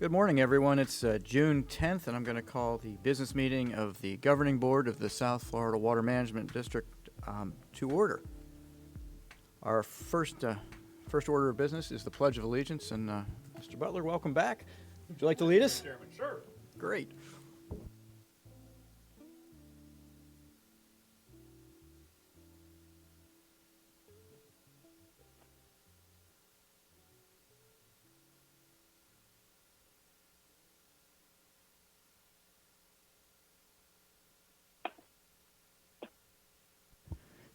Good morning, everyone. It's June 10th, and I'm going to call the business meeting of the Governing Board of the South Florida Water Management District to order. Our first order of business is the Pledge of Allegiance, and Mr. Butler, welcome back. Would you like to lead us? Chairman, sure. Great.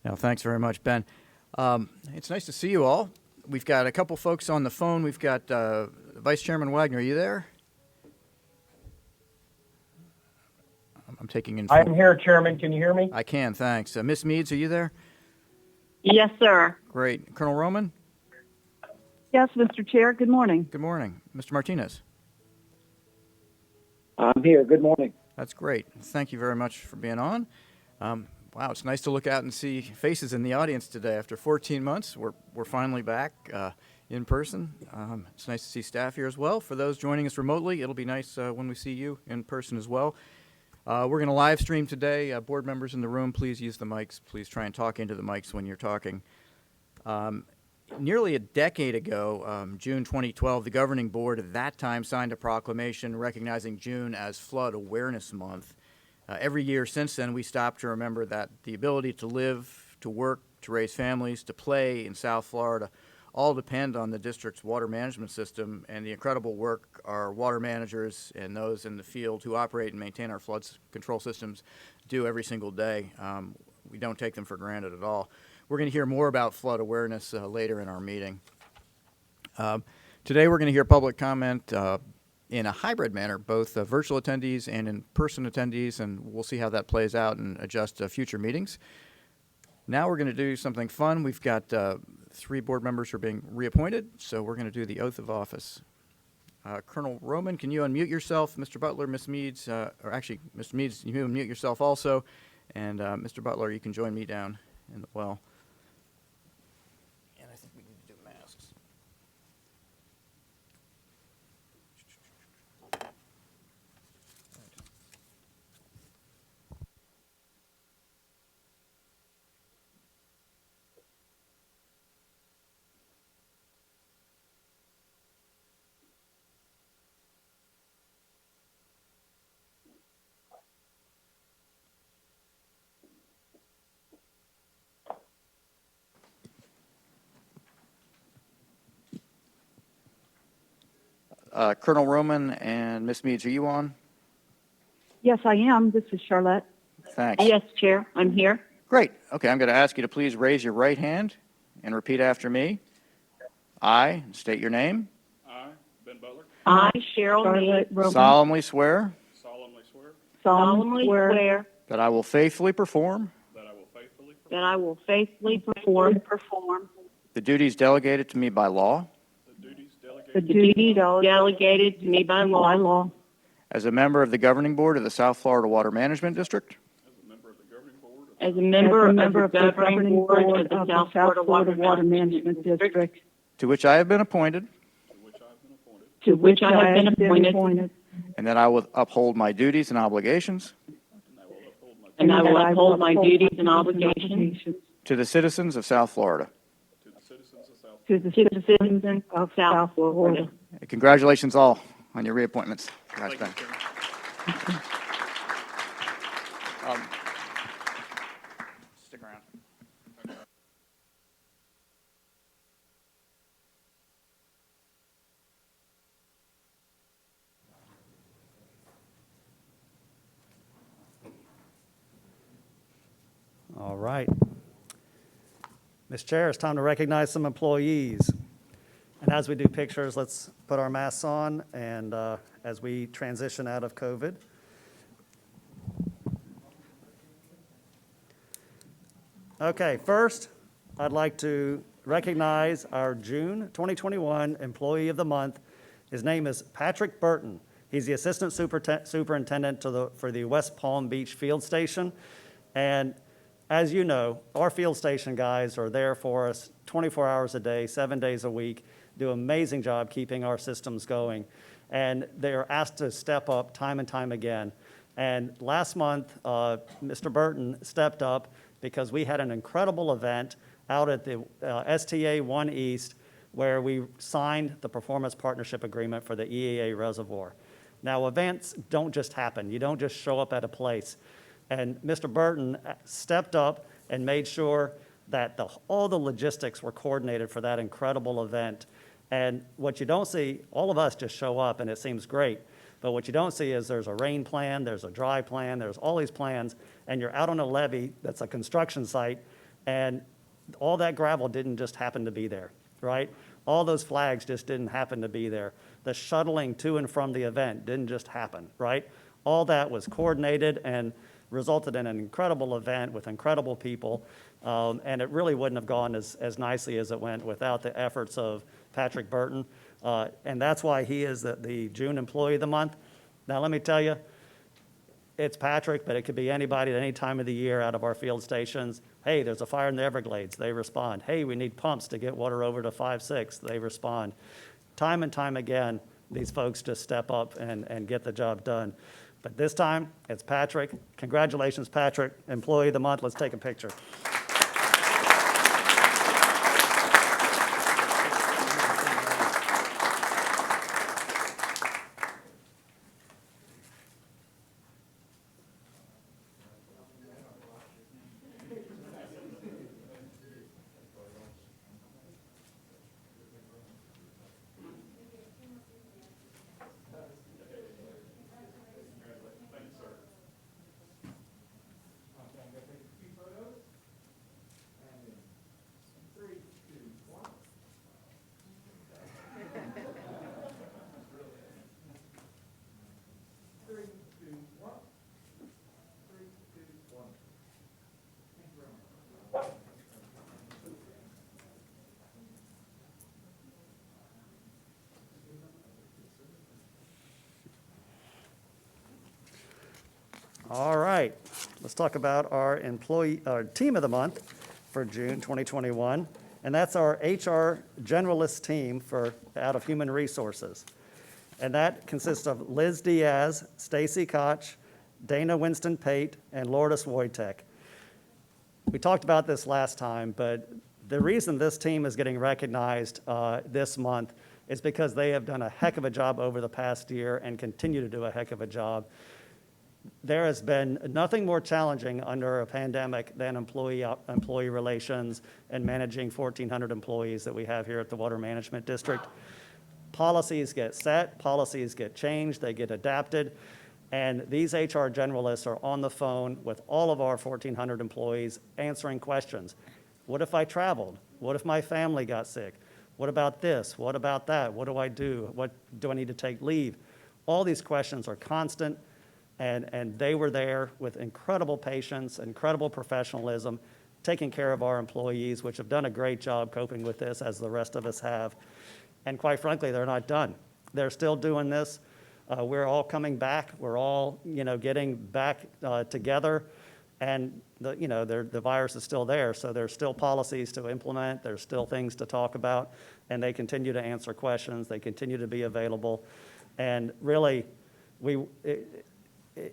Now, thanks very much, Ben. It's nice to see you all. We've got a couple folks on the phone. We've got Vice Chairman Wagner. Are you there? I'm taking in. I'm here, Chairman. Can you hear me? I can, thanks. Miss Meads, are you there? Yes, sir. Great. Colonel Roman? Yes, Mr. Chair. Good morning. Good morning. Mr. Martinez? I'm here. Good morning. That's great. Thank you very much for being on. Wow, it's nice to look out and see faces in the audience today. After 14 months, we're finally back in person. It's nice to see staff here as well. For those joining us remotely, it'll be nice when we see you in person as well. We're going to live stream today. Board members in the room, please use the mics. Please try and talk into the mics when you're talking. Nearly a decade ago, June 2012, the governing board at that time signed a proclamation recognizing June as Flood Awareness Month. Every year since then, we stopped to remember that the ability to live, to work, to raise families, to play in South Florida all depend on the district's water management system and the incredible work our water managers and those in the field who operate and maintain our flood control systems do every single day. We don't take them for granted at all. We're going to hear more about flood awareness later in our meeting. Today we're going to hear public comment in a hybrid manner, both virtual attendees and in-person attendees, and we'll see how that plays out and adjust future meetings. Now we're going to do something fun. We've got 3 board members who are being reappointed, so we're going to do the oath of office. Colonel Roman, can you unmute yourself? Mr. Butler, Ms. Meads, or actually, Mr. Meads, you can unmute yourself also, and Mr. Butler, you can join me down in the well. And I think we need to do masks. Colonel Roman and Ms. Meads, are you on? Yes, I am. This is Charlotte. Thanks. Yes, Chair. I'm here. Great. Okay, I'm going to ask you to please raise your right hand and repeat after me. I, state your name, I, Ben Butler, I, Cheryl Mead, solemnly swear solemnly swear that I will faithfully perform that I will faithfully perform that I will faithfully perform the duties delegated to me by law the duties the delegated duties delegated to me by law as a member of the governing board of the South Florida Water Management District, as a member of the governing board of the South Florida Water Management District, to which I have been appointed, to which I have been appointed, and that I will uphold my duties and obligations and I will uphold my duties and obligations to the citizens of South Florida. to the citizens of South Florida. Congratulations all on your reappointments. Congrats, Ben. Stick around. All right. Ms. Chair, it's time to recognize some employees. And as we do pictures, let's put our masks on and as we transition out of COVID. Okay, first, I'd like to recognize our June 2021 Employee of the Month. His name is Patrick Burton. He's the Assistant Superintendent for the West Palm Beach Field Station. And as you know, our field station guys are there for us 24 hours a day, 7 days a week, do an amazing job keeping our systems going. and they are asked to step up time and time again. And last month, Mr. Burton stepped up because we had an incredible event out at the STA 1 East where we signed the Performance Partnership Agreement for the EAA Reservoir. Now, events don't just happen. You don't just show up at a place. And Mr. Burton stepped up and made sure that all the logistics were coordinated for that incredible event. And what you don't see, all of us just show up and it seems great. But what you don't see is there's a rain plan, there's a dry plan, there's all these plans, and you're out on a levee that's a construction site, and all that gravel didn't just happen to be there, right? All those flags just didn't happen to be there. The shuttling to and from the event didn't just happen, right? All that was coordinated and resulted in an incredible event with incredible people, and it really wouldn't have gone as nicely as it went without the efforts of Patrick Burton, and that's why he is the June Employee of the Month. Now, let me tell you, it's Patrick, but it could be anybody at any time of the year out of our field stations. Hey, there's a fire in the Everglades, they respond. Hey, we need pumps to get water over to 5-6, they respond. Time and time again, these folks just step up and get the job done. But this time, it's Patrick. Congratulations, Patrick, Employee of the Month. Let's take a picture. All right, let's talk about our team of the month for June 2021, and that's our HR generalist team out of Human Resources. And that consists of Liz Diaz, Stacy Koch, Dana Winston-Pate, and Lourdes Wojtek. We talked about this last time, but the reason this team is getting recognized this month is because they have done a heck of a job over the past year and continue to do a heck of a job. There has been nothing more challenging under a pandemic than employee relations and managing 1,400 employees that we have here at the Water Management District. Policies get set, policies get changed, they get adapted, and these HR generalists are on the phone with all of our 1,400 employees answering questions. What if I traveled? What if my family got sick? What about this? What about that? What do I do? What do I need to take leave? All these questions are constant. And they were there with incredible patience, incredible professionalism, taking care of our employees, which have done a great job coping with this, as the rest of us have. And quite frankly, they're not done. They're still doing this. We're all coming back. We're all, getting back together. And the virus is still there, so there's still policies to implement. There's still things to talk about, and they continue to answer questions. They continue to be available, and really,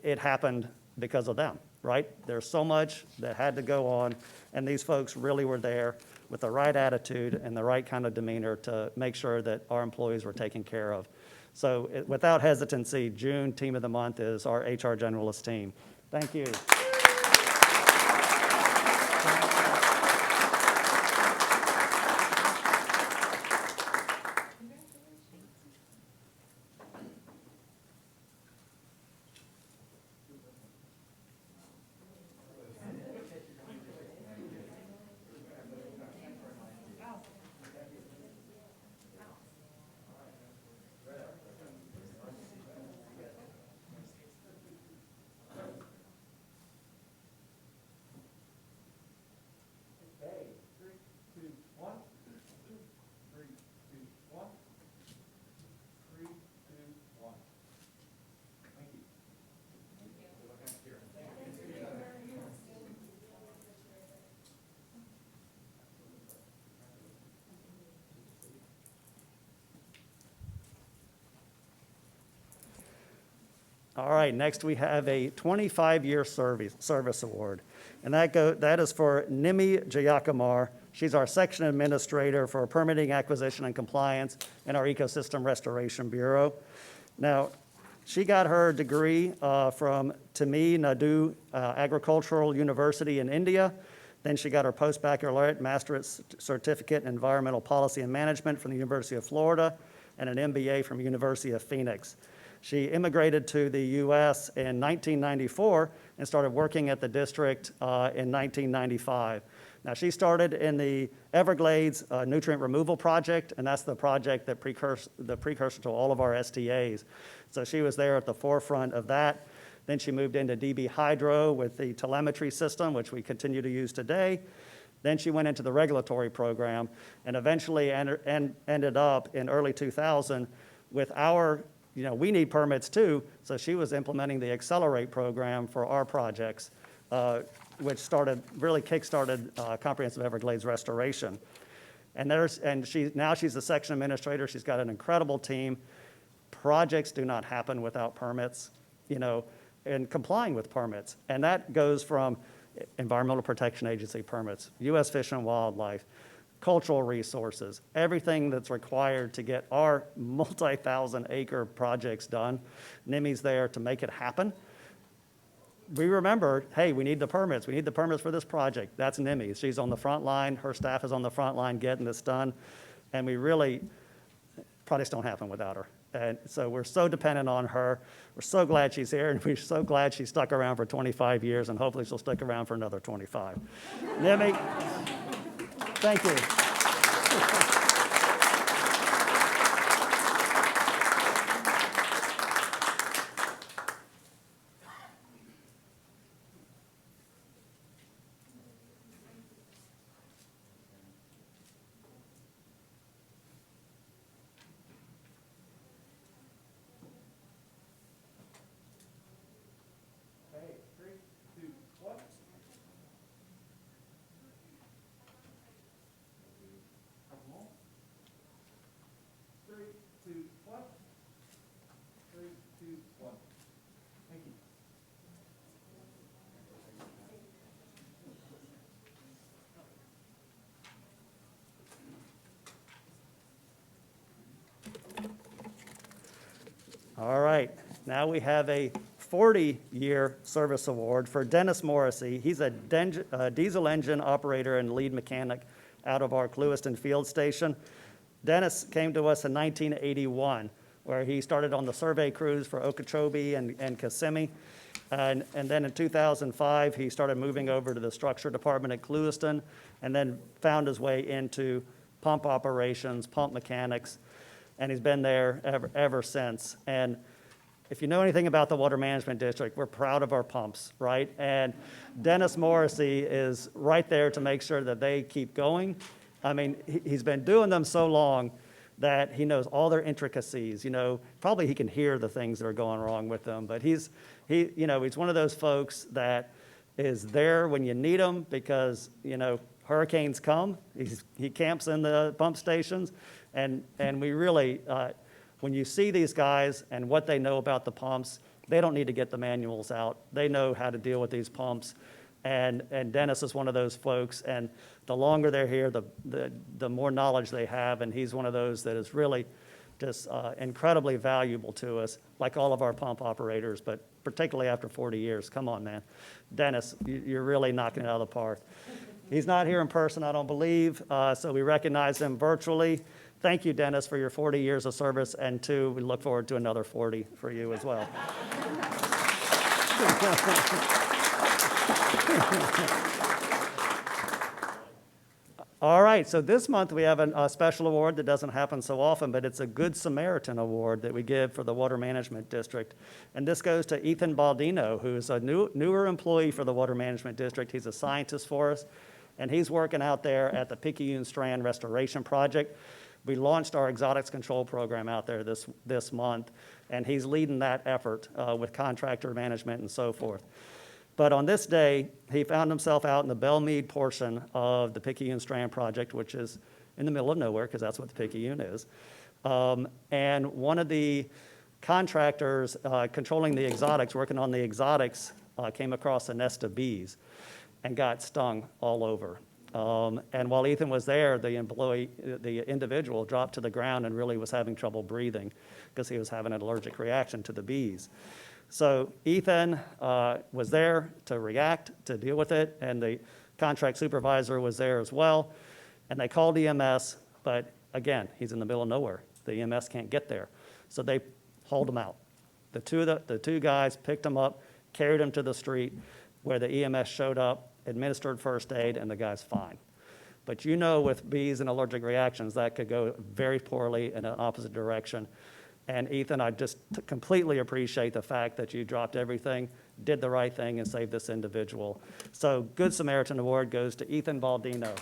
it happened because of them, right? There's so much that had to go on, and these folks really were there with the right attitude and the right kind of demeanor to make sure that our employees were taken care of. So without hesitancy, June Team of the Month is our HR Generalist team. Thank you. All right, next we have a 25-year service award, and that is for Nimi Jayakumar. She's our section administrator for permitting, acquisition, and compliance in our Ecosystem Restoration Bureau. Now, she got her degree from Tamil Nadu Agricultural University in India. Then she got her postbaccalaureate master's certificate in environmental policy and management from the University of Florida and an MBA from University of Phoenix. She immigrated to the U.S. in 1994 and started working at the district in 1995. Now, she started in the Everglades Nutrient Removal Project, and that's the project that the precursor to all of our STAs. So she was there at the forefront of that. Then she moved into DB Hydro with the telemetry system, which we continue to use today. Then she went into the regulatory program and eventually ended up in early 2000 with our, we need permits too, so she was implementing the Accelerate program for our projects, which really kick-started comprehensive Everglades restoration. Now she's the section administrator. She's got an incredible team. Projects do not happen without permits, and complying with permits. And that goes from Environmental Protection Agency permits, U.S. Fish and Wildlife, cultural resources, everything that's required to get our multi-thousand acre projects done. Nimi's there to make it happen. We remember, hey, we need the permits. We need the permits for this project. That's Nimi. She's on the front line. Her staff is on the front line getting this done. And projects don't happen without her. And so we're so dependent on her. We're so glad she's here, and we're so glad she stuck around for 25 years, and hopefully she'll stick around for another 25. Nimi, thank you. All right, now we have a 40-year service award for Dennis Morrissey. He's a diesel engine operator and lead mechanic out of our Clewiston field station. Dennis came to us in 1981, where he started on the survey crews for Okeechobee and Kissimmee. And then in 2005, he started moving over to the structure department at Clewiston, and then found his way into pump operations, pump mechanics, and he's been there ever since. And if you know anything about the Water Management District, we're proud of our pumps, right? And Dennis Morrissey is right there to make sure that they keep going. I mean, he's been doing them so long that he knows all their intricacies. Probably he can hear the things that are going wrong with them, but he's one of those folks that is there when you need him because, hurricanes come. He camps in the pump stations, and we really, when you see these guys and what they know about the pumps, they don't need to get the manuals out. They know how to deal with these pumps, and Dennis is one of those folks. And the longer they're here, the more knowledge they have, and he's one of those that is really just incredibly valuable to us, like all of our pump operators, but particularly after 40 years. Come on, man. Dennis, you're really knocking it out of the park. He's not here in person, I don't believe, so we recognize him virtually. Thank you, Dennis, for your 40 years of service, and we look forward to another 40 for you as well. All right, so this month we have a special award that doesn't happen so often, but it's a Good Samaritan Award that we give for the Water Management District. And this goes to Ethan Baldino, who's a newer employee for the Water Management District. He's a scientist for us, and he's working out there at the Picayune Strand Restoration Project. We launched our exotics control program out there this month, and he's leading that effort with contractor management and so forth. But on this day, he found himself out in the Belmead portion of the Picayune Strand Project, which is in the middle of nowhere, because that's what the Picayune is. And one of the contractors controlling the exotics, working on the exotics, came across a nest of bees and got stung all over. And while Ethan was there, the individual dropped to the ground and really was having trouble breathing because he was having an allergic reaction to the bees. So Ethan was there to react, to deal with it, and the contract supervisor was there as well. And they called EMS, but again, he's in the middle of nowhere. The EMS can't get there. So they hauled him out. The two guys picked him up, carried him to the street where the EMS showed up, administered first aid, and the guy's fine. But you know, with bees and allergic reactions, that could go very poorly in an opposite direction. And Ethan, I just completely appreciate the fact that you dropped everything, did the right thing, and saved this individual. So Good Samaritan Award goes to Ethan Baldino.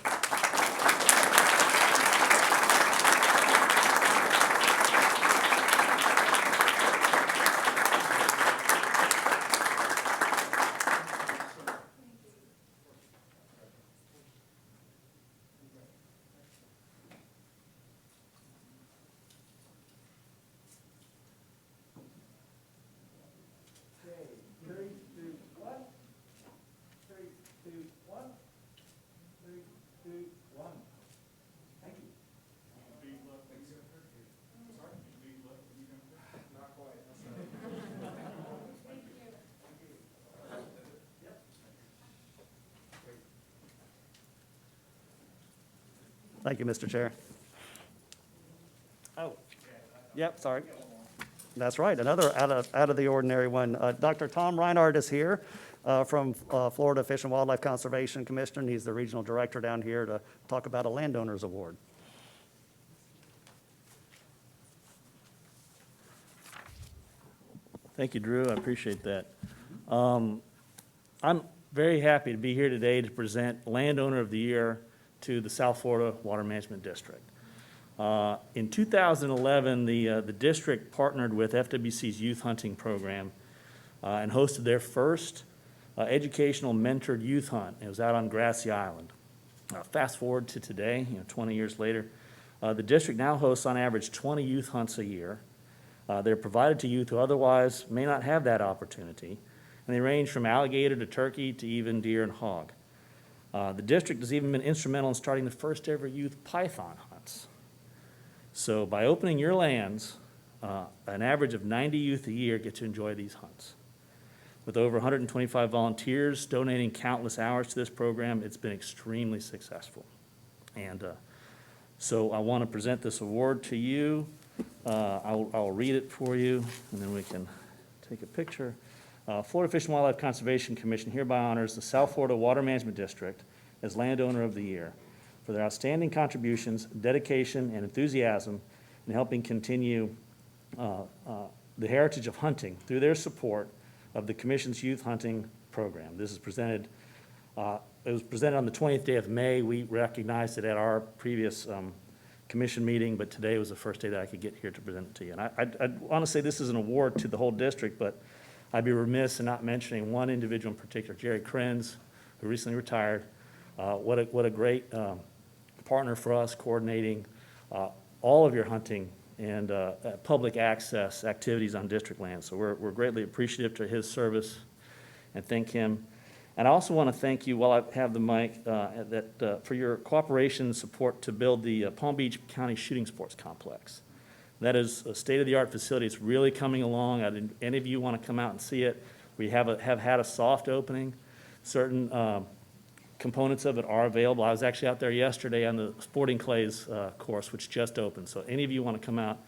Thank you, Mr. Chair. Oh, yep, sorry. That's right, another out of the ordinary one. Dr. Tom Reinhardt is here from Florida Fish and Wildlife Conservation Commission. He's the regional director down here to talk about a landowners award. Thank you, Drew. I appreciate that. I'm very happy to be here today to present Landowner of the Year to the South Florida Water Management District. In 2011, the district partnered with FWC's youth hunting program and hosted their first educational mentored youth hunt. It was out on Grassy Island. Fast forward to today, 20 years later, the district now hosts on average 20 youth hunts a year. They're provided to youth who otherwise may not have that opportunity, and they range from alligator to turkey to even deer and hog. The district has even been instrumental in starting the first ever youth python hunts. So by opening your lands, an average of 90 youth a year get to enjoy these hunts. With over 125 volunteers donating countless hours to this program, it's been extremely successful. And so I want to present this award to you. I'll read it for you, and then we can take a picture. Florida Fish and Wildlife Conservation Commission hereby honors the South Florida Water Management District as Landowner of the Year for their outstanding contributions, dedication, and enthusiasm in helping continue the heritage of hunting through their support of the Commission's youth hunting program. This is presented, it was presented on the 20th day of May. We recognized it at our previous commission meeting, but today was the first day that I could get here to present it to you. And I want to say this is an award to the whole district, but I'd be remiss in not mentioning one individual in particular, Jerry Krenz, who recently retired. What a great partner for us, coordinating all of your hunting and public access activities on district land. So we're greatly appreciative to his service and thank him. And I also want to thank you, while I have the mic, for your cooperation and support to build the Palm Beach County Shooting Sports Complex. That is a state-of-the-art facility. It's really coming along. Any of you want to come out and see it? We have had a soft opening. Certain components of it are available. I was actually out there yesterday on the sporting clays course, which just opened. So any of you want to come out,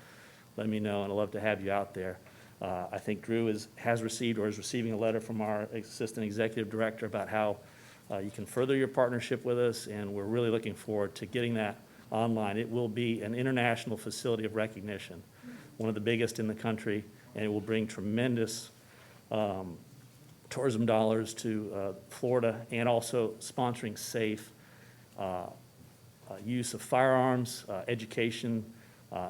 let me know, and I'd love to have you out there. I think Drew has received or is receiving a letter from our Assistant Executive Director about how you can further your partnership with us, and we're really looking forward to getting that online. It will be an international facility of recognition, one of the biggest in the country, and it will bring tremendous tourism dollars to Florida, and also sponsoring safe use of firearms, education,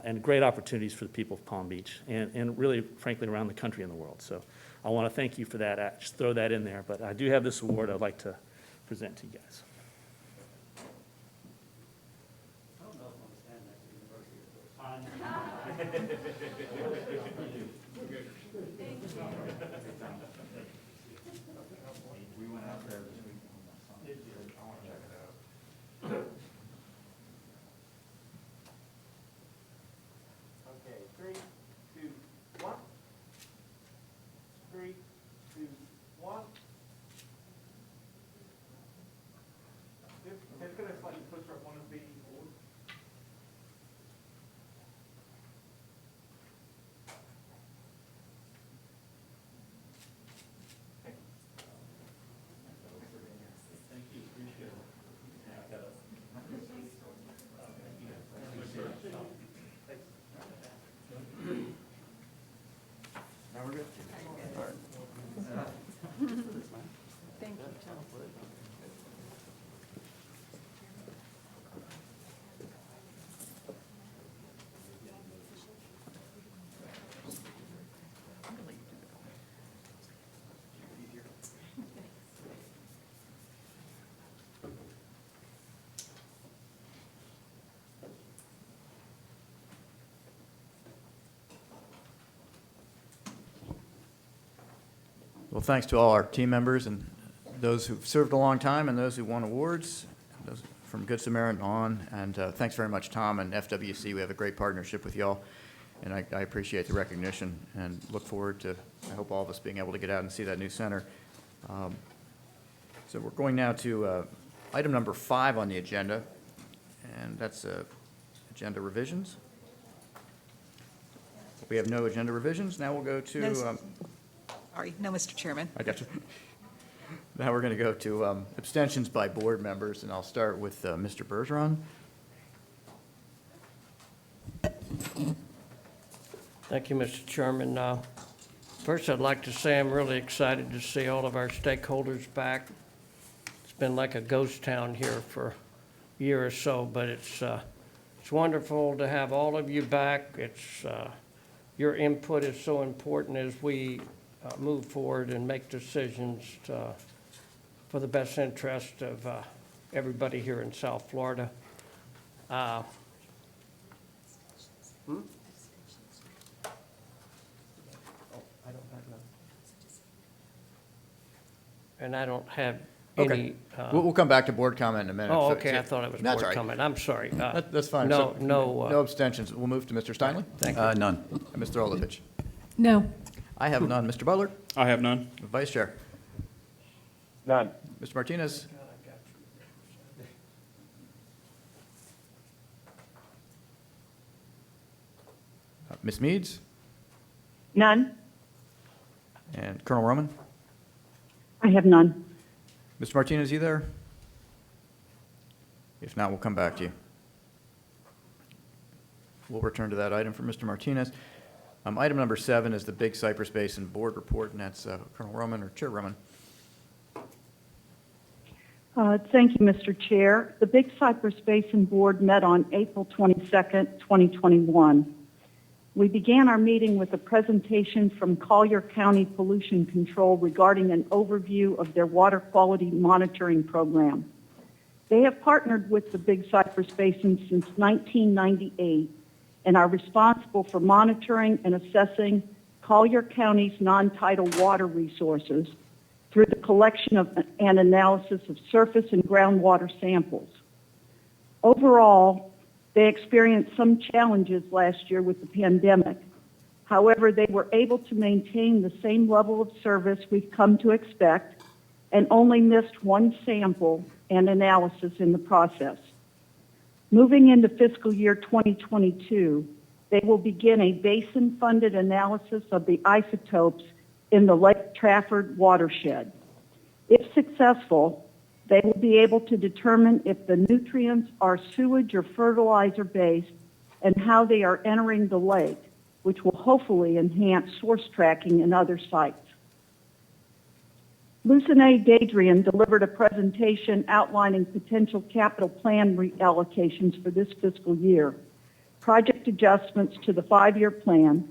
and great opportunities for the people of Palm Beach, and really, frankly, around the country and the world. So I want to thank you for that. I just throw that in there, but I do have this award I'd like to present to you guys. Okay, 3, 2, 1. 3, 2, 1. It's going to slightly push up one of the forward. Now we're good? Thank you, Tom. Well, thanks to all our team members and those who've served a long time and those who won awards, those from Good Samaritan on. And thanks very much, Tom and FWC. We have a great partnership with y'all, and I appreciate the recognition and look forward to, I hope, all of us being able to get out and see that new center. So we're going now to item number 5 on the agenda, and that's agenda revisions. We have no agenda revisions. Now we'll go to... No, sorry, no, Mr. Chairman. I got you. Now we're going to go to abstentions by board members, and I'll start with Mr. Bergeron. Thank you, Mr. Chairman. First, I'd like to say I'm really excited to see all of our stakeholders back. It's been like a ghost town here for a year or so, but it's wonderful to have all of you back. Your input is so important as we move forward and make decisions for the best interest of everybody here in South Florida. And I don't have Okay. any. We'll come back to board comment in a minute. Oh, So- okay, so- I thought it was That's board all right. comment. I'm sorry. That's fine. No, So, no. No abstentions. We'll move to Mr. Steinle. Thank you. None. And Mr. Olovich. No. I have none. Mr. Butler? I have none. Vice Chair? None. Mr. Martinez? Ms. Meads? None? And Colonel Roman? I have none. Mr. Martinez, you there? If not, we'll come back to you. We'll return to that item for Mr. Martinez. Item number 7 is the Big Cypress Basin Board Report, and that's Colonel Roman or Chair Roman. Thank you, Mr. Chair. The Big Cypress Basin Board met on April 22nd, 2021. We began our meeting with a presentation from Collier County Pollution Control regarding an overview of their water quality monitoring program. They have partnered with the Big Cypress Basin since 1998 and are responsible for monitoring and assessing Collier County's non-tidal water resources through the collection of and analysis of surface and groundwater samples. Overall, they experienced some challenges last year with the pandemic. However, they were able to maintain the same level of service we've come to expect and only missed one sample and analysis in the process. Moving into fiscal year 2022, they will begin a basin-funded analysis of the isotopes in the Lake Trafford watershed. If successful, they will be able to determine if the nutrients are sewage or fertilizer based and how they are entering the lake, which will hopefully enhance source tracking in other sites. Lucine Dadrian delivered a presentation outlining potential capital plan reallocations for this fiscal year, project adjustments to the 5-year plan,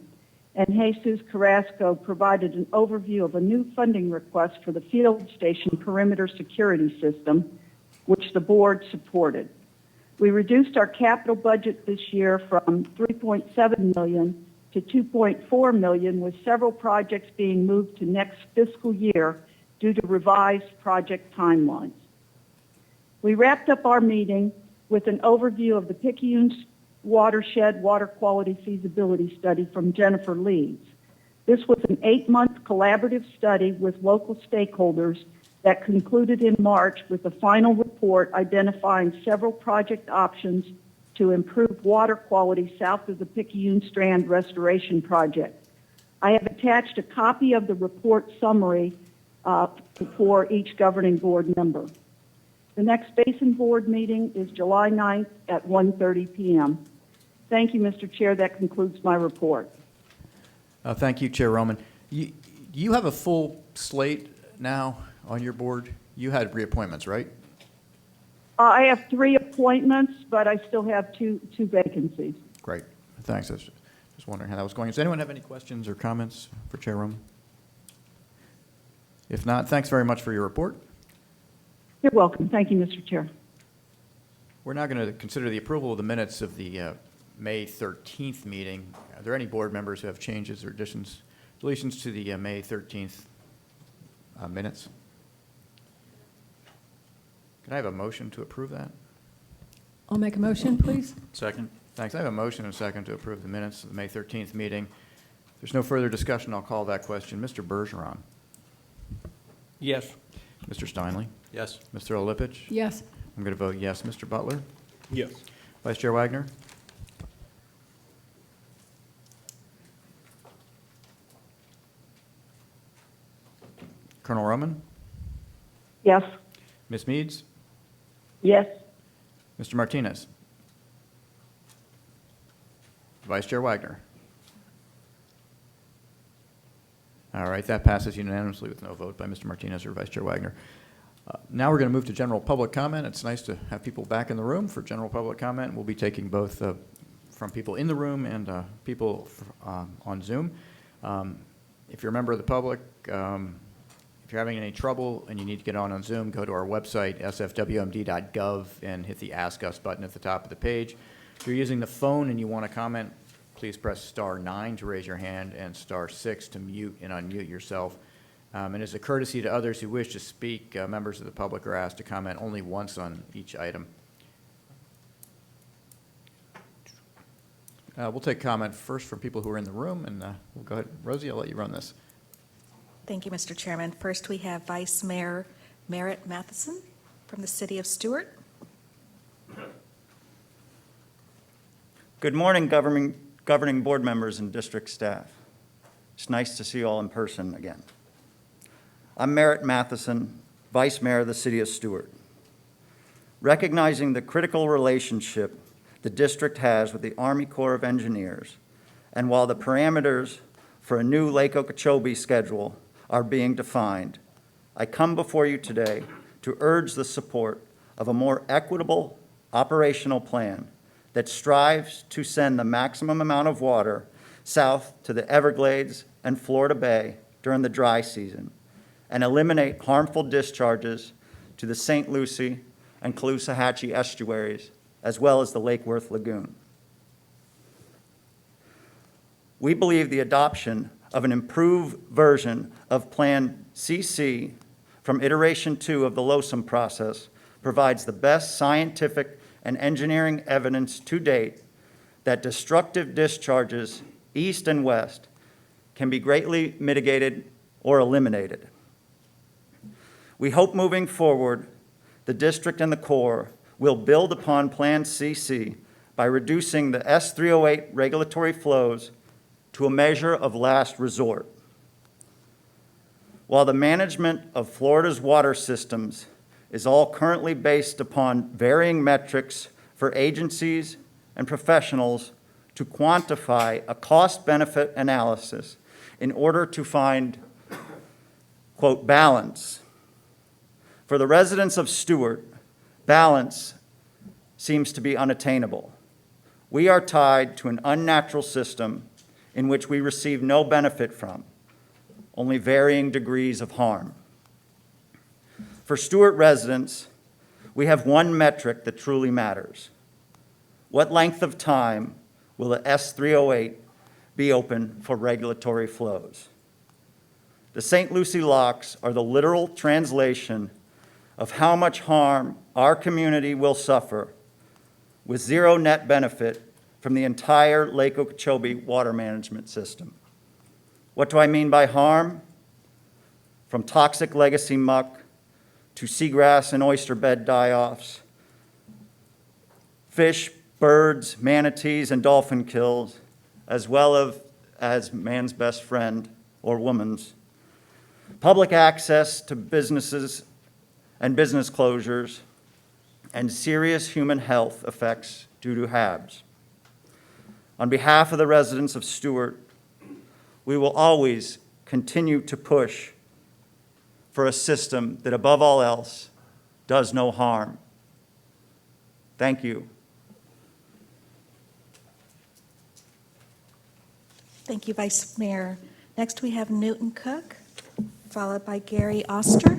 and Jesus Carrasco provided an overview of a new funding request for the field station perimeter security system, which the board supported. We reduced our capital budget this year from $3.7 million to $2.4 million, with several projects being moved to next fiscal year due to revised project timelines. We wrapped up our meeting with an overview of the Picayune Watershed Water Quality Feasibility Study from Jennifer Leeds. This was an 8-month collaborative study with local stakeholders that concluded in March with a final report identifying several project options to improve water quality south of the Picayune Strand Restoration Project. I have attached a copy of the report summary for each governing board member. The next Basin Board meeting is July 9th at 1:30 p.m. Thank you, Mr. Chair. That concludes my report. Thank you, Chair Roman. You have a full slate now on your board? You had reappointments, right? I have 3 appointments, but I still have two vacancies. Great. Thanks. I was just wondering how that was going. Does anyone have any questions or comments for Chair Roman? If not, thanks very much for your report. You're welcome. Thank you, Mr. Chair. We're now going to consider the approval of the minutes of the May 13th meeting. Are there any board members who have changes or additions, deletions to the May 13th minutes? Can I have a motion to approve that? I'll make a motion, please. Second. Thanks. I have a motion and a second to approve the minutes of the May 13th meeting. If there's no further discussion, I'll call that question. Mr. Bergeron. Yes. Mr. Steinle. Yes. Mr. Olipich. Yes. I'm going to vote yes. Mr. Butler. Yes. Vice Chair Wagner. Colonel Roman. Yes. Ms. Meads. Yes. Mr. Martinez. Vice Chair Wagner. All right, that passes unanimously with no vote by Mr. Martinez or Vice Chair Wagner. Now we're going to move to general public comment. It's nice to have people back in the room for general public comment. We'll be taking both from people in the room and people on Zoom. If you're a member of the public, if you're having any trouble and you need to get on Zoom, go to our website, sfwmd.gov, and hit the Ask Us button at the top of the page. If you're using the phone and you want to comment, please press *9 to raise your hand and *6 to mute and unmute yourself. And as a courtesy to others who wish to speak, members of the public are asked to comment only once on each item. We'll take comment first from people who are in the room, and we'll go ahead. Rosie, I'll let you run this. Thank you, Mr. Chairman. First, we have Vice Mayor Merritt Matheson from the City of Stewart. Good morning, governing board members and district staff. It's nice to see you all in person again. I'm Merritt Matheson, Vice Mayor of the City of Stewart. Recognizing the critical relationship the district has with the Army Corps of Engineers, and while the parameters for a new Lake Okeechobee schedule are being defined, I come before you today to urge the support of a more equitable operational plan that strives to send the maximum amount of water south to the Everglades and Florida Bay during the dry season and eliminate harmful discharges to the St. Lucie and Caloosahatchee estuaries, as well as the Lake Worth Lagoon. We believe the adoption of an improved version of Plan CC from Iteration 2 of the LOSUM process provides the best scientific and engineering evidence to date that destructive discharges east and west can be greatly mitigated or eliminated. We hope moving forward, the district and the Corps will build upon Plan CC by reducing the S308 regulatory flows to a measure of last resort. While the management of Florida's water systems is all currently based upon varying metrics for agencies and professionals to quantify a cost-benefit analysis in order to find, quote, balance. For the residents of Stewart, balance seems to be unattainable. We are tied to an unnatural system in which we receive no benefit from, only varying degrees of harm. For Stewart residents, we have one metric that truly matters. What length of time will the S308 be open for regulatory flows. The St. Lucie locks are the literal translation of how much harm our community will suffer with zero net benefit from the entire Lake Okeechobee water management system. What do I mean by harm? From toxic legacy muck to seagrass and oyster bed die-offs, fish, birds, manatees, and dolphin kills, as well as man's best friend or woman's, public access to businesses and business closures, and serious human health effects due to HABs. On behalf of the residents of Stewart, we will always continue to push for a system that, above all else, does no harm. Thank you. Thank you, Vice Mayor. Next, we have Newton Cook, followed by Gary Oster.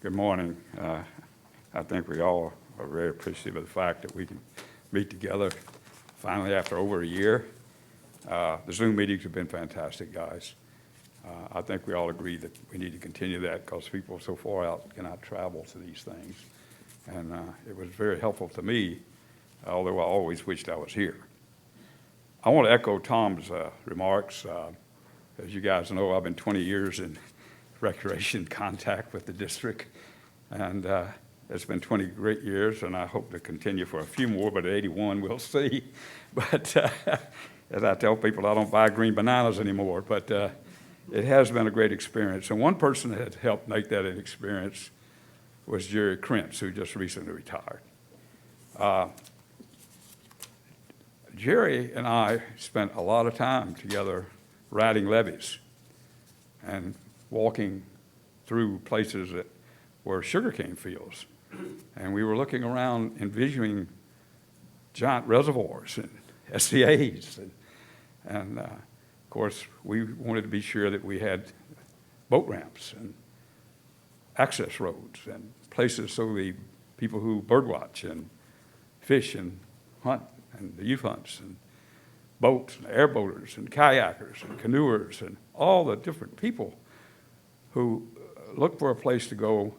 Good morning. I think we all are very appreciative of the fact that we can meet together finally after over a year. The Zoom meetings have been fantastic, guys. I think we all agree that we need to continue that because people so far out cannot travel to these things. And it was very helpful to me, although I always wished I was here. I want to echo Tom's remarks. As you guys know, I've been 20 years in recreation contact with the district, and it's been 20 great years, and I hope to continue for a few more, but at 81, we'll see. But as I tell people, I don't buy green bananas anymore, but it has been a great experience. And one person that had helped make that an experience was Jerry Krentz, who just recently retired. Jerry and I spent a lot of time together riding levees and walking through places that were sugarcane fields. And we were looking around envisioning giant reservoirs and SCAs. And of course, we wanted to be sure that we had boat ramps and access roads and places so the people who birdwatch and fish and hunt and the youth hunts and boats and airboaters and kayakers and canoers and all the different people who look for a place to go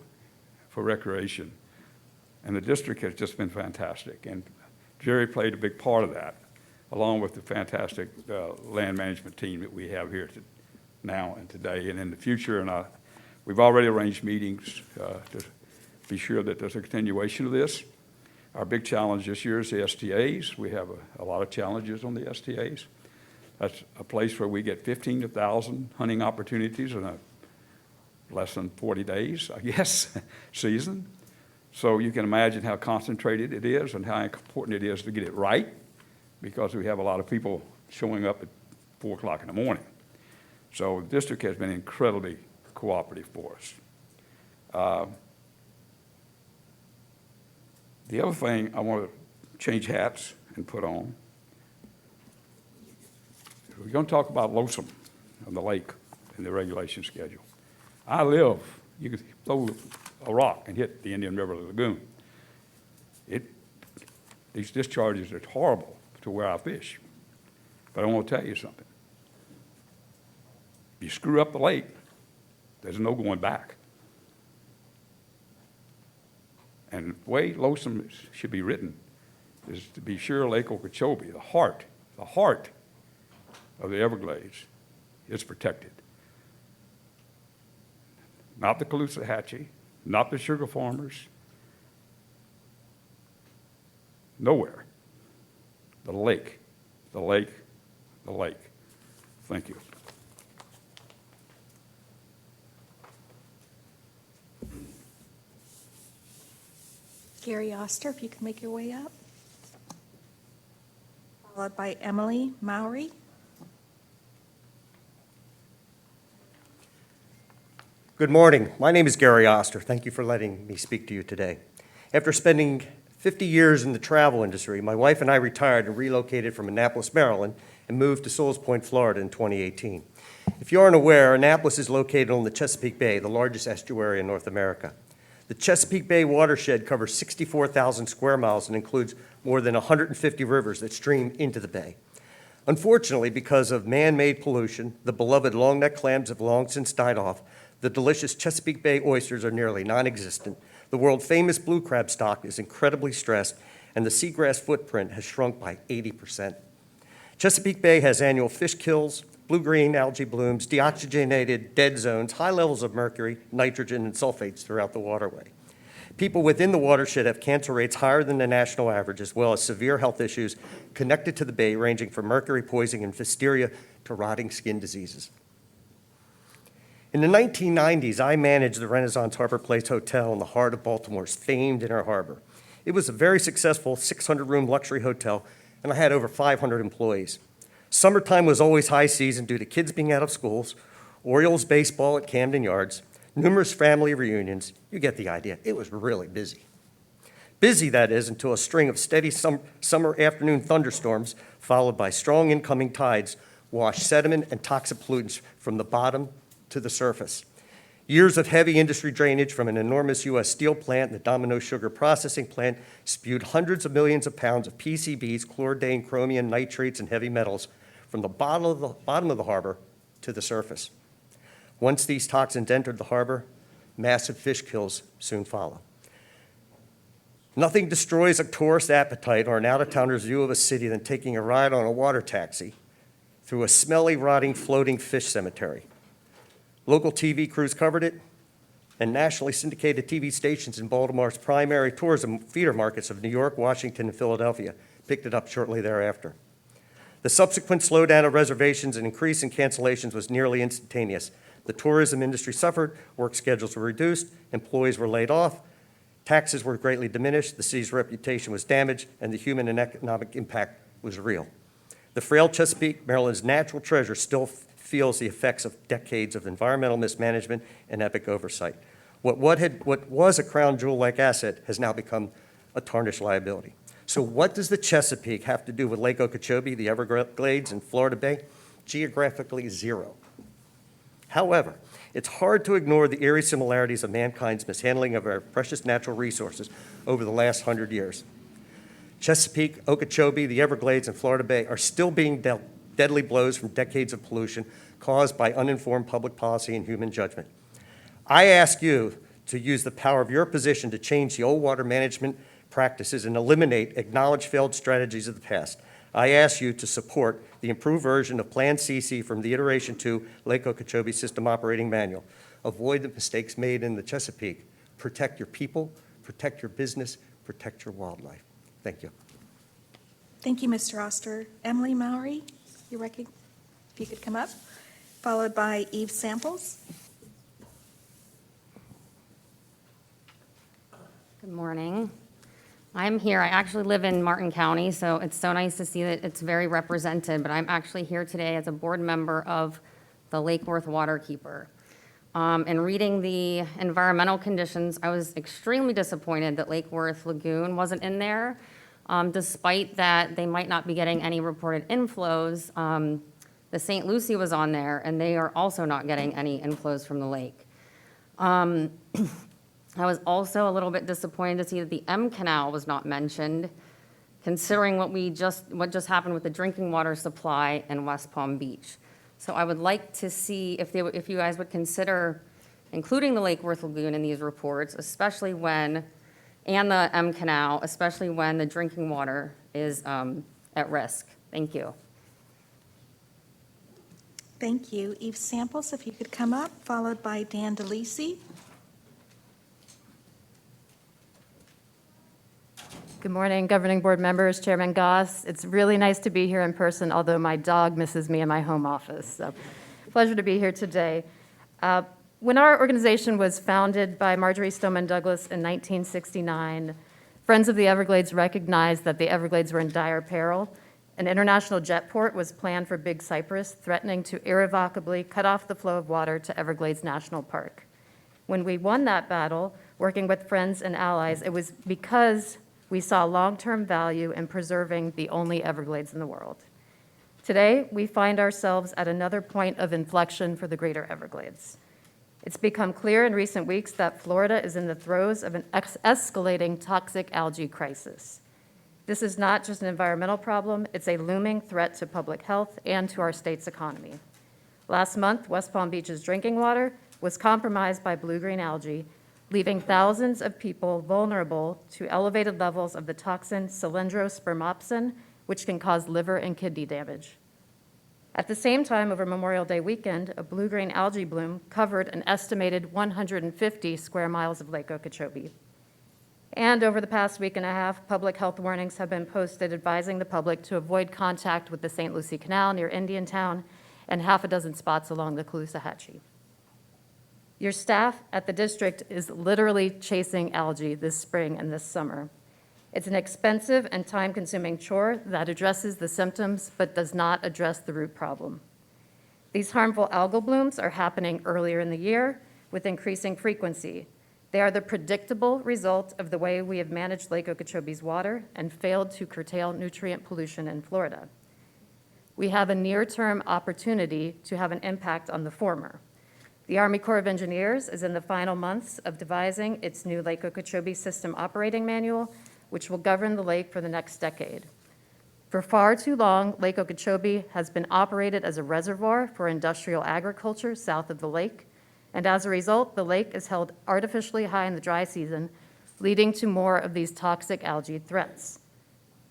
for recreation. And the district has just been fantastic. And Jerry played a big part of that, along with the fantastic land management team that we have here now and today and in the future. And we've already arranged meetings to be sure that there's a continuation of this. Our big challenge this year is the STAs. We have a lot of challenges on the STAs. That's a place where we get 15,000 hunting opportunities in a less than 40 days, I guess, season. So you can imagine how concentrated it is and how important it is to get it right, because we have a lot of people showing up at 4 o'clock in the morning. So the district has been incredibly cooperative for us. The other thing I want to change hats and put on, we're going to talk about Lonesome on the lake and the regulation schedule. I live, you could throw a rock and hit the Indian River Lagoon. These discharges are horrible to where I fish. But I want to tell you something. You screw up the lake, there's no going back. And the way Lonesome should be written is to be sure Lake Okeechobee, the heart of the Everglades, is protected. Not the Caloosahatchee, not the sugar farmers, nowhere. The lake, the lake, the lake. Thank you. Gary Oster, if you could make your way up. Followed by Emily Mowry. Good morning. My name is Gary Oster. Thank you for letting me speak to you today. After spending 50 years in the travel industry, my wife and I retired and relocated from Annapolis, Maryland, and moved to Sewells Point, Florida in 2018. If you aren't aware, Annapolis is located on the Chesapeake Bay, the largest estuary in North America. The Chesapeake Bay watershed covers 64,000 square miles and includes more than 150 rivers that stream into the bay. Unfortunately, because of man-made pollution, the beloved longneck clams have long since died off. The delicious Chesapeake Bay oysters are nearly non-existent. The world-famous blue crab stock is incredibly stressed, and the seagrass footprint has shrunk by 80%. Chesapeake Bay has annual fish kills, blue-green algae blooms, deoxygenated dead zones, high levels of mercury, nitrogen, and sulfates throughout the waterway. People within the watershed have cancer rates higher than the national average, as well as severe health issues connected to the bay, ranging from mercury poisoning and listeria to rotting skin diseases. In the 1990s, I managed the Renaissance Harbor Place Hotel in the heart of Baltimore's famed Inner Harbor. It was a very successful 600-room luxury hotel, and I had over 500 employees. Summertime was always high season due to kids being out of schools, Orioles baseball at Camden Yards, numerous family reunions. You get the idea. It was really busy. Busy, that is, until a string of steady summer afternoon thunderstorms, followed by strong incoming tides, washed sediment and toxic pollutants from the bottom to the surface. Years of heavy industry drainage from an enormous U.S. steel plant and the Domino sugar processing plant spewed hundreds of millions of pounds of PCBs, chlordane, chromium, nitrates, and heavy metals from the bottom of the harbor to the surface. Once these toxins entered the harbor, massive fish kills soon follow. Nothing destroys a tourist appetite or an out-of-towner's view of a city than taking a ride on a water taxi through a smelly, rotting, floating fish cemetery. Local TV crews covered it, and nationally syndicated TV stations in Baltimore's primary tourism feeder markets of New York, Washington, and Philadelphia picked it up shortly thereafter. The subsequent slowdown of reservations and increase in cancellations was nearly instantaneous. The tourism industry suffered, work schedules were reduced, employees were laid off, taxes were greatly diminished, the city's reputation was damaged, and the human and economic impact was real. The frail Chesapeake, Maryland's natural treasure, still feels the effects of decades of environmental mismanagement and epic oversight. What was a crown jewel-like asset has now become a tarnished liability. So what does the Chesapeake have to do with Lake Okeechobee, the Everglades, and Florida Bay? Geographically, zero. However, it's hard to ignore the eerie similarities of mankind's mishandling of our precious natural resources over the last 100 years. Chesapeake, Okeechobee, the Everglades, and Florida Bay are still being dealt deadly blows from decades of pollution caused by uninformed public policy and human judgment. I ask you to use the power of your position to change the old water management practices and eliminate acknowledged failed strategies of the past. I ask you to support the improved version of Plan CC from the Iteration 2 Lake Okeechobee System Operating Manual. Avoid the mistakes made in the Chesapeake. Protect your people, protect your business, protect your wildlife. Thank you. Thank you, Mr. Oster. Emily Mowry, if you could come up, followed by Eve Samples. Good morning. I'm here. I actually live in Martin County, so it's so nice to see that it's very represented, but I'm actually here today as a board member of the Lake Worth Waterkeeper. In reading the environmental conditions, I was extremely disappointed that Lake Worth Lagoon wasn't in there. Despite that, they might not be getting any reported inflows. The St. Lucie was on there, and they are also not getting any inflows from the lake. I was also a little bit disappointed to see that the M Canal was not mentioned, considering what just happened with the drinking water supply in West Palm Beach. So I would like to see if you guys would consider including the Lake Worth Lagoon in these reports, and the M Canal, especially when the drinking water is at risk. Thank you. Thank you. Eve Samples, if you could come up, followed by Dan DeLisi. Good morning, governing board members, Chairman Goss. It's really nice to be here in person, although my dog misses me in my home office. So, pleasure to be here today. When our organization was founded by Marjorie Stoneman Douglas in 1969, Friends of the Everglades recognized that the Everglades were in dire peril. An international jet port was planned for Big Cypress, threatening to irrevocably cut off the flow of water to Everglades National Park. When we won that battle, working with friends and allies, it was because we saw long-term value in preserving the only Everglades in the world. Today, we find ourselves at another point of inflection for the greater Everglades. It's become clear in recent weeks that Florida is in the throes of an escalating toxic algae crisis. This is not just an environmental problem, it's a looming threat to public health and to our state's economy. Last month, West Palm Beach's drinking water was compromised by blue-green algae, leaving thousands of people vulnerable to elevated levels of the toxin cylindrospermopsin, which can cause liver and kidney damage. At the same time, over Memorial Day weekend, a blue-green algae bloom covered an estimated 150 square miles of Lake Okeechobee. And over the past week and a half, public health warnings have been posted advising the public to avoid contact with the St. Lucie Canal near Indiantown and half a dozen spots along the Caloosahatchee. Your staff at the district is literally chasing algae this spring and this summer. It's an expensive and time-consuming chore that addresses the symptoms but does not address the root problem. These harmful algal blooms are happening earlier in the year with increasing frequency. They are the predictable result of the way we have managed Lake Okeechobee's water and failed to curtail nutrient pollution in Florida. We have a near-term opportunity to have an impact on the former. The Army Corps of Engineers is in the final months of devising its new Lake Okeechobee System Operating Manual, which will govern the lake for the next decade. For far too long, Lake Okeechobee has been operated as a reservoir for industrial agriculture south of the lake, and as a result, the lake is held artificially high in the dry season, leading to more of these toxic algae threats.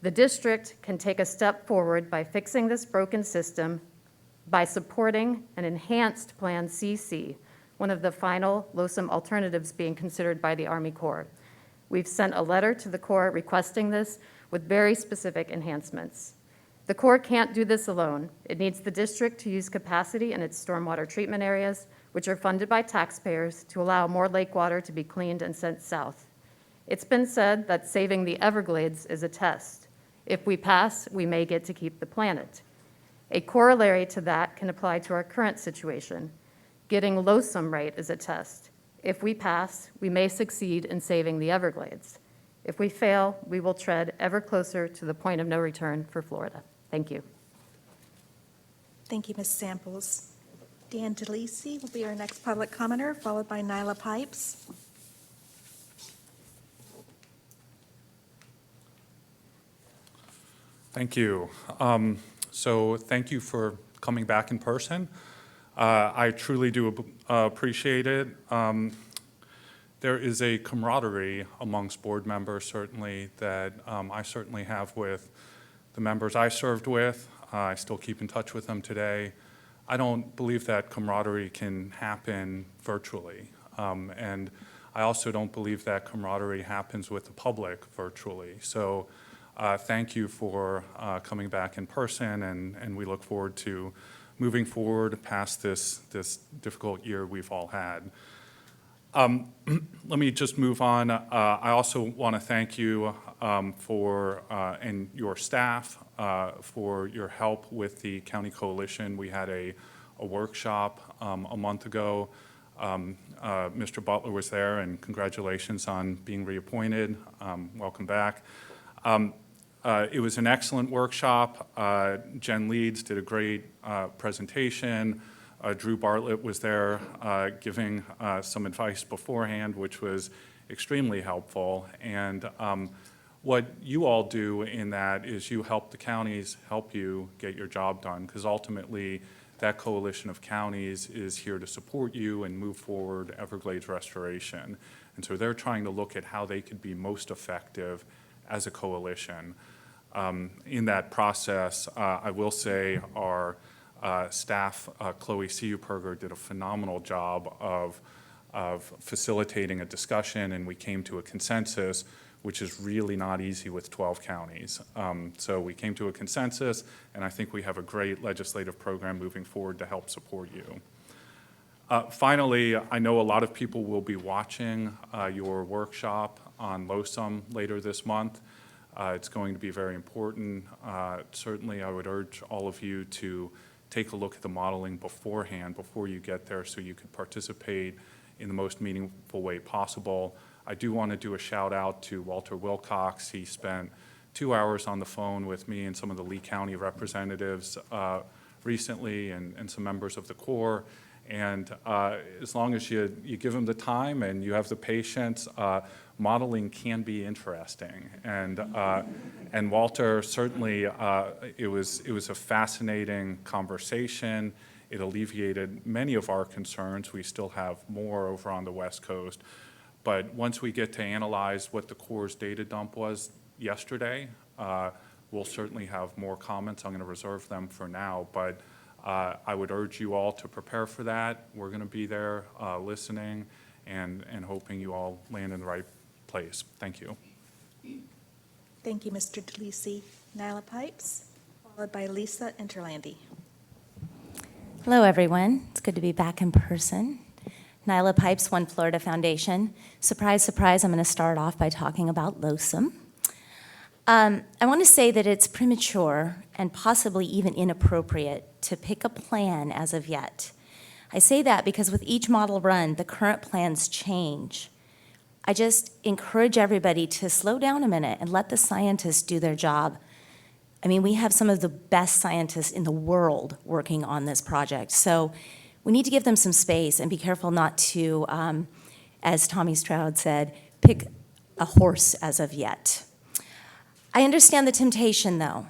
The district can take a step forward by fixing this broken system by supporting an enhanced Plan CC, one of the final LOSUM alternatives being considered by the Army Corps. We've sent a letter to the Corps requesting this with very specific enhancements. The Corps can't do this alone. It needs the district to use capacity in its stormwater treatment areas, which are funded by taxpayers, to allow more lake water to be cleaned and sent south. It's been said that saving the Everglades is a test. If we pass, we may get to keep the planet. A corollary to that can apply to our current situation. Getting LOSUM right is a test. If we pass, we may succeed in saving the Everglades. If we fail, we will tread ever closer to the point of no return for Florida. Thank you. Thank you, Ms. Samples. Dan DeLisi will be our next public commenter, followed by Nyla Pipes. Thank you. So thank you for coming back in person. I truly do appreciate it. There is a camaraderie amongst board members, certainly, that I certainly have with the members I served with. I still keep in touch with them today. I don't believe that camaraderie can happen virtually. And I also don't believe that camaraderie happens with the public virtually. So thank you for coming back in person, and we look forward to moving forward past this difficult year we've all had. Let me just move on. I also want to thank you and your staff for your help with the County Coalition. We had a workshop a month ago. Mr. Butler was there, and congratulations on being reappointed. Welcome back. It was an excellent workshop. Jen Leeds did a great presentation. Drew Bartlett was there giving some advice beforehand, which was extremely helpful. And what you all do in that is you help the counties help you get your job done, because ultimately that coalition of counties is here to support you and move forward Everglades restoration. And so they're trying to look at how they could be most effective as a coalition. In that process, I will say our staff, Chloe Siuperger, did a phenomenal job of facilitating a discussion, and we came to a consensus, which is really not easy with 12 counties. So we came to a consensus, and I think we have a great legislative program moving forward to help support you. Finally, I know a lot of people will be watching your workshop on LOSUM later this month. It's going to be very important. Certainly, I would urge all of you to take a look at the modeling beforehand, before you get there, so you can participate in the most meaningful way possible. I do want to do a shout out to Walter Wilcox. He spent 2 hours on the phone with me and some of the Lee County representatives recently, and some members of the Corps. And as long as you give them the time and you have the patience, modeling can be interesting. And Walter, certainly, it was a fascinating conversation. It alleviated many of our concerns. We still have more over on the West Coast. But once we get to analyze what the Corps' data dump was yesterday, we'll certainly have more comments. I'm going to reserve them for now. But I would urge you all to prepare for that. We're going to be there listening and hoping you all land in the right place. Thank you. Thank you, Mr. DeLisi. Nyla Pipes, followed by Lisa Interlandi. Hello, everyone. It's good to be back in person. Nyla Pipes, One Florida Foundation. Surprise, surprise, I'm going to start off by talking about LOSUM. I want to say that it's premature and possibly even inappropriate to pick a plan as of yet. I say that because with each model run, the current plans change. I just encourage everybody to slow down a minute and let the scientists do their job. I mean, we have some of the best scientists in the world working on this project. So we need to give them some space and be careful not to, as Tommy Stroud said, pick a horse as of yet. I understand the temptation, though.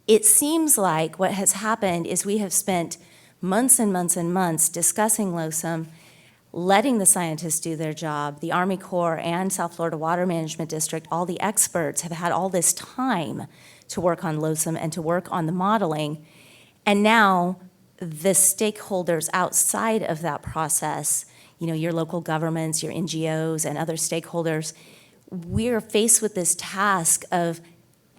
It seems like what has happened is we have spent months and months and months discussing LOSUM, letting the scientists do their job. The Army Corps and South Florida Water Management District, all the experts have had all this time to work on LOSUM and to work on the modeling. And now the stakeholders outside of that process, you know, your local governments, your NGOs, and other stakeholders, we're faced with this task of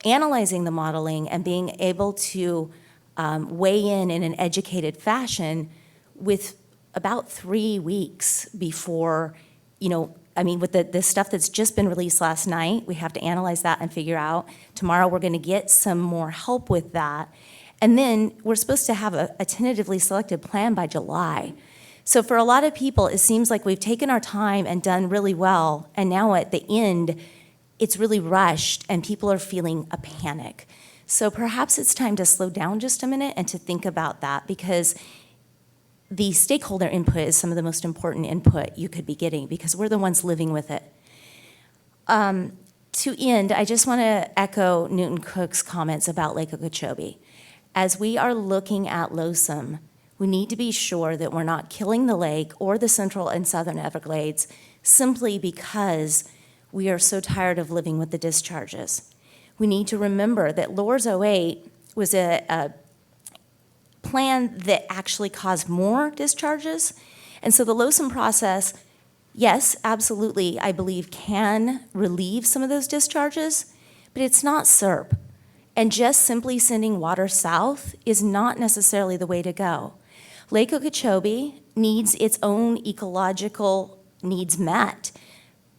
analyzing the modeling and being able to weigh in an educated fashion with about 3 weeks before, you know, I mean, with the stuff that's just been released last night, we have to analyze that and figure out. Tomorrow, we're going to get some more help with that. And then we're supposed to have a tentatively selected plan by July. So for a lot of people, it seems like we've taken our time and done really well, and now at the end, it's really rushed, and people are feeling a panic. So perhaps it's time to slow down just a minute and to think about that, because the stakeholder input is some of the most important input you could be getting, because we're the ones living with it. To end, I just want to echo Newton Cook's comments about Lake Okeechobee. As we are looking at LOSUM, we need to be sure that we're not killing the lake or the central and southern Everglades simply because we are so tired of living with the discharges. We need to remember that LORS 08 was a plan that actually caused more discharges. And so the LOSUM process, yes, absolutely, I believe can relieve some of those discharges, but it's not SERP. And just simply sending water south is not necessarily the way to go. Lake Okeechobee needs its own ecological needs met.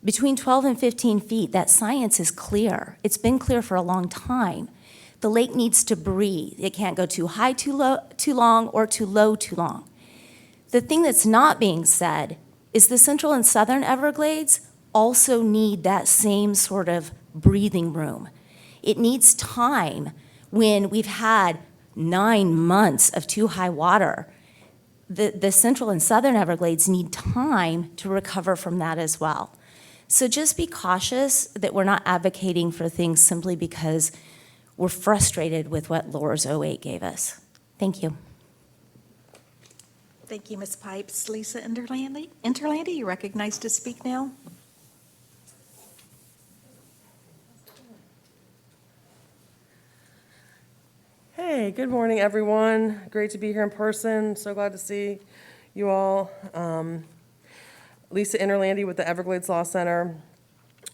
Between 12 and 15 feet, that science is clear. It's been clear for a long time. The lake needs to breathe. It can't go too high too long, or too low too long. The thing that's not being said is the central and southern Everglades also need that same sort of breathing room. It needs time. When we've had 9 months of too high water, the central and southern Everglades need time to recover from that as well. So just be cautious that we're not advocating for things simply because we're frustrated with what LORS 08 gave us. Thank you. Thank you, Ms. Pipes. Lisa Interlandi, you're recognized to speak now. Hey, good morning, everyone. Great to be here in person. So glad to see you all. Lisa Interlandi with the Everglades Law Center.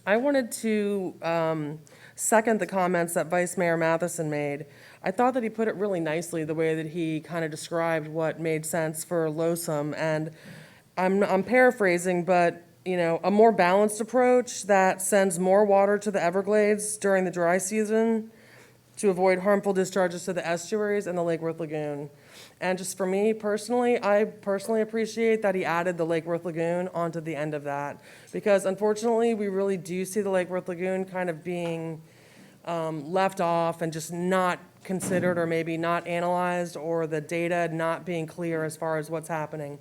I wanted to second the comments that Vice Mayor Matheson made. I thought that he put it really nicely, the way that he kind of described what made sense for LOSUM. And I'm paraphrasing, but you know, a more balanced approach that sends more water to the Everglades during the dry season to avoid harmful discharges to the estuaries and the Lake Worth Lagoon. And just for me personally, I personally appreciate that he added the Lake Worth Lagoon onto the end of that, because unfortunately, we really do see the Lake Worth Lagoon kind of being left off and just not considered or maybe not analyzed, or the data not being clear as far as what's happening.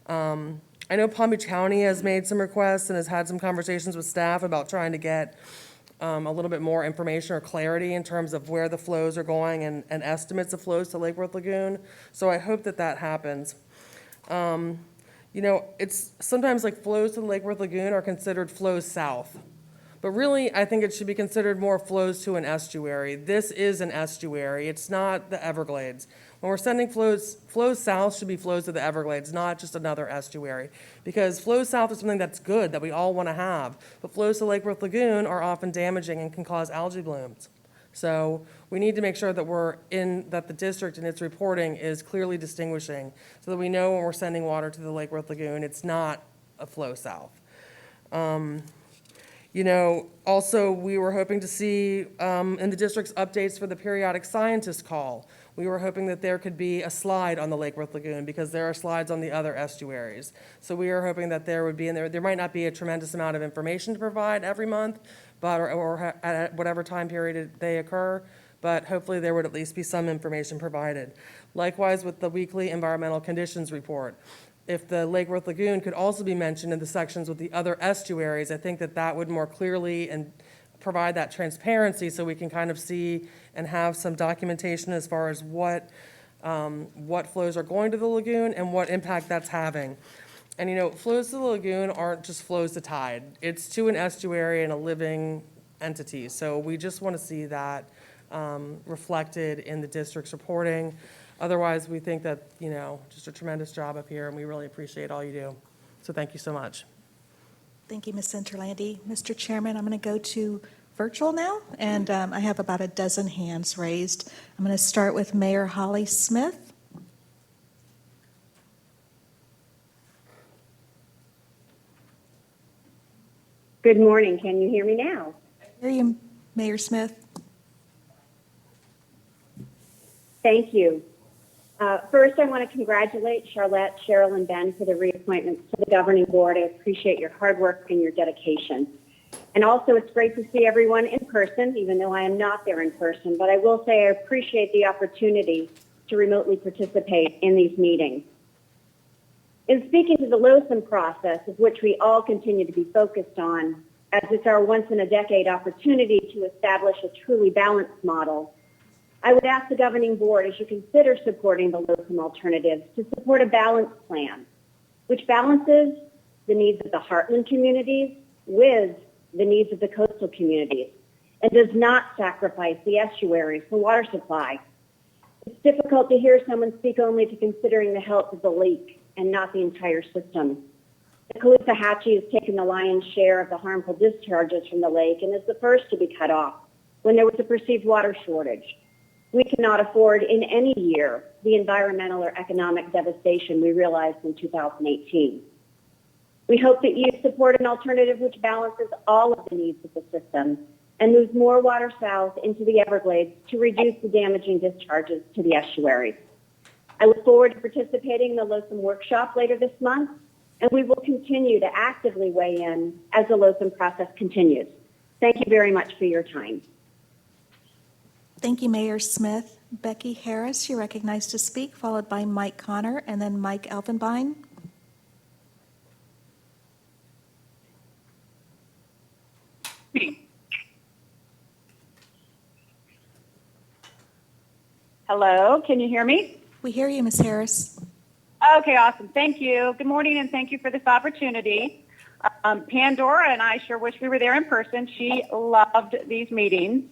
I know Palm Beach County has made some requests and has had some conversations with staff about trying to get a little bit more information or clarity in terms of where the flows are going and estimates of flows to Lake Worth Lagoon. So I hope that that happens. You know, it's sometimes like flows to the Lake Worth Lagoon are considered flows south. But really, I think it should be considered more flows to an estuary. This is an estuary. It's not the Everglades. When we're sending flows south should be flows to the Everglades, not just another estuary. Because flows south is something that's good, that we all want to have. But flows to Lake Worth Lagoon are often damaging and can cause algae blooms. So we need to make sure that that the district in its reporting is clearly distinguishing so that we know when we're sending water to the Lake Worth Lagoon, it's not a flow south. You know, also, we were hoping to see in the district's updates for the periodic scientist call, we were hoping that there could be a slide on the Lake Worth Lagoon because there are slides on the other estuaries. So we are hoping that there would be, and there might not be a tremendous amount of information to provide every month, but or at whatever time period they occur, but hopefully there would at least be some information provided. Likewise with the weekly environmental conditions report. If the Lake Worth Lagoon could also be mentioned in the sections with the other estuaries, I think that that would more clearly and provide that transparency so we can kind of see and have some documentation as far as what flows are going to the lagoon and what impact that's having. And you know, flows to the lagoon aren't just flows to tide. It's to an estuary and a living entity. So we just want to see that reflected in the district's reporting. Otherwise, we think that, you know, just a tremendous job up here, and we really appreciate all you do. So thank you so much. Thank you, Ms. Interlandi. Mr. Chairman, I'm going to go to virtual now, and I have about a dozen hands raised. I'm going to start with Mayor Holly Smith. Good morning. Can you hear me now? I hear you, Mayor Smith. Thank you. First, I want to congratulate Charlotte, Cheryl, and Ben for the reappointments to the governing board. I appreciate your hard work and your dedication. And also, it's great to see everyone in person, even though I am not there in person. But I will say I appreciate the opportunity to remotely participate in these meetings. In speaking to the LOSM process, of which we all continue to be focused on, as it's our once-in-a-decade opportunity to establish a truly balanced model, I would ask the governing board, as you consider supporting the LOSM alternatives, to support a balanced plan, which balances the needs of the heartland communities with the needs of the coastal communities, and does not sacrifice the estuaries for water supply. It's difficult to hear someone speak only to considering the health of the lake and not the entire system. The Caloosahatchee has taken the lion's share of the harmful discharges from the lake and is the first to be cut off when there was a perceived water shortage. We cannot afford in any year the environmental or economic devastation we realized in 2018. We hope that you support an alternative which balances all of the needs of the system and moves more water south into the Everglades to reduce the damaging discharges to the estuaries. I look forward to participating in the LOSM workshop later this month, and we will continue to actively weigh in as the LOSM process continues. Thank you very much for your time. Thank you, Mayor Smith. Becky Harris, you're recognized to speak, followed by Mike Connor and then Mike Elfenbein. Hello, can you hear me? We hear you, Ms. Harris. Okay, awesome. Thank you. Good morning, and thank you for this opportunity. Pandora and I sure wish we were there in person. She loved these meetings.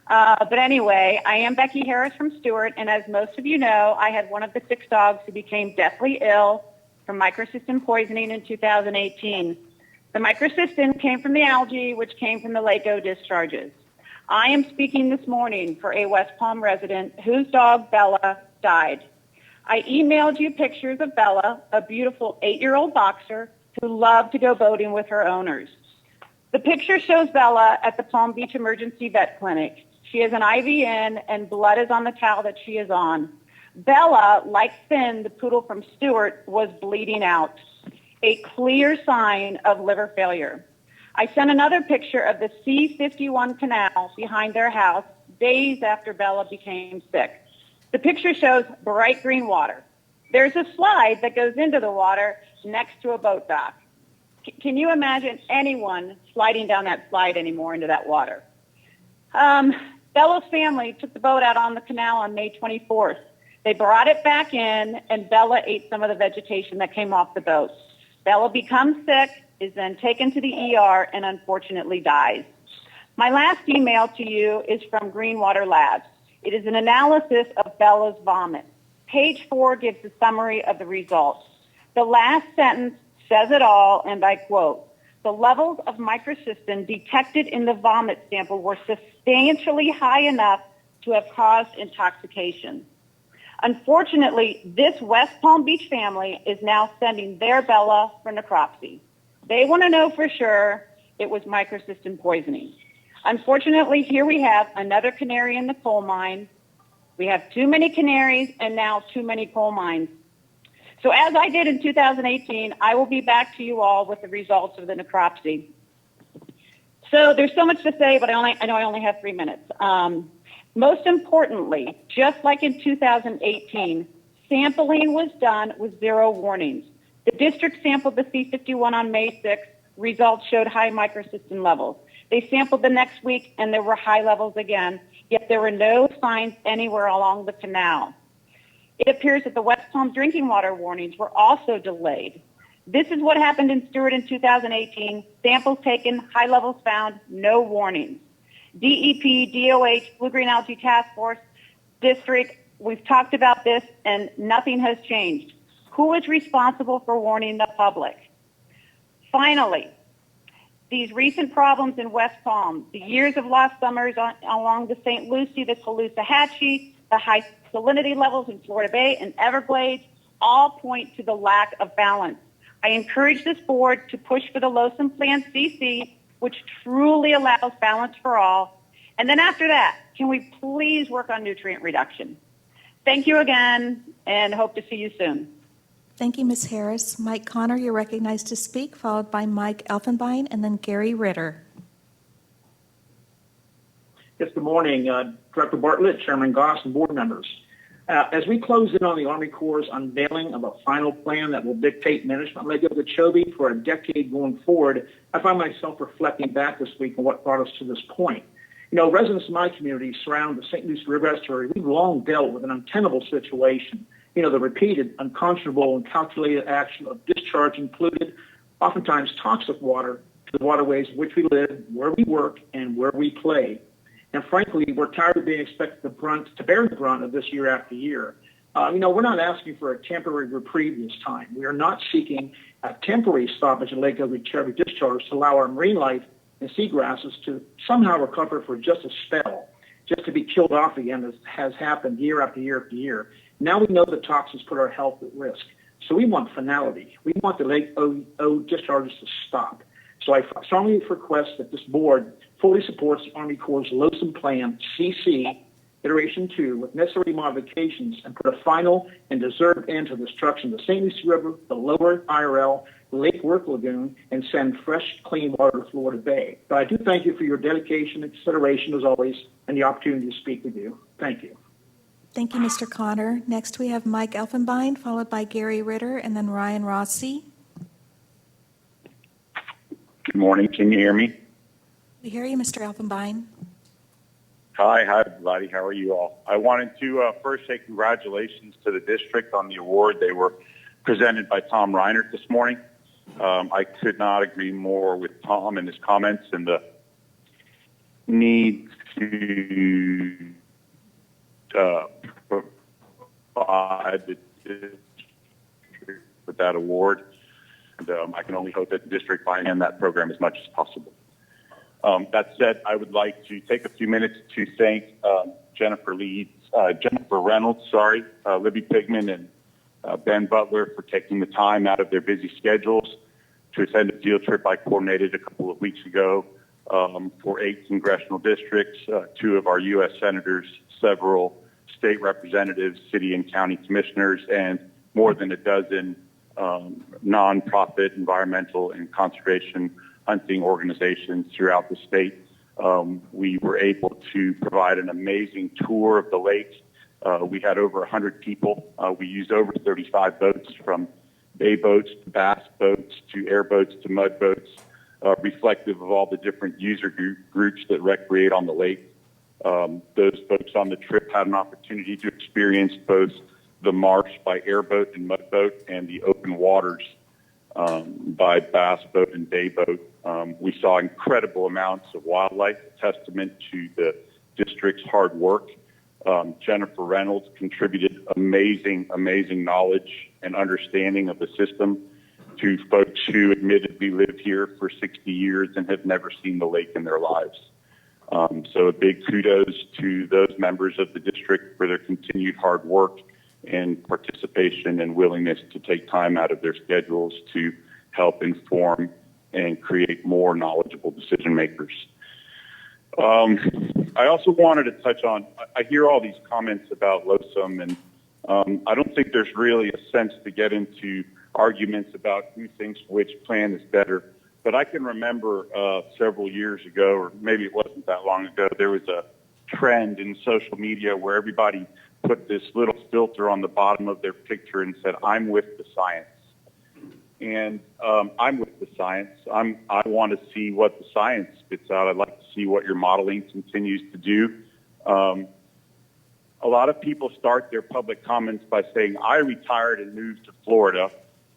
But anyway, I am Becky Harris from Stewart, and as most of you know, I had one of the 6 dogs who became deathly ill from microcystin poisoning in 2018. The microcystin came from the algae, which came from the Lake-O discharges. I am speaking this morning for a West Palm resident whose dog, Bella, died. I emailed you pictures of Bella, a beautiful 8-year-old boxer who loved to go boating with her owners. The picture shows Bella at the Palm Beach Emergency Vet Clinic. She has an IV in, and blood is on the towel that she is on. Bella, like Finn, the poodle from Stewart, was bleeding out, a clear sign of liver failure. I sent another picture of the C-51 canal behind their house. days after Bella became sick. The picture shows bright green water. There's a slide that goes into the water next to a boat dock. Can you imagine anyone sliding down that slide anymore into that water? Bella's family took the boat out on the canal on May 24th. They brought it back in, and Bella ate some of the vegetation that came off the boat. Bella becomes sick, is then taken to the ER, and unfortunately dies. My last email to you is from Greenwater Labs. It is an analysis of Bella's vomit. Page 4 gives a summary of the results. The last sentence says it all, and I quote, "The levels of microcystin detected in the vomit sample were substantially high enough to have caused intoxication." Unfortunately, this West Palm Beach family is now sending their Bella for necropsy. They want to know for sure it was microcystin poisoning. Unfortunately, here we have another canary in the coal mine. We have too many canaries and now too many coal mines. So as I did in 2018, I will be back to you all with the results of the necropsy. So there's so much to say, but I know I only have 3 minutes. Most importantly, just like in 2018, sampling was done with 0 warnings. The district sampled the C51 on May 6th. Results showed high microcystin levels. They sampled the next week, and there were high levels again, yet there were no signs anywhere along the canal. It appears that the West Palm drinking water warnings were also delayed. This is what happened in Stewart in 2018. Samples taken, high levels found, no warnings. DEP, DOH, Blue Green Algae Task Force, District, we've talked about this, and nothing has changed. Who is responsible for warning the public? Finally, these recent problems in West Palm, the years of lost summers along the St. Lucie, the Caloosahatchee, the high salinity levels in Florida Bay and Everglades, all point to the lack of balance. I encourage this board to push for the Lonesome Plan CC, which truly allows balance for all. And then after that, can we please work on nutrient reduction? Thank you again, and hope to see you soon. Thank you, Ms. Harris. Mike Connor, you're recognized to speak, followed by Mike Elfenbein and then Gary Ritter. Yes, good morning, Director Bartlett, Chairman Goss, and board members. As we close in on the Army Corps' unveiling of a final plan that will dictate management leg of the Okeechobee for a decade going forward, I find myself reflecting back this week on what brought us to this point. You know, residents of my community surround the St. Lucie River estuary. We've long dealt with an untenable situation. You know, the repeated, unconscionable, and calculated action of discharging polluted, oftentimes toxic water to the waterways in which we live, where we work, and where we play. And frankly, we're tired of being expected to bear the brunt of this year after year. You know, we're not asking for a temporary reprieve this time. We are not seeking a temporary stoppage in Lake Okeechobee discharge to allow our marine life and seagrasses to somehow recover for just a spell, just to be killed off again, as has happened year after year after year. Now we know the toxins put our health at risk. So we want finality. We want the Lake O discharges to stop. So I strongly request that this board fully supports the Army Corps' Lonesome Plan, CC, Iteration 2, with necessary modifications, and put a final and deserved end to the destruction of the St. Lucie River, the lower IRL, Lake Worth Lagoon, and send fresh, clean water to Florida Bay. But I do thank you for your dedication and consideration, as always, and the opportunity to speak with you. Thank you. Thank you, Mr. Connor. Next, we have Mike Elfenbein, followed by Gary Ritter, and then Ryan Rossi. Good morning. Can you hear me? We hear you, Mr. Elfenbein. Hi, everybody. How are you all? I wanted to first say congratulations to the district on the award. They were presented by Tom Reinert this morning. I could not agree more with Tom and his comments and the need to provide the district with that award. And I can only hope that the district finance that program as much as possible. That said, I would like to take a few minutes to thank Jennifer Reynolds, Libby Pigman, and Ben Butler for taking the time out of their busy schedules to attend a field trip I coordinated a couple of weeks ago for 8 congressional districts, 2 of our U.S. senators, several state representatives, city and county commissioners, and more than a dozen nonprofit environmental and conservation hunting organizations throughout the state. We were able to provide an amazing tour of the lake. We had over 100 people. We used over 35 boats, from bay boats to bass boats to airboats to mud boats, reflective of all the different user groups that recreate on the lake. Those folks on the trip had an opportunity to experience both the marsh by airboat and mud boat and the open waters by bass boat and bay boat. We saw incredible amounts of wildlife, a testament to the district's hard work. Jennifer Reynolds contributed amazing knowledge and understanding of the system to folks who admittedly lived here for 60 years and have never seen the lake in their lives. So a big kudos to those members of the district for their continued hard work and participation and willingness to take time out of their schedules to help inform and create more knowledgeable decision makers. I also wanted to touch on, I hear all these comments about LOSUM, and I don't think there's really a sense to get into arguments about who thinks which plan is better. But I can remember several years ago, or maybe it wasn't that long ago, there was a trend in social media where everybody put this little filter on the bottom of their picture and said, "I'm with the science." And I'm with the science. I want to see what the science spits out. I'd like to see what your modeling continues to do. A lot of people start their public comments by saying, "I retired and moved to Florida,"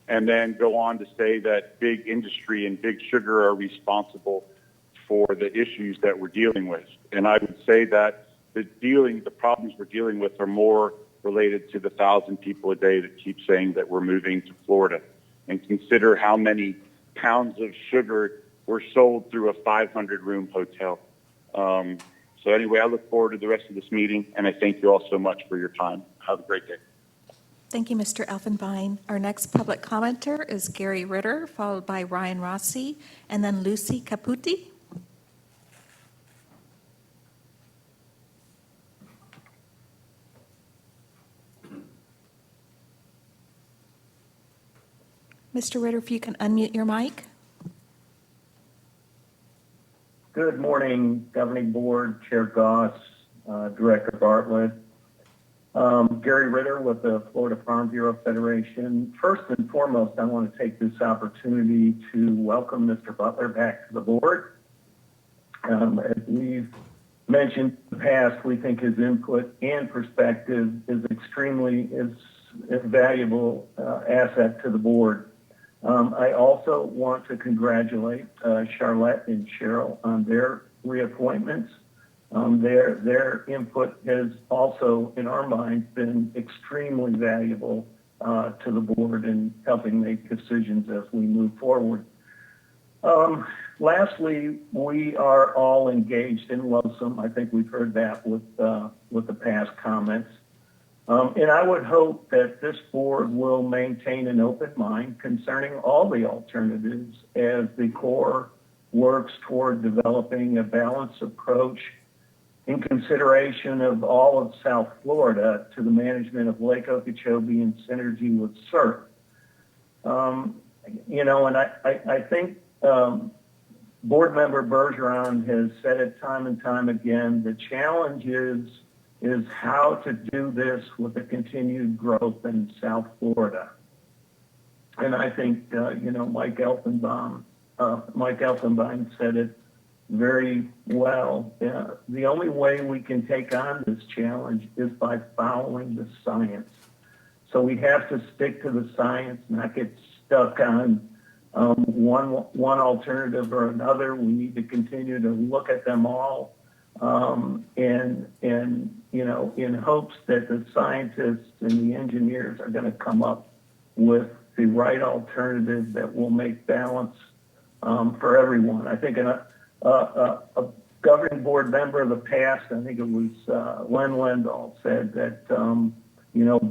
and then go on to say that big industry and big sugar are responsible for the issues that we're dealing with. And I would say that the problems we're dealing with are more related to the 1,000 people a day that keep saying that we're moving to Florida. And consider how many pounds of sugar were sold through a 500-room hotel. So anyway, I look forward to the rest of this meeting, and I thank you all so much for your time. Have a great day. Thank you, Mr. Elfenbein. Our next public commenter is Gary Ritter, followed by Ryan Rossi, and then Lucy Caputi. Mr. Ritter, if you can unmute your mic. Good morning, Governing Board, Chair Goss, Director Bartlett. Gary Ritter with the Florida Farm Bureau Federation. First and foremost, I want to take this opportunity to welcome Mr. Butler back to the board. As we've mentioned in the past, we think his input and perspective is a valuable asset to the board. I also want to congratulate Charlotte and Cheryl on their reappointments. Their input has also, in our minds, been extremely valuable to the board in helping make decisions as we move forward. Lastly, we are all engaged in LOSUM. I think we've heard that with the past comments. And I would hope that this board will maintain an open mind concerning all the alternatives as the Corps works toward developing a balanced approach in consideration of all of South Florida to the management of Lake Okeechobee in synergy with SURF. And I think Board Member Bergeron has said it time and time again, the challenge is how to do this with the continued growth in South Florida. And I think, Mike Elfenbein said it very well. The only way we can take on this challenge is by following the science. So we have to stick to the science, not get stuck on one alternative or another. We need to continue to look at them all. In hopes that the scientists and the engineers are going to come up with the right alternative that will make balance for everyone. I think a governing board member of the past, I think it was Len Lendahl, said that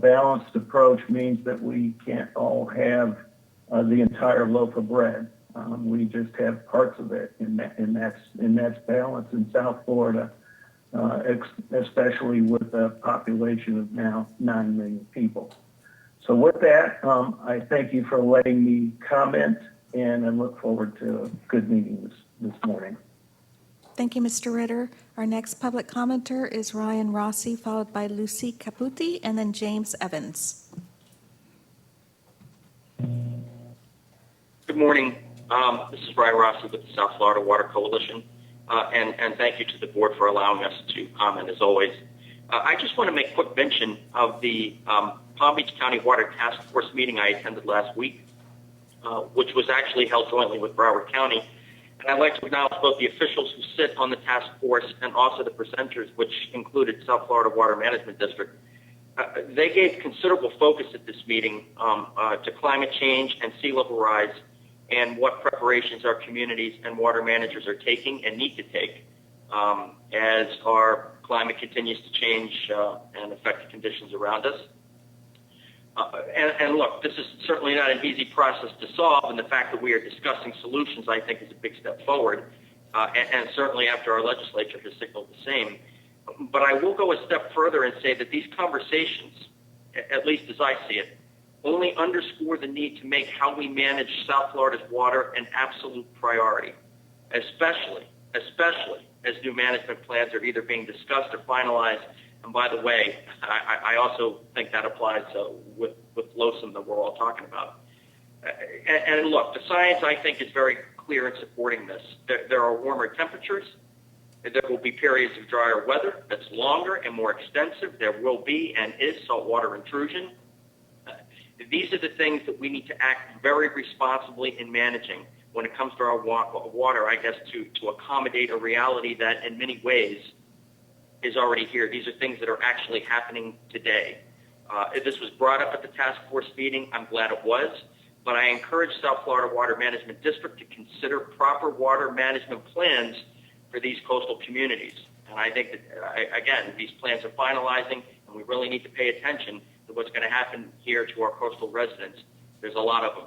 balanced approach means that we can't all have the entire loaf of bread. We just have parts of it, and that's balance in South Florida, especially with a population of now 9 million people. So with that, I thank you for letting me comment, and I look forward to a good meeting this morning. Thank you, Mr. Ritter. Our next public commenter is Ryan Rossi, followed by Lucy Caputi, and then James Evans. Good morning. This is Ryan Rossi with the South Florida Water Coalition, and thank you to the board for allowing us to comment as always. I just want to make quick mention of the Palm Beach County Water Task Force meeting I attended last week, which was actually held jointly with Broward County. And I'd like to acknowledge both the officials who sit on the task force and also the presenters, which included South Florida Water Management District. They gave considerable focus at this meeting to climate change and sea level rise and what preparations our communities and water managers are taking and need to take as our climate continues to change and affect the conditions around us. And look, this is certainly not an easy process to solve, and the fact that we are discussing solutions, I think, is a big step forward, and certainly after our legislature has signaled the same. But I will go a step further and say that these conversations, at least as I see it, only underscore the need to make how we manage South Florida's water an absolute priority, especially as new management plans are either being discussed or finalized. And by the way, I also think that applies with LOSUM that we're all talking about. And look, the science, I think, is very clear in supporting this. There are warmer temperatures. There will be periods of drier weather that's longer and more extensive. There will be and is saltwater intrusion. These are the things that we need to act very responsibly in managing when it comes to our water, I guess, to accommodate a reality that in many ways is already here. These are things that are actually happening today. This was brought up at the task force meeting. I'm glad it was. But I encourage South Florida Water Management District to consider proper water management plans for these coastal communities. And I think that, again, these plans are finalizing, and we really need to pay attention to what's going to happen here to our coastal residents. There's a lot of them.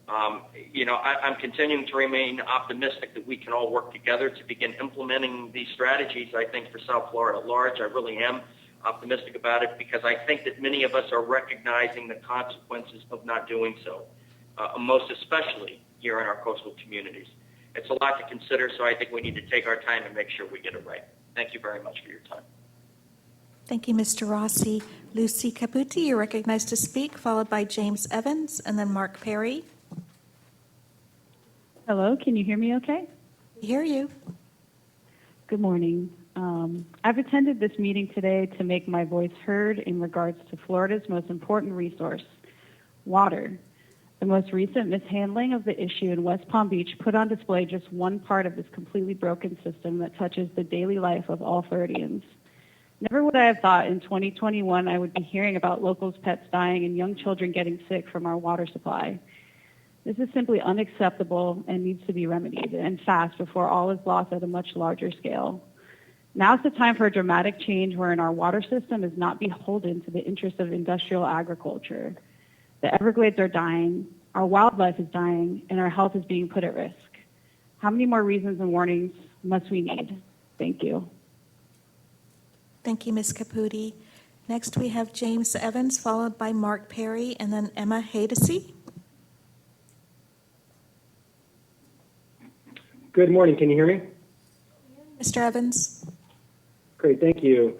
I'm continuing to remain optimistic that we can all work together to begin implementing these strategies, I think, for South Florida at large. I really am optimistic about it because I think that many of us are recognizing the consequences of not doing so, most especially here in our coastal communities. It's a lot to consider, so I think we need to take our time and make sure we get it right. Thank you very much for your time. Thank you, Mr. Rossi. Lucy Caputi, you're recognized to speak, followed by James Evans, and then Mark Perry. Hello, can you hear me okay? We hear you. Good morning. I've attended this meeting today to make my voice heard in regards to Florida's most important resource, water. The most recent mishandling of the issue in West Palm Beach put on display just one part of this completely broken system that touches the daily life of all Floridians. Never would I have thought in 2021 I would be hearing about locals' pets dying and young children getting sick from our water supply. This is simply unacceptable and needs to be remedied, and fast, before all is lost at a much larger scale. Now's the time for a dramatic change wherein our water system is not beholden to the interests of industrial agriculture. The Everglades are dying, our wildlife is dying, and our health is being put at risk. How many more reasons and warnings must we need? Thank you. Thank you, Ms. Caputi. Next, we have James Evans, followed by Mark Perry, and then Emma Hadesy. Good morning. Can you hear me? Mr. Evans. Great. Thank you.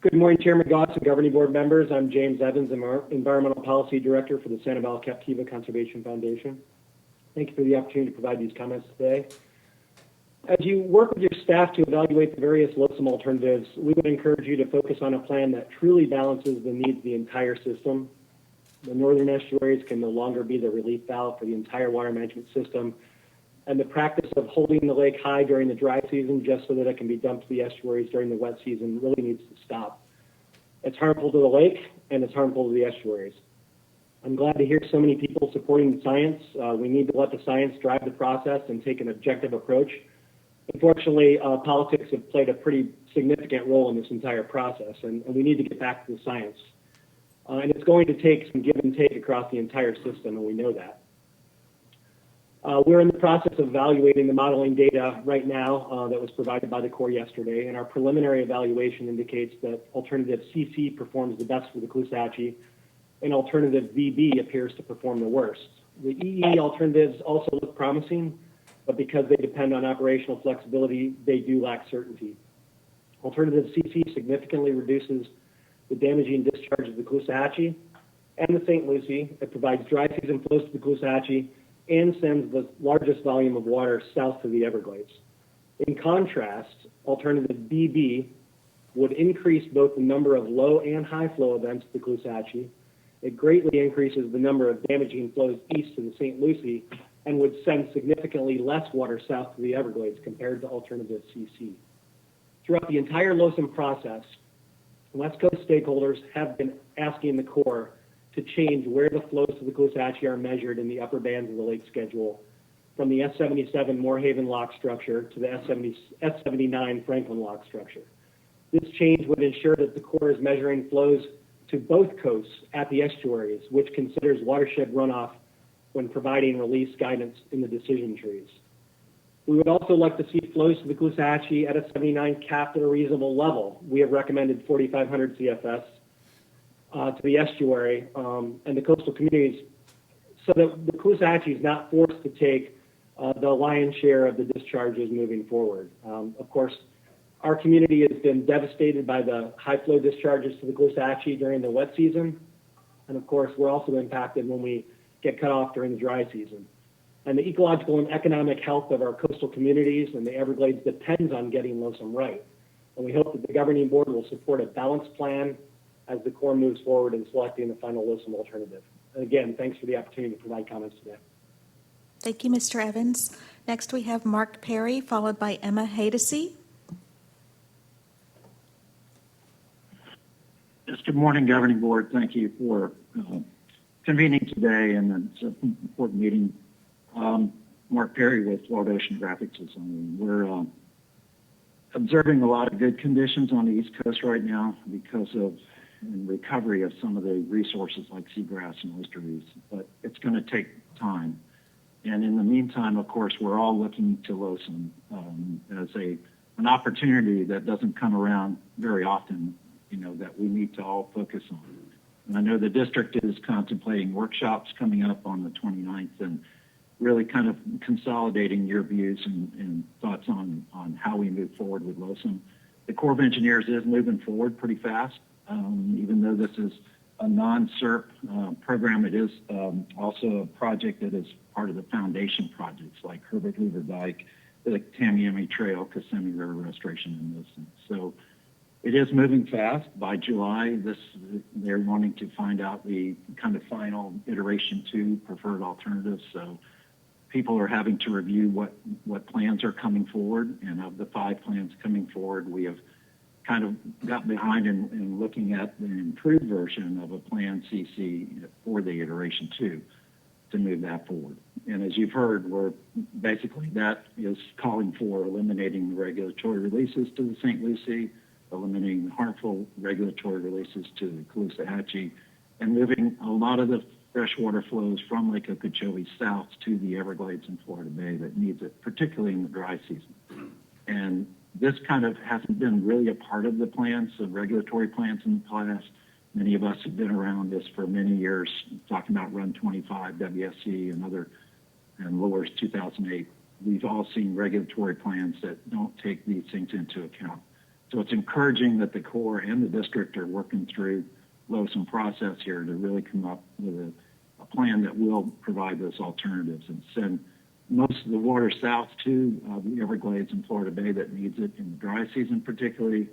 Good morning, Chairman Goss and governing board members. I'm James Evans, Environmental Policy Director for the Sanibel Captiva Conservation Foundation. Thank you for the opportunity to provide these comments today. As you work with your staff to evaluate the various LOSUM alternatives, we would encourage you to focus on a plan that truly balances the needs of the entire system. The northern estuaries can no longer be the relief valve for the entire water management system, and the practice of holding the lake high during the dry season just so that it can be dumped to the estuaries during the wet season really needs to stop. It's harmful to the lake, and it's harmful to the estuaries. I'm glad to hear so many people supporting the science. We need to let the science drive the process and take an objective approach. Unfortunately, politics have played a pretty significant role in this entire process, and we need to get back to the science. And it's going to take some give and take across the entire system, and we know that. We're in the process of evaluating the modeling data right now that was provided by the Corps yesterday, and our preliminary evaluation indicates that alternative CC performs the best for the Clusacchie, and alternative VB appears to perform the worst. The EE alternatives also look promising, but because they depend on operational flexibility, they do lack certainty. Alternative CC significantly reduces the damaging discharge of the Caloosahatchee and the St. Lucie. It provides dry season flows to the Caloosahatchee and sends the largest volume of water south to the Everglades. In contrast, alternative BB would increase both the number of low and high flow events to the Caloosahatchee. It greatly increases the number of damaging flows east to the St. Lucie and would send significantly less water south to the Everglades compared to alternative CC. Throughout the entire LOSM process, West Coast stakeholders have been asking the Corps to change where the flows to the Caloosahatchee are measured in the upper bands of the lake schedule from the S77 Moorhaven lock structure to the S79 Franklin lock structure. This change would ensure that the Corps is measuring flows to both coasts at the estuaries, which considers watershed runoff when providing release guidance in the decision trees. We would also like to see flows to the Caloosahatchee at a 79 capped at a reasonable level. We have recommended 4,500 CFS to the estuary and the coastal communities so that the Caloosahatchee is not forced to take the lion's share of the discharges moving forward. Of course, our community has been devastated by the high flow discharges to the Caloosahatchee during the wet season. And of course, we're also impacted when we get cut off during the dry season. And the ecological and economic health of our coastal communities and the Everglades depends on getting LOSM right. And we hope that the governing board will support a balanced plan as the Corps moves forward in selecting the final LOSM alternative. And again, thanks for the opportunity to provide comments today. Thank you, Mr. Evans. Next, we have Mark Perry, followed by Emma Hadesy. Yes, good morning, Governing Board. Thank you for convening today, and it's an important meeting. Mark Perry with Florida Oceanographic Society. We're observing a lot of good conditions on the East Coast right now because of recovery of some of the resources like seagrass and oyster reefs, but it's going to take time. And in the meantime, of course, we're all looking to LOSM as an opportunity that doesn't come around very often, that we need to all focus on. And I know the district is contemplating workshops coming up on the 29th and really kind of consolidating your views and thoughts on how we move forward with LOSM. The Corps of Engineers is moving forward pretty fast. Even though this is a non-SERP program, it is also a project that is part of the foundation projects like Herbert Hoover Dike, the Tamiami Trail, Kissimmee River Restoration, and those things. So it is moving fast. By July, they're wanting to find out the kind of final iteration 2 preferred alternatives. So people are having to review what plans are coming forward, and of the 5 plans coming forward, we have kind of got behind in looking at the improved version of a plan CC for the iteration 2 to move that forward. And as you've heard, basically that is calling for eliminating the regulatory releases to the St. Lucie, eliminating harmful regulatory releases to the Caloosahatchee, and moving a lot of the freshwater flows from Lake Okeechobee south to the Everglades and Florida Bay that needs it, particularly in the dry season. And this kind of hasn't been really a part of the plans, the regulatory plans in the past. Many of us have been around this for many years, talking about Run 25, WSC, and Lures 2008. We've all seen regulatory plans that don't take these things into account. So it's encouraging that the Corps and the district are working through LOSM process here to really come up with a plan that will provide those alternatives and send most of the water south to the Everglades and Florida Bay that needs it in the dry season particularly.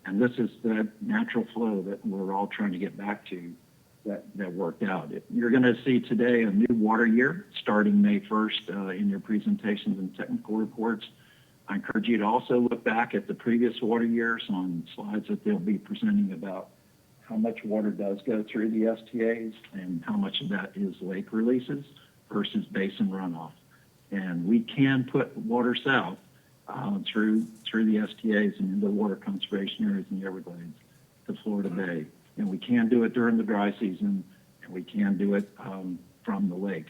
And this is that natural flow that we're all trying to get back to that worked out. You're going to see today a new water year starting May 1st in your presentations and technical reports. I encourage you to also look back at the previous water years on slides that they'll be presenting about how much water does go through the STAs and how much of that is lake releases versus basin runoff. And we can put water south through the STAs and into the water conservation areas in the Everglades to Florida Bay. And we can do it during the dry season, and we can do it from the lake,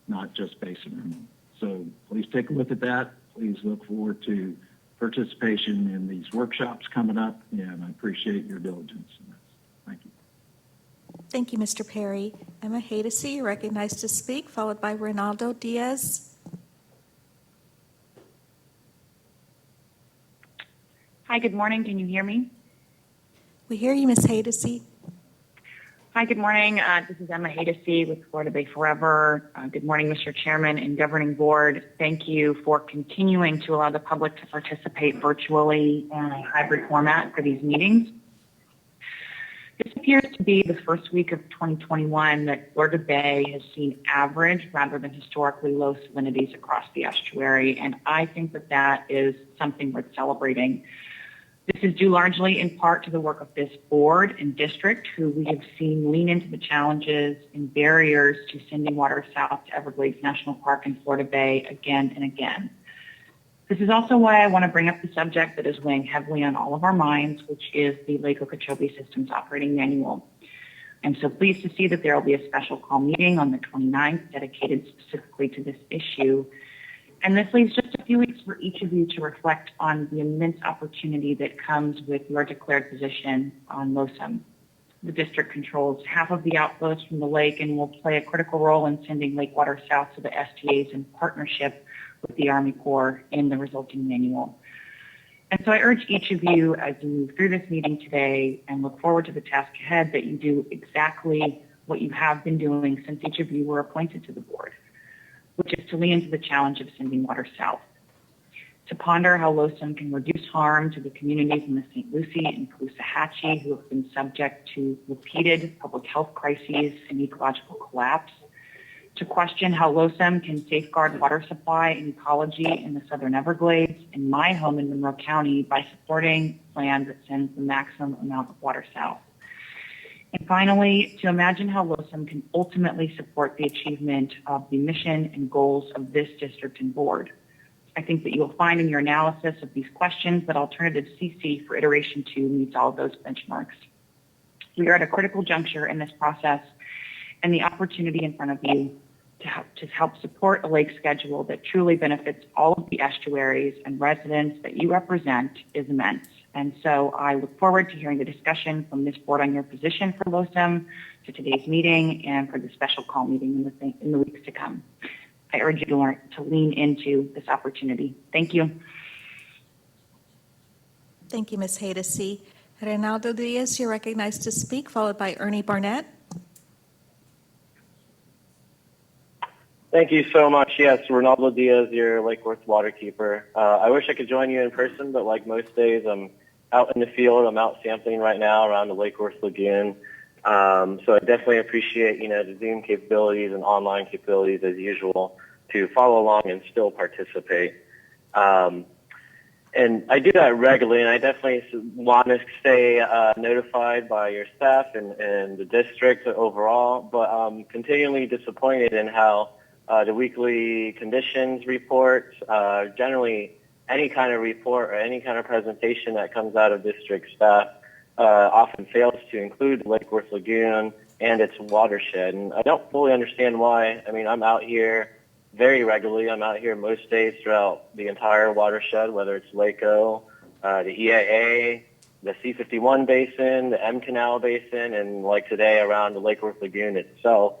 not just basin runoff. So please take a look at that. Please look forward to participation in these workshops coming up, and I appreciate your diligence in this. Thank you. Thank you, Mr. Perry. Emma Hadesy, you're recognized to speak, followed by Ronaldo Diaz. Hi, good morning. Can you hear me? We hear you, Ms. Hadesy. Hi, good morning. This is Emma Hadesy with Florida Bay Forever. Good morning, Mr. Chairman and Governing Board. Thank you for continuing to allow the public to participate virtually in a hybrid format for these meetings. This appears to be the first week of 2021 that Florida Bay has seen average rather than historically low salinities across the estuary, and I think that that is something worth celebrating. This is due largely in part to the work of this board and district, who we have seen lean into the challenges and barriers to sending water south to Everglades National Park in Florida Bay again and again. This is also why I want to bring up the subject that is weighing heavily on all of our minds, which is the Lake Okeechobee Systems Operating Manual. I'm so pleased to see that there will be a special call meeting on the 29th dedicated specifically to this issue. And this leaves just a few weeks for each of you to reflect on the immense opportunity that comes with your declared position on LOSUM. The district controls half of the outflows from the lake and will play a critical role in sending lake water south to the STAs in partnership with the Army Corps in the resulting manual. And so I urge each of you as you move through this meeting today and look forward to the task ahead that you do exactly what you have been doing since each of you were appointed to the board, which is to lean into the challenge of sending water south, to ponder how LOSUM can reduce harm to the communities in the St. Lucie and Caloosahatchee who have been subject to repeated public health crises and ecological collapse, to question how LOSUM can safeguard water supply and ecology in the Southern Everglades and my home in Monroe County by supporting plans that sends the maximum amount of water south. And finally, to imagine how LOSUM can ultimately support the achievement of the mission and goals of this district and board. I think that you'll find in your analysis of these questions that alternative CC for iteration 2 meets all of those benchmarks. We are at a critical juncture in this process, and the opportunity in front of you to help support a lake schedule that truly benefits all of the estuaries and residents that you represent is immense. And so I look forward to hearing the discussion from this board on your position for LOSUM, to today's meeting, and for the special call meeting in the weeks to come. I urge you to lean into this opportunity. Thank you. Thank you, Ms. Hadesy. Reynaldo Diaz, you're recognized to speak, followed by Ernie Barnett. Thank you so much. Yes, Ronaldo Diaz, your Lake Worth waterkeeper. I wish I could join you in person, but like most days, I'm out in the field. I'm out sampling right now around the Lake Worth Lagoon. So I definitely appreciate, the Zoom capabilities and online capabilities as usual to follow along and still participate. And I do that regularly, and I definitely want to stay notified by your staff and the district overall, but I'm continually disappointed in how the weekly conditions reports, generally any kind of report or any kind of presentation that comes out of district staff often fails to include the Lake Worth Lagoon and its watershed. And I don't fully understand why. I mean, I'm out here very regularly. I'm out here most days throughout the entire watershed, whether it's LACO, the EAA, the C51 basin, the M Canal basin, and like today around the Lake Worth Lagoon itself.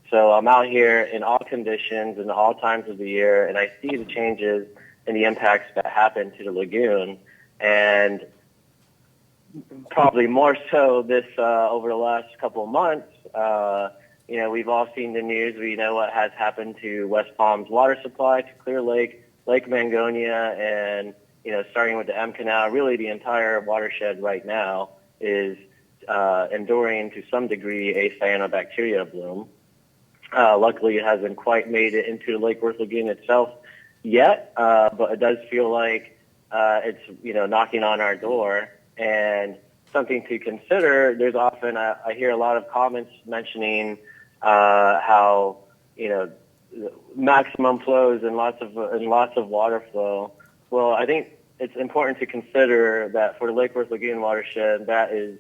So I'm out here in all conditions and all times of the year, and I see the changes and the impacts that happen to the lagoon. And probably more so this over the last couple of months, we've all seen the news. We know what has happened to West Palm's water supply, to Clear Lake, Lake Mangonia, and, starting with the M Canal, really the entire watershed right now is enduring to some degree a cyanobacteria bloom. Luckily, it hasn't quite made it into the Lake Worth Lagoon itself yet, but it does feel like it's knocking on our door. And something to consider. There's often I hear a lot of comments mentioning how maximum flows and lots of water flow. Well, I think it's important to consider that for the Lake Worth Lagoon watershed, that is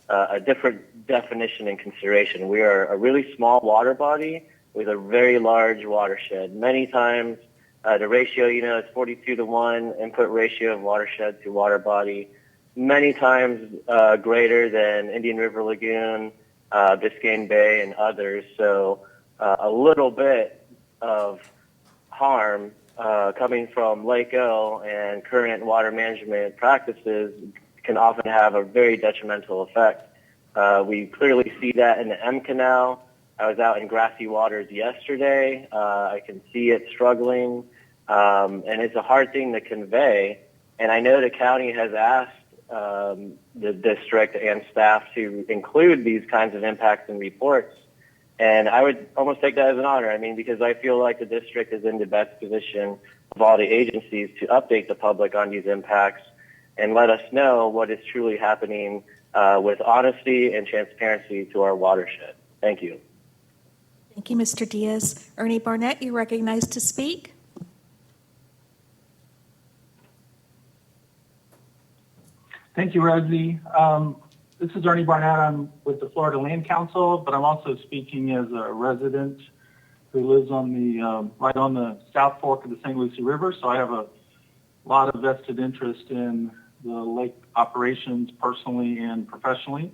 a different definition and consideration. We are a really small water body with a very large watershed. Many times the ratio, is 42-to-1 input ratio of watershed to water body. Many times greater than Indian River Lagoon, Biscayne Bay, and others. So a little bit of harm coming from LACO and current water management practices can often have a very detrimental effect. We clearly see that in the M Canal. I was out in Grassy Waters yesterday. I can see it struggling, and it's a hard thing to convey. And I know the county has asked the district and staff to include these kinds of impacts in reports. And I would almost take that as an honor. I mean, because I feel like the district is in the best position of all the agencies to update the public on these impacts and let us know what is truly happening with honesty and transparency to our watershed. Thank you. Thank you, Mr. Diaz. Ernie Barnett, you're recognized to speak. Thank you, Rosie. This is Ernie Barnett. I'm with the Florida Land Council, but I'm also speaking as a resident who lives on the right on the South Fork of the St. Lucie River. So I have a lot of vested interest in the lake operations personally and professionally.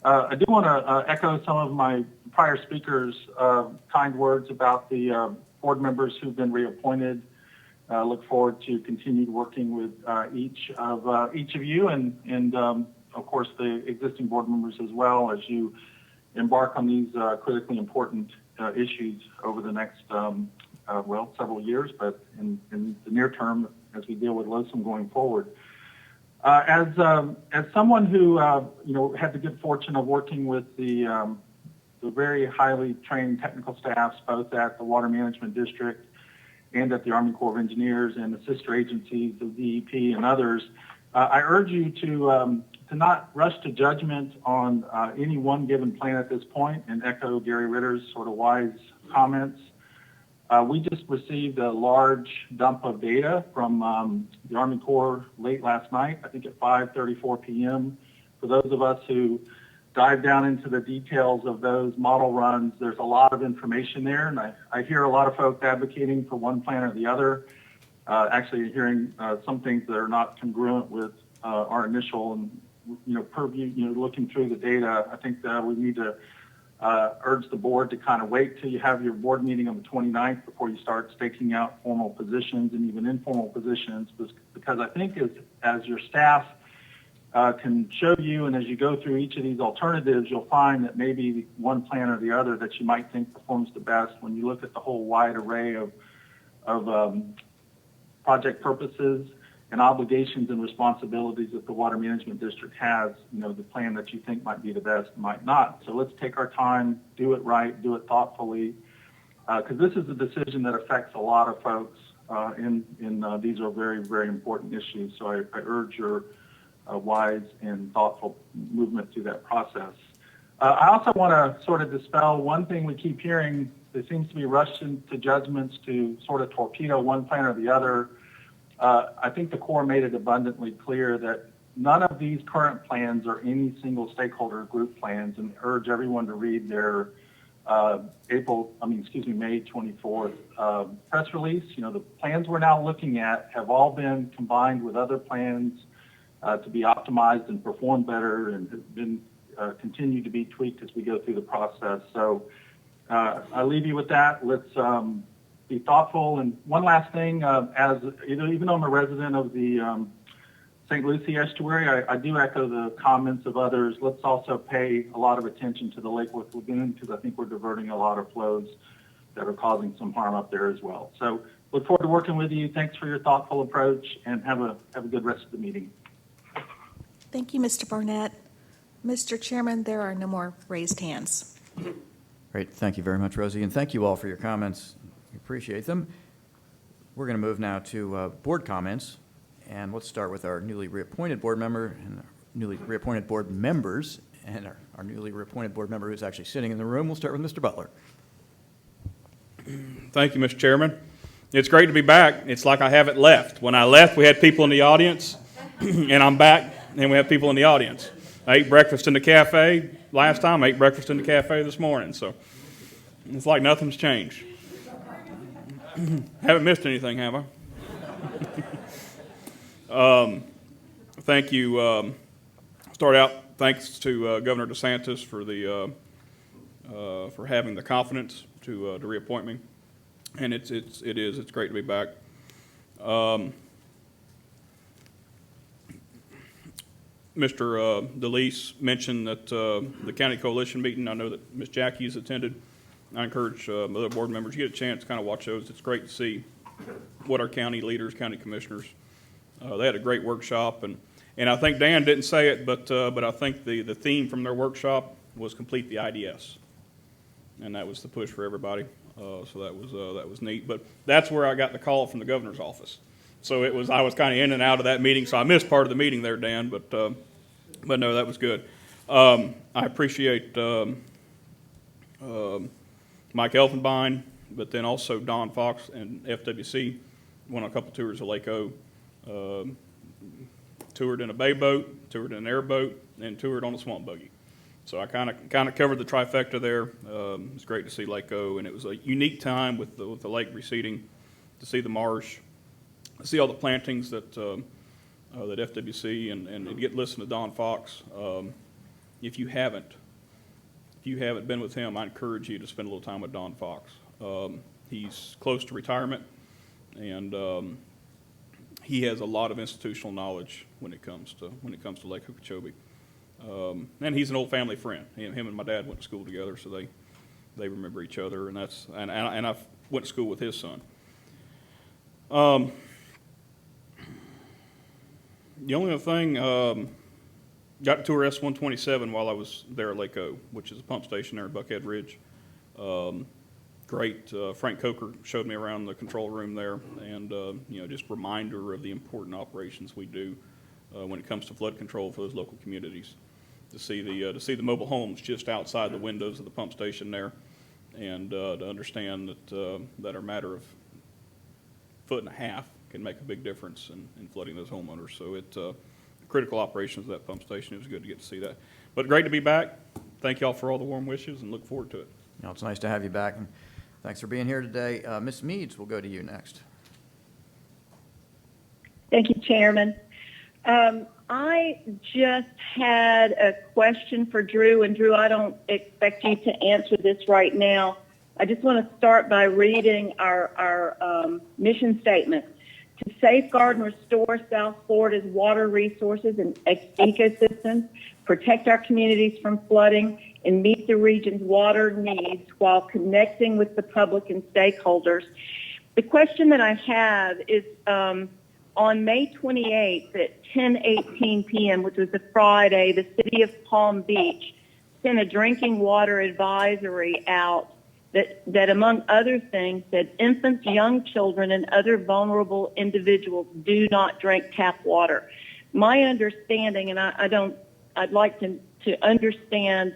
I do want to echo some of my prior speakers' kind words about the board members who've been reappointed. Look forward to continued working with each of you and of course the existing board members as well as you embark on these critically important issues over the next several years, but in the near term as we deal with LOSUM going forward. As someone who had the good fortune of working with the very highly trained technical staffs both at the Water Management District and at the Army Corps of Engineers and the sister agencies of DEP and others, I urge you to not rush to judgment on any one given plan at this point and echo Gary Ritter's sort of wise comments. We just received a large dump of data from the Army Corps late last night, I think at 5:34 p.m. For those of us who dive down into the details of those model runs, there's a lot of information there, and I hear a lot of folks advocating for one plan or the other. Actually hearing some things that are not congruent with our initial and purview, looking through the data. I think that we need to urge the board to kind of wait till you have your board meeting on the 29th before you start staking out formal positions and even informal positions, because I think as your staff can show you, and as you go through each of these alternatives, you'll find that maybe one plan or the other that you might think performs the best when you look at the whole wide array of project purposes and obligations and responsibilities that the Water Management District has. The plan that you think might be the best might not. So let's take our time, do it right, do it thoughtfully, because this is a decision that affects a lot of folks, and these are very, very important issues. So I urge your wise and thoughtful movement through that process. I also want to sort of dispel one thing we keep hearing. There seems to be rushed into judgments to sort of torpedo one plan or the other. I think the Corps made it abundantly clear that none of these current plans are any single stakeholder group plans, and urge everyone to read their May 24th press release. The plans we're now looking at have all been combined with other plans to be optimized and perform better, and have been continue to be tweaked as we go through the process. So I leave you with that. Let's be thoughtful. And one last thing, even though I'm a resident of the St. Lucie estuary, I do echo the comments of others. Let's also pay a lot of attention to the Lake Worth Lagoon, because I think we're diverting a lot of flows that are causing some harm up there as well. So look forward to working with you. Thanks for your thoughtful approach, and have a good rest of the meeting. Thank you, Mr. Barnett. Mr. Chairman, there are no more raised hands. Great. Thank you very much, Rosie, and thank you all for your comments. We appreciate them. We're going to move now to board comments, and let's start with our newly reappointed board member and newly reappointed board members, and our newly reappointed board member who's actually sitting in the room. We'll start with Mr. Butler. Thank you, Mr. Chairman. It's great to be back. It's like I haven't left. When I left, we had people in the audience, and I'm back, and we have people in the audience. I ate breakfast in the cafe last time. I ate breakfast in the cafe this morning, so it's like nothing's changed. Haven't missed anything, have I? Thank you. Start out, thanks to Governor DeSantis for having the confidence to reappoint me, and it's great to be back. Mr. DeLeese mentioned that the county coalition meeting, I know that Ms. Jackie has attended. I encourage other board members, you get a chance to kind of watch those. It's great to see what our county leaders, county commissioners, they had a great workshop. And I think Dan didn't say it, but I think the theme from their workshop was complete the IDS. And that was the push for everybody. So that was neat. But that's where I got the call from the governor's office. So I was kind of in and out of that meeting. So I missed part of the meeting there, Dan. But no, that was good. I appreciate Mike Elfenbein, but then also Don Fox and FWC went on a couple tours of Lake O. Toured in a bay boat, toured in an airboat, and toured on a swamp buggy. So I kind of covered the trifecta there. It was great to see Lake O, and it was a unique time with the lake receding, to see the marsh, to see all the plantings that FWC and get listen to Don Fox. If you haven't been with him, I encourage you to spend a little time with Don Fox. He's close to retirement, and he has a lot of institutional knowledge when it comes to Lake Okeechobee. And he's an old family friend. Him and my dad went to school together, so they remember each other, and I went to school with his son. The only other thing, got to tour S-127 while I was there at Lake O, which is a pump station there at Buckhead Ridge. Great. Frank Coker showed me around the control room there, and just reminder of the important operations we do when it comes to flood control for those local communities. To see the mobile homes just outside the windows of the pump station there, and to understand that a matter of foot and a half can make a big difference in flooding those homeowners. So critical operations of that pump station. It was good to get to see that. But great to be back. Thank y'all for all the warm wishes, and look forward to it. It's nice to have you back, and thanks for being here today. Ms. Meads, we'll go to you next. Thank you, Chairman. I just had a question for Drew, and Drew, I don't expect you to answer this right now. I just want to start by reading our mission statement. To safeguard and restore South Florida's water resources and ecosystems, protect our communities from flooding, and meet the region's water needs while connecting with the public and stakeholders. The question that I have is, on May 28th at 10:18 p.m., which was a Friday, the city of Palm Beach sent a drinking water advisory out that among other things, said infants, young children, and other vulnerable individuals do not drink tap water. My understanding, and I'd like to understand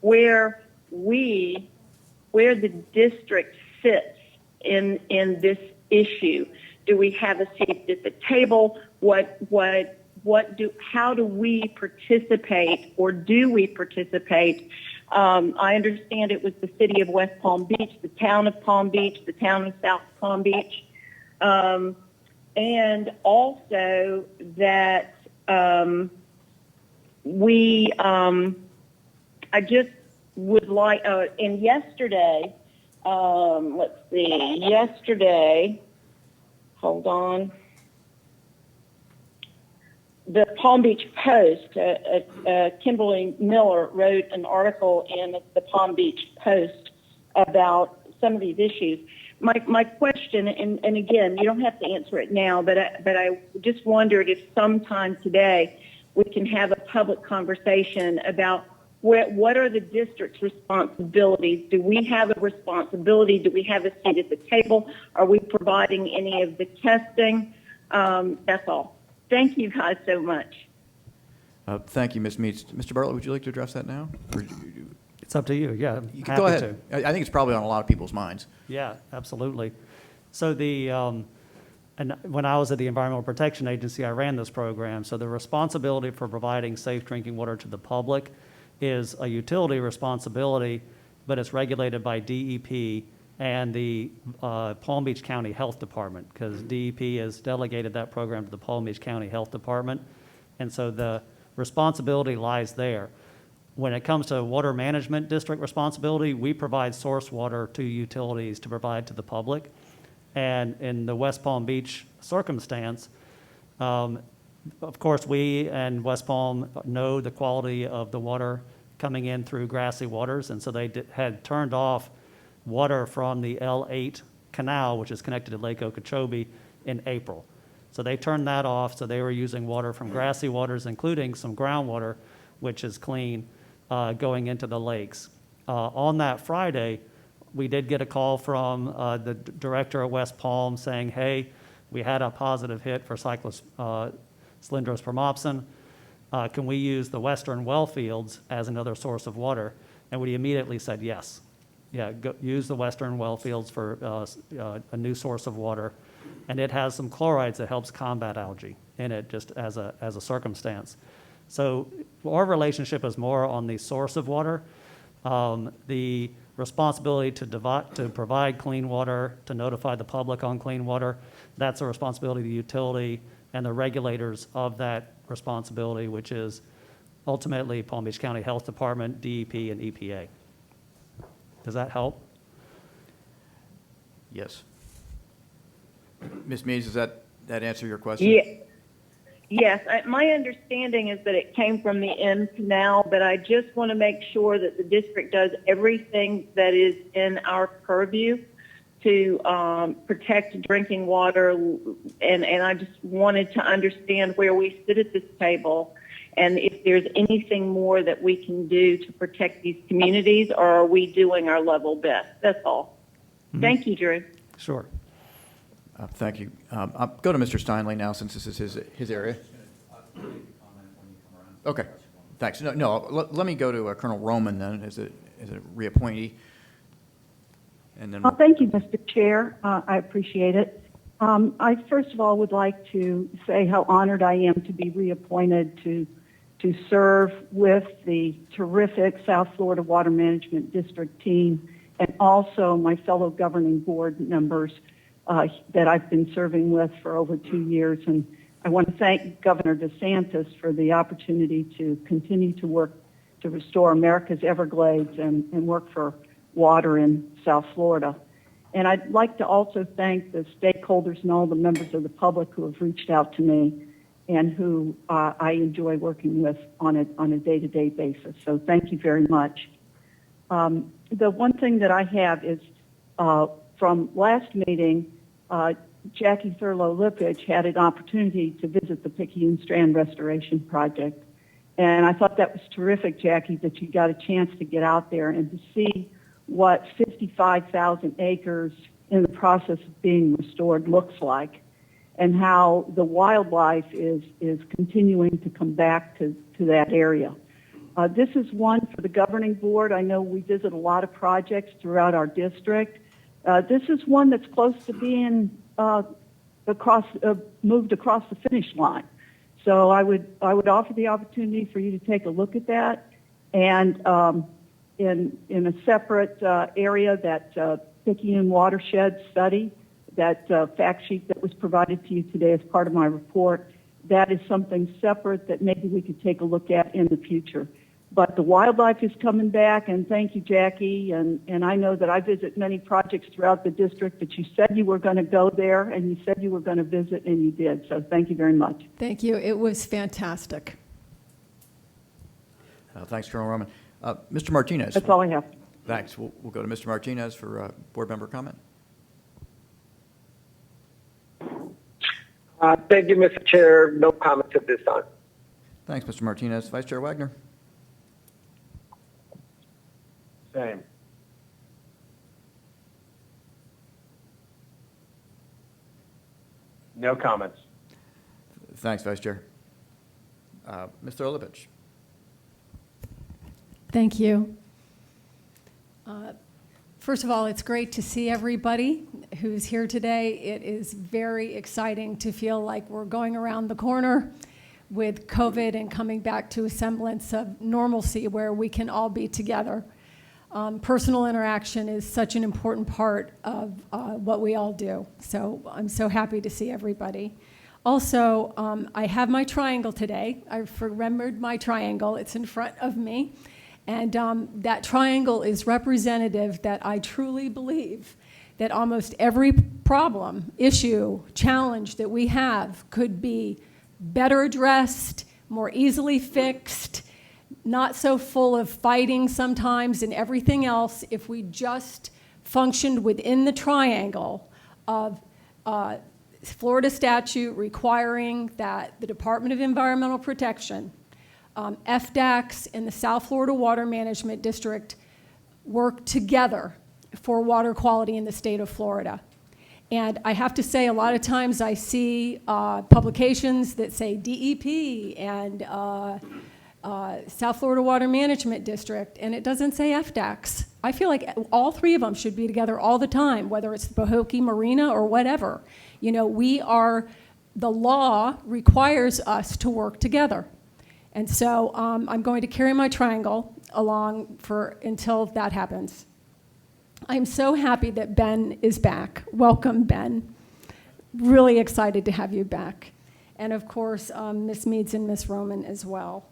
where the district sits in this issue. Do we have a seat at the table? How do we participate, or do we participate? I understand it was the city of West Palm Beach, the town of Palm Beach, the town of South Palm Beach, and also that I just would like, and yesterday, hold on. The Palm Beach Post, Kimberly Miller wrote an article in the Palm Beach Post about some of these issues. My question, and again, you don't have to answer it now, but I just wondered if sometime today we can have a public conversation about what are the district's responsibilities? Do we have a responsibility? Do we have a seat at the table? Are we providing any of the testing? That's all. Thank you guys so much. Thank you, Ms. Meads. Mr. Bartlett, would you like to address that now? It's up to you. Yeah, you can go ahead. I think it's probably on a lot of people's minds. Yeah, absolutely. So and when I was at the Environmental Protection Agency, I ran this program. So the responsibility for providing safe drinking water to the public is a utility responsibility, but it's regulated by DEP and the Palm Beach County Health Department, because DEP has delegated that program to the Palm Beach County Health Department. And so the responsibility lies there. When it comes to water management district responsibility, we provide source water to utilities to provide to the public. And in the West Palm Beach circumstance, of course, we and West Palm know the quality of the water coming in through grassy waters, and so they had turned off water from the L8 canal, which is connected to Lake Okeechobee, in April. So they turned that off, so they were using water from grassy waters, including some groundwater, which is clean, going into the lakes. On that Friday, we did get a call from the director at West Palm saying, hey, we had a positive hit for Cylindrospermopsin. Can we use the western well fields as another source of water? And we immediately said yes. Yeah, use the western well fields for a new source of water. And it has some chlorides that helps combat algae in it, just as a circumstance. So our relationship is more on the source of water. The responsibility to provide clean water, to notify the public on clean water, that's a responsibility of the utility and the regulators of that responsibility, which is ultimately Palm Beach County Health Department, DEP, and EPA. Does that help? Yes. Ms. Means, does that answer your question? Yeah. Yes, my understanding is that it came from the end canal, but I just want to make sure that the district does everything that is in our purview to protect drinking water, and I just wanted to understand where we sit at this table and if there's anything more that we can do to protect these communities, or are we doing our level best? That's all. Mm-hmm. Thank you, Drew. Sure. Thank you. I'll go to Mr. Steinle now, since this is his area. Okay, thanks. No, let me go to Colonel Roman then as a reappointee. And then thank you, Mr. Chair. I appreciate it. I first of all would like to say how honored I am to be reappointed to serve with the terrific South Florida Water Management District team, and also my fellow governing board members that I've been serving with for over 2 years. And I want to thank Governor DeSantis for the opportunity to continue to work to restore America's Everglades and work for water in South Florida. And I'd like to also thank the stakeholders and all the members of the public who have reached out to me and who I enjoy working with on a day-to-day basis. So thank you very much. The one thing that I have is from last meeting, Jackie Thurlow-Lipich had an opportunity to visit the Picayune Strand Restoration Project. And I thought that was terrific, Jackie, that you got a chance to get out there and to see what 55,000 acres in the process of being restored looks like, and how the wildlife is continuing to come back to that area. This is one for the governing board. I know we visit a lot of projects throughout our district. This is one that's close to being moved across the finish line. So I would offer the opportunity for you to take a look at that. And in a separate area, that Picayune watershed study, that fact sheet that was provided to you today as part of my report, that is something separate that maybe we could take a look at in the future. But the wildlife is coming back, and thank you, Jackie. And I know that I visit many projects throughout the district, but you said you were going to go there, and you said you were going to visit, and you did. So thank you very much. Thank you. It was fantastic. Thanks, Colonel Roman. Mr. Martinez. That's all I have. Thanks. We'll go to Mr. Martinez for board member comment. Thank you, Mr. Chair. No comments at this time. Thanks, Mr. Martinez. Vice Chair Wagner. Same. No comments. Thanks, Vice Chair. Mr. Olivich. Thank you. First of all, it's great to see everybody who's here today. It is very exciting to feel like we're going around the corner with COVID and coming back to a semblance of normalcy where we can all be together. Personal interaction is such an important part of what we all do. So I'm so happy to see everybody. Also, I have my triangle today. I've remembered my triangle. It's in front of me. And that triangle is representative that I truly believe that almost every problem, issue, challenge that we have could be better addressed, more easily fixed, not so full of fighting sometimes and everything else if we just functioned within the triangle of Florida statute requiring that the Department of Environmental Protection, FDACS, and the South Florida Water Management District work together for water quality in the state of Florida. And I have to say, a lot of times I see publications that say DEP and South Florida Water Management District, and it doesn't say FDACS. I feel like all three of them should be together all the time, whether it's the Pahokee Marina or whatever. You know, the law requires us to work together. And so I'm going to carry my triangle along until that happens. I'm so happy that Ben is back. Welcome, Ben. Really excited to have you back. And of course, Ms. Meads and Ms. Roman as well.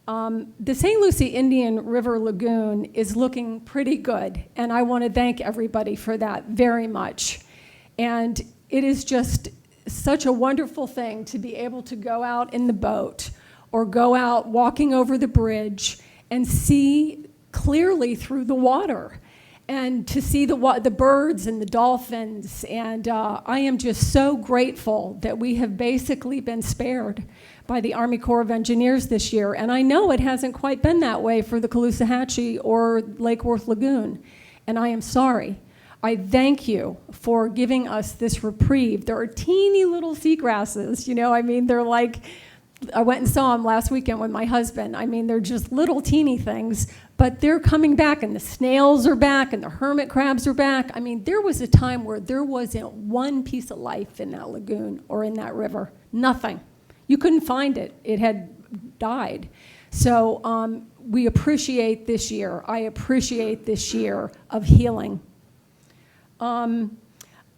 The St. Lucie Indian River Lagoon is looking pretty good, and I want to thank everybody for that very much. And it is just such a wonderful thing to be able to go out in the boat or go out walking over the bridge and see clearly through the water and to see the birds and the dolphins. And I am just so grateful that we have basically been spared by the Army Corps of Engineers this year. And I know it hasn't quite been that way for the Caloosahatchee or Lake Worth Lagoon. And I am sorry. I thank you for giving us this reprieve. There are teeny little seagrasses, you know, I mean, they're like, I went and saw them last weekend with my husband. I mean, they're just little teeny things, but they're coming back, and the snails are back, and the hermit crabs are back. I mean, there was a time where there wasn't one piece of life in that lagoon or in that river. Nothing. You couldn't find it. It had died. So we appreciate this year. I appreciate this year of healing.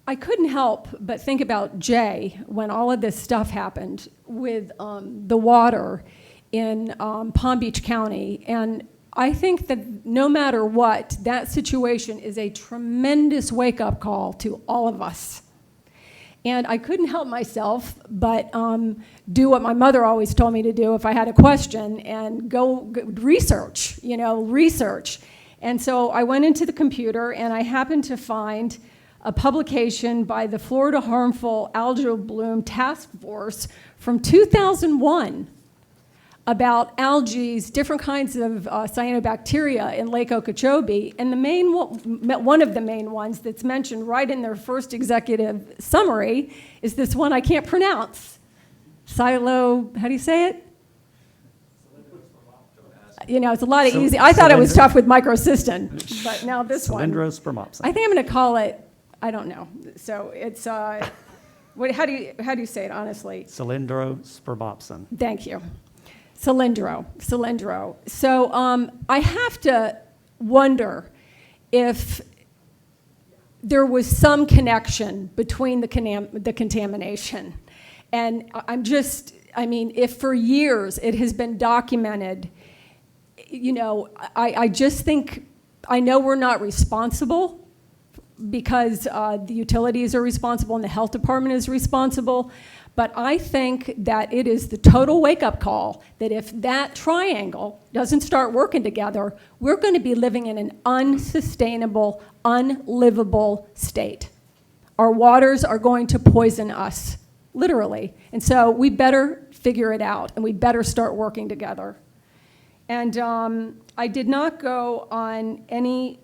I couldn't help but think about Jay when all of this stuff happened with the water in Palm Beach County. And I think that no matter what, that situation is a tremendous wake-up call to all of us. And I couldn't help myself but do what my mother always told me to do if I had a question, and go research, you know, research. And so I went into the computer and I happened to find a publication by the Florida Harmful Algal Bloom Task Force from 2001 about algae, different kinds of cyanobacteria in Lake Okeechobee. And one of the main ones that's mentioned right in their first executive summary is this one I can't pronounce. How do you say it? You know, it's a lot of easy. I thought it was tough with microcystin, but now this one. Cylindrospermopsin. I think I'm going to call it, I don't know. So it's, how do you say it honestly? Cylindrospermopsin. Thank you. Cylindro. So I have to wonder if there was some connection between the contamination. And I mean, if for years it has been documented, you know, I just think, I know we're not responsible because the utilities are responsible and the health department is responsible. But I think that it is the total wake-up call that if that triangle doesn't start working together, we're going to be living in an unsustainable, unlivable state. Our waters are going to poison us, literally. And so we better figure it out, and we better start working together. And I did not go on any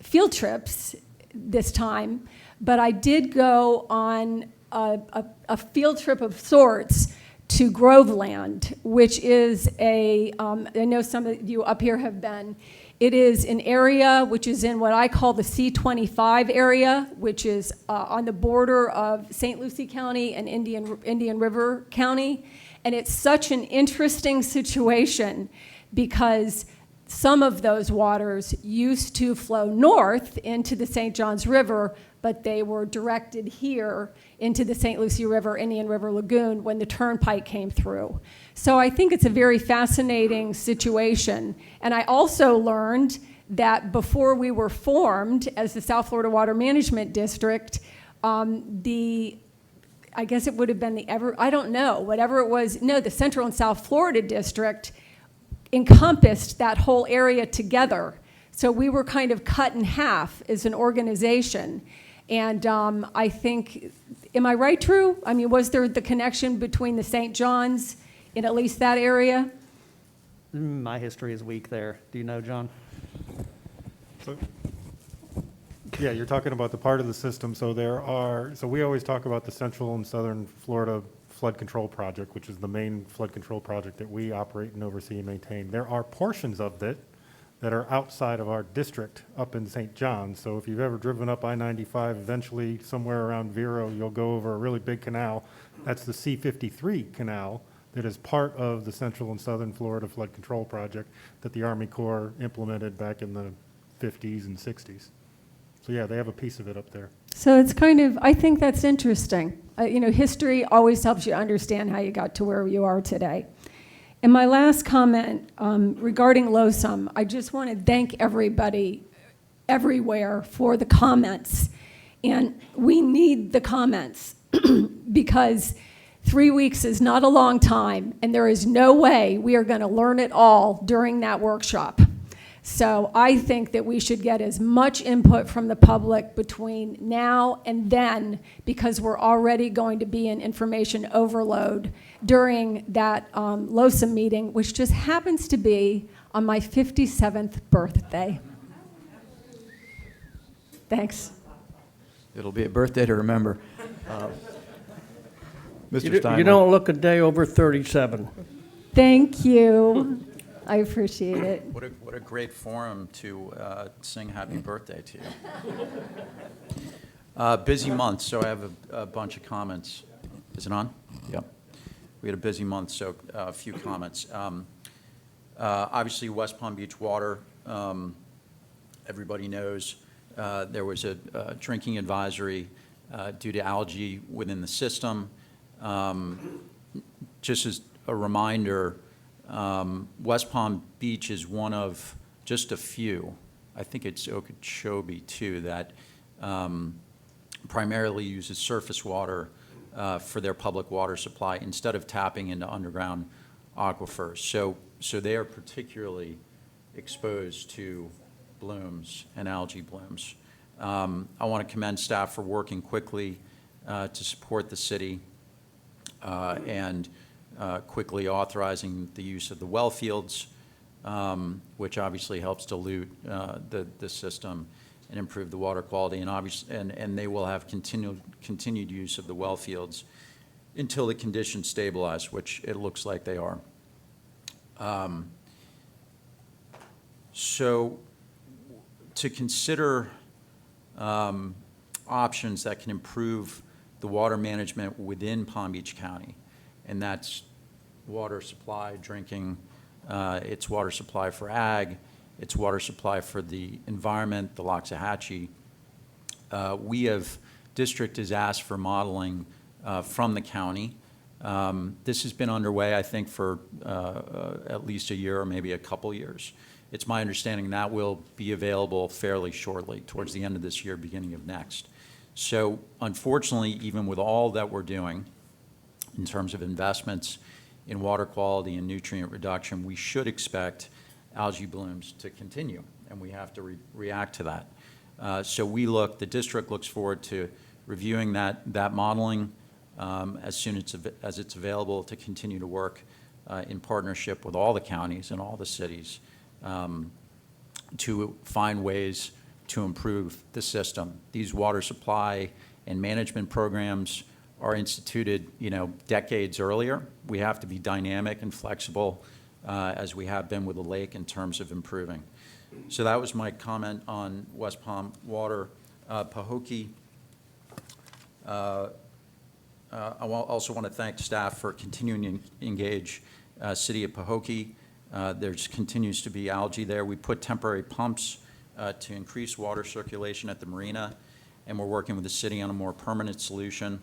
field trips this time, but I did go on a field trip of sorts to Groveland, which is I know some of you up here have been. It is an area which is in what I call the C25 area, which is on the border of St. Lucie County and Indian River County. And it's such an interesting situation because some of those waters used to flow north into the St. Johns River, but they were directed here into the St. Lucie River, Indian River Lagoon when the turnpike came through. So I think it's a very fascinating situation. And I also learned that before we were formed as the South Florida Water Management District, I guess it would have been the Central and South Florida District encompassed that whole area together. So we were kind of cut in half as an organization. And I think, am I right, Drew? I mean, was there the connection between the St. John's in at least that area? My history is weak there. Do you know, John? Yeah, you're talking about the part of the system. So we always talk about the Central and Southern Florida Flood Control Project, which is the main flood control project that we operate and oversee and maintain. There are portions of it that are outside of our district up in St. John's. So if you've ever driven up I-95, eventually somewhere around Vero, you'll go over a really big canal. That's the C-53 canal that is part of the Central and Southern Florida Flood Control Project that the Army Corps implemented back in the 50s and 60s. So yeah, they have a piece of it up there. So it's kind of, I think that's interesting. History always helps you understand how you got to where you are today. And my last comment regarding LOSUM, I just want to thank everybody everywhere for the comments. And we need the comments because 3 weeks is not a long time, and there is no way we are going to learn it all during that workshop. So I think that we should get as much input from the public between now and then, because we're already going to be in information overload during that LOSUM meeting, which just happens to be on my 57th birthday. Thanks. It'll be a birthday to remember. Mr. You Steinle. don't look a day over 37. Thank you. I appreciate it. What a great forum to sing happy birthday to you. Busy month, so I have a bunch of comments. Is it on? Yep. We had a busy month, so a few comments. Obviously, West Palm Beach water, everybody knows there was a drinking advisory due to algae within the system. Just as a reminder, West Palm Beach is one of just a few, I think it's Okeechobee too, that primarily uses surface water for their public water supply instead of tapping into underground aquifers. So they are particularly exposed to blooms and algae blooms. I want to commend staff for working quickly to support the city and quickly authorizing the use of the well fields, which obviously helps dilute the system and improve the water quality. And they will have continued use of the well fields until the conditions stabilize, which it looks like they are. So to consider options that can improve the water management within Palm Beach County, and that's water supply, drinking, it's water supply for ag, it's water supply for the environment, the Loxahatchee. District has asked for modeling from the county. This has been underway, I think, for at least a year or maybe a couple years. It's my understanding that will be available fairly shortly, towards the end of this year, beginning of next. So unfortunately, even with all that we're doing in terms of investments in water quality and nutrient reduction, we should expect algae blooms to continue, and we have to react to that. So the district looks forward to reviewing that modeling as soon as it's available, to continue to work in partnership with all the counties and all the cities to find ways to improve the system. These water supply and management programs are instituted, decades earlier. We have to be dynamic and flexible, as we have been with the lake, in terms of improving. So that was my comment on West Palm water. Pahokee, I also want to thank staff for continuing to engage City of Pahokee. There continues to be algae there. We put temporary pumps to increase water circulation at the marina, and we're working with the city on a more permanent solution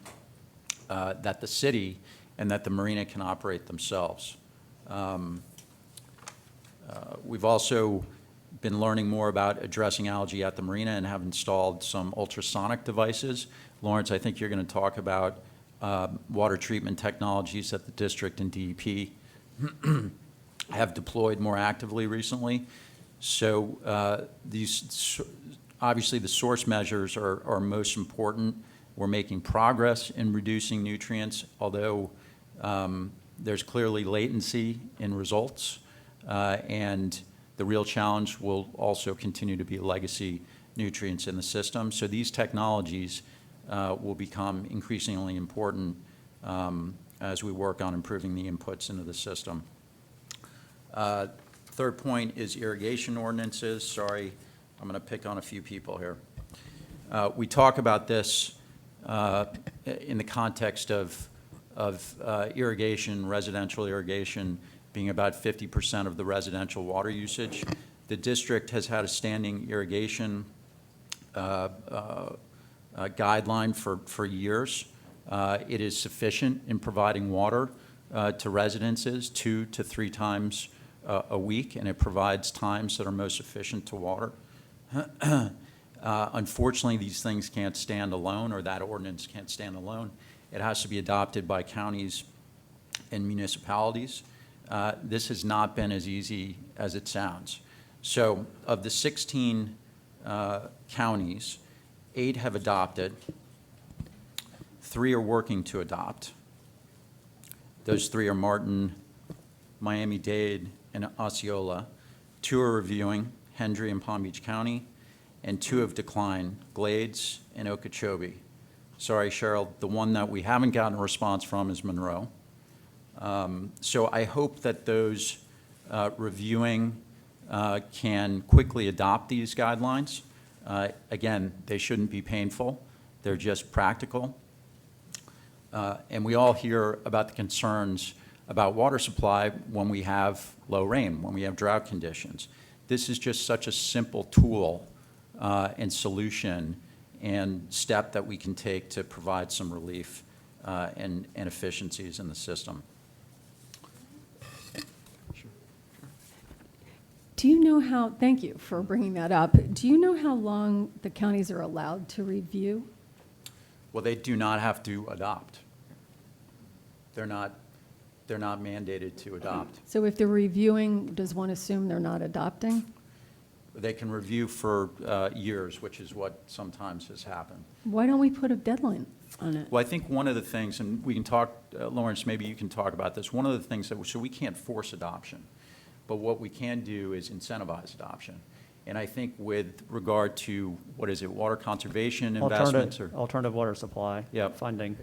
that the city and that the marina can operate themselves. We've also been learning more about addressing algae at the marina and have installed some ultrasonic devices. Lawrence, I think you're going to talk about water treatment technologies that the district and DEP have deployed more actively recently. So these, obviously the source measures are most important. We're making progress in reducing nutrients, although there's clearly latency in results, and the real challenge will also continue to be legacy nutrients in the system. So these technologies will become increasingly important as we work on improving the inputs into the system. Third point is irrigation ordinances. Sorry, I'm going to pick on a few people here. We talk about this in the context of irrigation, residential irrigation being about 50% of the residential water usage. The district has had a standing irrigation guideline for years. It is sufficient in providing water to residences 2 to 3 times a week, and it provides times that are most efficient to water. Unfortunately, these things can't stand alone, or that ordinance can't stand alone. It has to be adopted by counties and municipalities. This has not been as easy as it sounds. So of the 16 counties, 8 have adopted, 3 are working to adopt. Those 3 are Martin, Miami-Dade, and Osceola. 2 are reviewing, Hendry and Palm Beach County, and 2 have declined, Glades and Okeechobee. Sorry, Cheryl, the one that we haven't gotten a response from is Monroe. So I hope that those reviewing can quickly adopt these guidelines. Again, they shouldn't be painful. They're just practical. And we all hear about the concerns about water supply when we have low rain, when we have drought conditions. This is just such a simple tool and solution and step that we can take to provide some relief and efficiencies in the system. Do you know how, thank you for bringing that up. Do you know how long the counties are allowed to review? Well, they do not have to adopt. They're not mandated to adopt. So if they're reviewing, does one assume they're not adopting? They can review for years, which is what sometimes has happened. Why don't we put a deadline on it? Well, I think one of the things, and we can talk, Lawrence, maybe you can talk about this. One of the things that, so we can't force adoption, but what we can do is incentivize adoption. And I think with regard to, what is it, water conservation investments? Alternative water supply funding.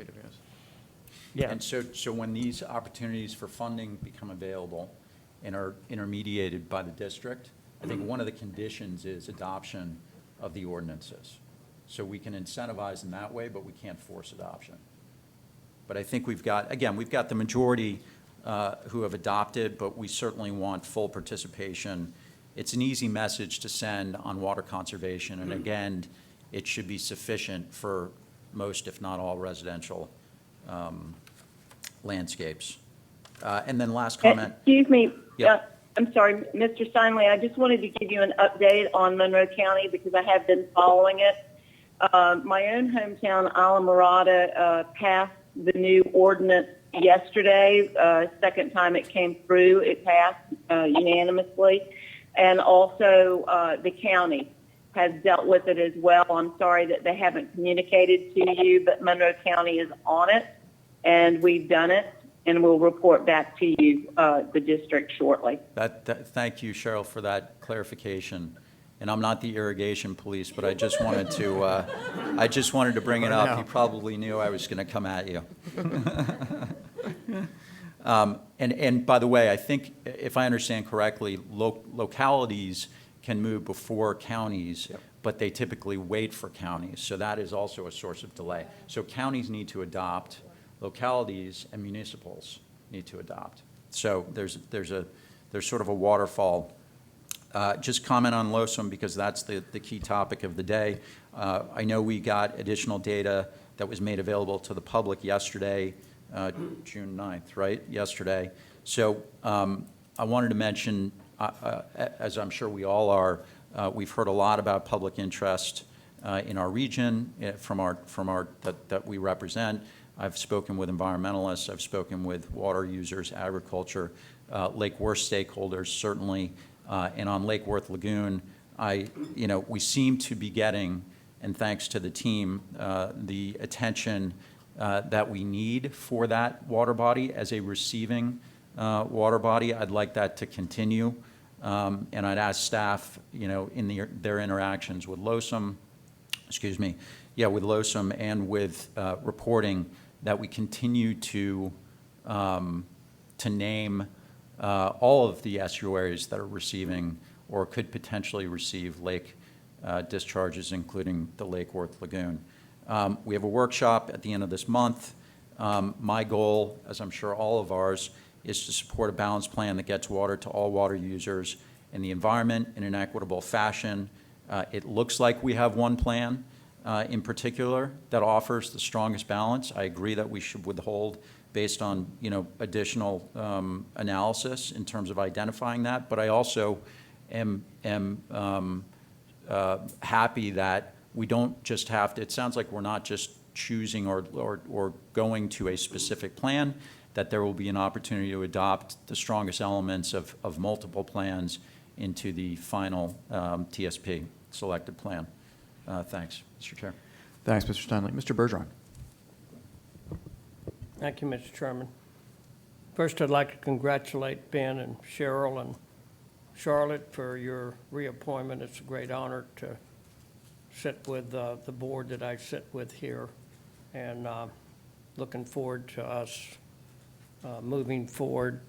Yeah. And so when these opportunities for funding become available and are intermediated by the district, I think one of the conditions is adoption of the ordinances. So we can incentivize in that way, but we can't force adoption. But I think we've got the majority who have adopted, but we certainly want full participation. It's an easy message to send on water conservation, and again, it should be sufficient for most, if not all, residential landscapes. And then last comment. Excuse me. Yep. I'm sorry, Mr. Steinley. I just wanted to give you an update on Monroe County because I have been following it. My own hometown, Alamorada, passed the new ordinance yesterday. Second time it came through, it passed unanimously. And also the county has dealt with it as well. I'm sorry that they haven't communicated to you, but Monroe County is on it, and we've done it, and we'll report back to you, the district, shortly. Thank you, Cheryl, for that clarification. And I'm not the irrigation police, but I just wanted to bring it up. You probably knew I was going to come at you. And by the way, I think if I understand correctly, localities can move before counties, but they typically wait for counties. So that is also a source of delay. So counties need to adopt, localities and municipals need to adopt. So there's sort of a waterfall. Just comment on LOSOM because that's the key topic of the day. I know we got additional data that was made available to the public yesterday, June 9th, right? Yesterday. So I wanted to mention as I'm sure we all are, we've heard a lot about public interest in our region that we represent. I've spoken with environmentalists, I've spoken with water users, agriculture, Lake Worth stakeholders certainly, and on Lake Worth Lagoon, we seem to be getting, and thanks to the team, the attention that we need for that water body as a receiving water body. I'd like that to continue, and I'd ask staff, in their interactions with LOSUM, with LOSUM and with reporting, that we continue to name all of the estuaries that are receiving or could potentially receive lake discharges, including the Lake Worth Lagoon. We have a workshop at the end of this month. My goal, as I'm sure all of ours, is to support a balanced plan that gets water to all water users in the environment in an equitable fashion. It looks like we have one plan in particular that offers the strongest balance. I agree that we should withhold based on additional analysis in terms of identifying that, but I also am happy that we don't just have to, it sounds like we're not just choosing or going to a specific plan, that there will be an opportunity to adopt the strongest elements of multiple plans into the final TSP selected plan. Thanks, Mr. Chair. Thanks, Mr. Stanley. Mr. Bergeron. Thank you, Mr. Chairman. First, I'd like to congratulate Ben and Cheryl and Charlotte for your reappointment. It's a great honor to sit with the board that I sit with here, and looking forward to us moving forward,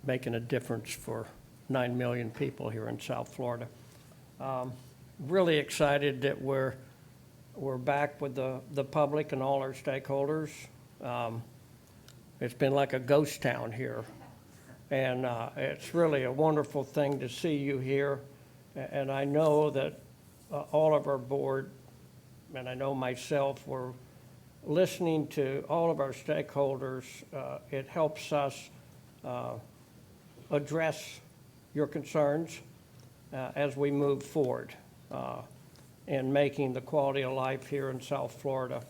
making a difference for 9 million people here in South Florida. Really excited that we're back with the public and all our stakeholders. It's been like a ghost town here, and it's really a wonderful thing to see you here. And I know that all of our board, and I know myself, we're listening to all of our stakeholders. It helps us address your concerns as we move forward in making the quality of life here in South Florida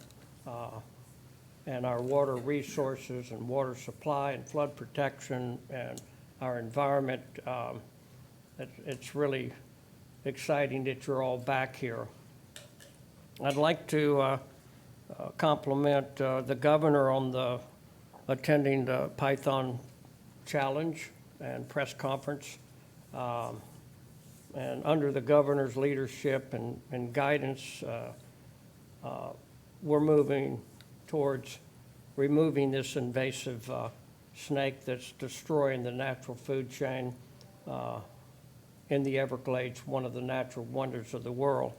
and our water resources and water supply and flood protection and our environment. It's really exciting that you're all back here. I'd like to compliment the governor on attending the Python Challenge and press conference. And under the governor's leadership and guidance, we're moving towards removing this invasive snake that's destroying the natural food chain in the Everglades, one of the natural wonders of the world.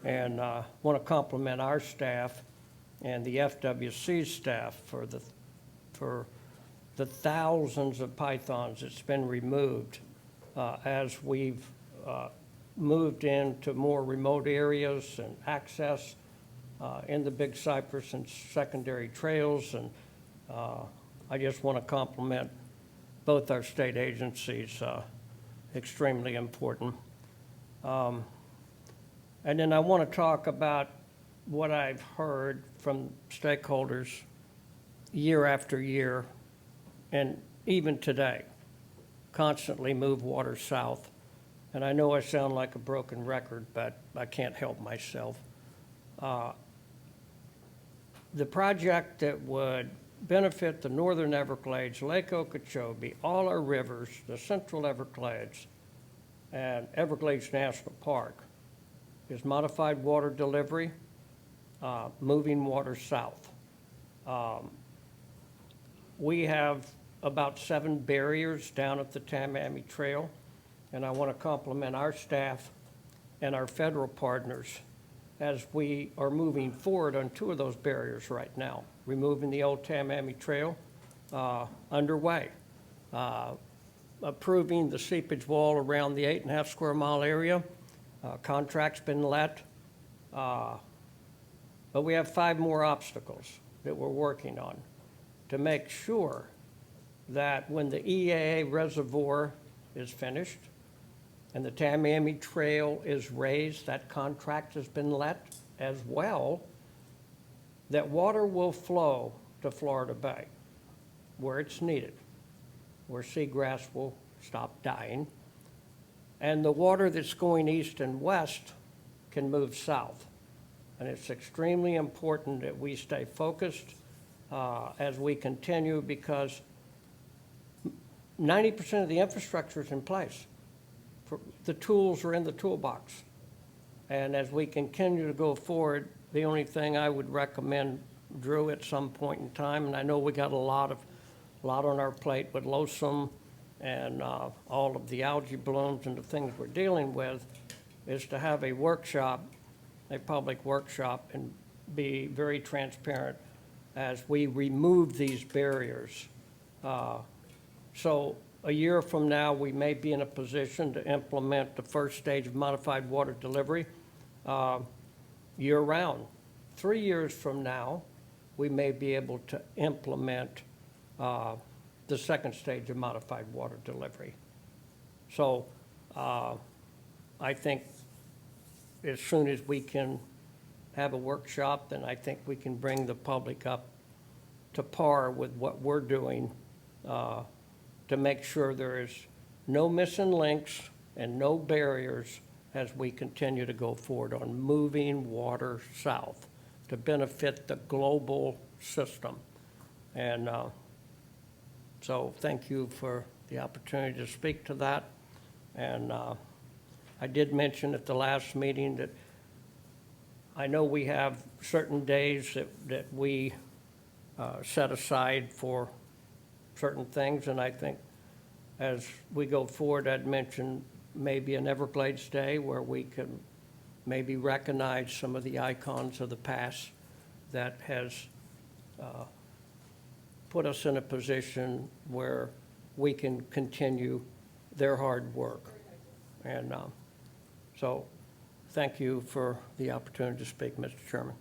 And I want to compliment our staff and the FWC staff for the thousands of pythons that's been removed as we've moved into more remote areas and access in the Big Cypress and secondary trails. And I just want to compliment both our state agencies, extremely important. And then I want to talk about what I've heard from stakeholders year after year, and even today, constantly move water south. And I know I sound like a broken record, but I can't help myself. The project that would benefit the Northern Everglades, Lake Okeechobee, all our rivers, the Central Everglades, and Everglades National Park is modified water delivery, moving water south. We have about 7 barriers down at the Tamiami Trail, and I want to compliment our staff and our federal partners as we are moving forward on 2 of those barriers right now. Removing the old Tamiami Trail, underway. Approving the seepage wall around the 8.5 square mile area. Contract's been let. But we have 5 more obstacles that we're working on to make sure that when the EAA reservoir is finished, and the Tamiami Trail is raised, that contract has been let as well, that water will flow to Florida Bay where it's needed, where seagrass will stop dying, and the water that's going east and west can move south. And it's extremely important that we stay focused as we continue, because 90% of the infrastructure is in place. The tools are in the toolbox. And as we continue to go forward, the only thing I would recommend, Drew, at some point in time, and I know we got a lot on our plate with Losum and all of the algae blooms and the things we're dealing with, is to have a workshop, a public workshop, and be very transparent as we remove these barriers. So a year from now, we may be in a position to implement the first stage of modified water delivery year-round. 3 years from now, we may be able to implement the second stage of modified water delivery. So I think as soon as we can have a workshop, then I think we can bring the public up to par with what we're doing to make sure there is no missing links and no barriers as we continue to go forward on moving water south to benefit the global system. And so thank you for the opportunity to speak to that. And I did mention at the last meeting that I know we have certain days that we set aside for certain things, and I think as we go forward, I'd mention maybe an Everglades Day where we can maybe recognize some of the icons of the past that has put us in a position where we can continue their hard work. And so thank you for the opportunity to speak, Mr. Chairman.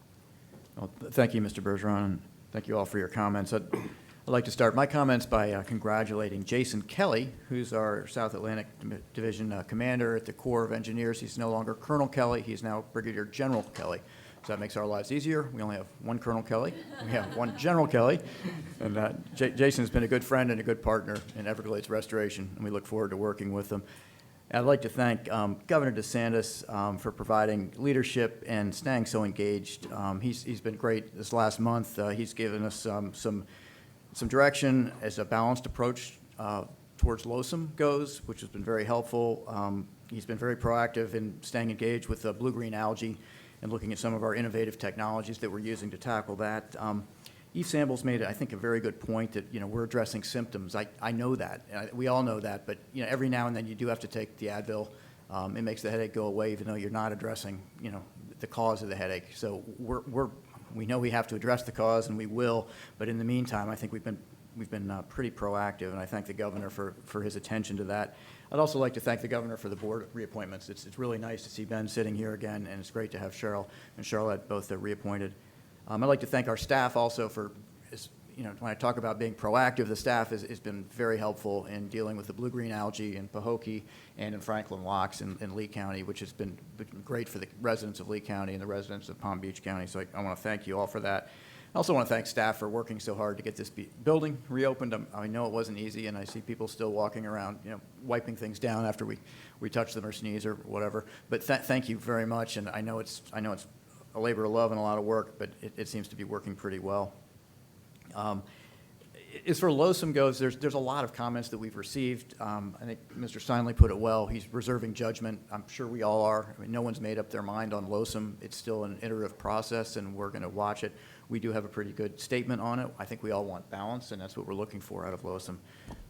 Well, thank you, Mr. Bergeron, and thank you all for your comments. I'd like to start my comments by congratulating Jason Kelly, who's our South Atlantic Division commander at the Corps of Engineers. He's no longer Colonel Kelly. He's now Brigadier General Kelly. So that makes our lives easier. We only have one Colonel Kelly. We have one General Kelly. And Jason's been a good friend and a good partner in Everglades restoration, and we look forward to working with him. I'd like to thank Governor DeSantis for providing leadership and staying so engaged. He's been great this last month. He's given us some direction as a balanced approach towards Losum goes, which has been very helpful. He's been very proactive in staying engaged with blue-green algae and looking at some of our innovative technologies that we're using to tackle that. Eve Samble's made, I think, a very good point that, we're addressing symptoms. I know that. We all know that. But, every now and then you do have to take the Advil. It makes the headache go away, even though you're not addressing, the cause of the headache. So we know we have to address the cause, and we will. But in the meantime, I think we've been pretty proactive, and I thank the governor for his attention to that. I'd also like to thank the governor for the board reappointments. It's really nice to see Ben sitting here again, and it's great to have Cheryl and Charlotte both reappointed. I'd like to thank our staff also for, when I talk about being proactive, the staff has been very helpful in dealing with the blue-green algae in Pahokee and in Franklin Locks in Lee County, which has been great for the residents of Lee County and the residents of Palm Beach County. So I want to thank you all for that. I also want to thank staff for working so hard to get this building reopened. I know it wasn't easy, and I see people still walking around, wiping things down after we touch them or sneeze or whatever. But thank you very much, and I know it's a labor of love and a lot of work, but it seems to be working pretty well. As for Losum goes, there's a lot of comments that we've received. I think Mr. Steinle put it well. He's reserving judgment. I'm sure we all are. I mean, no one's made up their mind on Losum. It's still an iterative process, and we're going to watch it. We do have a pretty good statement on it. I think we all want balance, and that's what we're looking for out of Losum.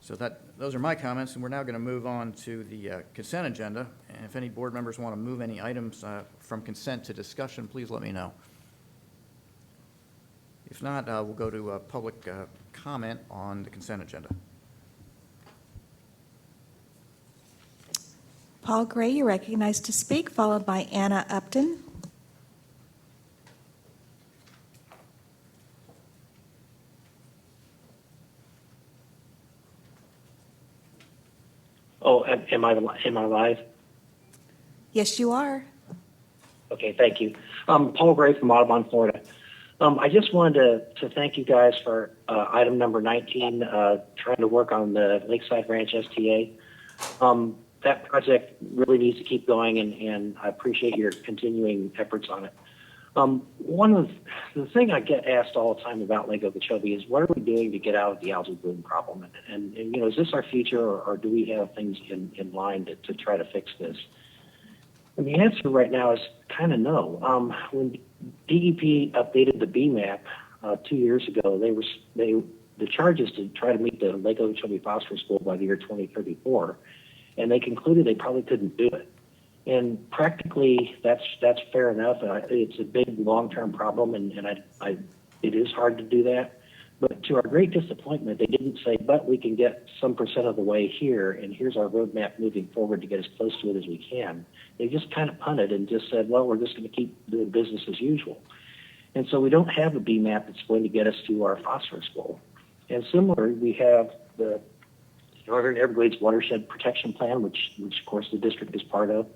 So those are my comments, and we're now going to move on to the consent agenda. And if any board members want to move any items from consent to discussion, please let me know. If not, we'll go to public comment on the consent agenda. Paul Gray, you're recognized to speak, followed by Anna Upton. Oh, am I live? Yes, you are. Okay, thank you. Paul Gray from Audubon, Florida. I just wanted to thank you guys for item number 19, trying to work on the Lakeside Ranch STA. That project really needs to keep going, and I appreciate your continuing efforts on it. One of the thing I get asked all the time about Lake Okeechobee is, what are we doing to get out of the algae bloom problem? And you know, is this our future, or do we have things in line to try to fix this? And the answer right now is kind of no. When DEP updated the BMAP 2 years ago, the charge is to try to meet the Lake Okeechobee phosphorus goal by the year 2034, and they concluded they probably couldn't do it. And practically, that's fair enough. It's a big long-term problem, and it is hard to do that. But to our great disappointment, they didn't say, but we can get some percent of the way here, and here's our roadmap moving forward to get as close to it as we can. They just kind of punted and just said, well, we're just going to keep doing business as usual. And so we don't have a BMAP that's going to get us to our phosphorus goal. And similarly, we have the Northern Everglades Watershed Protection Plan, which of course the district is part of.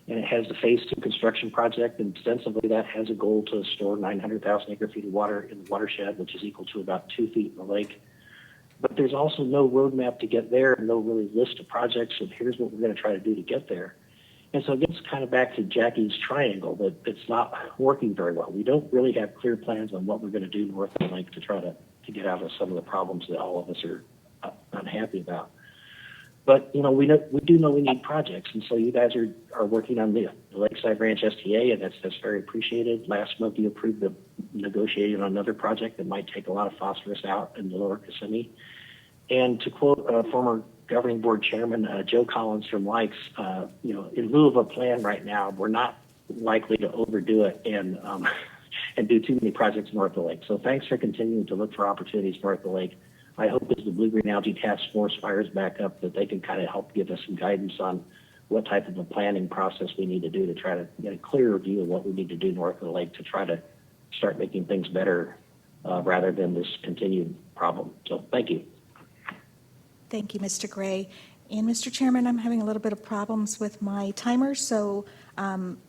And it has the Phase 2 construction project, and ostensibly that has a goal to store 900,000 acre-feet of water in the watershed, which is equal to about 2 feet in the lake. But there's also no roadmap to get there, and no really list of projects, and here's what we're going to try to do to get there. And so it gets kind of back to Jackie's triangle, that it's not working very well. We don't really have clear plans on what we're going to do north of the lake to try to get out of some of the problems that all of us are unhappy about. But, you know, we do know we need projects, and so you guys are working on the Lakeside Ranch STA, and that's very appreciated. Last month you approved negotiating on another project that might take a lot of phosphorus out in the lower Kissimmee. And to quote former governing board chairman Joe Collins from Likes, you know, in lieu of a plan right now, we're not likely to overdo it and do too many projects north of the lake. So thanks for continuing to look for opportunities north of the lake. I hope as the Blue-Green Algae Task Force fires back up that they can kind of help give us some guidance on what type of a planning process we need to do to try to get a clearer view of what we need to do north of the lake to try to start making things better rather than this continued problem. So thank you. Thank you, Mr. Gray. And Mr. Chairman, I'm having a little bit of problems with my timer, so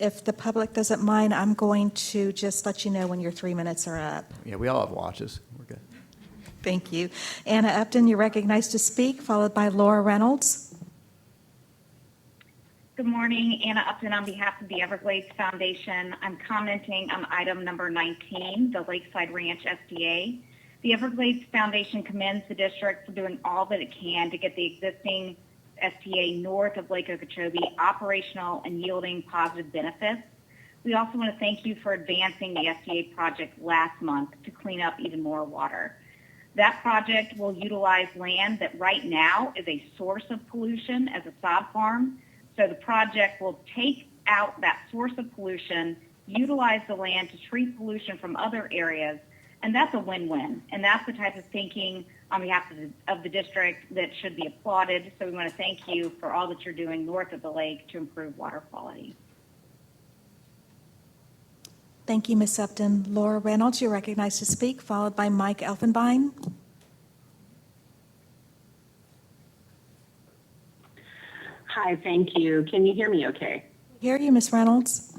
if the public doesn't mind, I'm going to just let you know when your 3 minutes are up. Yeah, we all have watches. We're good. Thank you. Anna Upton, you're recognized to speak, followed by Laura Reynolds. Good morning, Anna Upton on behalf of the Everglades Foundation. I'm commenting on item number 19, the Lakeside Ranch SDA. The Everglades Foundation commends the district for doing all that it can to get the existing STA north of Lake Okeechobee operational and yielding positive benefits. We also want to thank you for advancing the STA project last month to clean up even more water. That project will utilize land that right now is a source of pollution as a sod farm. So the project will take out that source of pollution, utilize the land to treat pollution from other areas, and that's a win-win. And that's the type of thinking on behalf of the district that should be applauded. So we want to thank you for all that you're doing north of the lake to improve water quality. Thank you, Ms. Upton. Laura Reynolds, you're recognized to speak, followed by Mike Elfenbein. Hi, thank you. Can you hear me okay? Hear you, Ms. Reynolds.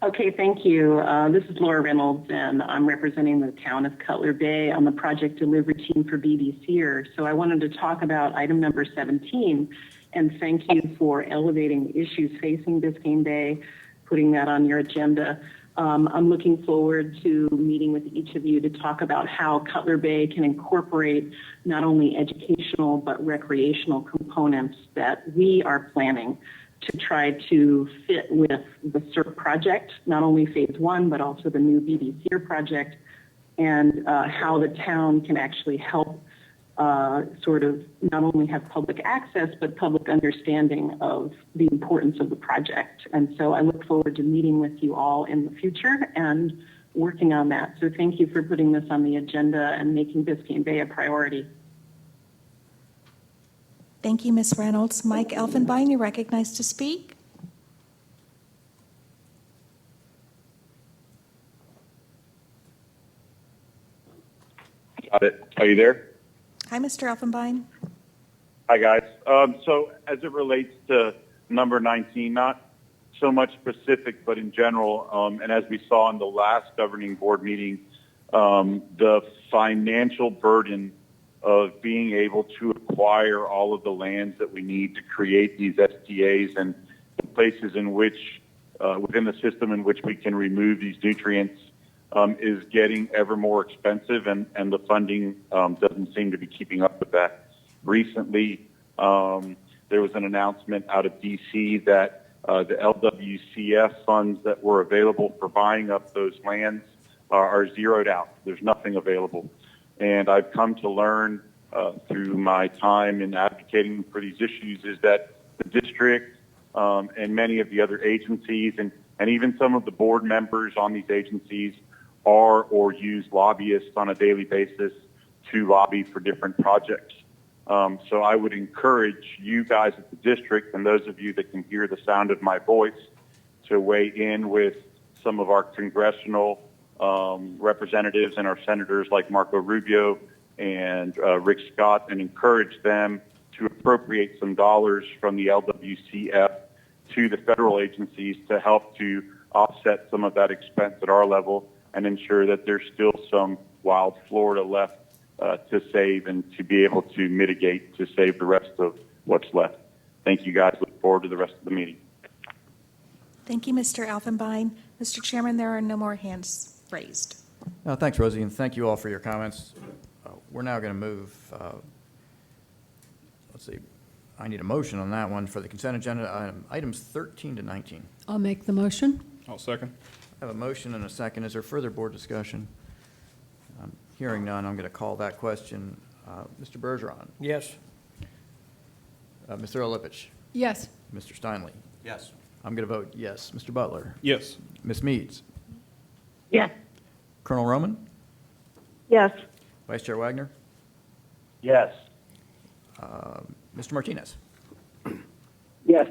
Okay, thank you. This is Laura Reynolds, and I'm representing the town of Cutler Bay on the project delivery team for BBCer. So I wanted to talk about item number 17, and thank you for elevating the issues facing Biscayne Bay, putting that on your agenda. I'm looking forward to meeting with each of you to talk about how Cutler Bay can incorporate not only educational but recreational components that we are planning to try to fit with the CERP project, not only phase 1, but also the new BBCer project, and how the town can actually help sort of not only have public access, but public understanding of the importance of the project. And so I look forward to meeting with you all in the future and working on that. So thank you for putting this on the agenda and making Biscayne Bay a priority. Thank you, Ms. Reynolds. Mike Elfenbein, you're recognized to speak. Audit, are you there? Hi, Mr. Elfenbein. Hi, guys. So as it relates to number 19, not so much specific, but in general, and as we saw in the last governing board meeting, the financial burden of being able to acquire all of the lands that we need to create these STAs and the places in which, within the system in which we can remove these nutrients, is getting ever more expensive, and the funding doesn't seem to be keeping up with that. Recently, there was an announcement out of D.C. that the LWCF funds that were available for buying up those lands are zeroed out. There's nothing available. And I've come to learn through my time in advocating for these issues is that the district and many of the other agencies and even some of the board members on these agencies are or use lobbyists on a daily basis to lobby for different projects. So I would encourage you guys at the district and those of you that can hear the sound of my voice to weigh in with some of our congressional representatives and our senators like Marco Rubio and Rick Scott and encourage them to appropriate some dollars from the LWCF to the federal agencies to help to offset some of that expense at our level and ensure that there's still some wild Florida left to save and to be able to mitigate to save the rest of what's left. Thank you guys. Look forward to the rest of the meeting. Thank you, Mr. Elfenbein. Mr. Chairman, there are no more hands raised. Thanks, Rosie, and thank you all for your comments. We're now going to move, let's see, I need a motion on that one for the consent agenda, items 13 to 19. I'll make the motion. I'll second. I have a motion and a second. Is there further board discussion? Hearing none, I'm going to call that question. Mr. Bergeron? Yes. Mr. Olipich? Yes. Mr. Steinle? Yes. I'm going to vote yes. Mr. Butler? Yes. Ms. Meads? Yes. Colonel Roman? Yes. Vice Chair Wagner? Yes. Mr. Martinez? Yes.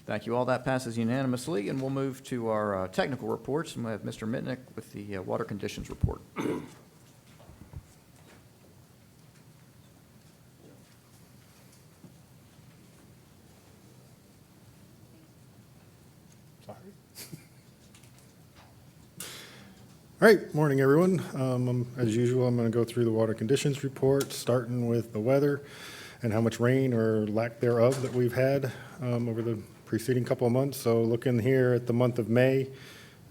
Thank you all. That passes unanimously, and we'll move to our technical reports, and we have Mr. Mitnick with the water conditions report. All right, morning, everyone. As usual, I'm going to go through the water conditions report, starting with the weather and how much rain or lack thereof that we've had over the preceding couple of months. So looking here at the month of May,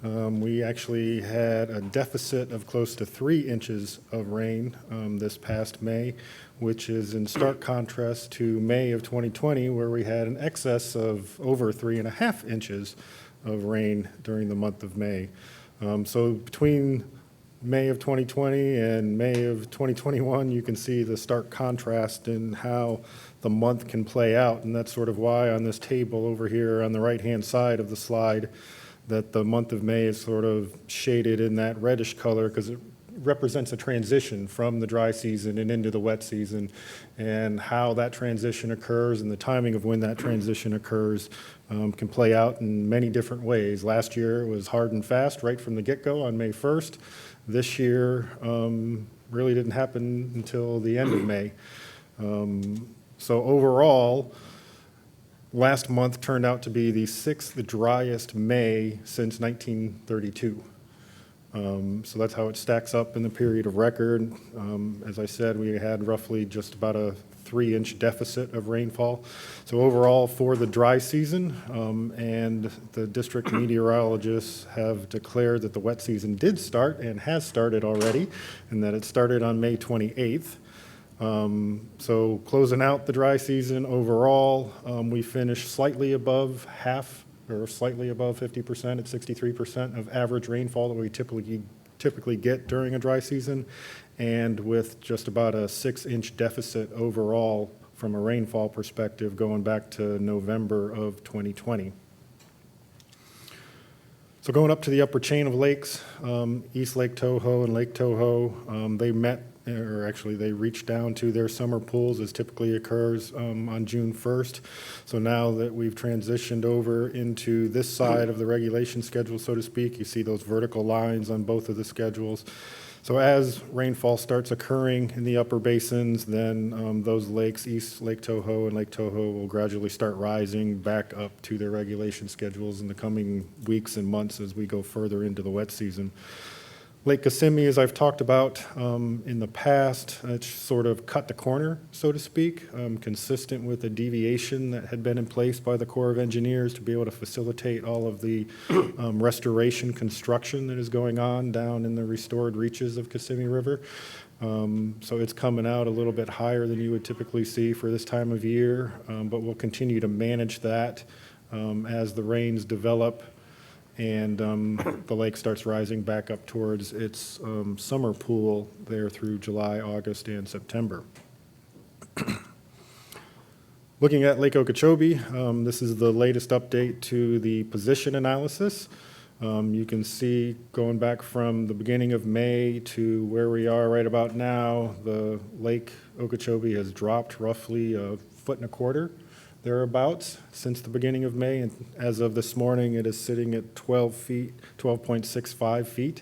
we actually had a deficit of close to 3 inches of rain this past May, which is in stark contrast to May of 2020, where we had an excess of over 3.5 inches of rain during the month of May. So between May of 2020 and May of 2021, you can see the stark contrast in how the month can play out. And that's sort of why on this table over here on the right-hand side of the slide, that the month of May is sort of shaded in that reddish color because it represents a transition from the dry season and into the wet season, and how that transition occurs and the timing of when that transition occurs can play out in many different ways. Last year it was hard and fast right from the get-go on May 1st. This year really didn't happen until the end of May. So overall, last month turned out to be the 6th driest May since 1932. So that's how it stacks up in the period of record. As I said, we had roughly just about a 3-inch deficit of rainfall. So overall for the dry season, and the district meteorologists have declared that the wet season did start and has started already, and that it started on May 28th. So closing out the dry season overall, we finished slightly above half or slightly above 50% at 63% of average rainfall that we typically get during a dry season, and with just about a 6-inch deficit overall from a rainfall perspective going back to November of 2020. So going up to the upper chain of lakes, East Lake Toho and Lake Toho, they met or actually they reached down to their summer pools as typically occurs on June 1st. So now that we've transitioned over into this side of the regulation schedule, so to speak, you see those vertical lines on both of the schedules. So as rainfall starts occurring in the upper basins, then those lakes, East Lake Toho and Lake Toho, will gradually start rising back up to their regulation schedules in the coming weeks and months as we go further into the wet season. Lake Kissimmee, as I've talked about in the past, it's sort of cut the corner, so to speak, consistent with the deviation that had been in place by the Corps of Engineers to be able to facilitate all of the restoration construction that is going on down in the restored reaches of Kissimmee River. So it's coming out a little bit higher than you would typically see for this time of year, but we'll continue to manage that as the rains develop and the lake starts rising back up towards its summer pool there through July, August, and September. Looking at Lake Okeechobee, this is the latest update to the position analysis. You can see going back from the beginning of May to where we are right about now, the Lake Okeechobee has dropped roughly 1.25 feet thereabouts since the beginning of May, and as of this morning, it is sitting at 12.65 feet.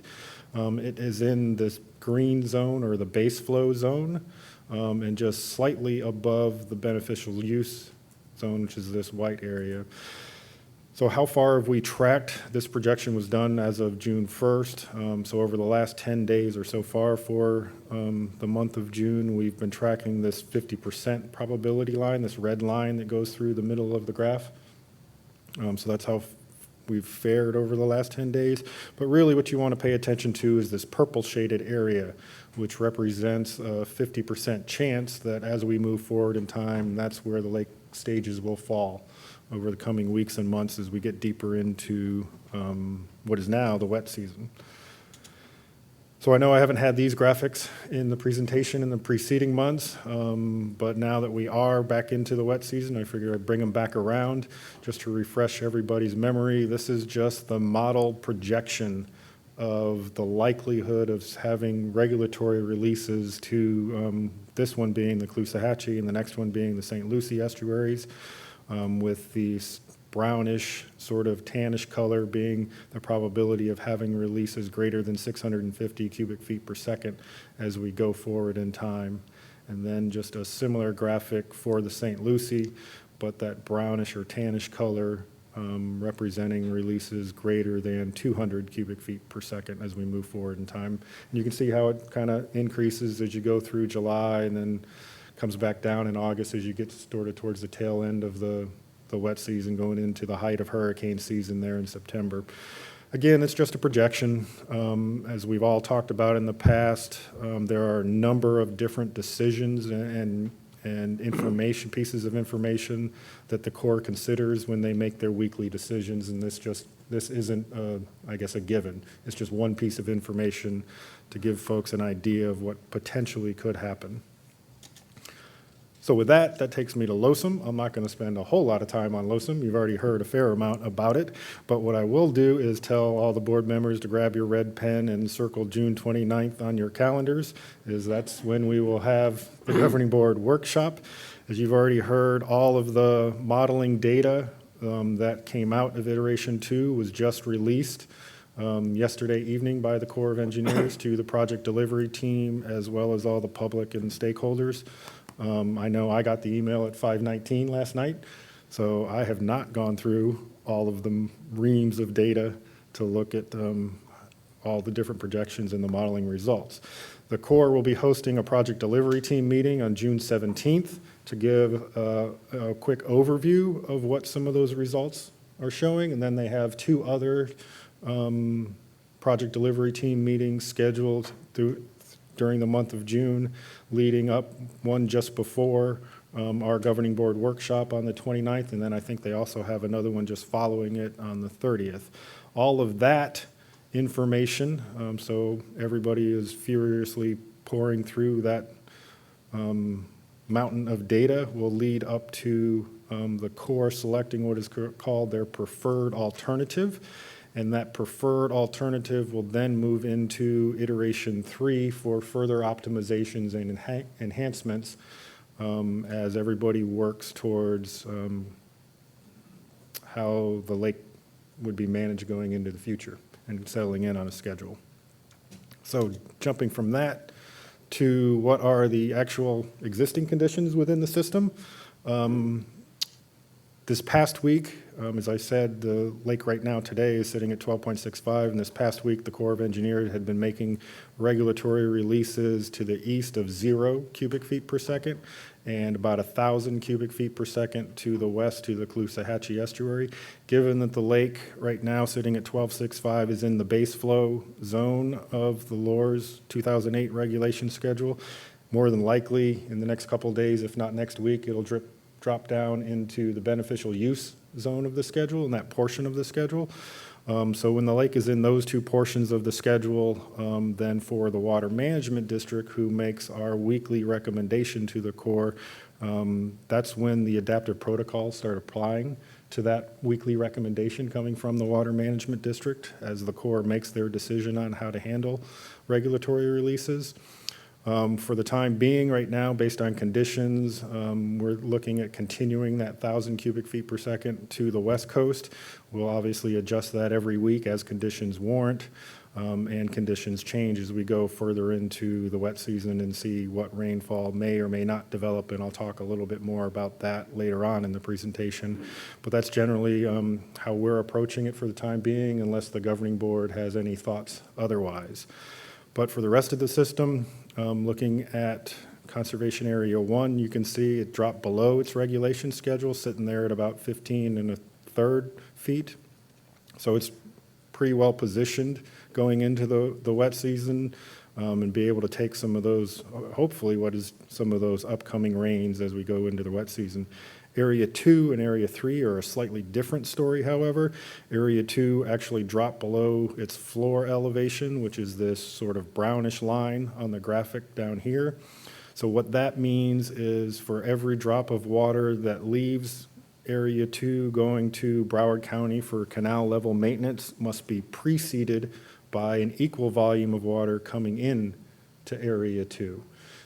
It is in this green zone or the base flow zone, and just slightly above the beneficial use zone, which is this white area. So how far have we tracked? This projection was done as of June 1st. So over the last 10 days or so far for the month of June, we've been tracking this 50% probability line, this red line that goes through the middle of the graph. So that's how we've fared over the last 10 days. But really what you want to pay attention to is this purple shaded area, which represents a 50% chance that as we move forward in time, that's where the lake stages will fall over the coming weeks and months as we get deeper into what is now the wet season. So I know I haven't had these graphics in the presentation in the preceding months, but now that we are back into the wet season, I figured I'd bring them back around just to refresh everybody's memory. This is just the model projection of the likelihood of having regulatory releases to this one being the Caloosahatchee and the next one being the St. Lucie estuaries, with the brownish, sort of tannish color being the probability of having releases greater than 650 cubic feet per second as we go forward in time. And then just a similar graphic for the St. Lucie, but that brownish or tannish color representing releases greater than 200 cubic feet per second as we move forward in time. And you can see how it kind of increases as you go through July and then comes back down in August as you get sort of towards the tail end of the wet season, going into the height of hurricane season there in September. Again, it's just a projection. As we've all talked about in the past, there are a number of different decisions and information, pieces of information that the Corps considers when they make their weekly decisions, and this isn't, I guess, a given. It's just one piece of information to give folks an idea of what potentially could happen. So with that, that takes me to LOSM. I'm not going to spend a whole lot of time on LOSM. You've already heard a fair amount about it. But what I will do is tell all the board members to grab your red pen and circle June 29th on your calendars, as that's when we will have the governing board workshop. As you've already heard, all of the modeling data that came out of iteration 2 was just released yesterday evening by the Corps of Engineers to the project delivery team, as well as all the public and stakeholders. I know I got the email at 5:19 last night, so I have not gone through all of the reams of data to look at all the different projections and the modeling results. The Corps will be hosting a project delivery team meeting on June 17th to give a quick overview of what some of those results are showing, and then they have 2 other project delivery team meetings scheduled during the month of June, leading up, one just before our governing board workshop on the 29th, and then I think they also have another one just following it on the 30th. All of that information, so everybody is furiously pouring through that mountain of data, will lead up to the Corps selecting what is called their preferred alternative. And that preferred alternative will then move into iteration 3 for further optimizations and enhancements as everybody works towards how the lake would be managed going into the future and settling in on a schedule. So jumping from that to what are the actual existing conditions within the system. This past week, as I said, the lake right now today is sitting at 12.65, and this past week the Corps of Engineers had been making regulatory releases to the east of 0 cubic feet per second and about 1,000 cubic feet per second to the west to the Caloosahatchee estuary. Given that the lake right now sitting at 12.65 is in the base flow zone of the LOR's 2008 regulation schedule, more than likely in the next couple of days, if not next week, it'll drop down into the beneficial use zone of the schedule and that portion of the schedule. So when the lake is in those two portions of the schedule, then for the Water Management District, who makes our weekly recommendation to the Corps, that's when the adaptive protocols start applying to that weekly recommendation coming from the Water Management District as the Corps makes their decision on how to handle regulatory releases. For the time being right now, based on conditions, we're looking at continuing that 1,000 cubic feet per second to the west coast. We'll obviously adjust that every week as conditions warrant and conditions change as we go further into the wet season and see what rainfall may or may not develop, and I'll talk a little bit more about that later on in the presentation. But that's generally how we're approaching it for the time being, unless the governing board has any thoughts otherwise. But for the rest of the system, looking at Conservation Area 1, you can see it dropped below its regulation schedule, sitting there at about 15 1/3 feet. So it's pretty well positioned going into the wet season and be able to take some of those, hopefully what is some of those upcoming rains as we go into the wet season. Area 2 and Area 3 are a slightly different story, however. Area 2 actually dropped below its floor elevation, which is this sort of brownish line on the graphic down here. So what that means is for every drop of water that leaves Area 2 going to Broward County for canal level maintenance must be preceded by an equal volume of water coming in to Area 2.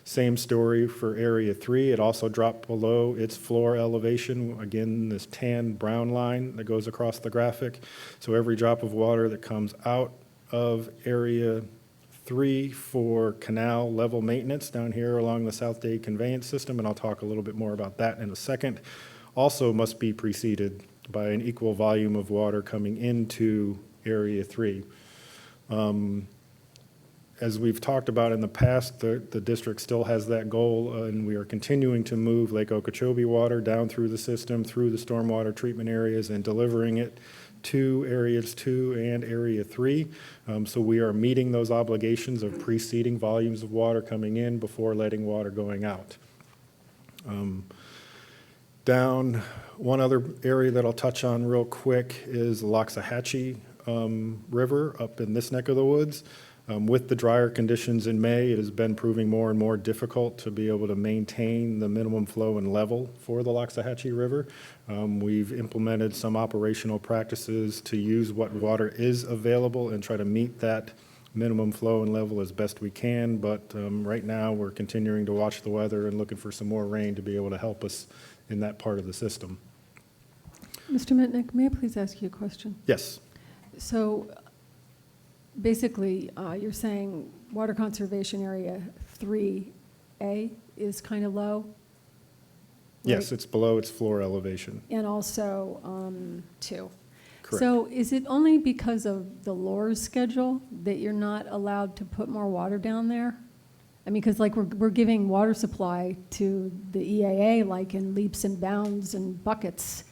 Same story for Area 3. It also dropped below its floor elevation. Again, this tan brown line that goes across the graphic. So every drop of water that comes out of Area 3 for canal level maintenance down here along the South Dade conveyance system, and I'll talk a little bit more about that in a second, also must be preceded by an equal volume of water coming into Area 3. As we've talked about in the past, the district still has that goal, and we are continuing to move Lake Okeechobee water down through the system, through the stormwater treatment areas, and delivering it to Areas 2 and Area 3. So we are meeting those obligations of preceding volumes of water coming in before letting water going out. Down, one other area that I'll touch on real quick is the Loxahatchee River up in this neck of the woods. With the drier conditions in May, it has been proving more and more difficult to be able to maintain the minimum flow and level for the Loxahatchee River. We've implemented some operational practices to use what water is available and try to meet that minimum flow and level as best we can, but right now we're continuing to watch the weather and looking for some more rain to be able to help us in that part of the system. Mr. Mitnick, may I please ask you a question? Yes. So basically, you're saying water conservation area 3A is kind of low? Yes, right? it's below its floor elevation. And also 2. Correct. So is it only because of the LOR's schedule that you're not allowed to put more water down there? I mean, because like we're giving water supply to the EAA like in leaps and bounds and buckets,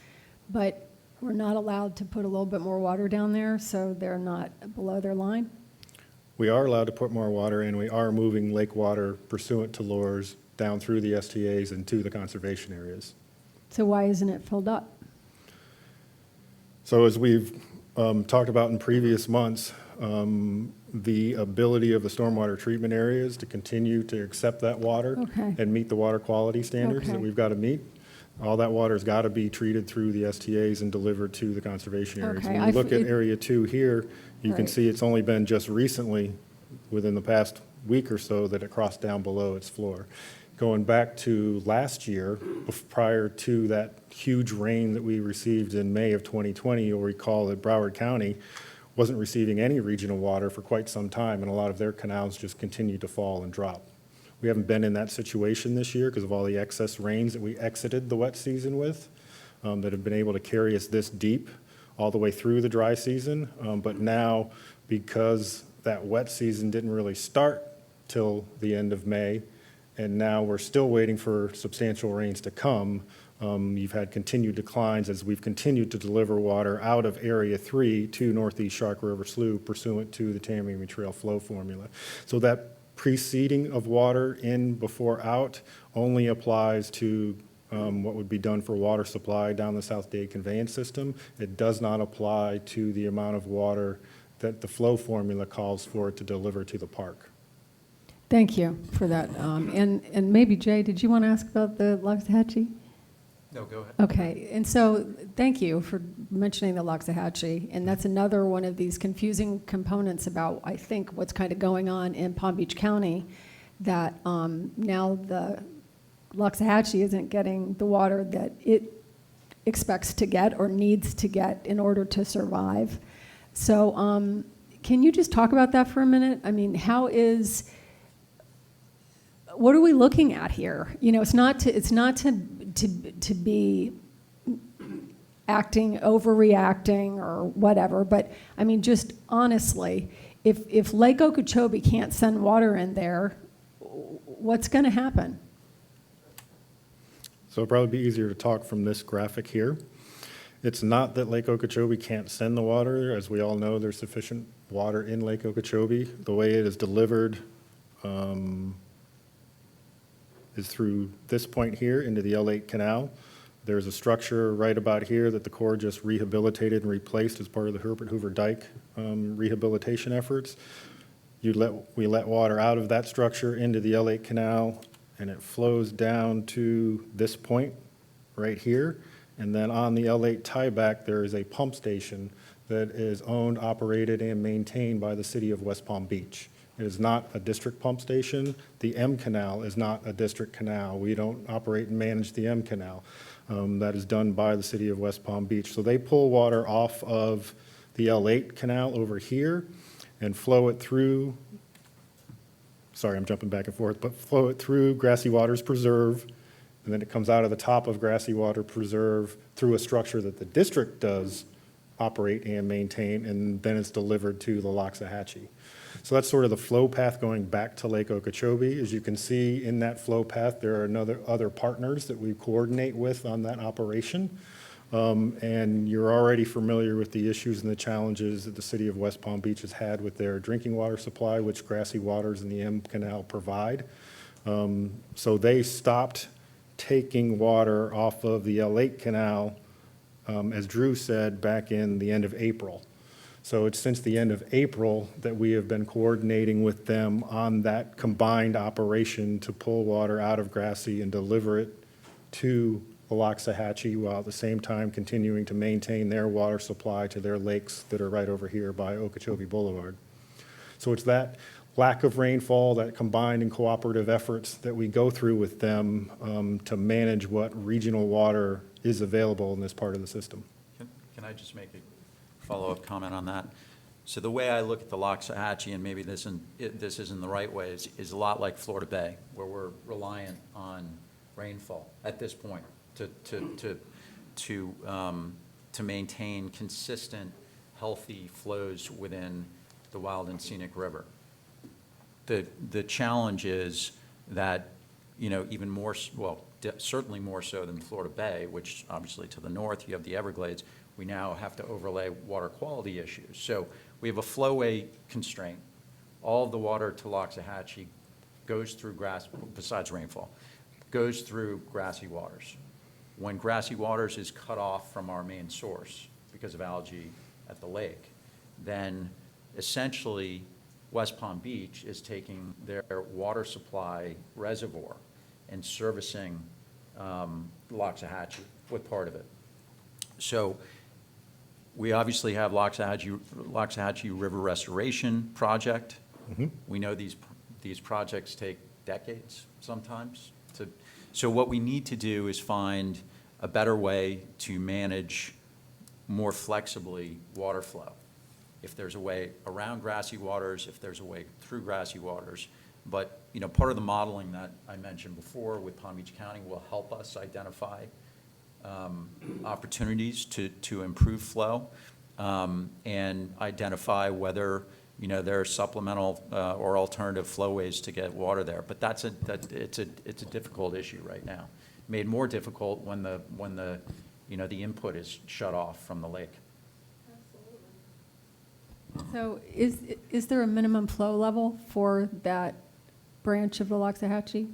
but we're not allowed to put a little bit more water down there, so they're not below their line? We are allowed to put more water, and we are moving lake water pursuant to LORs down through the STAs and to the conservation areas. So why isn't it filled up? So as we've talked about in previous months, the ability of the stormwater treatment areas to continue to accept that water Okay. and meet the water quality standards that Okay. we've got to meet. All that water's got to be treated through the STAs and delivered to the conservation areas. Okay, When you look at Area 2 here, you can Right. see it's only been just recently, within the past week or so, that it crossed down below its floor. Going back to last year, prior to that huge rain that we received in May of 2020, you'll recall that Broward County wasn't receiving any regional water for quite some time, and a lot of their canals just continued to fall and drop. We haven't been in that situation this year because of all the excess rains that we exited the wet season with, that have been able to carry us this deep all the way through the dry season. But now, because that wet season didn't really start till the end of May, and now we're still waiting for substantial rains to come, you've had continued declines as we've continued to deliver water out of Area 3 to Northeast Shark River Slough pursuant to the Tamiami Trail flow formula. So that preceding of water in before out only applies to what would be done for water supply down the South Dade conveyance system. It does not apply to the amount of water that the flow formula calls for it to deliver to the park. Thank you for that. And maybe, Jay, did you want to ask about the Loxahatchee? No, go ahead. Okay, and so thank you for mentioning the Loxahatchee, and that's another one of these confusing components about, I think, what's kind of going on in Palm Beach County, that now the Loxahatchee isn't getting the water that it expects to get or needs to get in order to survive. So can you just talk about that for a minute? I mean, what are we looking at here? You know, it's not to be overreacting or whatever, but I mean, just honestly, if Lake Okeechobee can't send water in there, what's going to happen? So it'll probably be easier to talk from this graphic here. It's not that Lake Okeechobee can't send the water. As we all know, there's sufficient water in Lake Okeechobee. The way it is delivered is through this point here into the L8 Canal. There's a structure right about here that the Corps just rehabilitated and replaced as part of the Herbert Hoover Dike rehabilitation efforts. We let water out of that structure into the L8 Canal, and it flows down to this point right here. And then on the L8 tieback, there is a pump station that is owned, operated, and maintained by the city of West Palm Beach. It is not a district pump station. The M Canal is not a district canal. We don't operate and manage the M Canal. That is done by the city of West Palm Beach. So they pull water off of the L8 Canal over here and flow it through, sorry, I'm jumping back and forth, but flow it through Grassy Waters Preserve, and then it comes out of the top of Grassy Water Preserve through a structure that the district does operate and maintain, and then it's delivered to the Loxahatchee. So that's sort of the flow path going back to Lake Okeechobee. As you can see in that flow path, there are other partners that we coordinate with on that operation. And you're already familiar with the issues and the challenges that the city of West Palm Beach has had with their drinking water supply, which Grassy Waters and the M Canal provide. So they stopped taking water off of the L8 Canal, as Drew said, back in the end of April. So it's since the end of April that we have been coordinating with them on that combined operation to pull water out of Grassy and deliver it to the Loxahatchee, while at the same time continuing to maintain their water supply to their lakes that are right over here by Okeechobee Boulevard. So it's that lack of rainfall, that combined and cooperative efforts that we go through with them to manage what regional water is available in this part of the system. Can I just make a follow-up comment on that? So the way I look at the Loxahatchee, and maybe this isn't the right way, is a lot like Florida Bay, where we're reliant on rainfall at this point to maintain consistent, healthy flows within the Wild and Scenic River. The challenge is that, you know, even more, well, certainly more so than Florida Bay, which obviously to the north you have the Everglades, we now have to overlay water quality issues. So we have a flowway constraint. All of the water to Loxahatchee goes through besides rainfall, goes through Grassy Waters. When Grassy Waters is cut off from our main source because of algae at the lake, then essentially West Palm Beach is taking their water supply reservoir and servicing Loxahatchee with part of it. So we obviously have Loxahatchee River Restoration Project. We know these projects take decades sometimes. So what we need to do is find a better way to manage more flexibly water flow. If there's a way around grassy waters, if there's a way through grassy waters. But, you know, part of the modeling that I mentioned before with Palm Beach County will help us identify opportunities to improve flow and identify whether, you know, there are supplemental or alternative flowways to get water there. But it's a difficult issue right now. Made more difficult when the you know, the input is shut off from the lake. So is there a minimum flow level for that branch of the Loxahatchee?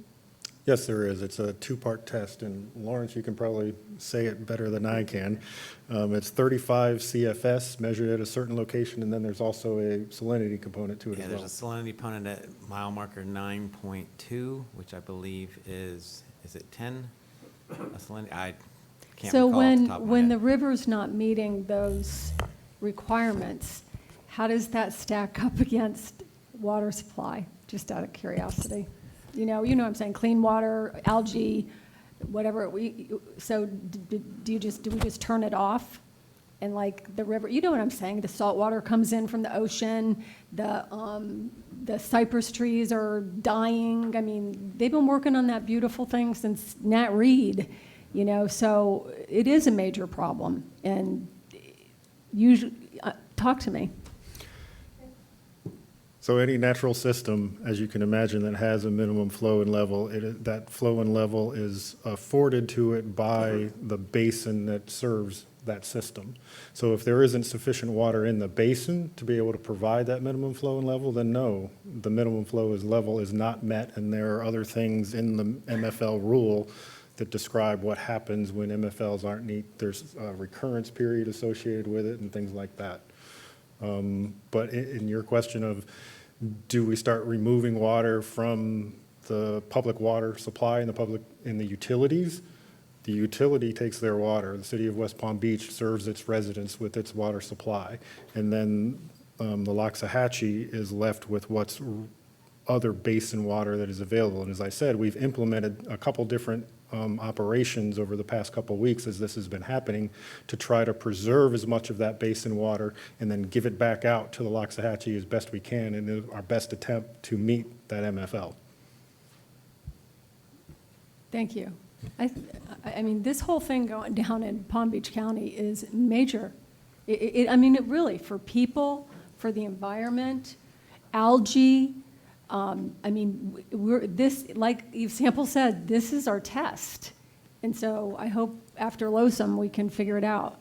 Yes, there is. It's a two-part test, and Lawrence, you can probably say it better than I can. It's 35 CFS measured at a certain location, and then there's also a salinity component to it as well. There's a salinity component at mile marker 9.2, which I believe is it 10? A salinity, I can't So recall off the top of my when head. the river's not meeting those requirements, how does that stack up against water supply? Just out of curiosity. You know what I'm saying, clean water, algae, whatever. So do we just turn it off? And like the river, you know what I'm saying? The salt water comes in from the ocean, the cypress trees are dying. I mean, they've been working on that beautiful thing since Nat Reed, you know, so it is a major problem. And usually, talk to me. So any natural system, as you can imagine, that has a minimum flow and level, that flow and level is afforded to it by the basin that serves that system. So if there isn't sufficient water in the basin to be able to provide that minimum flow and level, then no, the minimum flow level is not met, and there are other things in the MFL rule that describe what happens when MFLs aren't neat. There's a recurrence period associated with it and things like that. But in your question of, do we start removing water from the public water supply and the utilities? The utility takes their water. The city of West Palm Beach serves its residents with its water supply. And then the Loxahatchee is left with what's other basin water that is available. And as I said, we've implemented a couple different operations over the past couple of weeks as this has been happening to try to preserve as much of that basin water and then give it back out to the Loxahatchee as best we can in our best attempt to meet that MFL. Thank you. I mean, this whole thing going down in Palm Beach County is major. I mean, it really, for people, for the environment, algae. I mean, like Eve Sample said, this is our test. And so I hope after LOSUM we can figure it out.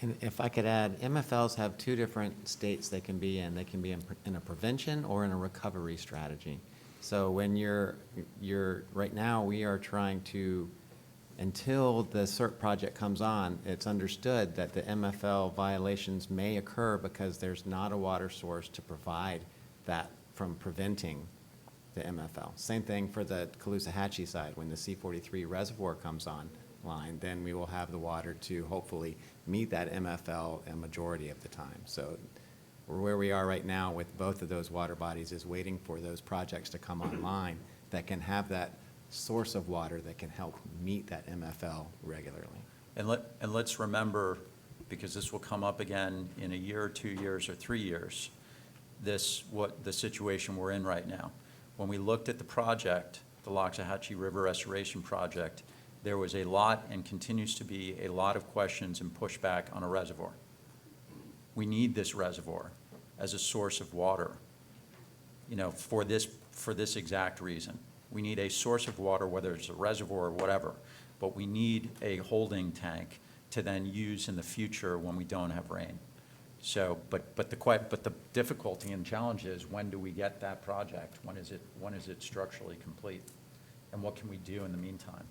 And if I could add, MFLs have two different states they can be in. They can be in a prevention or in a recovery strategy. So when right now we are trying to, until the CERT project comes on, it's understood that the MFL violations may occur because there's not a water source to provide that from preventing the MFL. Same thing for the Caloosahatchee side. When the C43 reservoir comes online, then we will have the water to hopefully meet that MFL a majority of the time. So where we are right now with both of those water bodies is waiting for those projects to come online that can have that source of water that can help meet that MFL regularly. And let's remember, because this will come up again in a year or 2 years or 3 years, what the situation we're in right now. When we looked at the project, the Loxahatchee River Restoration Project, there was a lot and continues to be a lot of questions and pushback on a reservoir. We need this reservoir as a source of water, you know, for this exact reason. We need a source of water, whether it's a reservoir or whatever, but we need a holding tank to then use in the future when we don't have rain. So, but the difficulty and challenge is, when do we get that project? When is it structurally complete? And what can we do in the meantime?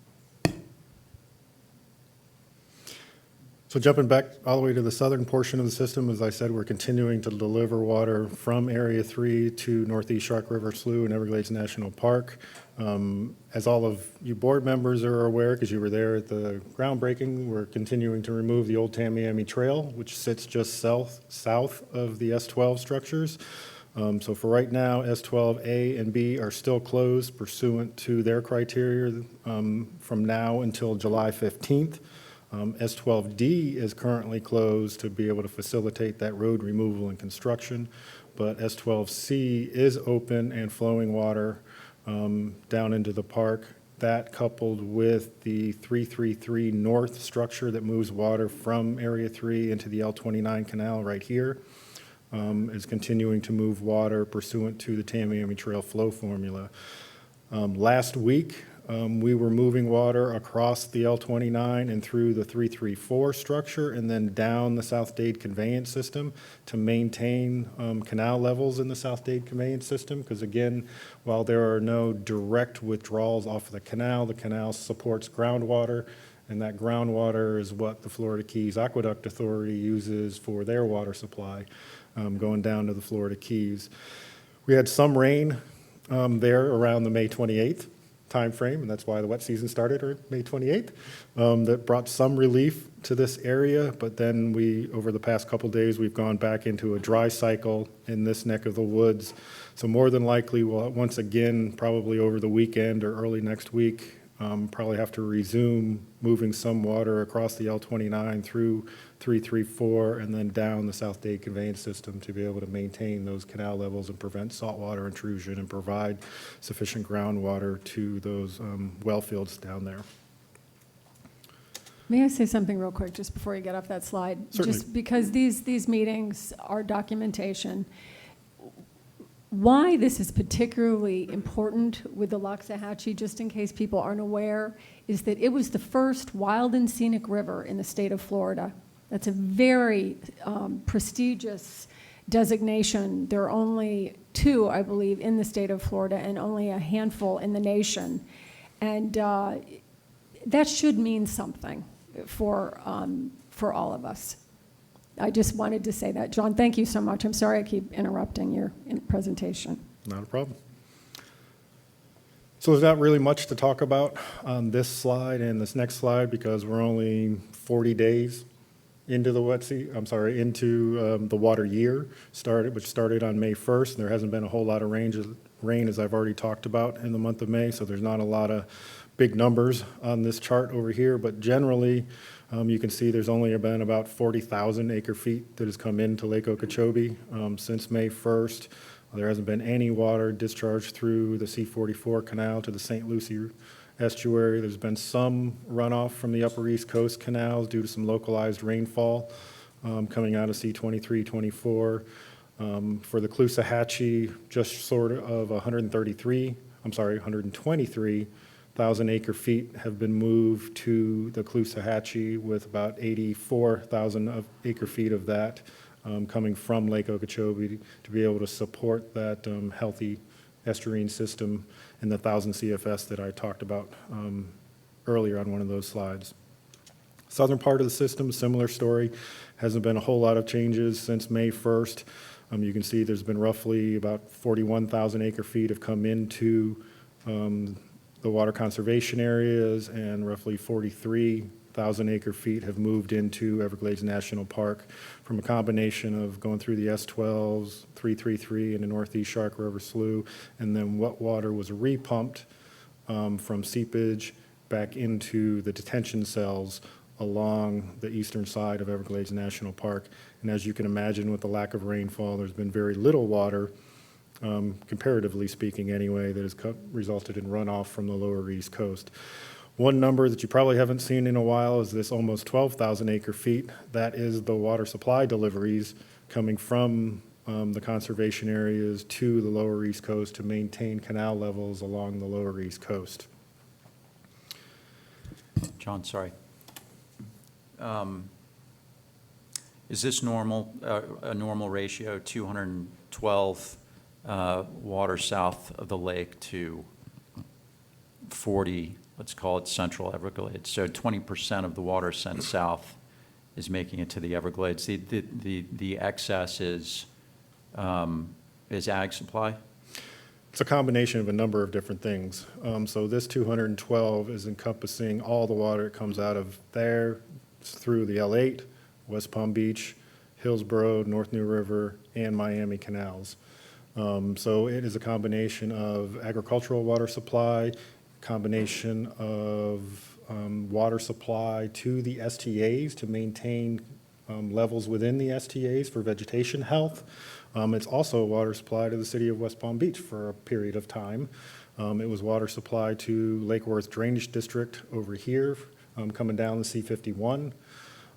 So jumping back all the way to the southern portion of the system, as I said, we're continuing to deliver water from Area 3 to Northeast Shark River Slough and Everglades National Park. As all of you board members are aware, because you were there at the groundbreaking, we're continuing to remove the old Tamiami Trail, which sits just south of the S12 structures. So for right now, S12A and B are still closed pursuant to their criteria from now until July 15th. S12D is currently closed to be able to facilitate that road removal and construction, but S12C is open and flowing water down into the park. That coupled with the 333 North structure that moves water from Area 3 into the L29 canal right here is continuing to move water pursuant to the Tamiami Trail flow formula. Last week, we were moving water across the L29 and through the 334 structure and then down the South Dade conveyance system to maintain canal levels in the South Dade conveyance system. Because again, while there are no direct withdrawals off of the canal supports groundwater, and that groundwater is what the Florida Keys Aqueduct Authority uses for their water supply going down to the Florida Keys. We had some rain there around the May 28th timeframe, and that's why the wet season started on May 28th. That brought some relief to this area, but then over the past couple days, we've gone back into a dry cycle in this neck of the woods. So more than likely, we'll once again, probably over the weekend or early next week, probably have to resume moving some water across the L29 through 334 and then down the South Dade conveyance system to be able to maintain those canal levels and prevent saltwater intrusion and provide sufficient groundwater to those well fields down there. May I say something real quick just before you get off that slide? Certainly. Just because these meetings are documentation. Why this is particularly important with the Loxahatchee, just in case people aren't aware, is that it was the first wild and scenic river in the state of Florida. That's a very prestigious designation. There are only 2, I believe, in the state of Florida and only a handful in the nation. And that should mean something for all of us. I just wanted to say that. John, thank you so much. I'm sorry I keep interrupting your presentation. Not a problem. So there's not really much to talk about on this slide and this next slide because we're only 40 days into the the water year, which started on May 1st. There hasn't been a whole lot of rain, as I've already talked about, in the month of May, so there's not a lot of big numbers on this chart over here, but generally, you can see there's only been about 40,000 acre feet that has come into Lake Okeechobee since May 1st. There hasn't been any water discharged through the C44 canal to the St. Lucie estuary. There's been some runoff from the Upper East Coast canals due to some localized rainfall coming out of C23, 24. For the Caloosahatchee, just sort of 123,000 acre feet have been moved to the Caloosahatchee, with about 84,000 acre feet of that coming from Lake Okeechobee to be able to support that healthy estuarine system and the 1,000 CFS that I talked about earlier on one of those slides. Southern part of the system, similar story. Hasn't been a whole lot of changes since May 1st. You can see there's been roughly about 41,000 acre feet have come into the water conservation areas, and roughly 43,000 acre feet have moved into Everglades National Park from a combination of going through the S12s, 333, and the Northeast Shark River Slough, and then what water was repumped from seepage back into the detention cells along the eastern side of Everglades National Park. And as you can imagine, with the lack of rainfall, there's been very little water, comparatively speaking anyway, that has resulted in runoff from the lower East Coast. One number that you probably haven't seen in a while is this almost 12,000 acre feet. That is the water supply deliveries coming from the conservation areas to the lower East Coast to maintain canal levels along the lower East Coast. John, sorry. Is this normal, a normal ratio, 212 water south of the lake to 40, let's call it Central Everglades? So 20% of the water sent south is making it to the Everglades. The excess is ag supply? It's a combination of a number of different things. So this 212 is encompassing all the water that comes out of there through the L8, West Palm Beach, Hillsborough, North New River, and Miami canals. So it is a combination of agricultural water supply, combination of water supply to the STAs to maintain levels within the STAs for vegetation health. It's also water supply to the city of West Palm Beach for a period of time. It was water supply to Lake Worth Drainage District over here, coming down the C51.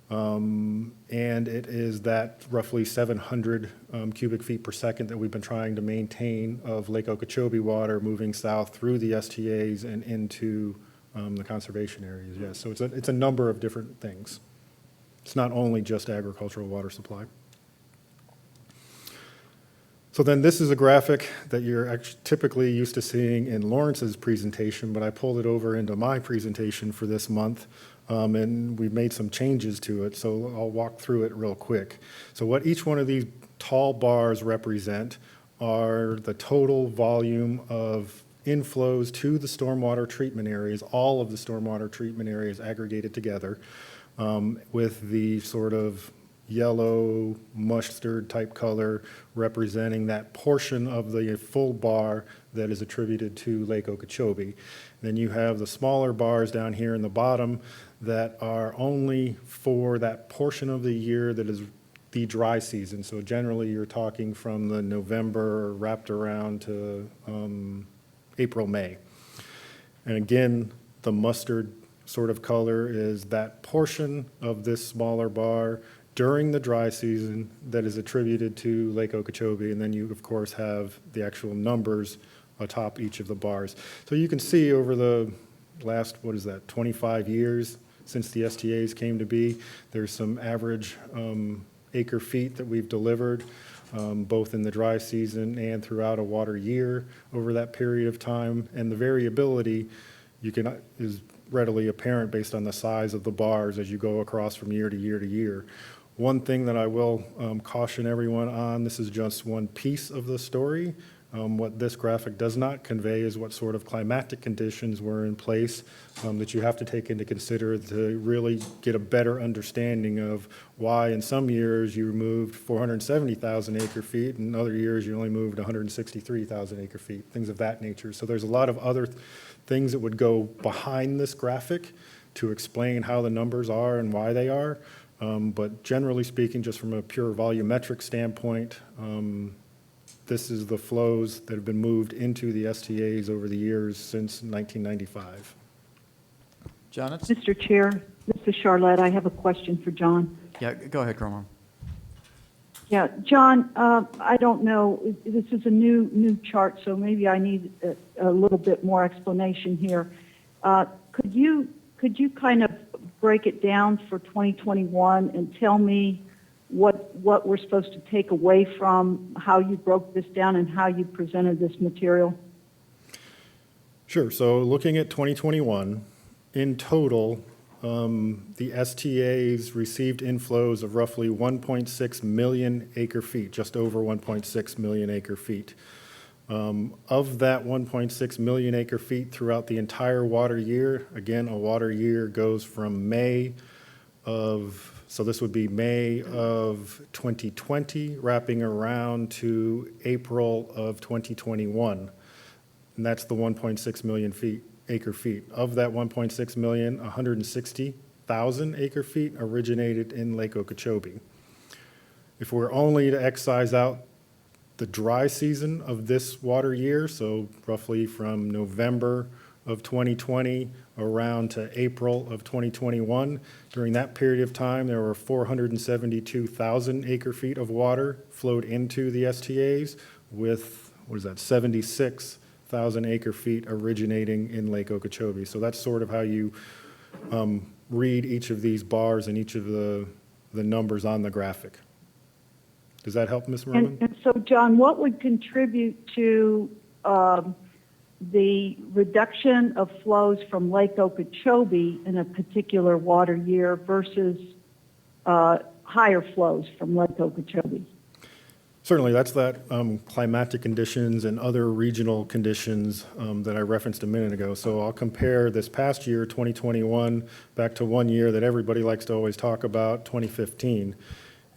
And it is that roughly 700 cubic feet per second that we've been trying to maintain of Lake Okeechobee water moving south through the STAs and into the conservation areas. Yes, so it's a number of different things. It's not only just agricultural water supply. So then this is a graphic that you're typically used to seeing in Lawrence's presentation, but I pulled it over into my presentation for this month, and we've made some changes to it, so I'll walk through it real quick. So what each one of these tall bars represent are the total volume of inflows to the stormwater treatment areas, all of the stormwater treatment areas aggregated together, with the sort of yellow mustard type color representing that portion of the full bar that is attributed to Lake Okeechobee. Then you have the smaller bars down here in the bottom that are only for that portion of the year that is the dry season. So generally you're talking from the November wrapped around to April, May. And again, the mustard sort of color is that portion of this smaller bar during the dry season that is attributed to Lake Okeechobee, and then you, of course, have the actual numbers atop each of the bars. So you can see over the last, 25 years since the STAs came to be, there's some average acre feet that we've delivered, both in the dry season and throughout a water year over that period of time, and the variability is readily apparent based on the size of the bars as you go across from year to year to year. One thing that I will caution everyone on, this is just one piece of the story. What this graphic does not convey is what sort of climatic conditions were in place that you have to take into consider to really get a better understanding of why in some years you moved 470,000 acre feet and other years you only moved 163,000 acre feet, things of that nature. So there's a lot of other things that would go behind this graphic to explain how the numbers are and why they are. But generally speaking, just from a pure volumetric standpoint, this is the flows that have been moved into the STAs over the years since 1995. John, it's... Mr. Chair, this is Charlotte. I have a question for John. Yeah, go ahead, Carmel. Yeah, John, I don't know. This is a new chart, so maybe I need a little bit more explanation here. Could you kind of break it down for 2021 and tell me what we're supposed to take away from how you broke this down and how you presented this material? Sure. So looking at 2021, in total, the STAs received inflows of roughly 1.6 million acre feet, just over 1.6 million acre feet. Of that 1.6 million acre feet throughout the entire water year, again, a water year goes from so this would be May of 2020, wrapping around to April of 2021. And that's the 1.6 million acre feet. Of that 1.6 million, 160,000 acre feet originated in Lake Okeechobee. If we're only to excise out the dry season of this water year, so roughly from November of 2020 around to April of 2021. During that period of time, there were 472,000 acre feet of water flowed into the STAs with, 76,000 acre feet originating in Lake Okeechobee. So that's sort of how you read each of these bars and each of the numbers on the graphic. Does that help, Ms. Merman? And so, John, what would contribute to the reduction of flows from Lake Okeechobee in a particular water year versus higher flows from Lake Okeechobee? Certainly, that's that climatic conditions and other regional conditions that I referenced a minute ago. So I'll compare this past year, 2021, back to one year that everybody likes to always talk about, 2015.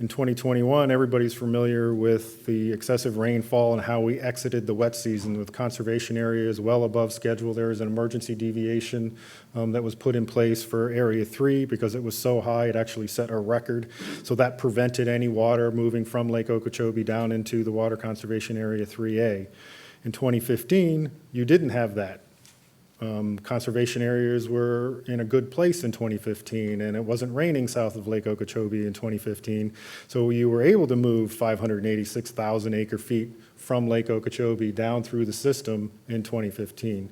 In 2021, everybody's familiar with the excessive rainfall and how we exited the wet season with conservation areas well above schedule. There was an emergency deviation that was put in place for Area 3 because it was so high, it actually set a record. So that prevented any water moving from Lake Okeechobee down into the Water Conservation Area 3A. In 2015, you didn't have that. Conservation areas were in a good place in 2015, and it wasn't raining south of Lake Okeechobee in 2015. So you were able to move 586,000 acre feet from Lake Okeechobee down through the system in 2015.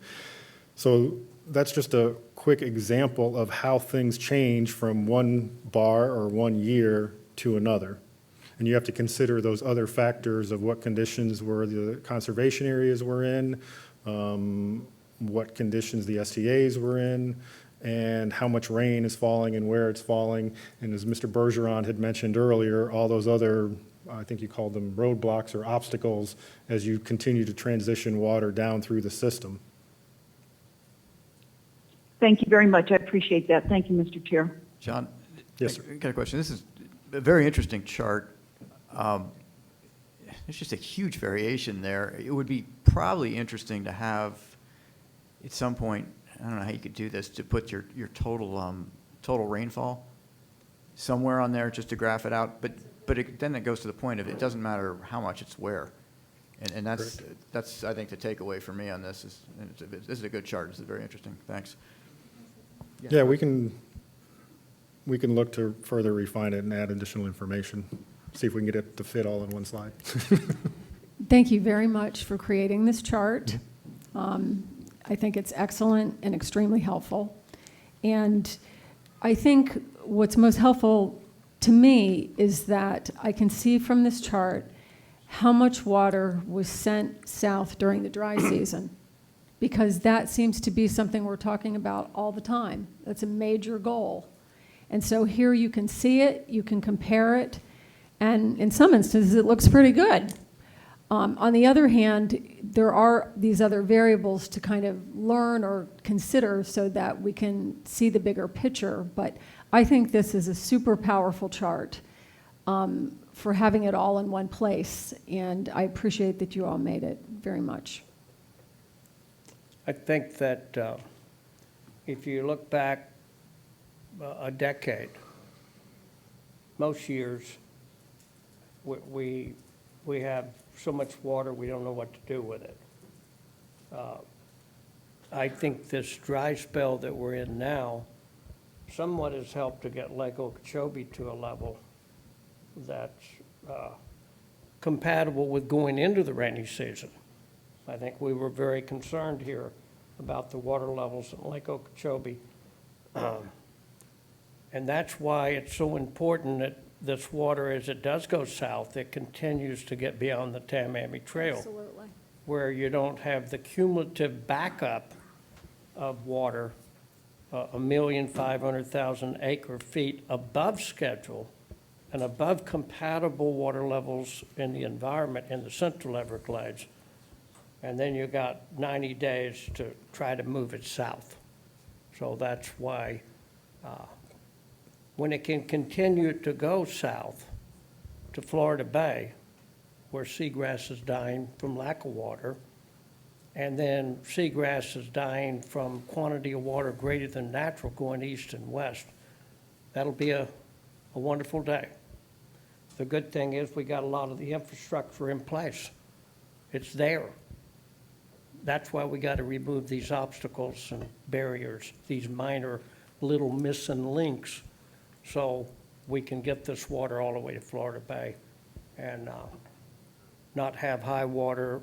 So that's just a quick example of how things change from one bar or one year to another. And you have to consider those other factors of what conditions were the conservation areas were in, what conditions the STAs were in, and how much rain is falling and where it's falling. And as Mr. Bergeron had mentioned earlier, all those other, I think you called them roadblocks or obstacles, as you continue to transition water down through the system. Thank you very much. I appreciate that. Thank you, Mr. Chair. John? Yes, sir. I got a question. This is a very interesting chart. There's just a huge variation there. It would be probably interesting to have at some point, I don't know how you could do this, to put your total rainfall somewhere on there just to graph it out. But then it goes to the point of it doesn't matter how much, it's where. And that's I think the takeaway for me on this is this is a good chart. This is very interesting. Thanks. Yeah, we can look to further refine it and add additional information. See if we can get it to fit all in one slide. Thank you very much for creating this chart. I think it's excellent and extremely helpful. And I think what's most helpful to me is that I can see from this chart how much water was sent south during the dry season, because that seems to be something we're talking about all the time. That's a major goal. And so here you can see it, you can compare it, and in some instances it looks pretty good. On the other hand, there are these other variables to kind of learn or consider so that we can see the bigger picture. But I think this is a super powerful chart for having it all in one place, and I appreciate that you all made it very much. I think that if you look back a decade, most years we have so much water we don't know what to do with it. I think this dry spell that we're in now somewhat has helped to get Lake Okeechobee to a level that's compatible with going into the rainy season. I think we were very concerned here about the water levels in Lake Okeechobee. And that's why it's so important that this water, as it does go south, it continues to get beyond the Tamiami Trail. Absolutely. Where you don't have the cumulative backup of water, 1,500,000 acre feet above schedule and above compatible water levels in the environment in the Central Everglades. And then you got 90 days to try to move it south. So that's why when it can continue to go south to Florida Bay, where seagrass is dying from lack of water, and then seagrass is dying from quantity of water greater than natural going east and west, that'll be a wonderful day. The good thing is we got a lot of the infrastructure in place. It's there. That's why we got to remove these obstacles and barriers, these minor little missing links, so we can get this water all the way to Florida Bay and not have high water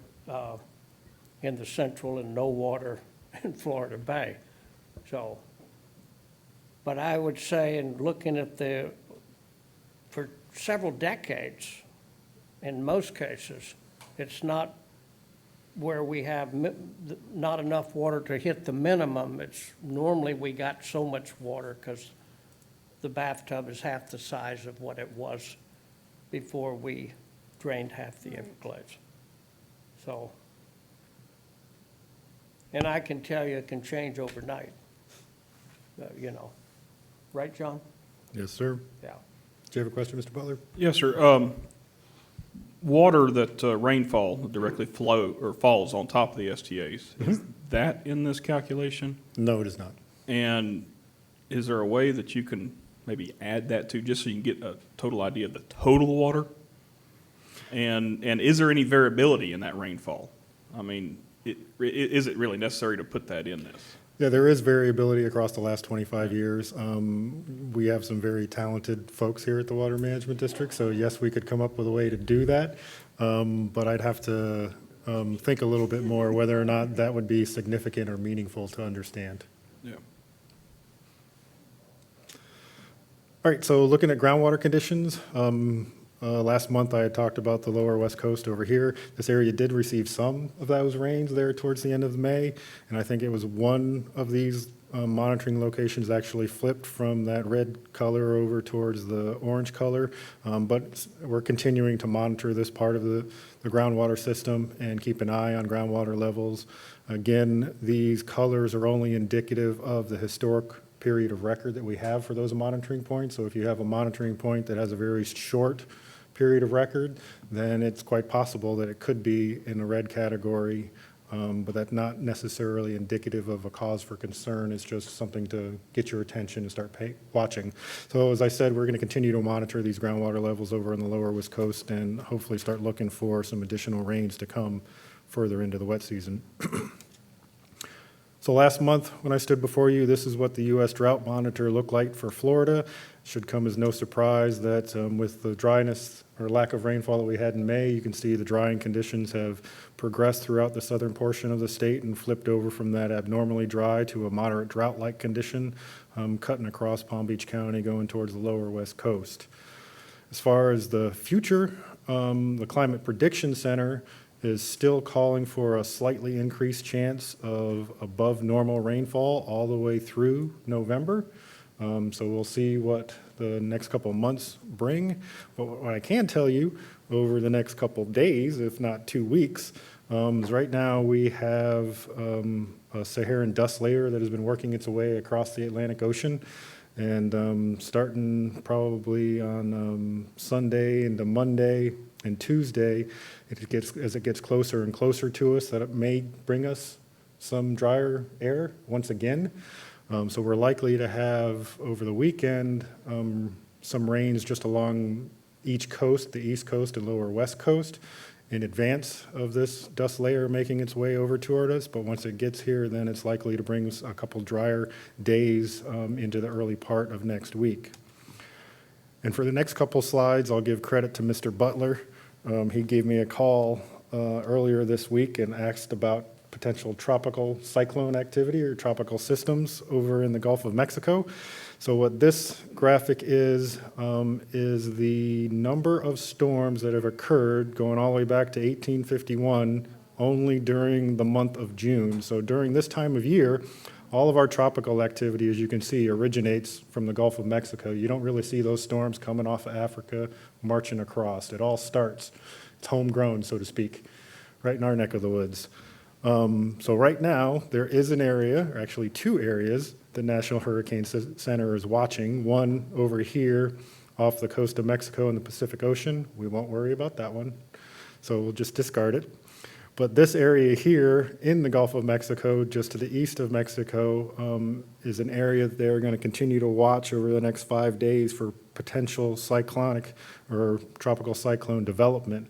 in the central and no water in Florida Bay. So, but I would say, in looking at for several decades, in most cases, it's not where we have not enough water to hit the minimum. It's normally we got so much water because the bathtub is half the size of what it was before we drained half the Everglades. So, and I can tell you it can change overnight, you know. Right, John? Yes, sir. Yeah. Do you have a question, Mr. Butler? Yes, sir. Water that rainfall directly flow or falls on top of the STAs, is that in this calculation? No, it is not. And is there a way that you can maybe add that to, just so you can get a total idea of the total water? And is there any variability in that rainfall? I mean, is it really necessary to put that in this? Yeah, there is variability across the last 25 years. We have some very talented folks here at the Water Management District, so yes, we could come up with a way to do that, but I'd have to think a little bit more whether or not that would be significant or meaningful to understand. Yeah. All right, so looking at groundwater conditions, last month I had talked about the lower west coast over here. This area did receive some of those rains there towards the end of May, and I think it was one of these monitoring locations actually flipped from that red color over towards the orange color, but we're continuing to monitor this part of the groundwater system and keep an eye on groundwater levels. Again, these colors are only indicative of the historic period of record that we have for those monitoring points. So if you have a monitoring point that has a very short period of record, then it's quite possible that it could be in the red category, but that's not necessarily indicative of a cause for concern. It's just something to get your attention and start watching. So as I said, we're going to continue to monitor these groundwater levels over on the lower West Coast and hopefully start looking for some additional rains to come further into the wet season. So last month, when I stood before you, this is what the U.S. Drought Monitor looked like for Florida. Should come as no surprise that with the dryness or lack of rainfall that we had in May, you can see the drying conditions have progressed throughout the southern portion of the state and flipped over from that abnormally dry to a moderate drought-like condition, cutting across Palm Beach County, going towards the lower West Coast. As far as the future, the Climate Prediction Center is still calling for a slightly increased chance of above normal rainfall all the way through November. So we'll see what the next couple of months bring. But what I can tell you over the next couple of days, if not 2 weeks, is right now we have a Saharan dust layer that has been working its way across the Atlantic Ocean. And starting probably on Sunday into Monday and Tuesday, as it gets closer and closer to us, that it may bring us some drier air once again. So we're likely to have over the weekend some rains just along each coast, the East Coast and lower West Coast, in advance of this dust layer making its way over toward us. But once it gets here, then it's likely to bring us a couple drier days into the early part of next week. And for the next couple slides, I'll give credit to Mr. Butler. He gave me a call earlier this week and asked about potential tropical cyclone activity or tropical systems over in the Gulf of Mexico. So what this graphic is the number of storms that have occurred going all the way back to 1851 only during the month of June. So during this time of year, all of our tropical activity, as you can see, originates from the Gulf of Mexico. You don't really see those storms coming off of Africa, marching across. It all starts, it's homegrown, so to speak, right in our neck of the woods. So right now, there is an area, or actually two areas, the National Hurricane Center is watching. One over here off the coast of Mexico in the Pacific Ocean. We won't worry about that one, so we'll just discard it. But this area here in the Gulf of Mexico, just to the east of Mexico, is an area that they're going to continue to watch over the next 5 days for potential cyclonic or tropical cyclone development.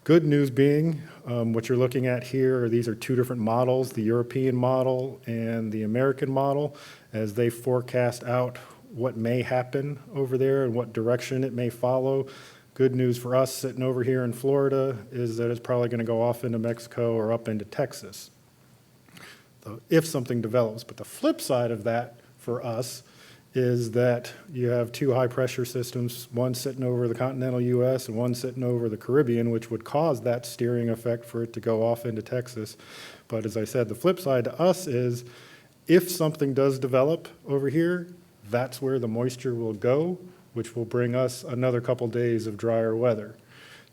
Good news being, what you're looking at here, these are two different models, the European model and the American model, as they forecast out what may happen over there and what direction it may follow. Good news for us sitting over here in Florida is that it's probably going to go off into Mexico or up into Texas, so if something develops. But the flip side of that for us is that you have two high-pressure systems, one sitting over the continental U.S. and one sitting over the Caribbean, which would cause that steering effect for it to go off into Texas. But as I said, the flip side to us is if something does develop over here, that's where the moisture will go, which will bring us another couple days of drier weather.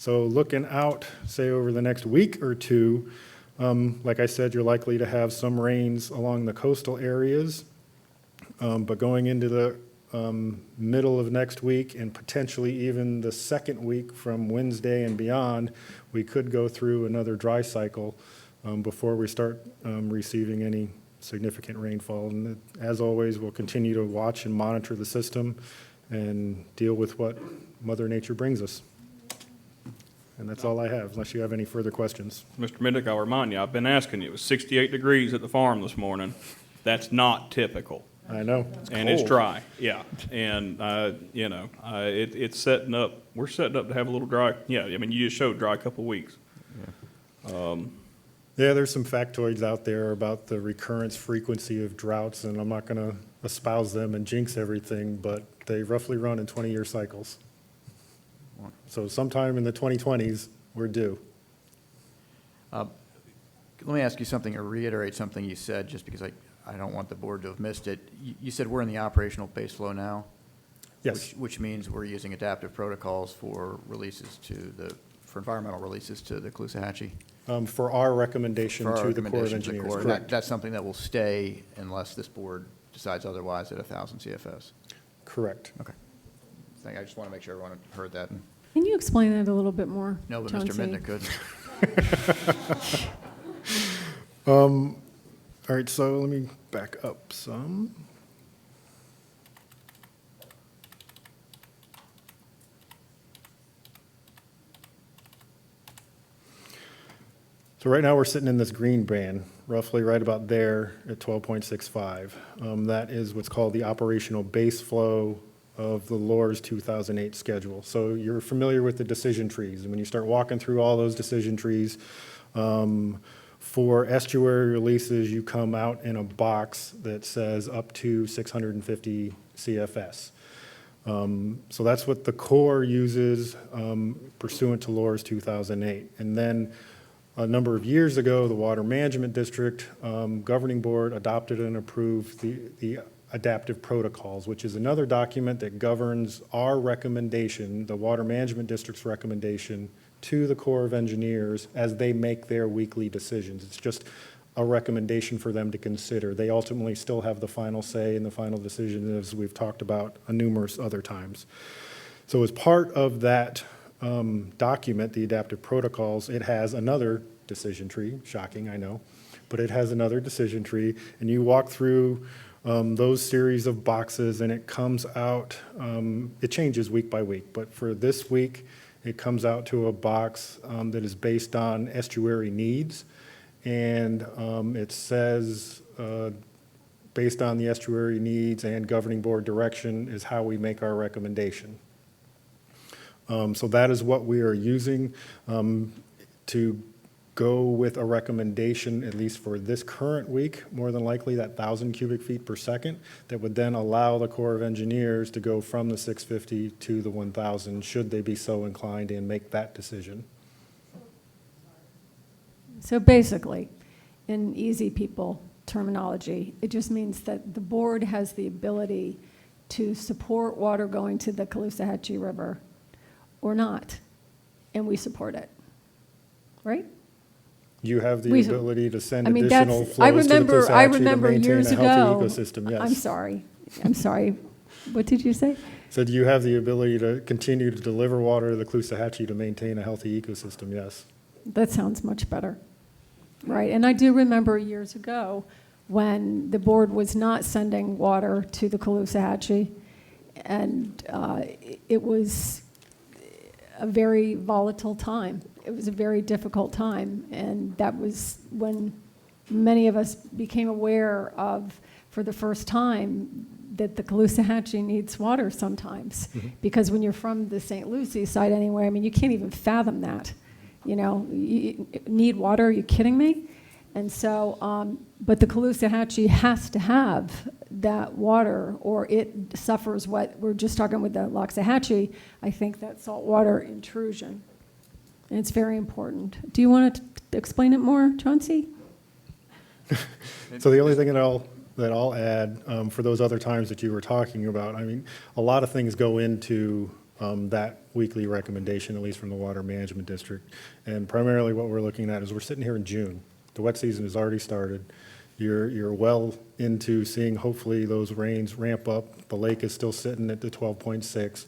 So looking out, say over the next week or two, like I said, you're likely to have some rains along the coastal areas. But going into the middle of next week and potentially even the second week from Wednesday and beyond, we could go through another dry cycle before we start receiving any significant rainfall. And as always, we'll continue to watch and monitor the system and deal with what Mother Nature brings us. And that's all I have, unless you have any further questions. Mr. Middick, I'll remind you, I've been asking you, it was 68 degrees at the farm this morning. That's not typical. I know. And it's dry, yeah. And, you know, it's setting up, we're setting up to have a little dry, yeah, I mean, you just showed dry a couple of weeks. Yeah, there's some factoids out there about the recurrence frequency of droughts, and I'm not going to espouse them and jinx everything, but they roughly run in 20-year cycles. So sometime in the 2020s, we're due. Let me ask you something or reiterate something you said, just because I don't want the board to have missed it. You said we're in the operational base flow now? Yes. Which means we're using adaptive protocols for releases for environmental releases to the Caloosahatchee? For our recommendation to the Corps of Engineers, correct. That's something that will stay unless this board decides otherwise at 1,000 CFS? Correct. Okay. I just want to make sure everyone heard that. Can you explain that a little bit more? No, but Chauncey? Mr. Midnick could. All right, so let me back up some. So right now we're sitting in this green band, roughly right about there at 12.65. That is what's called the operational base flow of the LOR's 2008 schedule. So you're familiar with the decision trees. And when you start walking through all those decision trees, for estuary releases, you come out in a box that says up to 650 CFS. So that's what the Corps uses pursuant to LOR's 2008. And then a number of years ago, the Water Management District Governing Board adopted and approved the adaptive protocols, which is another document that governs our recommendation, the Water Management District's recommendation to the Corps of Engineers as they make their weekly decisions. It's just a recommendation for them to consider. They ultimately still have the final say in the final decision, as we've talked about numerous other times. So as part of that document, the adaptive protocols, it has another decision tree, shocking, I know, but it has another decision tree, and you walk through those series of boxes, and it comes out, it changes week by week, but for this week, it comes out to a box that is based on estuary needs, and it says, based on the estuary needs and governing board direction is how we make our recommendation. So that is what we are using to go with a recommendation, at least for this current week, more than likely that 1,000 cubic feet per second, that would then allow the Corps of Engineers to go from the 650 to the 1,000, should they be so inclined and make that decision. So basically, in easy people terminology, it just means that the board has the ability to support water going to the Caloosahatchee River or not, and we support it, right? You have the ability to send additional flows I to the Caloosahatchee to maintain years a healthy ago, ecosystem, yes. I'm sorry. What did you say? Said you have the ability to continue to deliver water to the Caloosahatchee to maintain a healthy ecosystem, yes. That sounds much better. Right, and I do remember years ago when the board was not sending water to the Caloosahatchee, and it was a very volatile time. It was a very difficult time, and that was when many of us became aware of, for the first time, that the Caloosahatchee needs water sometimes. Mm-hmm. Because when you're from the St. Lucie side anyway, I mean, you can't even fathom that. You know, you need water, are you kidding me? And so, but the Caloosahatchee has to have that water, or it suffers what we're just talking with the Loxahatchee, I think that saltwater intrusion. And it's very important. Do you want to explain it more, Chauncey? So the only thing that I'll add for those other times that you were talking about, I mean, a lot of things go into that weekly recommendation, at least from the Water Management District. And primarily what we're looking at is we're sitting here in June. The wet season has already started. You're well into seeing hopefully those rains ramp up. The lake is still sitting at the 12.6.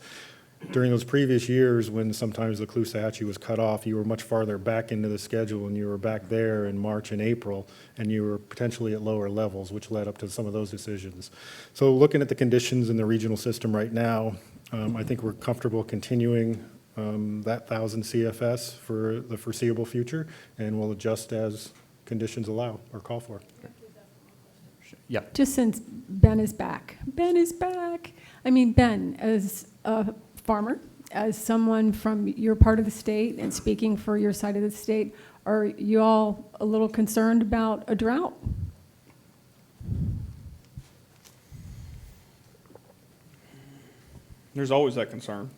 During those previous years, when sometimes the Caloosahatchee was cut off, you were much farther back into the schedule, and you were back there in March and April, and you were potentially at lower levels, which led up to some of those decisions. So looking at the conditions in the regional system right now, I think we're comfortable continuing that 1,000 CFS for the foreseeable future, and we'll adjust as conditions allow or call for. Yeah. Just since Ben is back. Ben is back. I mean, Ben, as a farmer, as someone from your part of the state and speaking for your side of the state, are you all a little concerned about a drought? There's always that concern.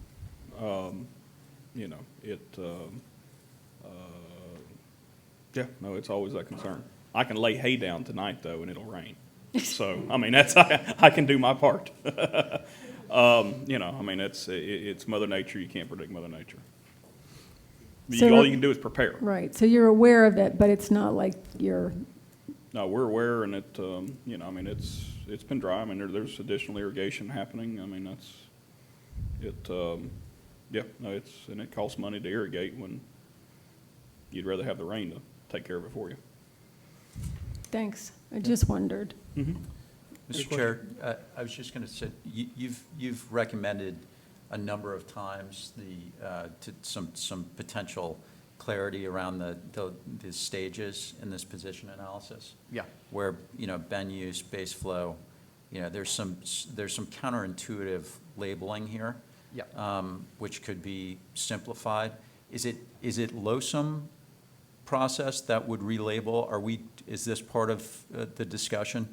You know, yeah, no, it's always that concern. I can lay hay down tonight, though, and it'll rain. So, I mean, I can do my part. You know, I mean, it's Mother Nature. You can't predict Mother Nature. So All you can do is prepare. Right. So you're aware of it, but it's not like you're. No, we're aware, and you know, I mean, it's been dry. I mean, there's additional irrigation happening. I mean, yeah, no, and it costs money to irrigate when you'd rather have the rain to take care of it for you. Thanks. I just wondered. Mr. Chair, I was just going to say, you've recommended a number of times to some potential clarity around the stages in this position analysis. Yeah. Where, you know, ben use, base flow, you know, there's some counterintuitive labeling here. Yeah. Which could be simplified. Is it LOSUM process that would relabel? Is this part of the discussion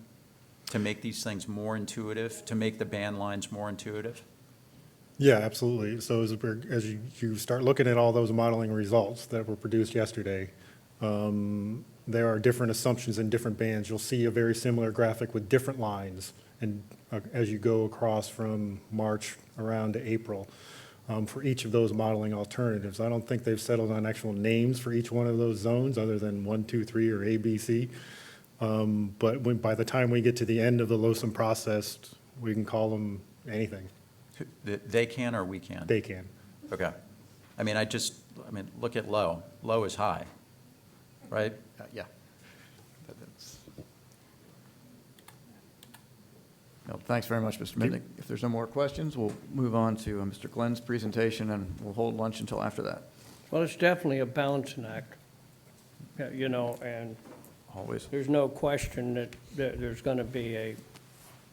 to make these things more intuitive, to make the band lines more intuitive? Yeah, absolutely. So as you start looking at all those modeling results that were produced yesterday, there are different assumptions in different bands. You'll see a very similar graphic with different lines, and as you go across from March around to April, for each of those modeling alternatives. I don't think they've settled on actual names for each one of those zones other than 1, 2, 3, or A, B, C. But by the time we get to the end of the LOSUM process, we can call them anything. They can or we can? They can. Okay. I mean, look at low. Low is high, right? Yeah. No, thanks very much, Mr. Mitnick. If there's no more questions, we'll move on to Mr. Glenn's presentation, and we'll hold lunch until after that. Well, it's definitely a balancing act, you know, and always there's no question that there's going to be a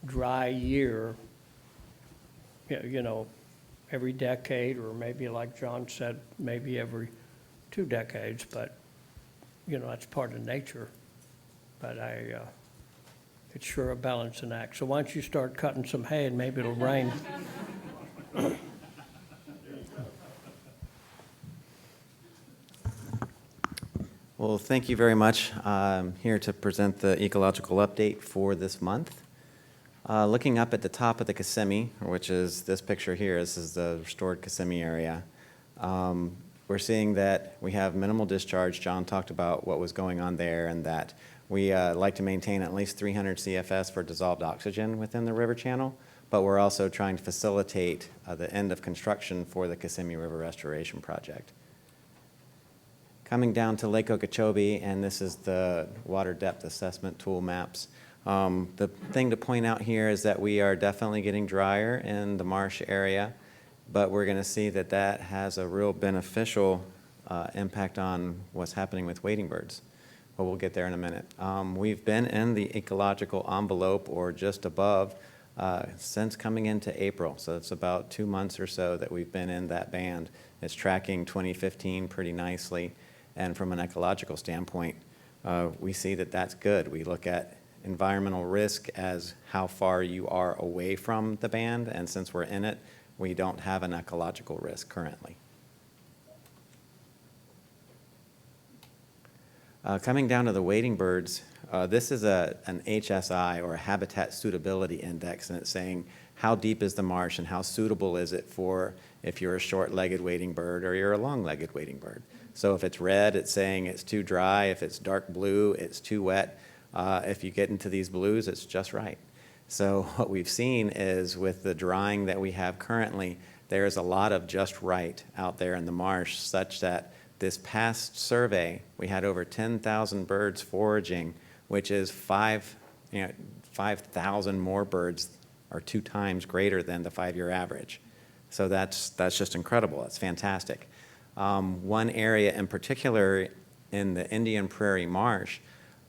dry year, you know, every decade, or maybe like John said, maybe every 2 decades, but, you know, that's part of nature. But it's sure a balancing act. So once you start cutting some hay, and maybe it'll rain. Well, thank you very much. I'm here to present the ecological update for this month. Looking up at the top of the Kissimmee, which is this picture here, this is the restored Kissimmee area. We're seeing that we have minimal discharge. John talked about what was going on there, and that we like to maintain at least 300 CFS for dissolved oxygen within the river channel, but we're also trying to facilitate the end of construction for the Kissimmee River Restoration Project. Coming down to Lake Okeechobee, and this is the water depth assessment tool maps. The thing to point out here is that we are definitely getting drier in the marsh area, but we're going to see that that has a real beneficial impact on what's happening with wading birds. But we'll get there in a minute. We've been in the ecological envelope, or just above, since coming into April. So it's about 2 months or so that we've been in that band. It's tracking 2015 pretty nicely. And from an ecological standpoint, we see that that's good. We look at environmental risk as how far you are away from the band, and since we're in it, we don't have an ecological risk currently. Coming down to the wading birds, this is an HSI, or a Habitat Suitability Index, and it's saying how deep is the marsh and how suitable is it for if you're a short-legged wading bird or you're a long-legged wading bird. So if it's red, it's saying it's too dry. If it's dark blue, it's too wet. If you get into these blues, it's just right. So what we've seen is with the drying that we have currently, there's a lot of just right out there in the marsh, such that this past survey, we had over 10,000 birds foraging, which is 5,000 more birds, or 2 times greater than the 5-year average. So that's just incredible. That's fantastic. One area in particular in the Indian Prairie Marsh,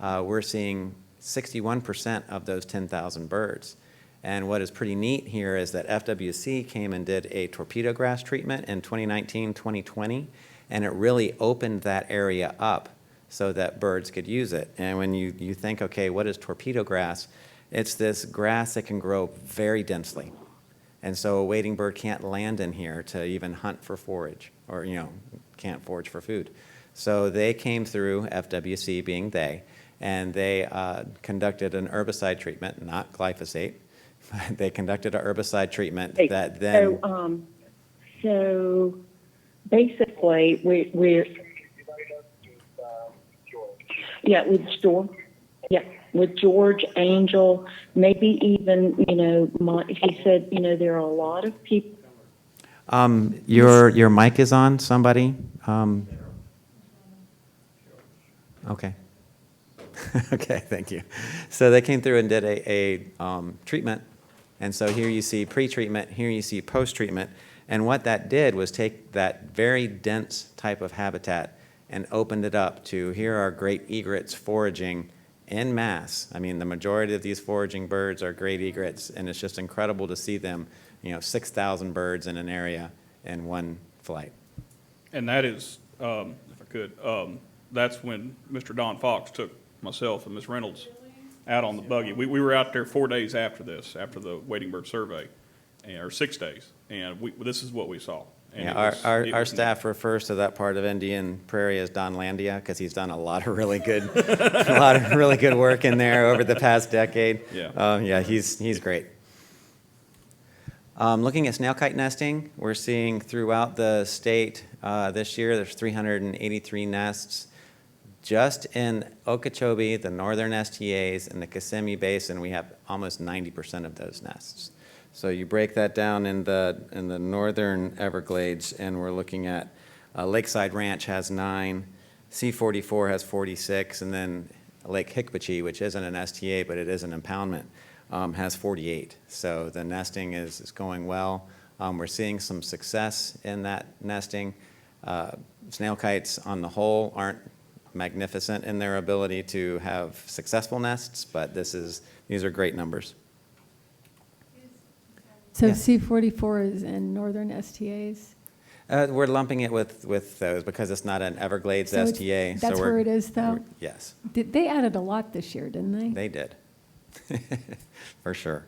we're seeing 61% of those 10,000 birds. And what is pretty neat here is that FWC came and did a torpedo grass treatment in 2019, 2020, and it really opened that area up so that birds could use it. And when you think, okay, what is torpedo grass? It's this grass that can grow very densely. And so a wading bird can't land in here to even hunt for forage, or can't forage for food. So they came through, FWC being they, and they conducted an herbicide treatment, not glyphosate. They conducted an herbicide treatment that then... So basically, we're with George, Angel, maybe even, he said, there are a lot of people. Your mic is on, somebody? Okay. Okay, thank you. So they came through and did a treatment. And so here you see pre-treatment, here you see post-treatment. And what that did was take that very dense type of habitat and opened it up to, here are great egrets foraging en masse. I mean, the majority of these foraging birds are great egrets, and it's just incredible to see them, 6,000 birds in an area in one flight. And that is, if I could, that's when Mr. Don Fox took myself and Ms. Reynolds out on the buggy. We were out there 4 days after this, after the wading bird survey, or 6 days, and this is what we saw. And yeah, our staff refers to that part of Indian Prairie as Donlandia because he's done a lot of really good, work in there over the past decade. Yeah, he's great. Looking at snail kite nesting, we're seeing throughout the state this year there's 383 nests. Just in Okeechobee, the northern STAs, and the Kissimmee Basin, we have almost 90% of those nests. So you break that down in the northern Everglades, and we're looking at Lakeside Ranch has 9, C44 has 46, and then Lake Hickpachee, which isn't an STA, but it is an impoundment, has 48. So the nesting is going well. We're seeing some success in that nesting. Snail kites on the whole aren't magnificent in their ability to have successful nests, but these are great numbers. So yeah. C44 is in northern STAs? We're lumping it with those because it's not an Everglades so STA. That's where it is, though? Yes. They added a lot this year, didn't they? They did, for sure.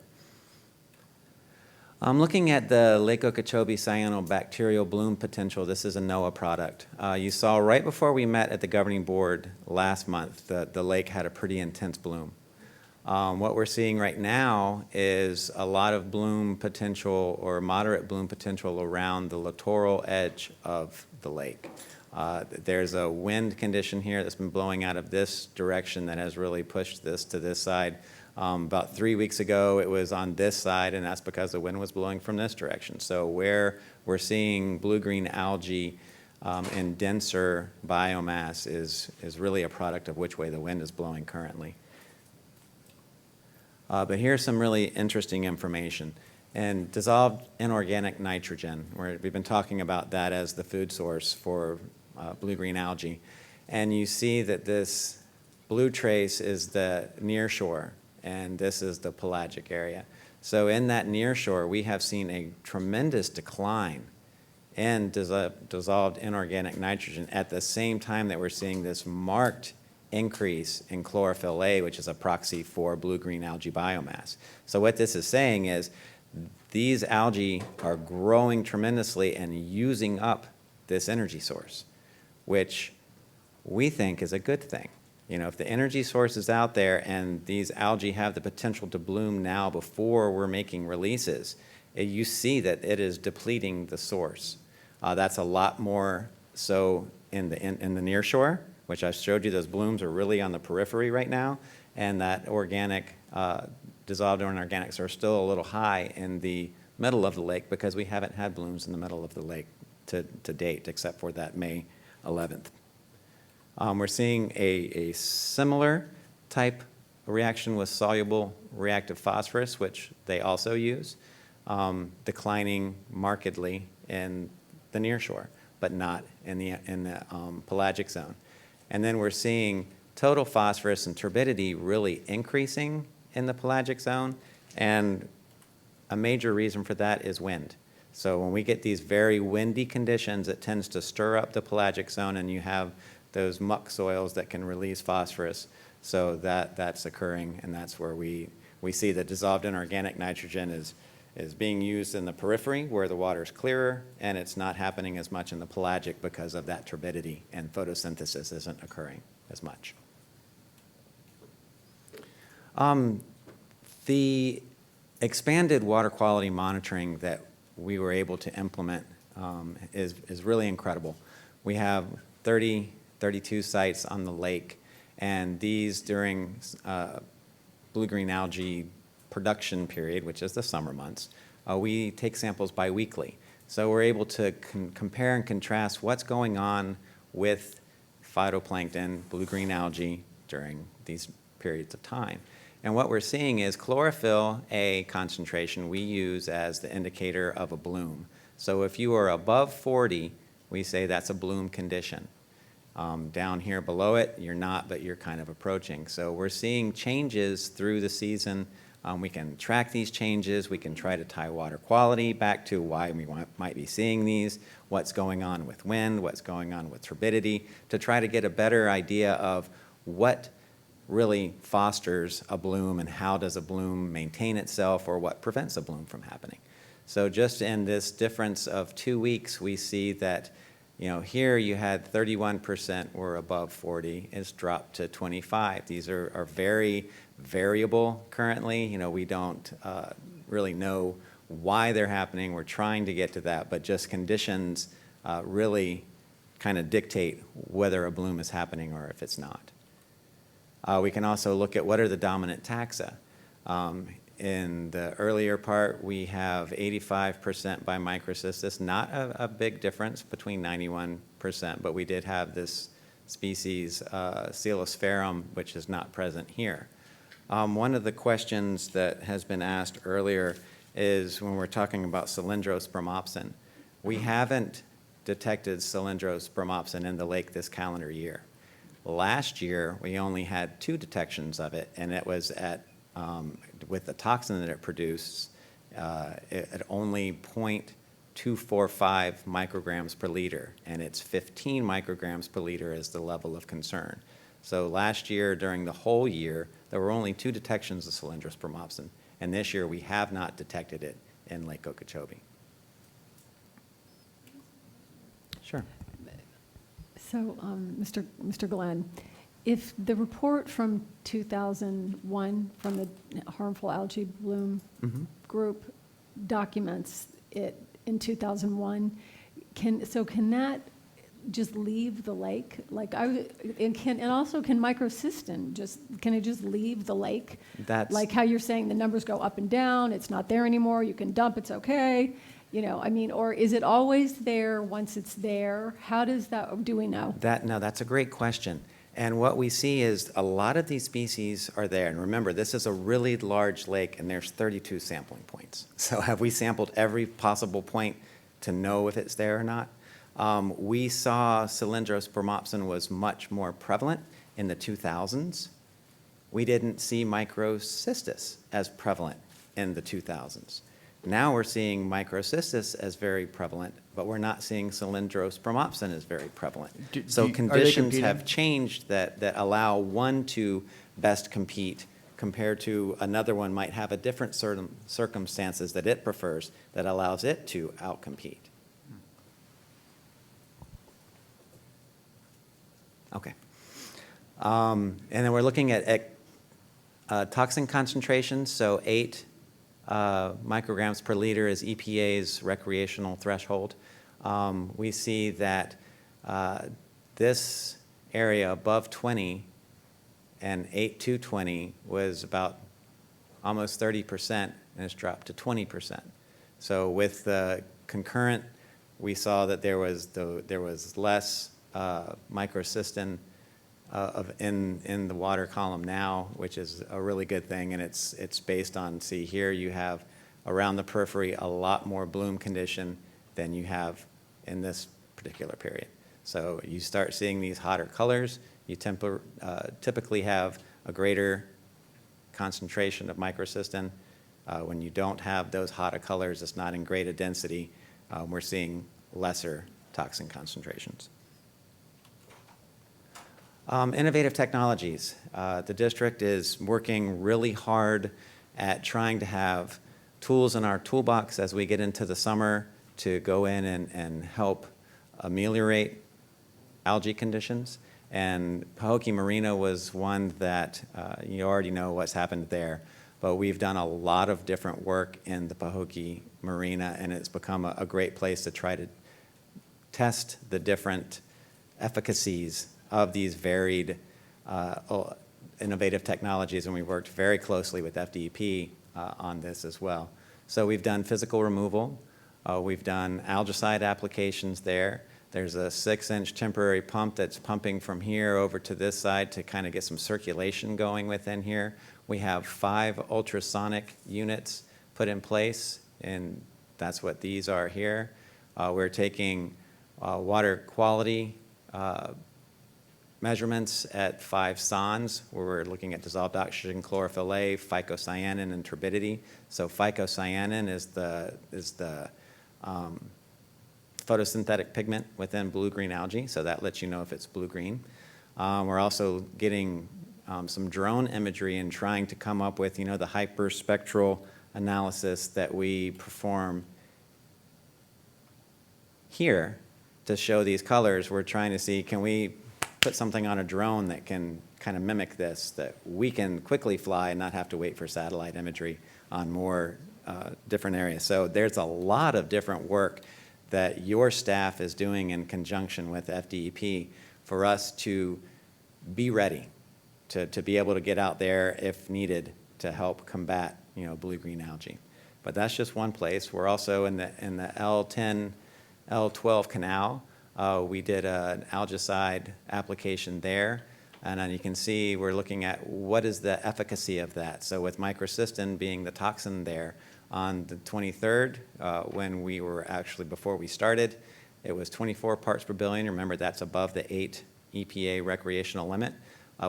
Looking at the Lake Okeechobee cyanobacterial bloom potential, this is a NOAA product. You saw right before we met at the governing board last month that the lake had a pretty intense bloom. What we're seeing right now is a lot of bloom potential or moderate bloom potential around the littoral edge of the lake. There's a wind condition here that's been blowing out of this direction that has really pushed this to this side. About 3 weeks ago, it was on this side, and that's because the wind was blowing from this direction. So where we're seeing blue-green algae and denser biomass is really a product of which way the wind is blowing currently. But here's some really interesting information. And dissolved inorganic nitrogen, we've been talking about that as the food source for blue-green algae. And you see that this blue trace is the near shore, and this is the pelagic area. So in that near shore, we have seen a tremendous decline in dissolved inorganic nitrogen at the same time that we're seeing this marked increase in chlorophyll A, which is a proxy for blue-green algae biomass. So what this is saying is these algae are growing tremendously and using up this energy source, which we think is a good thing. You know, if the energy source is out there and these algae have the potential to bloom now before we're making releases, you see that it is depleting the source. That's a lot more so in the near shore, which I showed you. Those blooms are really on the periphery right now, and that organic, dissolved inorganics are still a little high in the middle of the lake because we haven't had blooms in the middle of the lake to date, except for that May 11th. We're seeing a similar type of reaction with soluble reactive phosphorus, which they also use, declining markedly in the nearshore, but not in the pelagic zone. And then we're seeing total phosphorus and turbidity really increasing in the pelagic zone, and a major reason for that is wind. So when we get these very windy conditions, it tends to stir up the pelagic zone, and you have those muck soils that can release phosphorus. So that's occurring, and that's where we see that dissolved inorganic nitrogen is being used in the periphery where the water is clearer, and it's not happening as much in the pelagic because of that turbidity, and photosynthesis isn't occurring as much. The expanded water quality monitoring that we were able to implement is really incredible. We have 32 sites on the lake, and these during blue-green algae production period, which is the summer months, we take samples biweekly. So we're able to compare and contrast what's going on with phytoplankton, blue-green algae during these periods of time. And what we're seeing is chlorophyll A concentration we use as the indicator of a bloom. So if you are above 40, we say that's a bloom condition. Down here below it, you're not, but you're kind of approaching. So we're seeing changes through the season. We can track these changes. We can try to tie water quality back to why we might be seeing these, what's going on with wind, what's going on with turbidity, to try to get a better idea of what really fosters a bloom and how does a bloom maintain itself, or what prevents a bloom from happening. So just in this difference of 2 weeks, we see that, you know, here you had 31% were above 40. It's dropped to 25. These are very variable currently. You know, we don't really know why they're happening. We're trying to get to that, but just conditions really kind of dictate whether a bloom is happening or if it's not. We can also look at what are the dominant taxa. In the earlier part, we have 85% by microcystis, not a big difference between 91%, but we did have this species, Coelosferum, which is not present here. One of the questions that has been asked earlier is when we're talking about cylindrospermopsin. We haven't detected cylindrospermopsin in the lake this calendar year. Last year, we only had 2 detections of it, and it was at, with the toxin that it produced, at only 0.245 micrograms per liter, and it's 15 micrograms per liter is the level of concern. So last year, during the whole year, there were only 2 detections of cylindrospermopsin, and this year we have not detected it in Lake Okeechobee. Sure. So, Mr. Glenn, if the report from 2001 from the harmful algae bloom group documents it in 2001, can that just leave the lake? Like and also can microcystin can it just leave the lake? That's like how you're saying the numbers go up and down. It's not there anymore. You can dump. It's okay. You know, I mean, or is it always there once it's there? How does that, do we know? No, that's a great question. And what we see is a lot of these species are there. And remember, this is a really large lake, and there's 32 sampling points. So have we sampled every possible point to know if it's there or not? We saw cylindrospermopsin was much more prevalent in the 2000s. We didn't see microcystis as prevalent in the 2000s. Now we're seeing microcystis as very prevalent, but we're not seeing cylindrospermopsin as very prevalent. So conditions have changed that allow one to best compete compared to another one might have a different circumstances that it prefers that allows it to outcompete. Okay. And then we're looking at toxin concentrations, so 8 micrograms per liter is EPA's recreational threshold. We see that this area above 20 and 8 to 20 was about almost 30%, and it's dropped to 20%. So with the concurrent, we saw that there was less microcystin in the water column now, which is a really good thing, and it's based on, see here you have around the periphery a lot more bloom condition than you have in this particular period. So you start seeing these hotter colors, you typically have a greater concentration of microcystin. When you don't have those hotter colors, it's not in greater density, we're seeing lesser toxin concentrations. Innovative technologies. The district is working really hard at trying to have tools in our toolbox as we get into the summer to go in and help ameliorate algae conditions. And Pahokee Marina was one that you already know what's happened there. But we've done a lot of different work in the Pahokee Marina, and it's become a great place to try to test the different efficacies of these varied innovative technologies, and we worked very closely with FDEP on this as well. So we've done physical removal. We've done algicide applications there. There's a 6-inch temporary pump that's pumping from here over to this side to kind of get some circulation going within here. We have 5 ultrasonic units put in place, and that's what these are here. We're taking water quality measurements at 5 SONs, where we're looking at dissolved oxygen, chlorophyll A, phycocyanin, and turbidity. So phycocyanin is the photosynthetic pigment within blue-green algae, so that lets you know if it's blue-green. We're also getting some drone imagery and trying to come up with, the hyperspectral analysis that we perform here to show these colors. We're trying to see, can we put something on a drone that can kind of mimic this, that we can quickly fly and not have to wait for satellite imagery on more different areas. So there's a lot of different work that your staff is doing in conjunction with FDEP for us to be ready to be able to get out there if needed to help combat blue-green algae. But that's just one place. We're also in the L10, L12 canal. We did an algicide application there, and then you can see we're looking at what is the efficacy of that. So with microcystin being the toxin there, on the 23rd, when we were actually, before we started, it was 24 parts per billion. Remember, that's above the 8 EPA recreational limit.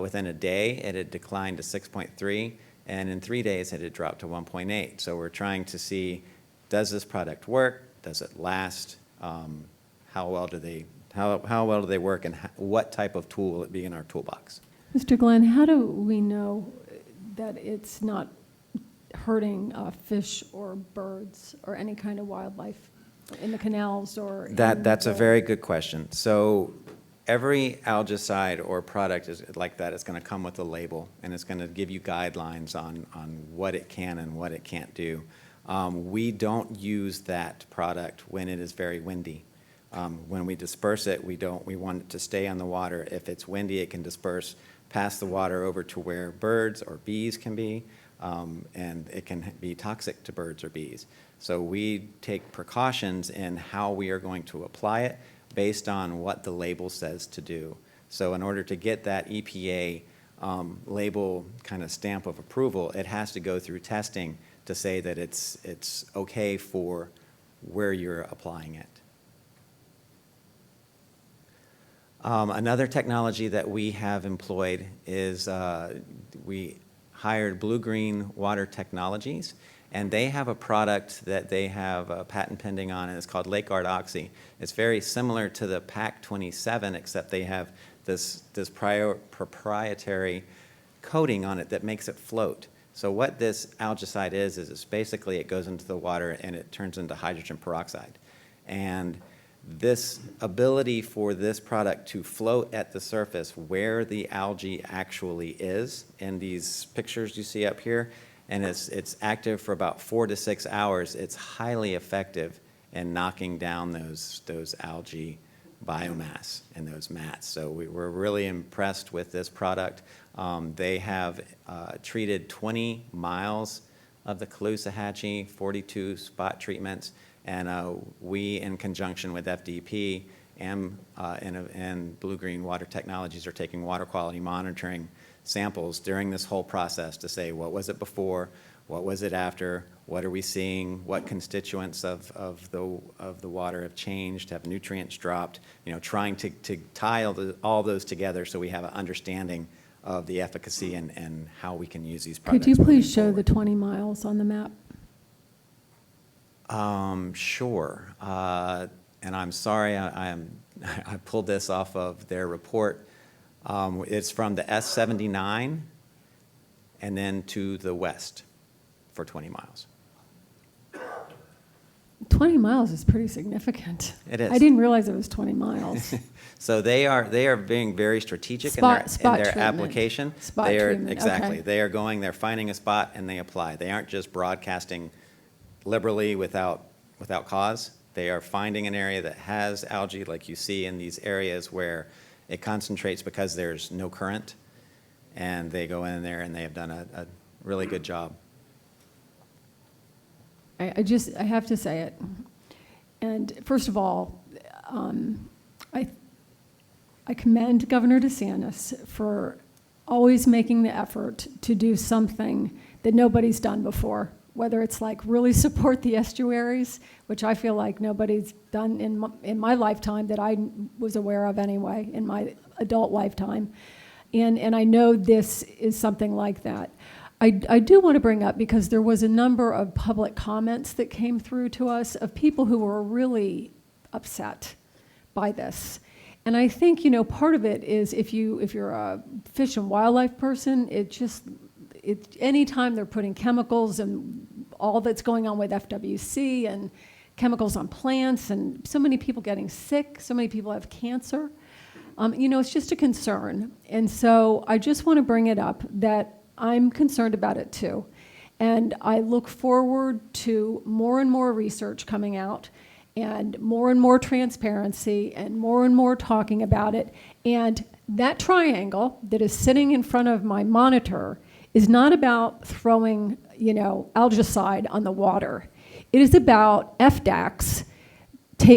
Within a day, it had declined to 6.3, and in 3 days, it had dropped to 1.8. So we're trying to see, does this product work? Does it last? How well do they work, and what type of tool will it be in our toolbox? Mr. Glenn, how do we know that it's not hurting fish or birds or any kind of wildlife in the canals or? That's a very good question. So every algicide or product is like that. It's going to come with a label, and it's going to give you guidelines on what it can and what it can't do. We don't use that product when it is very windy. When we disperse it, we want it to stay on the water. If it's windy, it can disperse past the water over to where birds or bees can be, and it can be toxic to birds or bees. So we take precautions in how we are going to apply it based on what the label says to do. So in order to get that EPA label kind of stamp of approval, it has to go through testing to say that it's okay for where you're applying it. Another technology that we have employed is we hired Blue Green Water Technologies, and they have a product that they have a patent pending on, and it's called Lake Guard Oxy. It's very similar to the PAC 27, except they have this proprietary coating on it that makes it float. So what this algicide is it's basically it goes into the water and it turns into hydrogen peroxide. And this ability for this product to float at the surface where the algae actually is in these pictures you see up here, and it's active for about 4 to 6 hours, it's highly effective in knocking down those algae biomass in those mats. So we're really impressed with this product. They have treated 20 miles of the Caloosahatchee, 42 spot treatments, and we, in conjunction with FDP and Blue Green Water Technologies, are taking water quality monitoring samples during this whole process to say, what was it before, what was it after, what are we seeing, what constituents of the water have changed, have nutrients dropped, trying to tie all those together so we have an understanding of the efficacy and how we can use these products. Could you please show the 20 miles on the map? Sure. And I'm sorry, I pulled this off of their report. It's from the S79 and then to the west for 20 miles. 20 miles is pretty significant. It is. I didn't realize it was 20 miles. So they are being very strategic in their application. Spot treatment. Exactly. Okay. They're finding a spot and they apply. They aren't just broadcasting liberally without cause. They are finding an area that has algae, like you see in these areas where it concentrates because there's no current, and they go in there and they have done a really good job. I have to say it. And first of all, I commend Governor DeSantis for always making the effort to do something that nobody's done before, whether it's like really support the estuaries, which I feel like nobody's done in my lifetime that I was aware of anyway, in my adult lifetime. And I know this is something like that. I do want to bring up, because there was a number of public comments that came through to us of people who were really upset by this. And I think, part of it is if you're a fish and wildlife person, anytime they're putting chemicals and all that's going on with FWC and chemicals on plants and so many people getting sick, so many people have cancer, it's just a concern. And so I just want to bring it up that I'm concerned about it too. And I look forward to more and more research coming out and more transparency and more talking about it. And that triangle that is sitting in front of my monitor is not about throwing, algicide on the water. It is about FDACs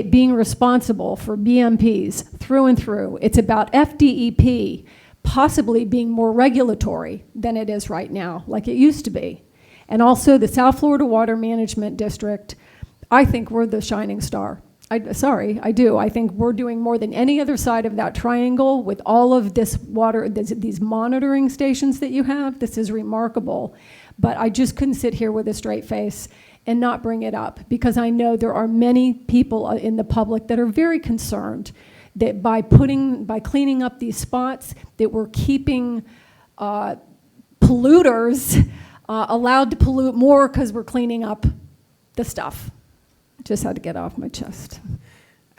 being responsible for BMPs through and through. It's about FDEP possibly being more regulatory than it is right now, like it used to be. And also the South Florida Water Management District, I think we're the shining star. I do. I think we're doing more than any other side of that triangle with all of this water, these monitoring stations that you have. This is remarkable. But I just couldn't sit here with a straight face and not bring it up, because I know there are many people in the public that are very concerned that by cleaning up these spots, that we're keeping polluters allowed to pollute more because we're cleaning up the stuff. Just had to get off my chest.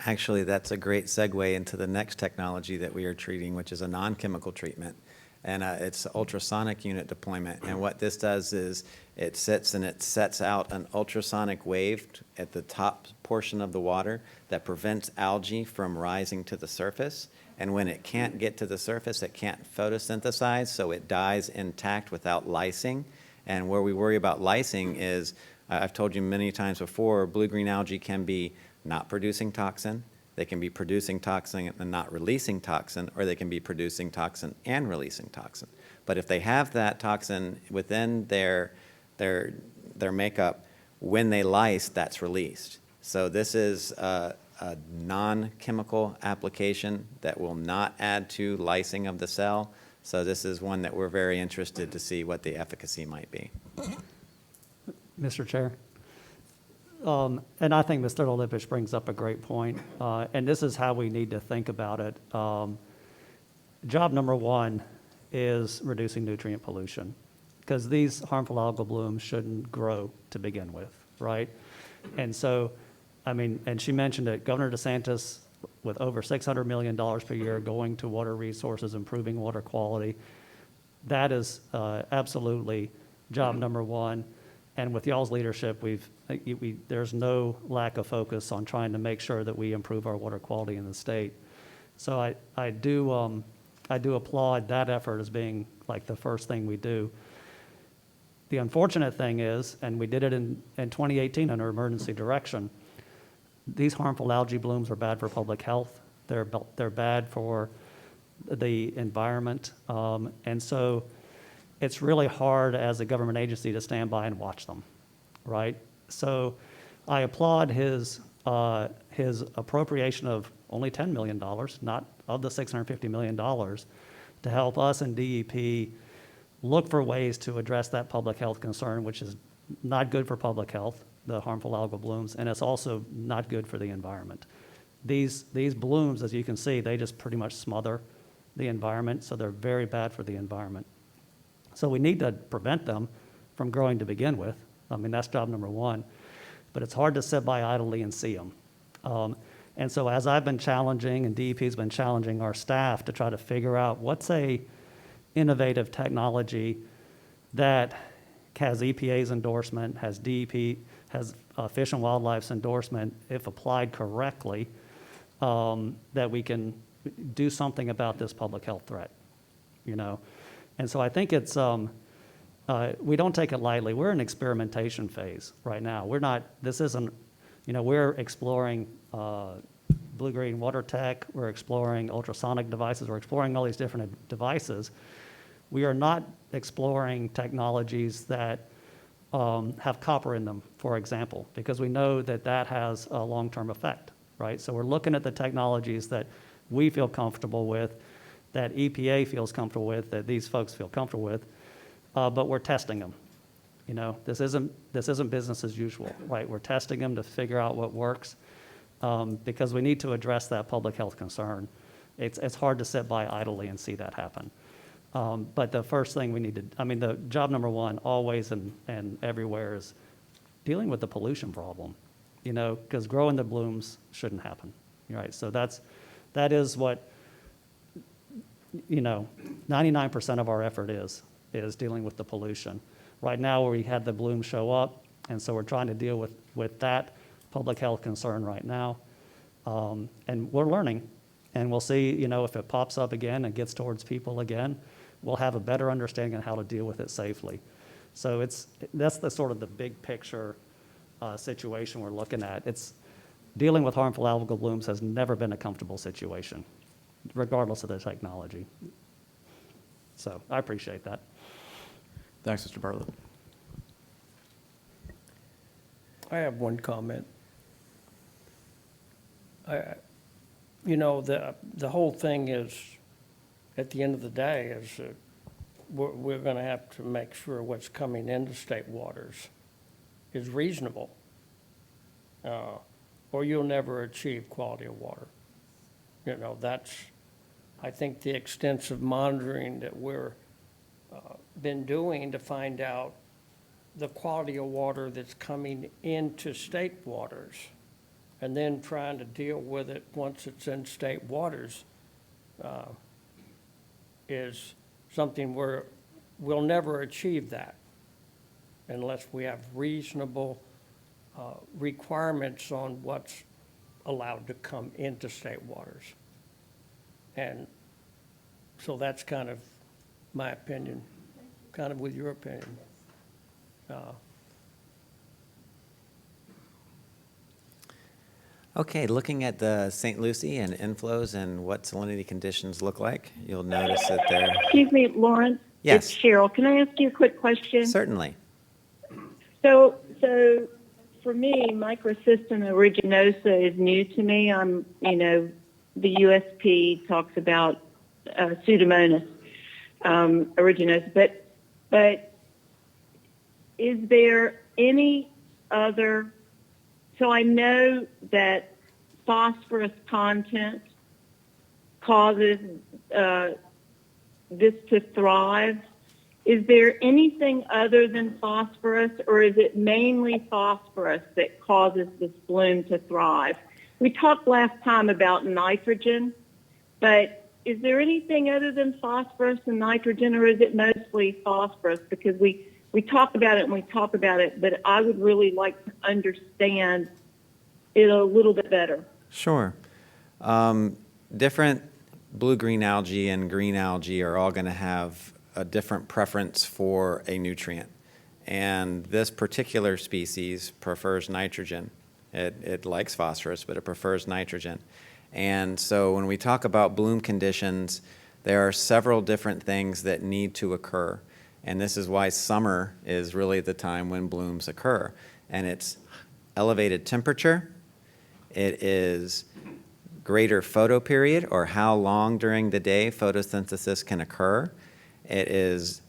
Actually, that's a great segue into the next technology that we are treating, which is a non-chemical treatment. And it's ultrasonic unit deployment. And what this does is it sits and it sets out an ultrasonic wave at the top portion of the water that prevents algae from rising to the surface. And when it can't get to the surface, it can't photosynthesize, so it dies intact without lysing. And where we worry about lysing is, I've told you many times before, blue-green algae can be not producing toxin, they can be producing toxin and not releasing toxin, or they can be producing toxin and releasing toxin. But if they have that toxin within their makeup, when they lyse, that's released. So this is a non-chemical application that will not add to lysing of the cell. So this is one that we're very interested to see what the efficacy might be. Mr. Chair. And I think Mr. Lippisch brings up a great point, and this is how we need to think about it. Job number one is reducing nutrient pollution, because these harmful algal blooms shouldn't grow to begin with, right? And so I mean, and she mentioned it, Governor DeSantis with over $600 million per year going to water resources, improving water quality. That is absolutely job number one. And with y'all's leadership, there's no lack of focus on trying to make sure that we improve our water quality in the state. So I do applaud that effort as being like the first thing we do. The unfortunate thing is, and we did it in 2018 under emergency direction, these harmful algae blooms are bad for public health. They're bad for the environment. And so it's really hard as a government agency to stand by and watch them, right? So I applaud his appropriation of only $10 million, not of the $650 million, to help us and DEP look for ways to address that public health concern, which is not good for public health, the harmful algal blooms, and it's also not good for the environment. These blooms, as you can see, they just pretty much smother the environment, so they're very bad for the environment. So we need to prevent them from growing to begin with. I mean, that's job number one. But it's hard to sit by idly and see them. And so as I've been challenging, and DEP's been challenging our staff to try to figure out what's a innovative technology that has EPA's endorsement, has DEP, has Fish and Wildlife's endorsement, if applied correctly, that we can do something about this public health threat, you know? And so I think it's, we don't take it lightly. We're in experimentation phase right now. This isn't, you know, we're exploring blue-green water tech, we're exploring ultrasonic devices, we're exploring all these different devices. We are not exploring technologies that have copper in them, for example, because we know that that has a long-term effect, right? So we're looking at the technologies that we feel comfortable with, that EPA feels comfortable with, that these folks feel comfortable with, but we're testing them. You know, this isn't business as usual, right? We're testing them to figure out what works, because we need to address that public health concern. It's hard to sit by idly and see that happen. But the first thing we need to, I mean, the job number one always and everywhere is dealing with the pollution problem, you know, because growing the blooms shouldn't happen, right? So that is what, you know, 99% of our effort is dealing with the pollution. Right now, we had the bloom show up, and so we're trying to deal with that public health concern right now. And we're learning, and we'll see, you know, if it pops up again and gets towards people again, we'll have a better understanding of how to deal with it safely. So that's the sort of the big picture situation we're looking at. It's dealing with harmful algal blooms has never been a comfortable situation, regardless of the technology. So I appreciate that. Thanks, Mr. Bartlett. I have one comment. You know, the whole thing is, at the end of the day, is we're going to have to make sure what's coming into state waters is reasonable, or you'll never achieve quality of water. You know, that's, I think, the extensive monitoring that we're been doing to find out the quality of water that's coming into state waters, and then trying to deal with it once it's in state waters is something where we'll never achieve that unless we have reasonable requirements on what's allowed to come into state waters. And so that's kind of my opinion, kind of with your opinion. Okay, looking at the St. Lucie and inflows and what salinity conditions look like, you'll notice that they're... Excuse me, Lawrence. Yes. It's Cheryl. Can I ask you a quick question? Certainly. So for me, microcystin aeruginosa is new to me. You know, the USP talks about Pseudomonas aeruginosa, but is there any other? So I know that phosphorus content causes this to thrive. is there anything other than phosphorus, or is it mainly phosphorus that causes this bloom to thrive? We talked last time about nitrogen, but is there anything other than phosphorus and nitrogen, or is it mostly phosphorus? Because we talk about it and we talk about it, but I would really like to understand it a little bit better. Sure. Different blue-green algae and green algae are all going to have a different preference for a nutrient. And this particular species prefers nitrogen. It likes phosphorus, but it prefers nitrogen. And so when we talk about bloom conditions, there are several different things that need to occur. And this is why summer is really the time when blooms occur. And it's elevated temperature, it is greater photoperiod, or how long during the day photosynthesis can occur. It is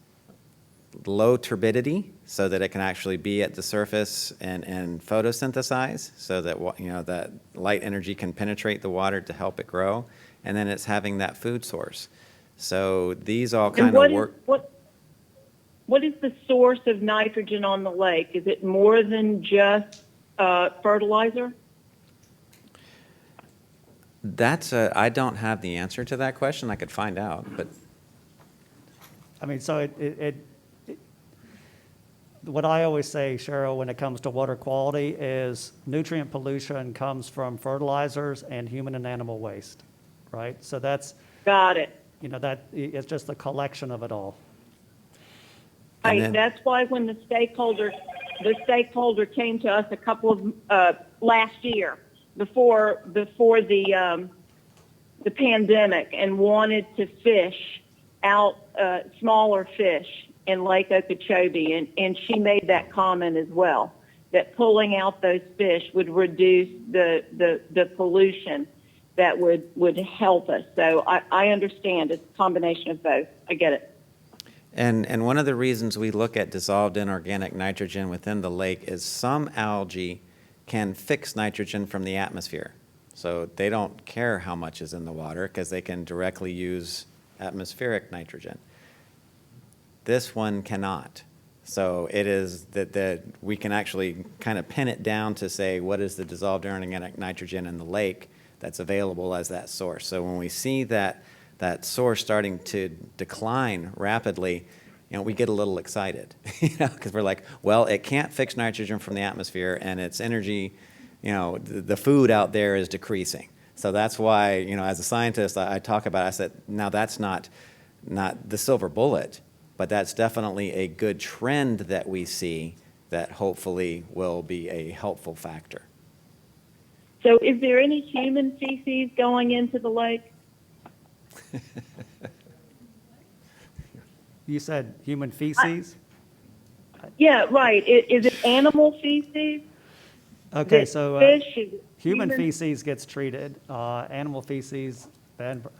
low turbidity, so that it can actually be at the surface and photosynthesize, so that that light energy can penetrate the water to help it grow. And then it's having that food source. So these all kind of work. What is the source of nitrogen on the lake? Is it more than just fertilizer? I don't have the answer to that question. I could find out, but. I mean, so what I always say, Cheryl, when it comes to water quality is nutrient pollution comes from fertilizers and human and animal waste, right? So that's. Got it. That it's just a collection of it all. Right. That's why when the stakeholder came to us a couple of last year before the pandemic and wanted to fish out smaller fish in Lake Okeechobee, and she made that comment as well, that pulling out those fish would reduce the pollution that would help us. So I understand it's a combination of both. I get it. And one of the reasons we look at dissolved inorganic nitrogen within the lake is some algae can fix nitrogen from the atmosphere. So they don't care how much is in the water because they can directly use atmospheric nitrogen. This one cannot. So it is that we can actually kind of pin it down to say what is the dissolved inorganic nitrogen in the lake that's available as that source. So when we see that source starting to decline rapidly, we get a little excited, because we're like, well, it can't fix nitrogen from the atmosphere, and its energy, the food out there is decreasing. So that's why, as a scientist, I talk about it. I said, now that's not the silver bullet, but that's definitely a good trend that we see that hopefully will be a helpful factor. So is there any human feces going into the lake? You said human feces? Yeah, right. Is it animal feces? Okay, so fish? human feces gets treated. Animal feces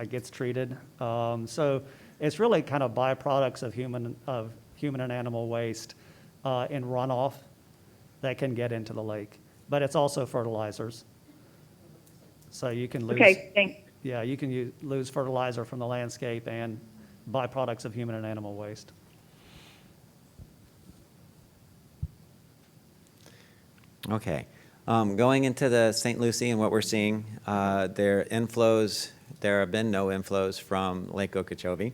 gets treated. So it's really kind of byproducts of human and animal waste in runoff that can get into the lake. But it's also fertilizers. So you can lose. Okay, thanks. Yeah, you can lose fertilizer from the landscape and byproducts of human and animal waste. Okay. Going into the St. Lucie and what we're seeing, there have been no inflows from Lake Okeechobee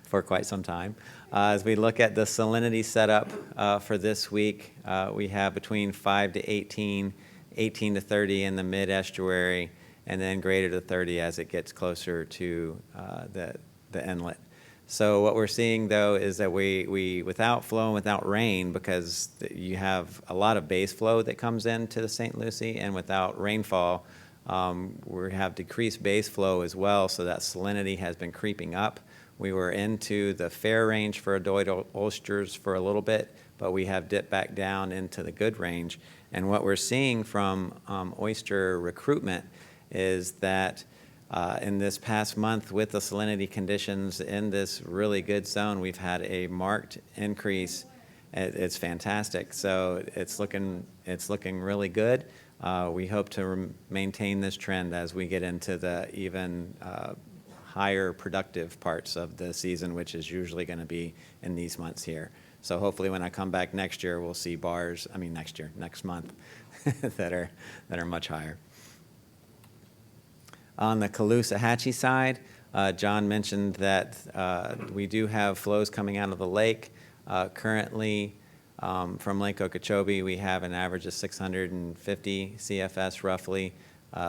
for quite some time. As we look at the salinity setup for this week, we have between 5 to 18, 18 to 30 in the mid-estuary, and then greater to 30 as it gets closer to the inlet. So what we're seeing, though, is that we without flow and without rain, because you have a lot of base flow that comes into the St. Lucie, and without rainfall, we have decreased base flow as well, so that salinity has been creeping up. We were into the fair range for adult oysters for a little bit, but we have dipped back down into the good range. And what we're seeing from oyster recruitment is that in this past month, with the salinity conditions in this really good zone, we've had a marked increase. It's fantastic. So it's looking really good. We hope to maintain this trend as we get into the even higher productive parts of the season, which is usually going to be in these months here. So hopefully when I come back next year, we'll see next month, that are much higher. On the Caloosahatchee side, John mentioned that we do have flows coming out of the lake. Currently, from Lake Okeechobee, we have an average of 650 CFS roughly,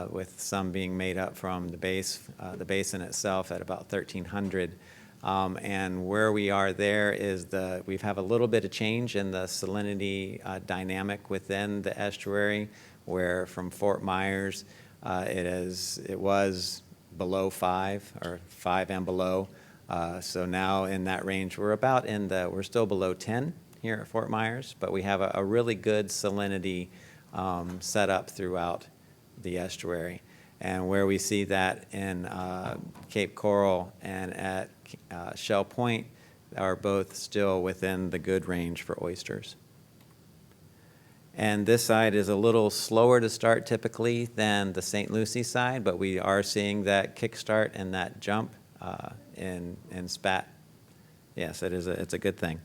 with some being made up from the basin itself at about 1,300. And where we are there is we have a little bit of change in the salinity dynamic within the estuary, where from Fort Myers, it was below 5 or 5 and below. So now in that range, we're still below 10 here at Fort Myers, but we have a really good salinity set up throughout the estuary. And where we see that in Cape Coral and at Shell Point are both still within the good range for oysters. And this side is a little slower to start typically than the St. Lucie side, but we are seeing that kickstart and that jump in spat. Yes, it's a good thing.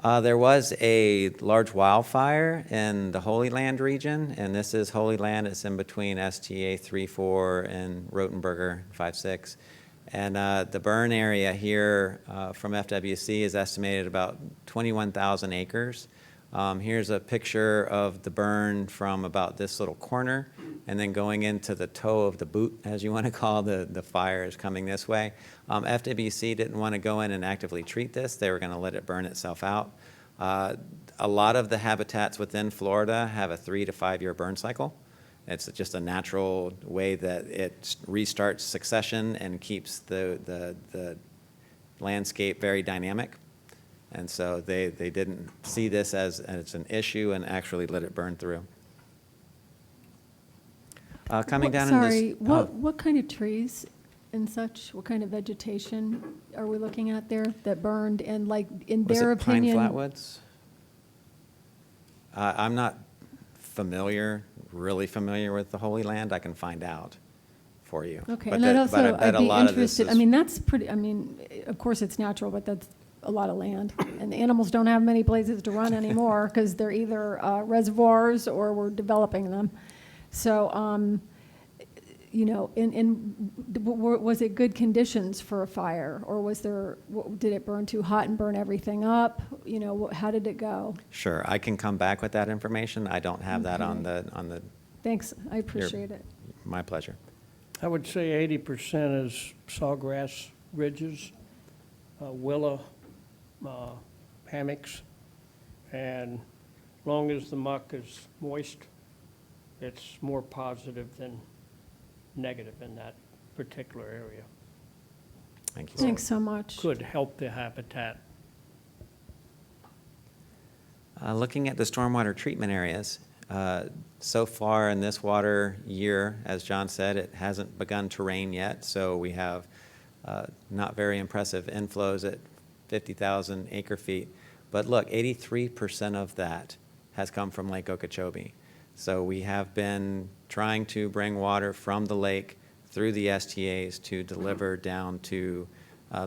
There was a large wildfire in the Holy Land region, and this is Holy Land. It's in between STA 3-4 and Rotenberger 5-6. And the burn area here from FWC is estimated about 21,000 acres. Here's a picture of the burn from about this little corner, and then going into the toe of the boot, as you want to call the fire is coming this way. FWC didn't want to go in and actively treat this. They were going to let it burn itself out. A lot of the habitats within Florida have a 3 to 5 year burn cycle. It's just a natural way that it restarts succession and keeps the landscape very dynamic. And so they didn't see this as an issue and actually let it burn through. What kind of trees and such, what kind of vegetation are we looking at there that burned? And like, in their opinion... Pine flatwoods? I'm not really familiar with the Holy Land. I can find out for you. Okay, but and I'd be interested, I mean, that's pretty, I mean, of course it's natural, but that's a lot of land. And the animals don't have many places to run anymore because they're either reservoirs or we're developing them. So, you know, was it good conditions for a fire, or did it burn too hot and burn everything up? You know, how did it go? Sure, I can come back with that information. I don't have that on the. Thanks, I appreciate it. My pleasure. I would say 80% is sawgrass ridges, willow hammocks, and long as the muck is moist, it's more positive than negative in that particular area. Thank you. Thanks so much. Could help the habitat. Looking at the stormwater treatment areas, so far in this water year, as John said, it hasn't begun to rain yet, so we have not very impressive inflows at 50,000 acre feet. But look, 83% of that has come from Lake Okeechobee. So we have been trying to bring water from the lake through the STAs to deliver down to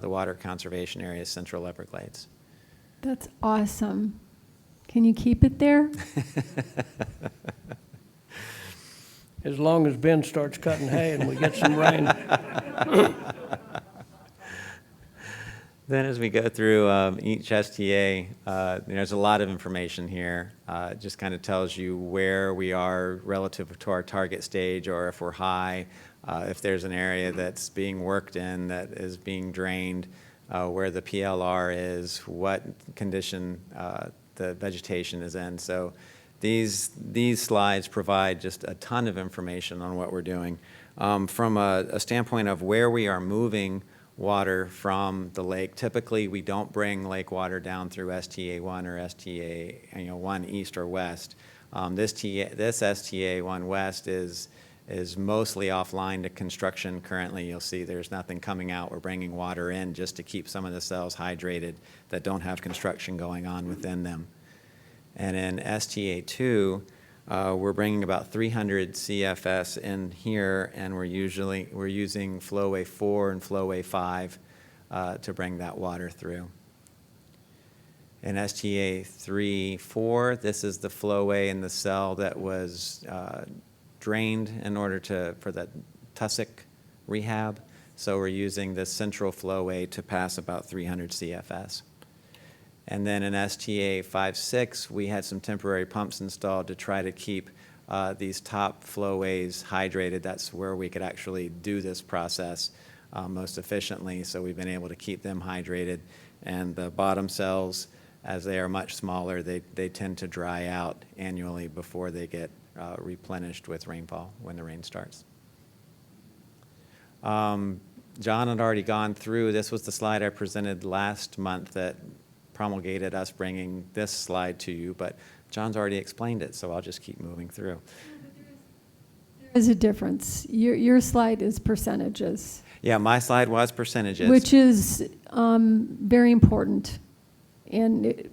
the water conservation areas, Central Everglades. That's awesome. Can you keep it there? As long as Ben starts cutting hay and we get some rain. Then as we go through each STA, there's a lot of information here. It just kind of tells you where we are relative to our target stage, or if we're high, if there's an area that's being worked in that is being drained, where the PLR is, what condition the vegetation is in. So these slides provide just a ton of information on what we're doing. From a standpoint of where we are moving water from the lake, typically we don't bring lake water down through STA1 or STA1 east or west. This STA1 west is mostly offline to construction currently. You'll see there's nothing coming out. We're bringing water in just to keep some of the cells hydrated that don't have construction going on within them. And in STA2, We're bringing about 300 CFS in here, and we're using flowway 4 and flowway 5 to bring that water through. In STA 3-4, this is the flowway in the cell that was drained in order for the tussock rehab. So we're using this central flowway to pass about 300 CFS. And then in STA 5-6, we had some temporary pumps installed to try to keep these top flowways hydrated. That's where we could actually do this process most efficiently. So we've been able to keep them hydrated. And the bottom cells, as they are much smaller, they tend to dry out annually before they get replenished with rainfall when the rain starts. John had already gone through, this was the slide I presented last month that promulgated us bringing this slide to you, but John's already explained it, so I'll just keep moving through. There is a difference. Your slide is percentages. Yeah, my slide was percentages. Which is very important. And,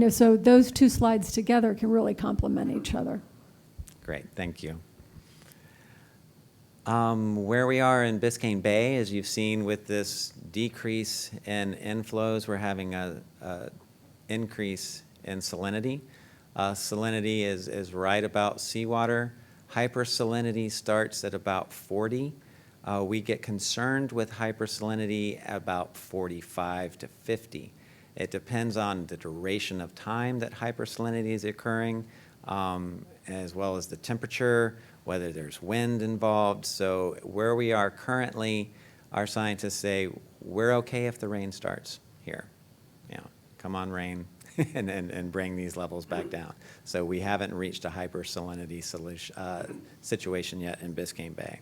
so those two slides together can really complement each other. Great, thank you. Where we are in Biscayne Bay, as you've seen with this decrease in inflows, we're having a increase in salinity. Salinity is right about seawater. Hypersalinity starts at about 40. We get concerned with hypersalinity about 45 to 50. It depends on the duration of time that hypersalinity is occurring, as well as the temperature, whether there's wind involved. So where we are currently, our scientists say, we're okay if the rain starts here. Come on, rain, and bring these levels back down. So we haven't reached a hypersalinity situation yet in Biscayne Bay.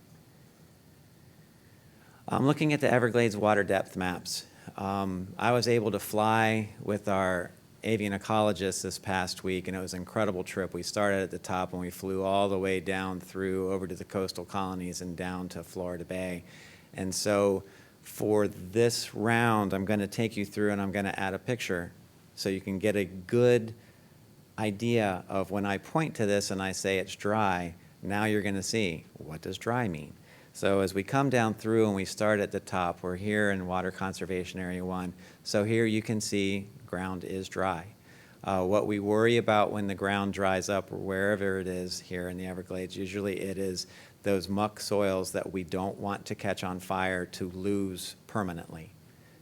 I'm looking at the Everglades water depth maps. I was able to fly with our avian ecologist this past week, and it was an incredible trip. We started at the top and we flew all the way down through over to the coastal colonies and down to Florida Bay. And so for this round, I'm going to take you through and I'm going to add a picture so you can get a good idea of when I point to this and I say it's dry, now you're going to see, what does dry mean? So as we come down through and we start at the top, we're here in Water Conservation Area 1. So here you can see ground is dry. What we worry about when the ground dries up, or wherever it is here in the Everglades, usually it is those muck soils that we don't want to catch on fire to lose permanently.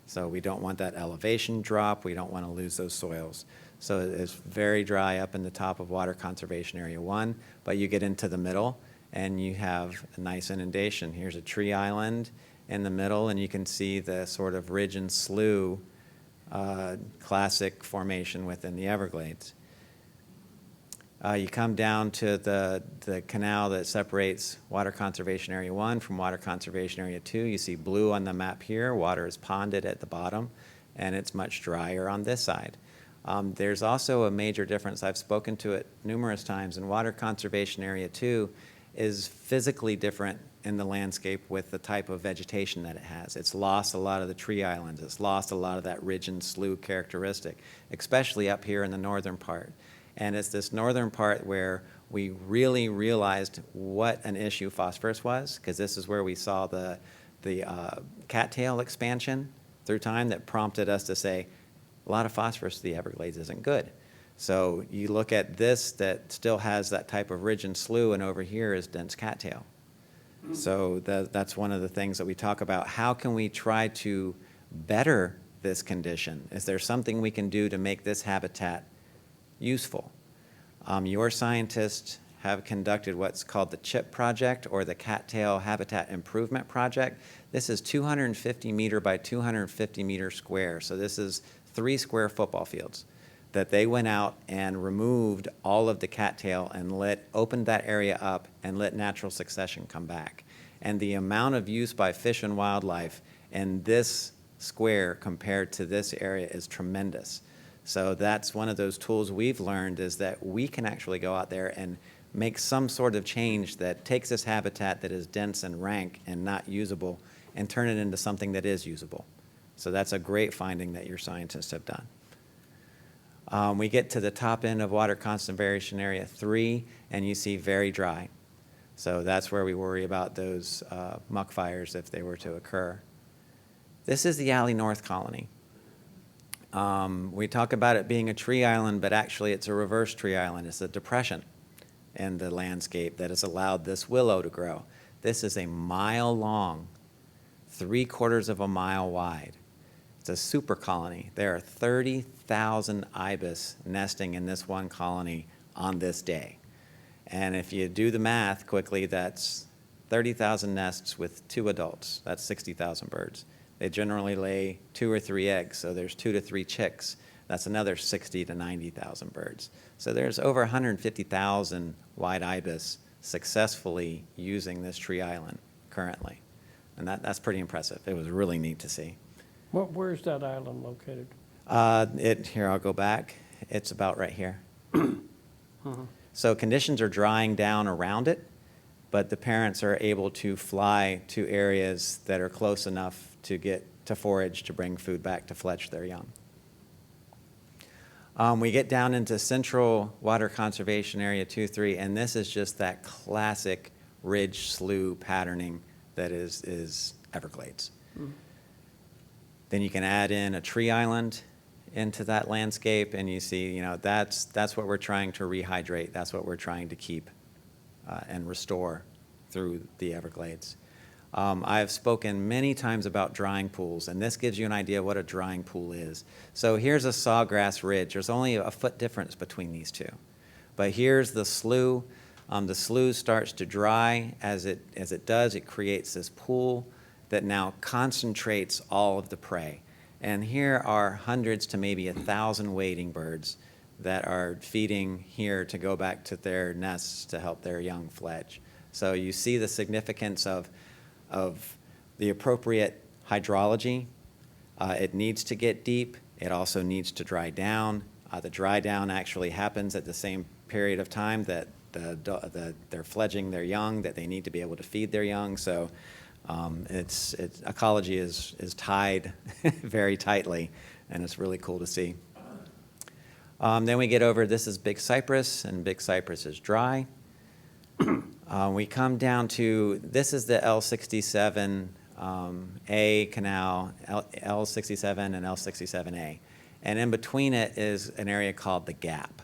So we don't want that elevation drop. We don't want to lose those soils. So it's very dry up in the top of Water Conservation Area 1, but you get into the middle and you have a nice inundation. Here's a tree island in the middle, and you can see the sort of ridge and slough classic formation within the Everglades. You come down to the canal that separates Water Conservation Area 1 from Water Conservation Area 2. You see blue on the map here. Water is ponded at the bottom, and it's much drier on this side. There's also a major difference. I've spoken to it numerous times. In Water Conservation Area 2 is physically different in the landscape with the type of vegetation that it has. It's lost a lot of the tree islands. It's lost a lot of that ridge and slough characteristic, especially up here in the northern part. And it's this northern part where we really realized what an issue phosphorus was, because this is where we saw the cattail expansion through time that prompted us to say, a lot of phosphorus to the Everglades isn't good. So you look at this that still has that type of ridge and slough, and over here is dense cattail. So that's one of the things that we talk about. How can we try to better this condition? Is there something we can do to make this habitat useful? Your scientists have conducted what's called the CHIP project, or the Cattail Habitat Improvement Project. This is 250 meter by 250 meter square. So this is 3 square football fields that they went out and removed all of the cattail and opened that area up and let natural succession come back. And the amount of use by fish and wildlife in this square compared to this area is tremendous. So that's one of those tools we've learned, is that we can actually go out there and make some sort of change that takes this habitat that is dense and rank and not usable and turn it into something that is usable. So that's a great finding that your scientists have done. We get to the top end of water conservation area 3, and you see very dry. So that's where we worry about those muck fires if they were to occur. This is the Alley North colony. We talk about it being a tree island, but actually it's a reverse tree island. It's a depression in the landscape that has allowed this willow to grow. This is a mile long, 3/4 of a mile wide. It's a super colony. There are 30,000 ibis nesting in this one colony on this day. And if you do the math quickly, that's 30,000 nests with 2 adults. That's 60,000 birds. They generally lay 2 or 3 eggs, so there's 2 to 3 chicks. That's another 60 to 90,000 birds. So there's over 150,000 white ibis successfully using this tree island currently. And that's pretty impressive. It was really neat to see. Where's that island located? Here, I'll go back. It's about right here. So conditions are drying down around it, but the parents are able to fly to areas that are close enough to get to forage to bring food back to fletch their young. We get down into central water conservation area 2-3, and this is just that classic ridge slough patterning that is Everglades. Then you can add in a tree island into that landscape, and you see, that's what we're trying to rehydrate. That's what we're trying to keep and restore through the Everglades. I have spoken many times about drying pools, and this gives you an idea of what a drying pool is. So here's a sawgrass ridge. There's only a foot difference between these two. But here's the slough. The slough starts to dry. As it does, it creates this pool that now concentrates all of the prey. And here are hundreds to maybe 1,000 wading birds that are feeding here to go back to their nests to help their young fledge. So you see the significance of the appropriate hydrology. It needs to get deep. It also needs to dry down. The dry down actually happens at the same period of time that they're fledging their young, that they need to be able to feed their young. So ecology is tied very tightly, and it's really cool to see. Then we get over, this is Big Cypress, and Big Cypress is dry. We come down to, this is the L67A canal, L67 and L67A. And in between it is an area called the Gap.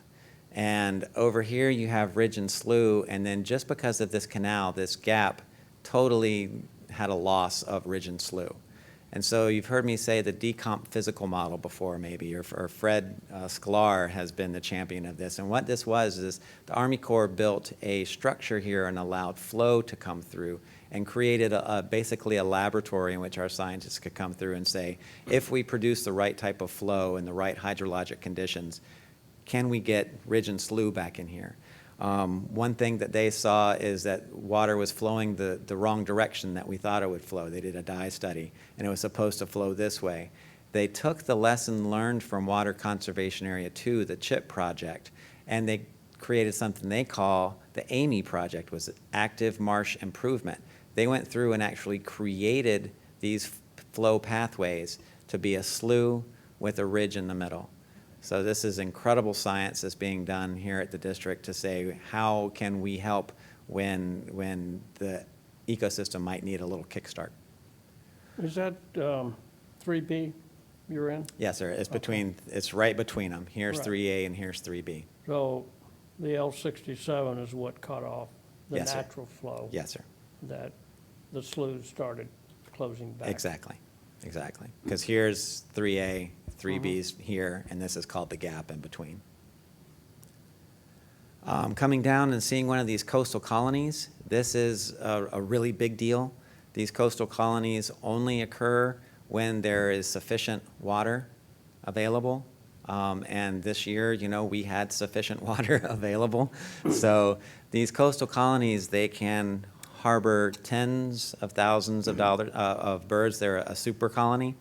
And over here you have ridge and slough, and then just because of this canal, this gap totally had a loss of ridge and slough. And so you've heard me say the decomp physical model before maybe, or Fred Sklar has been the champion of this. And what this was is the Army Corps built a structure here and allowed flow to come through and created basically a laboratory in which our scientists could come through and say, if we produce the right type of flow and the right hydrologic conditions, can we get ridge and slough back in here? One thing that they saw is that water was flowing the wrong direction that we thought it would flow. They did a dye study, and it was supposed to flow this way. They took the lesson learned from Water Conservation Area 2, the CHIP project, and they created something they call the AMI project, was Active Marsh Improvement. They went through and actually created these flow pathways to be a slough with a ridge in the middle. So this is incredible science that's being done here at the district to say, how can we help when the ecosystem might need a little kickstart? Is that 3B you're in? Yes, sir. It's it's right between them. Here's Right. 3A and here's 3B. So the L67 is what cut off the Yes, sir. natural flow. Yes, sir. That the sloughs started closing back. Exactly. Because here's 3A, 3B's here, and this is called the gap in between. Coming down and seeing one of these coastal colonies, this is a really big deal. These coastal colonies only occur when there is sufficient water available. And this year, we had sufficient water available. So these coastal colonies, they can harbor tens of thousands of birds. They're a super colony.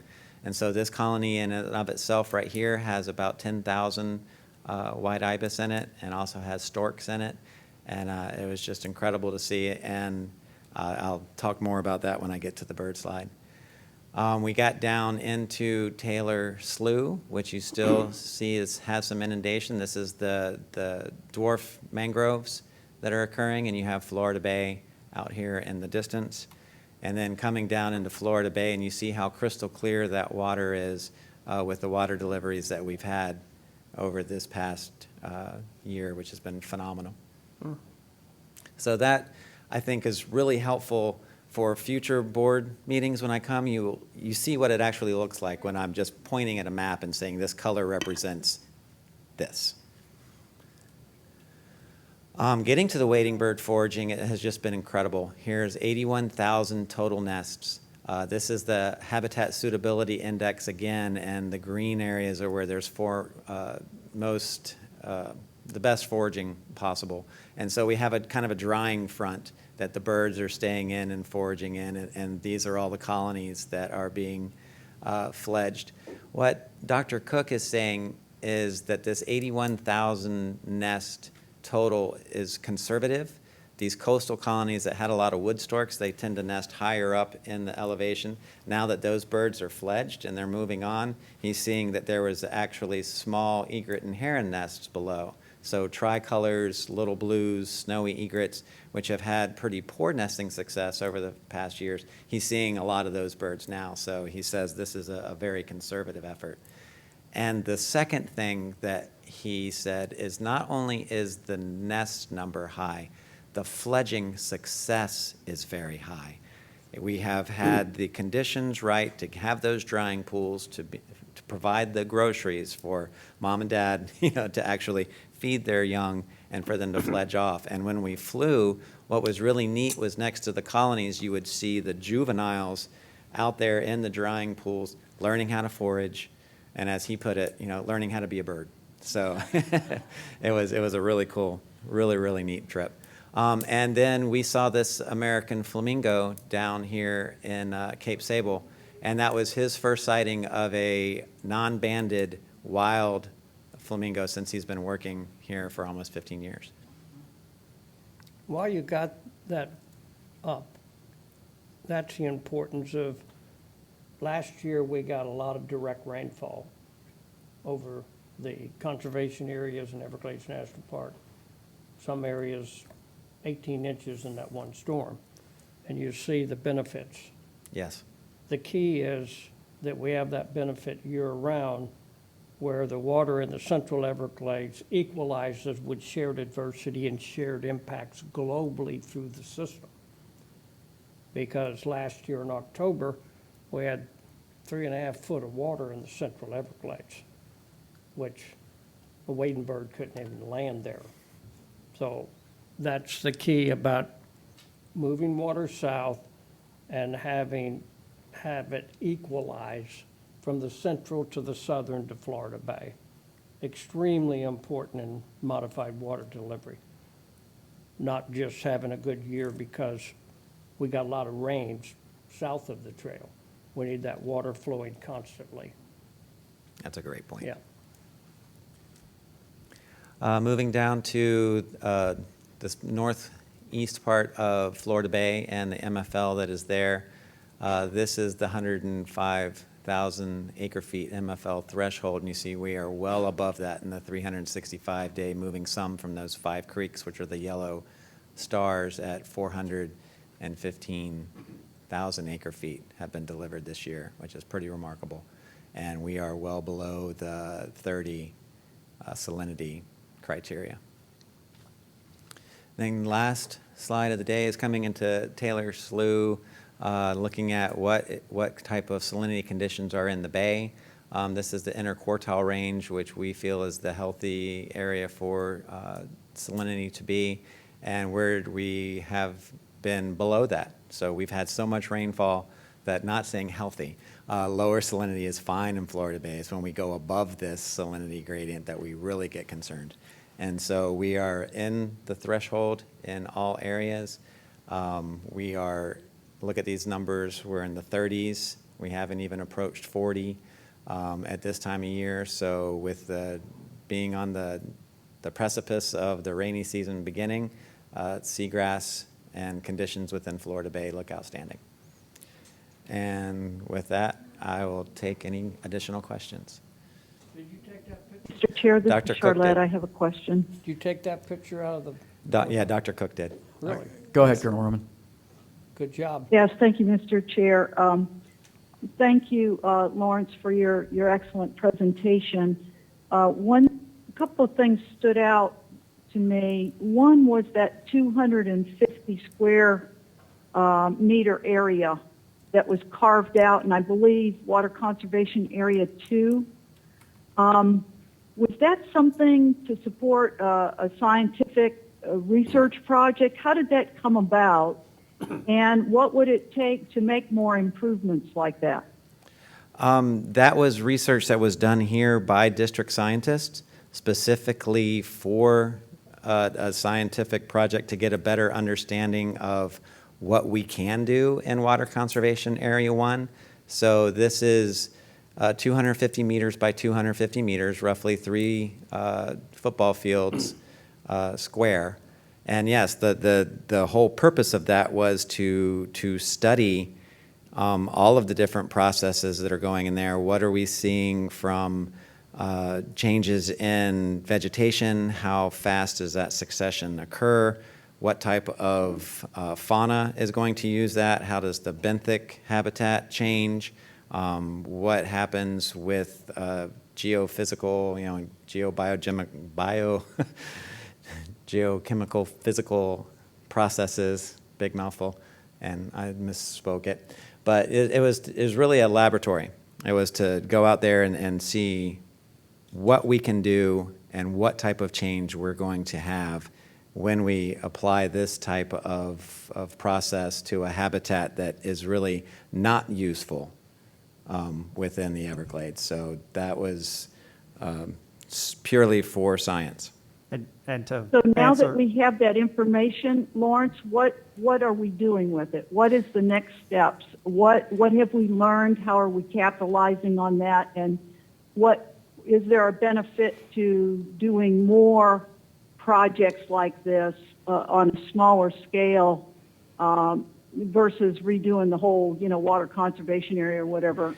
And so this colony in and of itself right here has about 10,000 white ibis in it, and also has storks in it. And it was just incredible to see. And I'll talk more about that when I get to the bird slide. We got down into Taylor Slough, which you still see has some inundation. This is the dwarf mangroves that are occurring, and you have Florida Bay out here in the distance. And then coming down into Florida Bay, and you see how crystal clear that water is with the water deliveries that we've had over this past year, which has been phenomenal. So that, I think, is really helpful for future board meetings. When I come, you see what it actually looks like when I'm just pointing at a map and saying this color represents this. Getting to the wading bird foraging, it has just been incredible. Here's 81,000 total nests. This is the Habitat Suitability Index again, and the green areas are where there's the best foraging possible. And so we have a kind of a drying front that the birds are staying in and foraging in, and these are all the colonies that are being fledged. What Dr. Cook is saying is that this 81,000 nest total is conservative. These coastal colonies that had a lot of wood storks, they tend to nest higher up in the elevation. Now that those birds are fledged and they're moving on, he's seeing that there was actually small egret and heron nests below. So tricolors, little blues, snowy egrets, which have had pretty poor nesting success over the past years, he's seeing a lot of those birds now. So he says this is a very conservative effort. And the second thing that he said is not only is the nest number high, the fledging success is very high. We have had the conditions right to have those drying pools, to provide the groceries for mom and dad, to actually feed their young and for them to fledge off. And when we flew, what was really neat was next to the colonies, you would see the juveniles out there in the drying pools, learning how to forage, and as he put it, learning how to be a bird. So it was a really cool, really neat trip. And then we saw this American flamingo down here in Cape Sable, and that was his first sighting of a non-banded wild flamingo since he's been working here for almost 15 years. While you got that up, that's the importance of, last year we got a lot of direct rainfall over the conservation areas in Everglades National Park. Some areas 18 inches in that one storm, and you see the benefits. Yes. The key is that we have that benefit year-round, where the water in the Central Everglades equalizes with shared adversity and shared impacts globally through the system. Because last year in October, we had 3.5 foot of water in the Central Everglades, which a wading bird couldn't even land there. So that's the key about moving water south and have it equalize from the central to the southern to Florida Bay. Extremely important in modified water delivery. Not just having a good year because we got a lot of rains south of the trail. We need that water flowing constantly. That's a great point. Yeah. Moving down to this northeast part of Florida Bay and the MFL that is there. This is the 105,000 acre-feet MFL threshold, and you see we are well above that in the 365-day, moving some from those 5 creeks, which are the yellow stars, at 415,000 acre-feet have been delivered this year, which is pretty remarkable. And we are well below the 30 salinity criteria. Then last slide of the day is coming into Taylor Slough, looking at what type of salinity conditions are in the bay. This is the interquartile range, which we feel is the healthy area for salinity to be, and where we have been below that. So we've had so much rainfall that, not saying healthy, lower salinity is fine in Florida Bay. It's when we go above this salinity gradient that we really get concerned. And so we are in the threshold in all areas. Look at these numbers, we're in the 30s. We haven't even approached 40 at this time of year. So with being on the precipice of the rainy season beginning, seagrass and conditions within Florida Bay look outstanding. And with that, I will take any additional questions. Did you take that picture? Mr. Chair, this Dr. is Cook Charlotte. did. I have a question. Did you take that picture out of the? Yeah, Dr. Cook did. Really? Go ahead, Colonel Roman. Good job. Yes, thank you, Mr. Chair. Thank you, Lawrence, for your excellent presentation. A couple of things stood out to me. One was that 250 square meter area that was carved out, and I believe Water Conservation Area 2. Was that something to support a scientific research project? How did that come about? And what would it take to make more improvements like that? That was research that was done here by district scientists, specifically for a scientific project to get a better understanding of what we can do in Water Conservation Area 1. So this is 250 meters by 250 meters, roughly 3 football fields square. And yes, the whole purpose of that was to study all of the different processes that are going in there. What are we seeing from changes in vegetation? How fast does that succession occur? What type of fauna is going to use that? How does the benthic habitat change? What happens with geophysical, geochemical, physical processes, big mouthful, and I misspoke it. But it was really a laboratory. It was to go out there and see what we can do and what type of change we're going to have when we apply this type of process to a habitat that is really not useful within the Everglades. So that was purely for science. So now that we have that information, Lawrence, what are we doing with it? What is the next steps? What have we learned? How are we capitalizing on that? And is there a benefit to doing more projects like this on a smaller scale versus redoing the whole, water conservation area or whatever?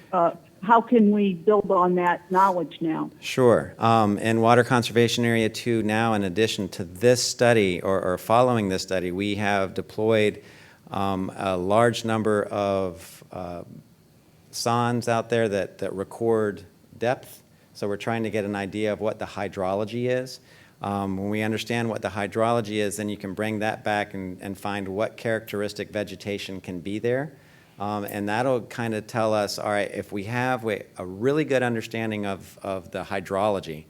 How can we build on that knowledge now? Sure. In Water Conservation Area 2 now, in addition to this study or following this study, we have deployed a large number of sondes out there that record depth. So we're trying to get an idea of what the hydrology is. When we understand what the hydrology is, then you can bring that back and find what characteristic vegetation can be there. And that'll kind of tell us, all right, if we have a really good understanding of the hydrology,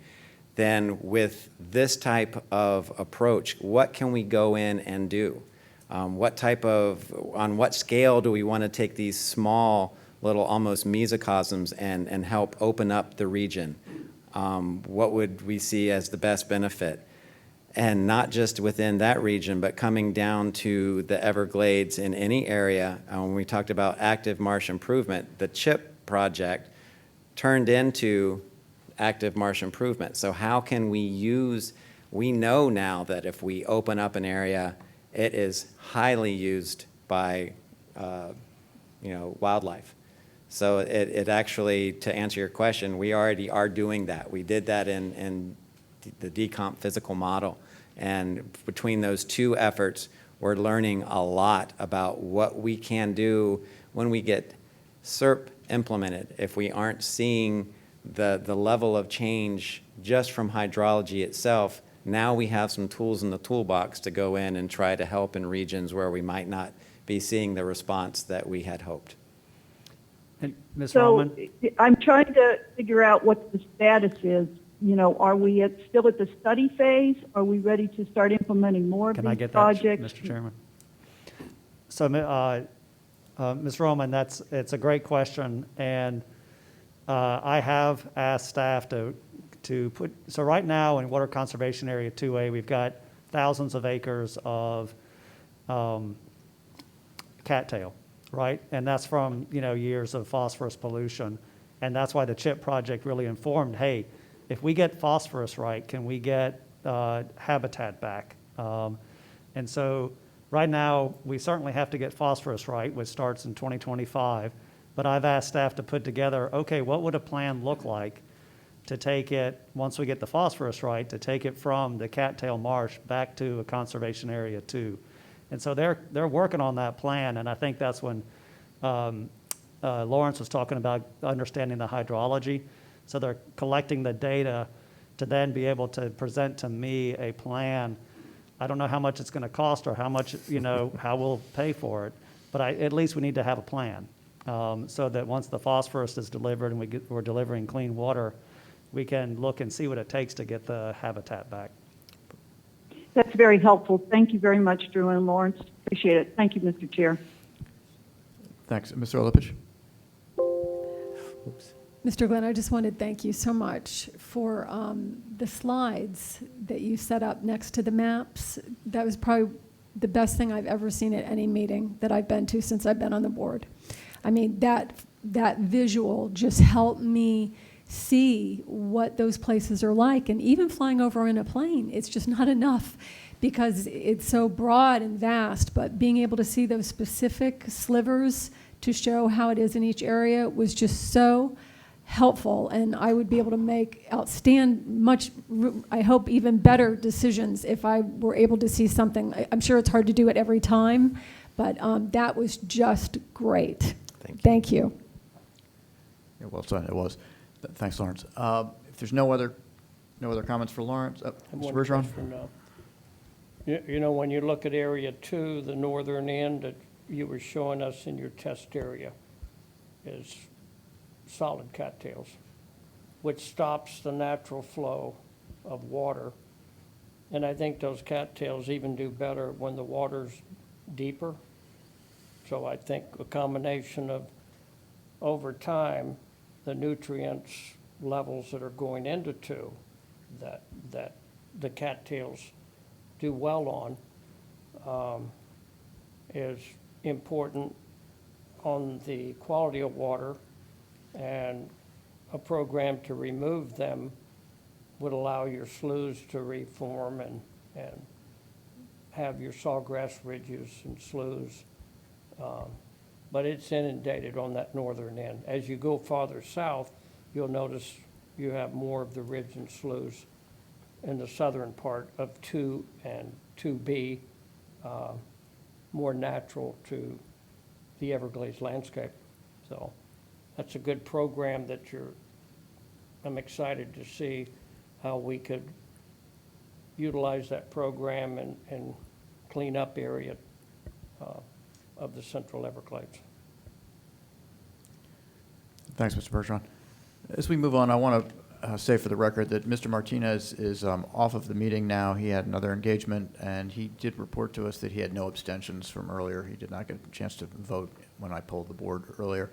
then with this type of approach, what can we go in and do? On what scale do we want to take these small little almost mesocosms and help open up the region? What would we see as the best benefit? And not just within that region, but coming down to the Everglades in any area. When we talked about active marsh improvement, the CHIP project turned into active marsh improvement. So how can we know now that if we open up an area, it is highly used by wildlife. So it actually, to answer your question, we already are doing that. We did that in the decomp physical model. And between those two efforts, we're learning a lot about what we can do when we get SERP implemented. If we aren't seeing the level of change just from hydrology itself, now we have some tools in the toolbox to go in and try to help in regions where we might not be seeing the response that we had hoped. And Ms. So Roman? I'm trying to figure out what the status is. Are we still at the study phase? Are we ready to start implementing more of Can I these get projects? that, Mr. Chairman? So, Ms. Roman, it's a great question, and I have asked staff to put. So right now in Water Conservation Area 2A, we've got thousands of acres of cattail, right? And that's from years of phosphorus pollution, and that's why the CHIP project really informed, hey, if we get phosphorus right, can we get habitat back? And so right now, we certainly have to get phosphorus right, which starts in 2025. But I've asked staff to put together, okay, what would a plan look like to take it, once we get the phosphorus right, to take it from the cattail marsh back to a conservation area 2. And so they're working on that plan, and I think that's when Lawrence was talking about understanding the hydrology. So they're collecting the data to then be able to present to me a plan. I don't know how much it's going to cost or how much, how we'll pay for it, but at least we need to have a plan so that once the phosphorus is delivered and we're delivering clean water, we can look and see what it takes to get the habitat back. That's very helpful. Thank you very much, Drew and Lawrence. Appreciate it. Thank you, Mr. Chair. Thanks. Mr. Olepich? Oops. Mr. Glenn, I just wanted to thank you so much for the slides that you set up next to the maps. That was probably the best thing I've ever seen at any meeting that I've been to since I've been on the board. I mean, that visual just helped me see what those places are like. And even flying over in a plane, it's just not enough because it's so broad and vast, but being able to see those specific slivers to show how it is in each area was just so helpful, and I would be able to make I hope even better decisions if I were able to see something. I'm sure it's hard to do it every time, but that was just great. Thank you. Yeah, well done, it was. Thanks, Lawrence. If there's no other comments for Lawrence, Mr. Bergeron? When you look at Area 2, the northern end that you were showing us in your test area is solid cattails, which stops the natural flow of water. And I think those cattails even do better when the water's deeper. So I think a combination of, over time, the nutrients levels that are going into 2 that the cattails do well on is important on the quality of water, and a program to remove them would allow your sloughs to reform and have your sawgrass ridges and sloughs. But it's inundated on that northern end. As you go farther south, you'll notice you have more of the ridge and sloughs in the southern part of 2 and 2B, more natural to the Everglades landscape. So that's a good program that I'm excited to see how we could utilize that program and clean up area of the Central Everglades. Thanks, Mr. Bergeron. As we move on, I want to say for the record that Mr. Martinez is off of the meeting now. He had another engagement, and he did report to us that he had no abstentions from earlier. He did not get a chance to vote when I polled the board earlier.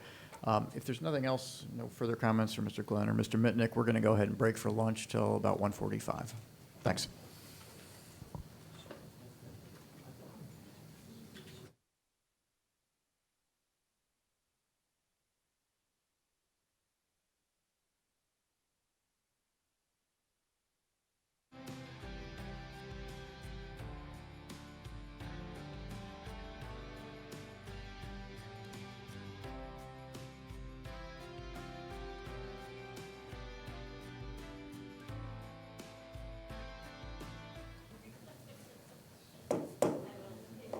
If there's nothing else, no further comments from Mr. Glenn or Mr. Mitnick, we're going to go ahead and break for lunch till about 1:45. Thanks.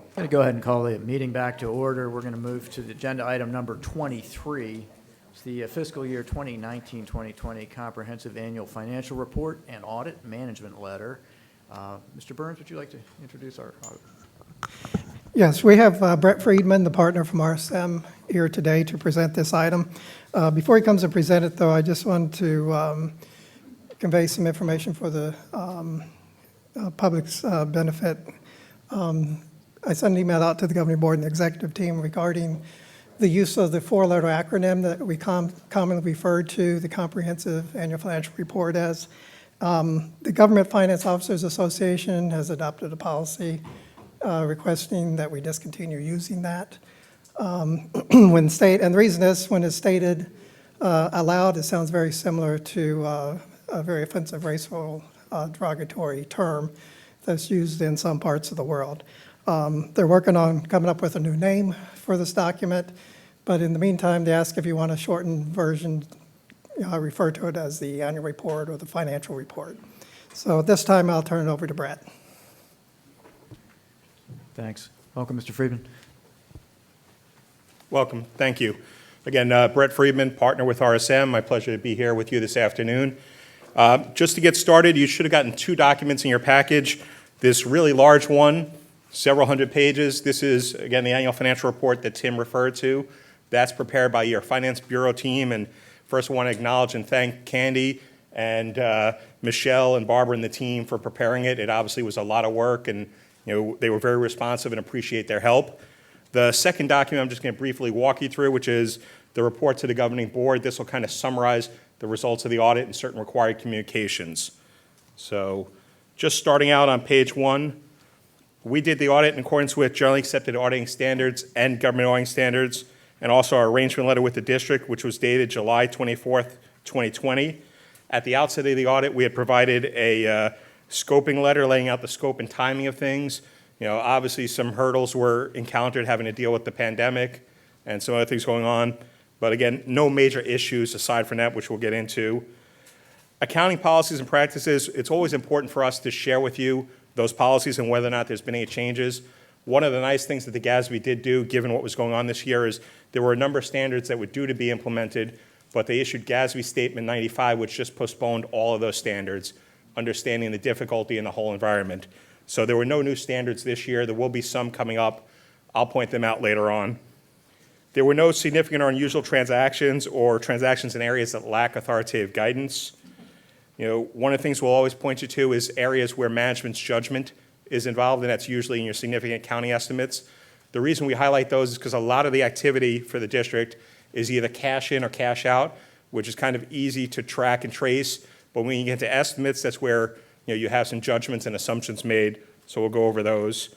I'm going to go ahead and call the meeting back to order. We're going to move to the agenda item number 23. It's the fiscal year 2019-2020 Comprehensive Annual Financial Report and Audit Management Letter. Mr. Burns, would you like to introduce our audit? Yes, we have Brett Friedman, the partner from RSM, here today to present this item. Before he comes to present it, though, I just want to convey some information for the public's benefit. I sent an email out to the governing board and the executive team regarding the use of the 4-letter acronym that we commonly refer to the Comprehensive Annual Financial Report as. The Government Finance Officers Association has adopted a policy requesting that we discontinue using that. And the reason is when it's stated aloud, it sounds very similar to a very offensive racial derogatory term that's used in some parts of the world. They're working on coming up with a new name for this document. But in the meantime, they ask if you want a shortened version. I refer to it as the annual report or the financial report. So this time I'll turn it over to Brett. Thanks. Welcome, Mr. Friedman. Welcome. Thank you. Again, Brett Friedman, partner with RSM. My pleasure to be here with you this afternoon. Just to get started, you should have gotten 2 documents in your package. This really large one, several hundred pages. This is, again, the annual financial report that Tim referred to. That's prepared by your Finance Bureau team. And first, I want to acknowledge and thank Candy and Michelle and Barbara and the team for preparing it. It obviously was a lot of work, and they were very responsive and appreciate their help. The second document I'm just going to briefly walk you through, which is the report to the governing board. This will kind of summarize the results of the audit and certain required communications. So just starting out on page 1, we did the audit in accordance with generally accepted auditing standards and government auditing standards, and also our arrangement letter with the district, which was dated July 24th, 2020. At the outset of the audit, we had provided a scoping letter laying out the scope and timing of things. Obviously some hurdles were encountered having to deal with the pandemic and some other things going on. But again, no major issues aside from that, which we'll get into. Accounting policies and practices, it's always important for us to share with you those policies and whether or not there's been any changes. One of the nice things that the GASB did do, given what was going on this year, is there were a number of standards that were due to be implemented, but they issued GASB Statement 95, which just postponed all of those standards, understanding the difficulty in the whole environment. So there were no new standards this year. There will be some coming up. I'll point them out later on. There were no significant or unusual transactions or transactions in areas that lack authoritative guidance. One of the things we'll always point you to is areas where management's judgment is involved, and that's usually in your significant county estimates. The reason we highlight those is because a lot of the activity for the district is either cash in or cash out, which is kind of easy to track and trace. But when you get to estimates, that's where you have some judgments and assumptions made, so we'll go over those.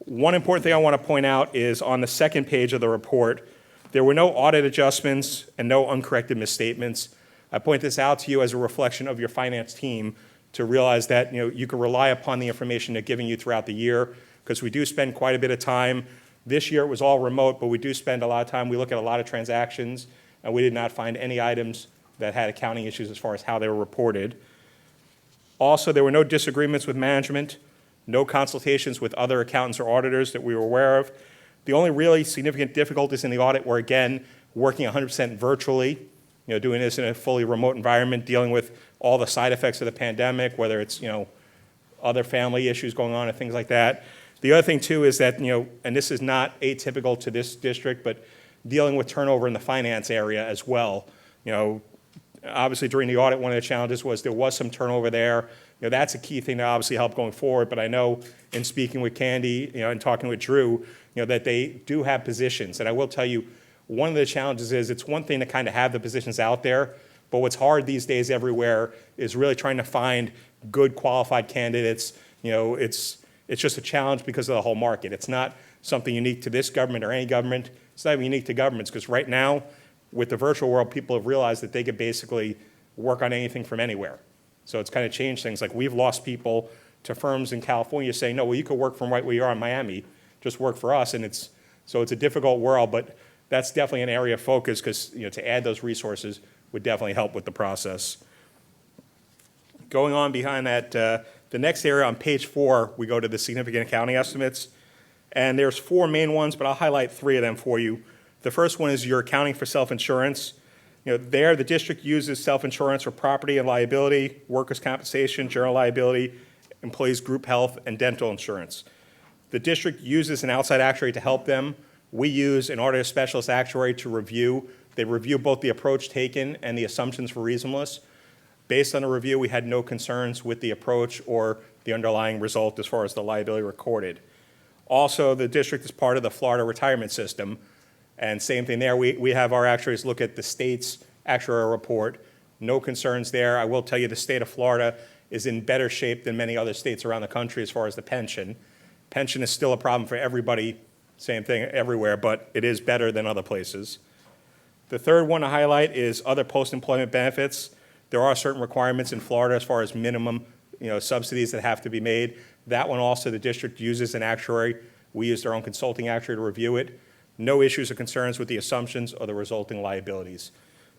One important thing I want to point out is on the second page of the report, there were no audit adjustments and no uncorrected misstatements. I point this out to you as a reflection of your finance team to realize that you can rely upon the information they're giving you throughout the year, because we do spend quite a bit of time. This year it was all remote, but we do spend a lot of time. We look at a lot of transactions, and we did not find any items that had accounting issues as far as how they were reported. Also, there were no disagreements with management, no consultations with other accountants or auditors that we were aware of. The only really significant difficulties in the audit were, again, working 100% virtually, doing this in a fully remote environment, dealing with all the side effects of the pandemic, whether it's, other family issues going on and things like that. The other thing, too, is that, and this is not atypical to this district, but dealing with turnover in the finance area as well. Obviously, during the audit, one of the challenges was there was some turnover there. That's a key thing to obviously help going forward. But I know in speaking with Candy, and talking with Drew, that they do have positions. And I will tell you, one of the challenges is it's one thing to kind of have the positions out there, but what's hard these days everywhere is really trying to find good qualified candidates. It's just a challenge because of the whole market. It's not something unique to this government or any government. It's not even unique to governments, because right now, with the virtual world, people have realized that they could basically work on anything from anywhere. So it's kind of changed things. Like, we've lost people to firms in California saying, no, well, you could work from right where you are in Miami, just work for us. And it's a difficult world, but that's definitely an area of focus, because to add those resources would definitely help with the process. Going on behind that, the next area on page 4, we go to the significant accounting estimates. And there's 4 main ones, but I'll highlight 3 of them for you. The first one is your accounting for self-insurance. There, the district uses self-insurance for property and liability, workers' compensation, general liability, employees' group health, and dental insurance. The district uses an outside actuary to help them. We use an audit specialist actuary to review. They review both the approach taken and the assumptions for reasonableness. Based on the review, we had no concerns with the approach or the underlying result as far as the liability recorded. Also, the district is part of the Florida retirement system. And same thing there, we have our actuaries look at the state's actuarial report. No concerns there. I will tell you the state of Florida is in better shape than many other states around the country as far as the pension. Pension is still a problem for everybody, same thing everywhere, but it is better than other places. The third one to highlight is other post-employment benefits. There are certain requirements in Florida as far as minimum subsidies that have to be made. That one also the district uses an actuary. We used our own consulting actuary to review it. no issues or concerns with the assumptions or the resulting liabilities.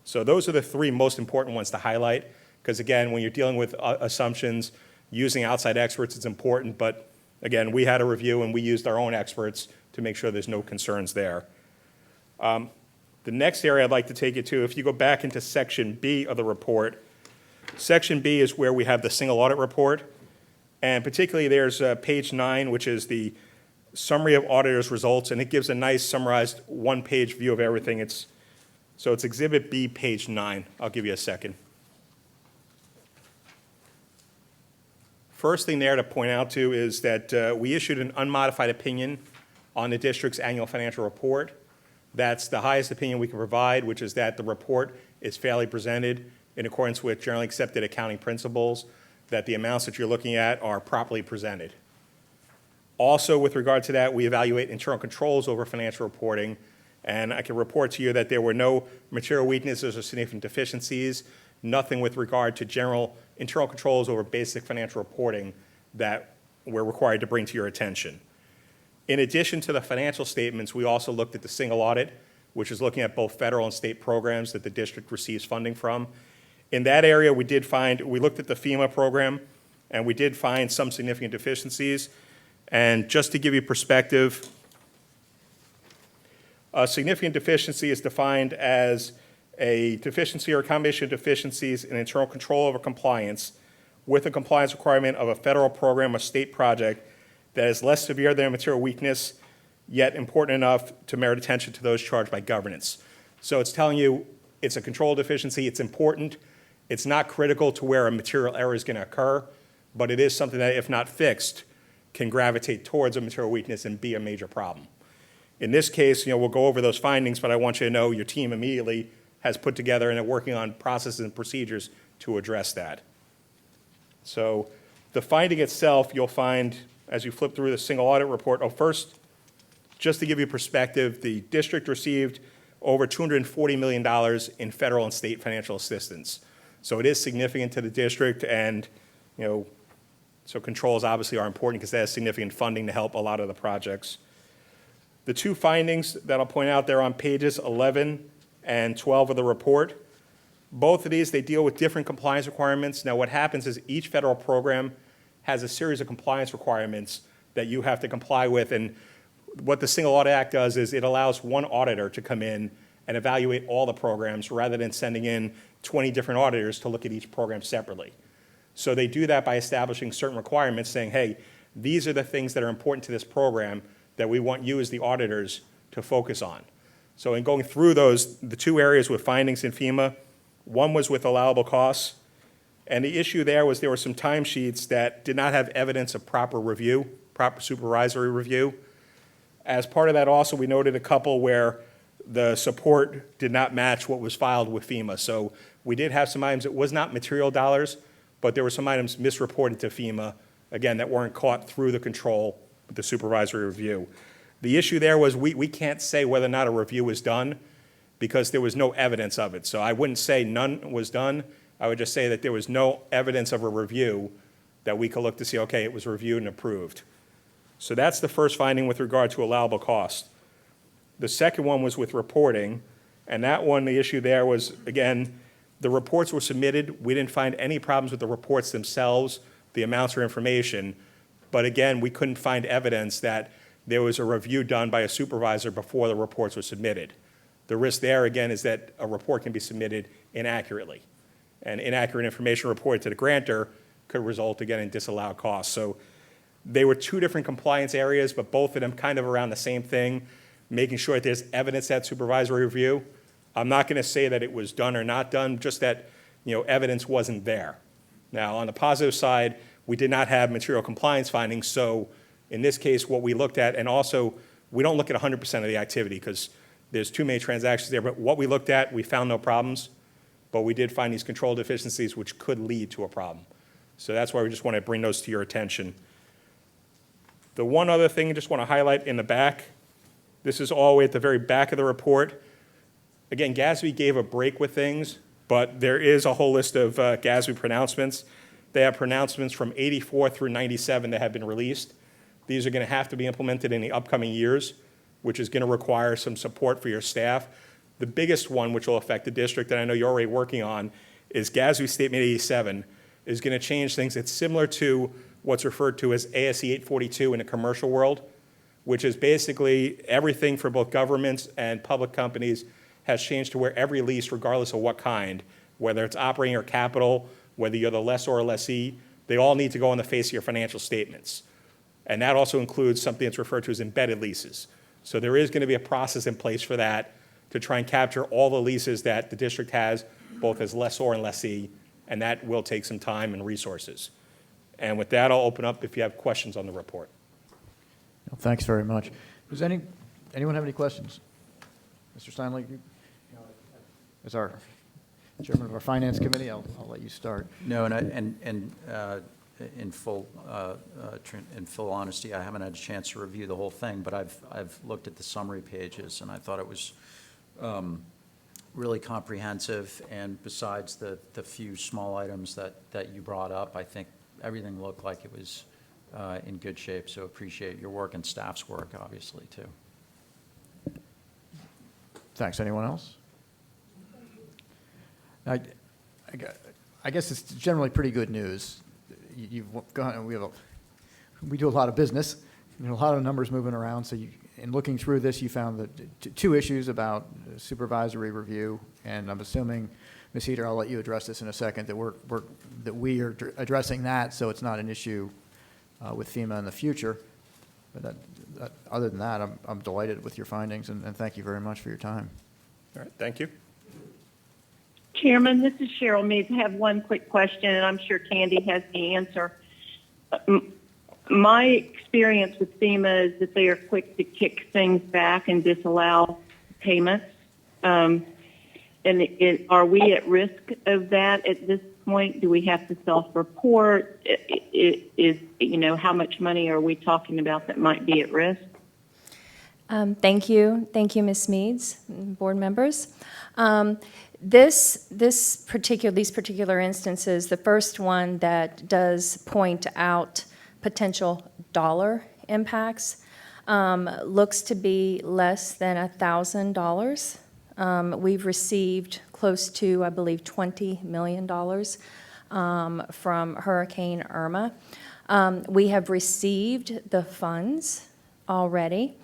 So those are the three most important ones to highlight, because again, when you're dealing with assumptions, using outside experts is important, but again, we had a review and we used our own experts to make sure there's no concerns there. The next area I'd like to take you to, if you go back into Section B of the report, Section B is where we have the single audit report, and particularly there's page 9, which is the summary of auditors' results, and it gives a nice summarized one-page view of everything. So it's Exhibit B, page 9. I'll give you a second. First thing there to point out to is that we issued an unmodified opinion on the district's annual financial report. That's the highest opinion we can provide, which is that the report is fairly presented in accordance with generally accepted accounting principles, that the amounts that you're looking at are properly presented. Also, with regard to that, we evaluate internal controls over financial reporting, and I can report to you that there were no material weaknesses or significant deficiencies, nothing with regard to general internal controls over basic financial reporting that we're required to bring to your attention. In addition to the financial statements, we also looked at the single audit, which is looking at both federal and state programs that the district receives funding from. In that area, we looked at the FEMA program, and we did find some significant deficiencies. And just to give you perspective, a significant deficiency is defined as a deficiency or a combination of deficiencies in internal control over compliance with a compliance requirement of a federal program or state project that is less severe than a material weakness, yet important enough to merit attention to those charged by governance. So it's telling you it's a control deficiency, it's important, it's not critical to where a material error is going to occur, but it is something that, if not fixed, can gravitate towards a material weakness and be a major problem. In this case, we'll go over those findings, but I want you to know your team immediately has put together and are working on processes and procedures to address that. So the finding itself, you'll find as you flip through the single audit report. First, just to give you perspective, the district received over $240 million in federal and state financial assistance. So it is significant to the district, and so controls obviously are important because that has significant funding to help a lot of the projects. The two findings that I'll point out there on pages 11 and 12 of the report, both of these, they deal with different compliance requirements. Now what happens is each federal program has a series of compliance requirements that you have to comply with, and what the Single Audit Act does is it allows one auditor to come in and evaluate all the programs rather than sending in 20 different auditors to look at each program separately. So they do that by establishing certain requirements saying, hey, these are the things that are important to this program that we want you as the auditors to focus on. So in going through those, the two areas with findings in FEMA, one was with allowable costs, and the issue there was there were some timesheets that did not have evidence of proper review, proper supervisory review. As part of that also, we noted a couple where the support did not match what was filed with FEMA. So we did have some items that was not material dollars, but there were some items misreported to FEMA, again, that weren't caught through the control, the supervisory review. The issue there was we can't say whether or not a review was done because there was no evidence of it. So I wouldn't say none was done. I would just say that there was no evidence of a review that we could look to see, okay, it was reviewed and approved. So that's the first finding with regard to allowable cost. The second one was with reporting, and that one, the issue there was, again, the reports were submitted. We didn't find any problems with the reports themselves, the amounts or information, but again, we couldn't find evidence that there was a review done by a supervisor before the reports were submitted. The risk there, again, is that a report can be submitted inaccurately, and inaccurate information reported to the grantor could result, again, in disallowed costs. So they were two different compliance areas, but both of them kind of around the same thing, making sure that there's evidence at supervisory review. I'm not going to say that it was done or not done, just that evidence wasn't there. Now, on the positive side, we did not have material compliance findings, so in this case, what we looked at, and also we don't look at 100% of the activity because there's too many transactions there, but what we looked at, we found no problems, but we did find these control deficiencies which could lead to a problem. So that's why we just want to bring those to your attention. The one other thing I just want to highlight in the back, this is all the way at the very back of the report. Again, GASB gave a break with things, but there is a whole list of GASB pronouncements. They have pronouncements from 84 through 97 that have been released. These are going to have to be implemented in the upcoming years. which is going to require some support for your staff. The biggest one, which will affect the district, that I know you're already working on, is GASB Statement 87 is going to change things. It's similar to what's referred to as ASC 842 in the commercial world, which is basically everything for both governments and public companies has changed to where every lease, regardless of what kind, whether it's operating or capital, whether you're the lessor or lessee, they all need to go on the face of your financial statements. And that also includes something that's referred to as embedded leases. So there is going to be a process in place for that to try and capture all the leases that the district has, both as lessor and lessee, and that will take some time and resources. And with that, I'll open up if you have questions on the report. Well, thanks very much. Does anyone have any questions? Mr. Steinle, as our chairman of our finance committee, I'll let you start. No, in full honesty, I haven't had a chance to review the whole thing, but I've looked at the summary pages, and I thought it was really comprehensive. And besides the few small items that you brought up, I think everything looked like it was in good shape. So appreciate your work and staff's work, obviously, too. Thanks. Anyone else? I guess it's generally pretty good news. You've gone. We do a lot of business. A lot of numbers moving around. So in looking through this, you found that two issues about supervisory review, and I'm assuming, Ms. Heater, I'll let you address this in a second. That we are addressing that, so it's not an issue with FEMA in the future. But other than that, I'm delighted with your findings, and thank you very much for your time. All right, thank you. Chairman, this is Cheryl Meads. I have one quick question, and I'm sure Candy has the answer. My experience with FEMA is that they are quick to kick things back and disallow payments. Are we at risk of that at this point? Do we have to self-report? How much money are we talking about that might be at risk? Thank you, Ms. Meads, board members. These particular instances, the first one that does point out potential dollar impacts, looks to be less than $1,000. We've received close to, I believe, $20 million from Hurricane Irma. We have received the funds already,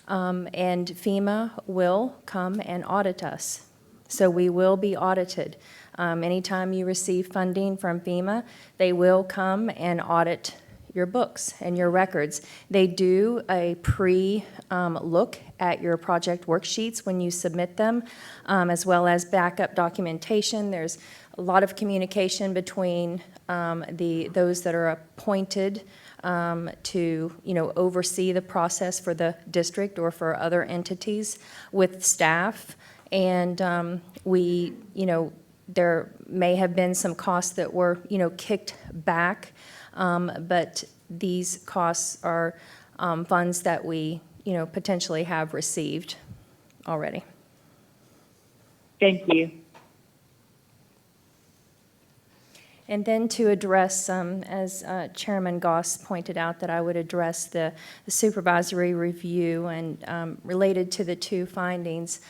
and FEMA will come and audit us. So we will be audited. Anytime you receive funding from FEMA, they will come and audit your books and your records. They do a pre-look at your project worksheets when you submit them, as well as backup documentation. There's a lot of communication between those that are appointed to oversee the process for the district or for other entities with staff. And there may have been some costs that were kicked back, but these costs are funds that we potentially have received already. Thank you. And then to address, as Chairman Goss pointed out, that I would address the supervisory review and related to the two findings,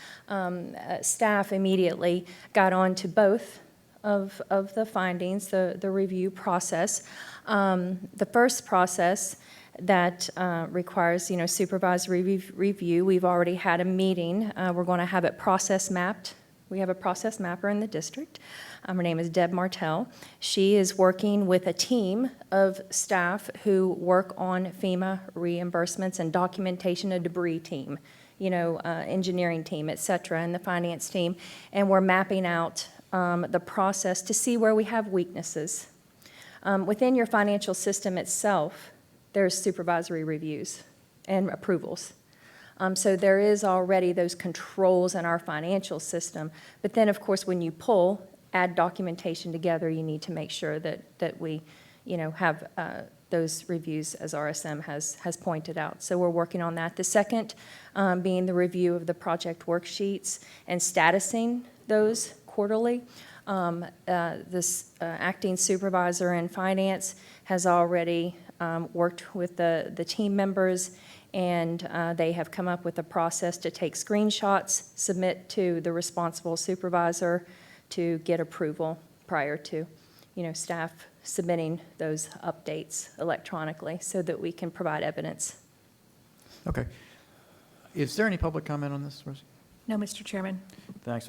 staff immediately got on to both of the findings, the review process. The first process that requires, supervisory review, we've already had a meeting. We're going to have it process mapped. We have a process mapper in the district. Her name is Deb Martell. She is working with a team of staff who work on FEMA reimbursements and documentation, a debris team, engineering team, et cetera, and the finance team. And we're mapping out the process to see where we have weaknesses. Within your financial system itself, there's supervisory reviews and approvals. So there is already those controls in our financial system. But then, of course, when you add documentation together, you need to make sure that we, have those reviews as RSM has pointed out. So we're working on that. The second being the review of the project worksheets and statusing those quarterly. This acting supervisor in finance has already worked with the team members And they have come up with a process to take screenshots, submit to the responsible supervisor to get approval prior to, staff submitting those updates electronically so that we can provide evidence. Okay. Is there any public comment on this, Rosie? No, Mr. Chairman. Thanks.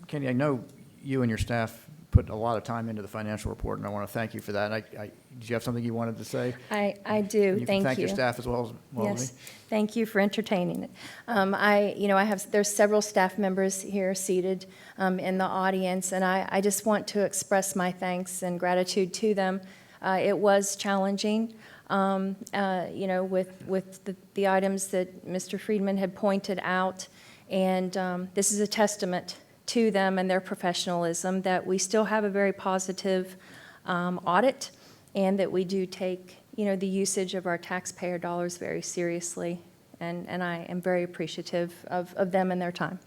Kenny, I know you and your staff put a lot of time into the financial report, and I want to thank you for that. Did you have something you wanted to say? I do. And you Thank can thank you. your staff as well as Yes, me. thank you for entertaining it. There's several staff members here seated in the audience, and I just want to express my thanks and gratitude to them. It was challenging, with the items that Mr. Friedman had pointed out, and this is a testament to them and their professionalism that we still have a very positive audit, and that we do take, the usage of our taxpayer dollars very seriously. And I am very appreciative of them and their time,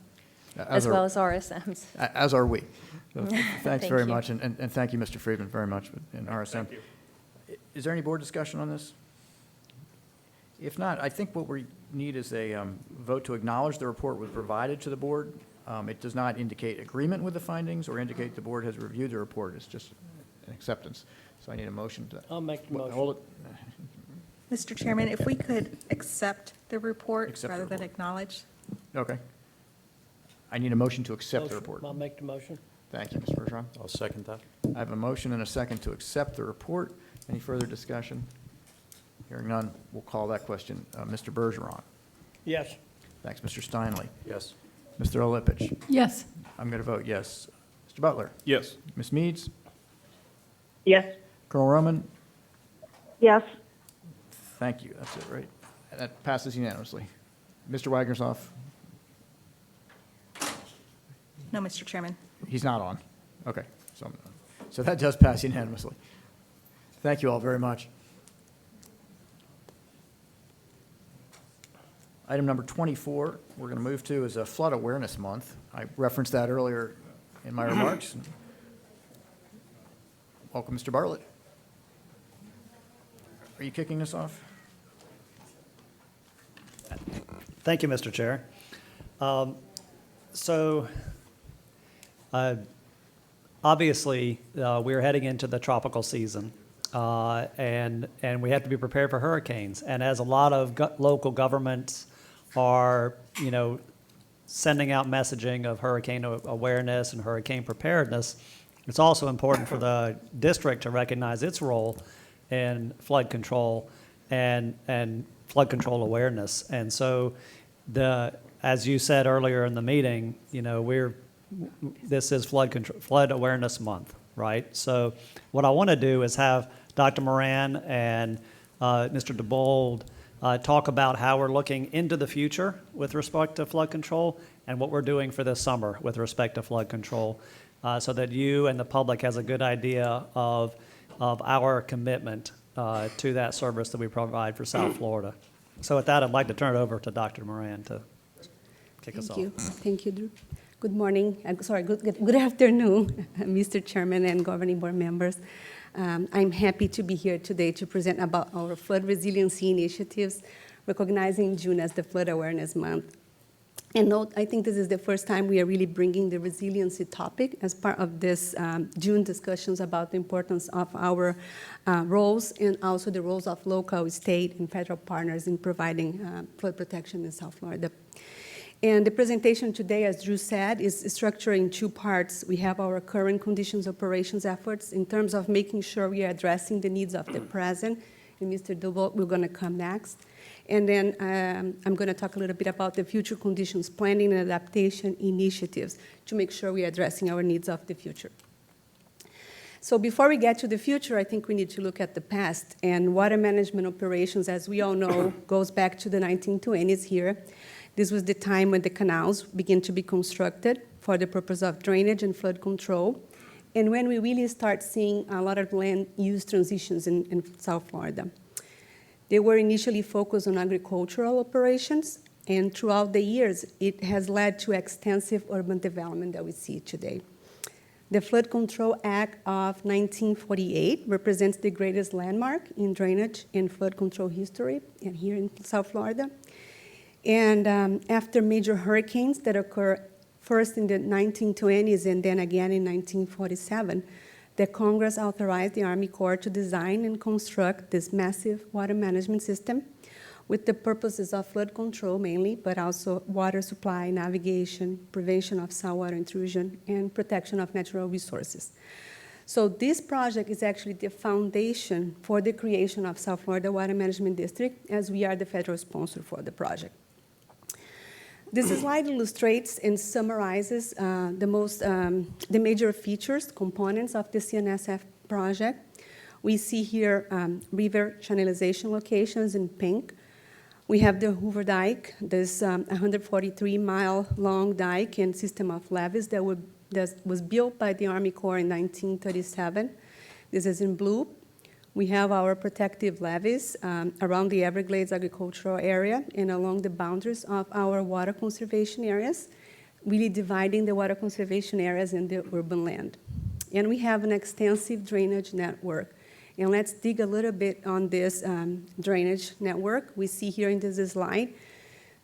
as well as RSM's. As are we. So thanks Thank very you. much, and thank you, Mr. Friedman, very much, and RSM. Thank you. Is there any board discussion on this? If not, I think what we need is a vote to acknowledge the report was provided to the board. It does not indicate agreement with the findings or indicate the board has reviewed the report. It's just an acceptance. So I need a motion to. I'll make the motion. Hold it. Mr. Chairman, if we could accept the report Accept the rather than report. acknowledge. Okay. I need a motion to accept the Motion. report. I'll make the motion. Thank you, Mr. Bergeron. I'll second that. I have a motion and a second to accept the report. Any further discussion? Hearing none, we'll call that question. Mr. Bergeron. Yes. Thanks, Mr. Steinle. Yes. Mr. Olipich. Yes. I'm going to vote yes. Mr. Butler. Yes. Ms. Meads. Yes. Colonel Roman. Yes. Thank you. That's it, right? That passes unanimously. Mr. Wagnersoff. No, Mr. Chairman. He's not on. Okay. So that does pass unanimously. Thank you all very much. Item number 24, we're going to move to is a Flood Awareness Month. I referenced that earlier in my remarks. Welcome, Mr. Bartlett. Are you kicking us off? Thank you, Mr. Chair. Obviously, we're heading into the tropical season, and we have to be prepared for hurricanes. And as a lot of local governments are, sending out messaging of hurricane awareness and hurricane preparedness, it's also important for the district to recognize its role in flood control and flood control awareness. And so, as you said earlier in the meeting, this is Flood Awareness Month, right? So what I want to do is have Dr. Moran and Mr. DeBold talk about how we're looking into the future with respect to flood control and what we're doing for this summer with respect to flood control, so that you and the public has a good idea of our commitment to that service that we provide for South Florida. So with that, I'd like to turn it over to Dr. Moran to kick us off. Thank you, Drew. Good morning, good afternoon, Mr. Chairman and governing board members. I'm happy to be here today to present about our flood resiliency initiatives, recognizing June as the Flood Awareness Month. And note, I think this is the first time we are really bringing the resiliency topic as part of this June discussions about the importance of our roles and also the roles of local, state, and federal partners in providing flood protection in South Florida. And the presentation today, as Drew said, is structured in two parts. We have our current conditions operations efforts in terms of making sure we are addressing the needs of the present, and Mr. DeVolt will going to come next. And then I'm going to talk a little bit about the future conditions planning and adaptation initiatives to make sure we are addressing our needs of the future. So before we get to the future, I think we need to look at the past. And water management operations, as we all know, goes back to the 1920s here. This was the time when the canals began to be constructed for the purpose of drainage and flood control, and when we really start seeing a lot of land use transitions in South Florida. They were initially focused on agricultural operations, and throughout the years, it has led to extensive urban development that we see today. The Flood Control Act of 1948 represents the greatest landmark in drainage and flood control history, and here in South Florida. And after major hurricanes that occur first in the 1920s and then again in 1947, the Congress authorized the Army Corps to design and construct this massive water management system with the purposes of flood control mainly, but also water supply, navigation, prevention of saltwater intrusion, and protection of natural resources. So this project is actually the foundation for the creation of South Florida Water Management District, as we are the federal sponsor for the project. This slide illustrates and summarizes the major features, components of the CNSF project. We see here river channelization locations in pink. We have the Hoover Dike, this 143-mile-long dike and system of levees that was built by the Army Corps in 1937. This is in blue. We have our protective levees around the Everglades agricultural area and along the boundaries of our water conservation areas, really dividing the water conservation areas and the urban land. And we have an extensive drainage network. And let's dig a little bit on this drainage network. We see here in this slide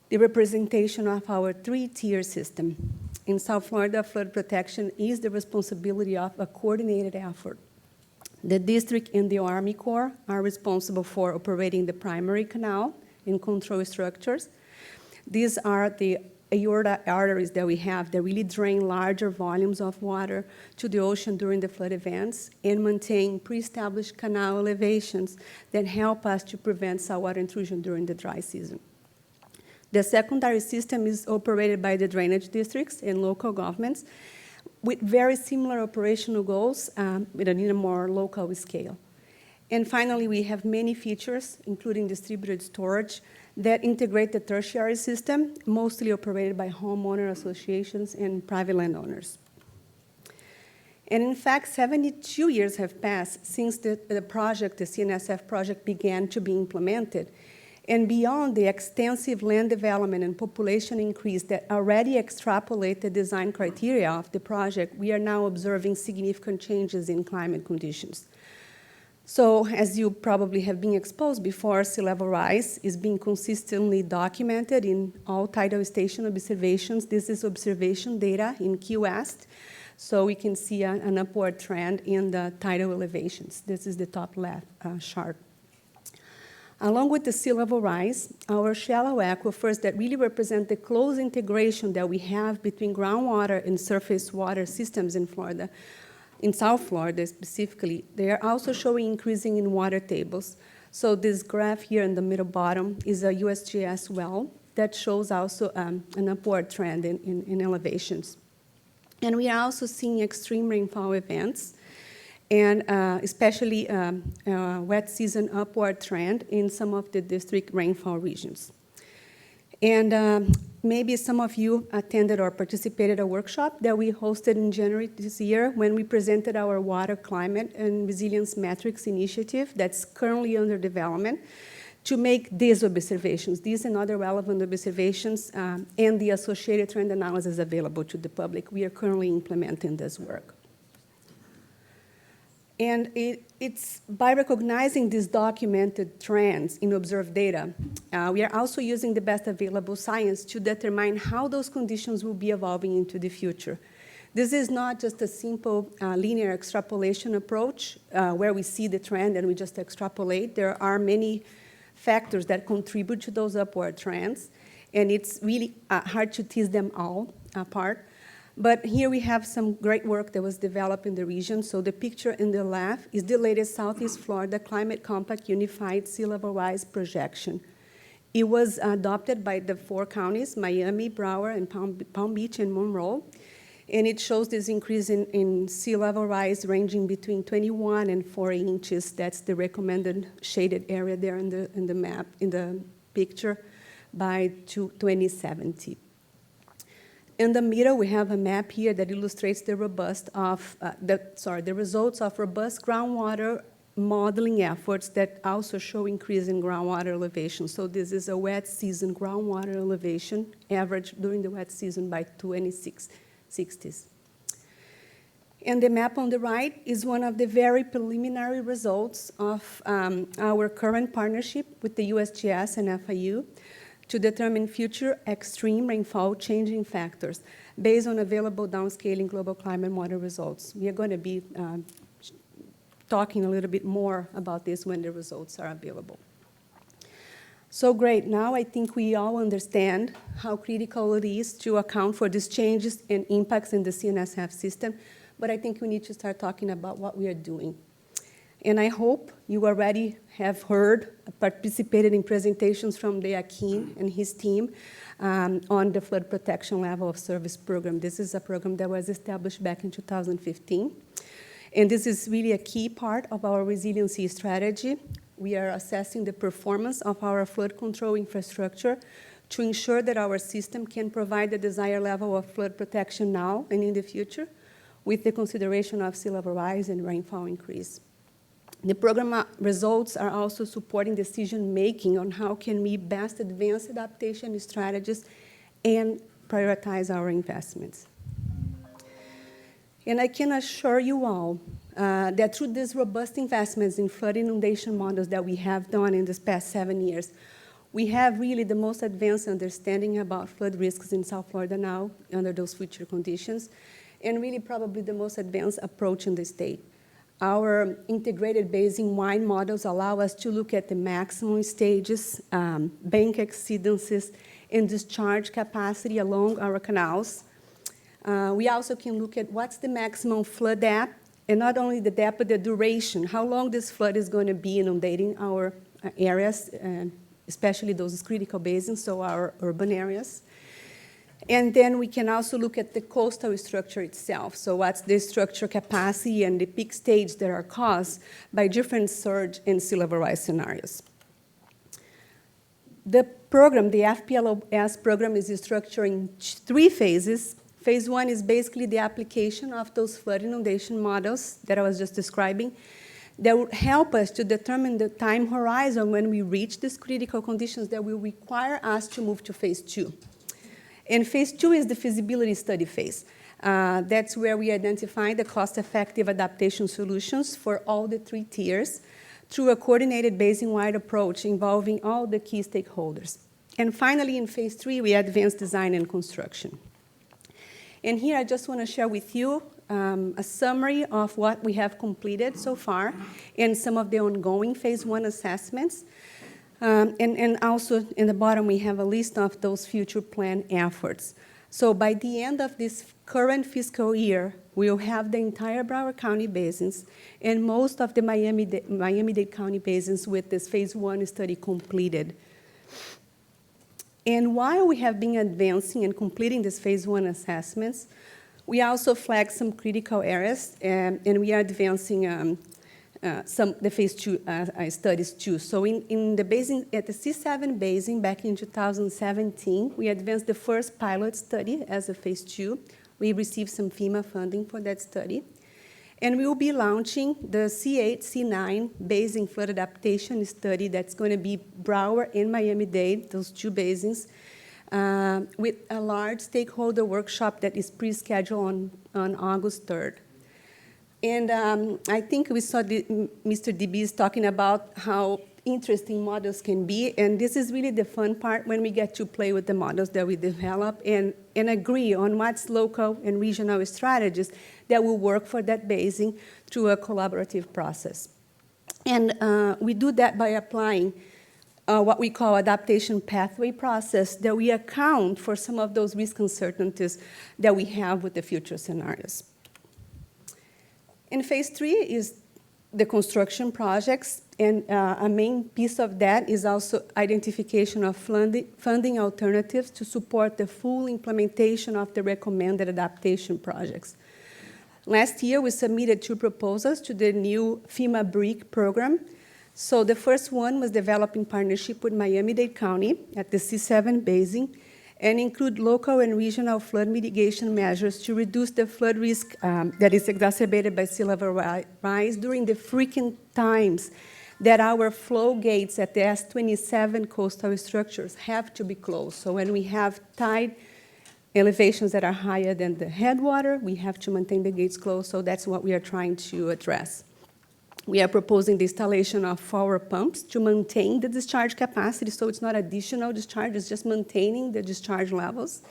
the representation of our three-tier system. In South Florida, flood protection is the responsibility of a coordinated effort. The district and the Army Corps are responsible for operating the primary canal and control structures. These are the aorta arteries that we have that really drain larger volumes of water to the ocean during the flood events and maintain pre-established canal elevations that help us to prevent saltwater intrusion during the dry season. The secondary system is operated by the drainage districts and local governments with very similar operational goals, but in a more local scale. And finally, we have many features, including distributed storage, that integrate the tertiary system, mostly operated by homeowner associations and private landowners. And in fact, 72 years have passed since the CNSF project began to be implemented. And beyond the extensive land development and population increase that already extrapolate the design criteria of the project, we are now observing significant changes in climate conditions. So, as you probably have been exposed before, sea level rise is being consistently documented in all tidal station observations. This is observation data in Key West. So we can see an upward trend in the tidal elevations. This is the top left chart. Along with the sea level rise, our shallow aquifers that really represent the close integration that we have between groundwater and surface water systems in Florida, in South Florida specifically, they are also showing increasing in water tables. So this graph here in the middle bottom is a USGS well that shows also an upward trend in elevations. And we are also seeing extreme rainfall events, and especially wet season upward trend in some of the district rainfall regions. And maybe some of you attended or participated a workshop that we hosted in January this year when we presented our water, climate, and resilience metrics initiative that's currently under development to make these observations, these and other relevant observations, and the associated trend analysis available to the public. We are currently implementing this work. And it's by recognizing these documented trends in observed data, we are also using the best available science to determine how those conditions will be evolving into the future. This is not just a simple linear extrapolation approach where we see the trend and we just extrapolate. There are many factors that contribute to those upward trends, and it's really hard to tease them all apart. But here we have some great work that was developed in the region. So the picture in the left is the latest Southeast Florida Climate Compact Unified Sea Level Rise projection. It was adopted by the 4 counties, Miami, Broward, and Palm Beach, and Monroe. And it shows this increase in sea level rise ranging between 21 and 40 inches. That's the recommended shaded area there in the map, in the picture, by 2070. In the middle, we have a map here that illustrates the results of robust groundwater modeling efforts that also show increase in groundwater elevation. So this is a wet season groundwater elevation average during the wet season by 2060s. And the map on the right is one of the very preliminary results of our current partnership with the USGS and FIU to determine future extreme rainfall changing factors based on available downscaling global climate model results. We are going to be talking a little bit more about this when the results are available. So great, now I think we all understand how critical it is to account for these changes and impacts in the CNSF system, but I think we need to start talking about what we are doing. And I hope you already have heard, participated in presentations from Joaquin and his team on the flood protection level of service program. This is a program that was established back in 2015. And this is really a key part of our resiliency strategy. We are assessing the performance of our flood control infrastructure to ensure that our system can provide the desired level of flood protection now and in the future, with the consideration of sea level rise and rainfall increase. The program results are also supporting decision-making on how can we best advance adaptation strategies and prioritize our investments. And I can assure you all that through these robust investments in flood inundation models that we have done in this past 7 years, we have really the most advanced understanding about flood risks in South Florida now under those future conditions, and really probably the most advanced approach in the state. Our integrated basin-wide models allow us to look at the maximum stages, bank exceedances, and discharge capacity along our canals. We also can look at what's the maximum flood depth, and not only the depth, but the duration, how long this flood is going to be inundating our areas, especially those critical basins, so our urban areas. And then we can also look at the coastal structure itself. So what's the structure capacity and the peak stage that are caused by different surge and sea level rise scenarios. The program, the FPLOS program, is structured in 3 phases. Phase 1 is basically the application of those flood inundation models that I was just describing that would help us to determine the time horizon when we reach these critical conditions that will require us to move to phase 2. And phase 2 is the feasibility study phase. That's where we identify the cost-effective adaptation solutions for all the 3 tiers through a coordinated basin-wide approach involving all the key stakeholders. And finally, in phase 3, we advance design and construction. And here I just want to share with you a summary of what we have completed so far and some of the ongoing phase 1 assessments. And also in the bottom, we have a list of those future plan efforts. So by the end of this current fiscal year, we'll have the entire Broward County basins and most of the Miami-Dade County basins with this phase 1 study completed. And while we have been advancing and completing this phase 1 assessments, we also flagged some critical areas, and we are advancing the phase 2 studies too. So in the basin, at the C7 basin back in 2017, we advanced the first pilot study as a phase 2. We received some FEMA funding for that study. And we will be launching the C8, C9 basin flood adaptation study that's going to be Broward and Miami-Dade, those 2 basins, with a large stakeholder workshop that is pre-scheduled on August 3rd. And I think we saw Mr. DeBees talking about how interesting models can be, and this is really the fun part when we get to play with the models that we develop and agree on what's local and regional strategies that will work for that basin through a collaborative process. And we do that by applying what we call adaptation pathway process, that we account for some of those risk uncertainties that we have with the future scenarios. And phase 3 is the construction projects, and a main piece of that is also identification of funding alternatives to support the full implementation of the recommended adaptation projects. Last year, we submitted 2 proposals to the new FEMA BRIC program. So the first one was developed in partnership with Miami-Dade County at the C7 basin, and include local and regional flood mitigation measures to reduce the flood risk that is exacerbated by sea level rise during the frequent times that our flow gates at the S27 coastal structures have to be closed. So when we have tide elevations that are higher than the headwater, we have to maintain the gates closed, so that's what we are trying to address. We are proposing the installation of forward pumps to maintain the discharge capacity, so it's not additional discharge, it's just maintaining the discharge levels,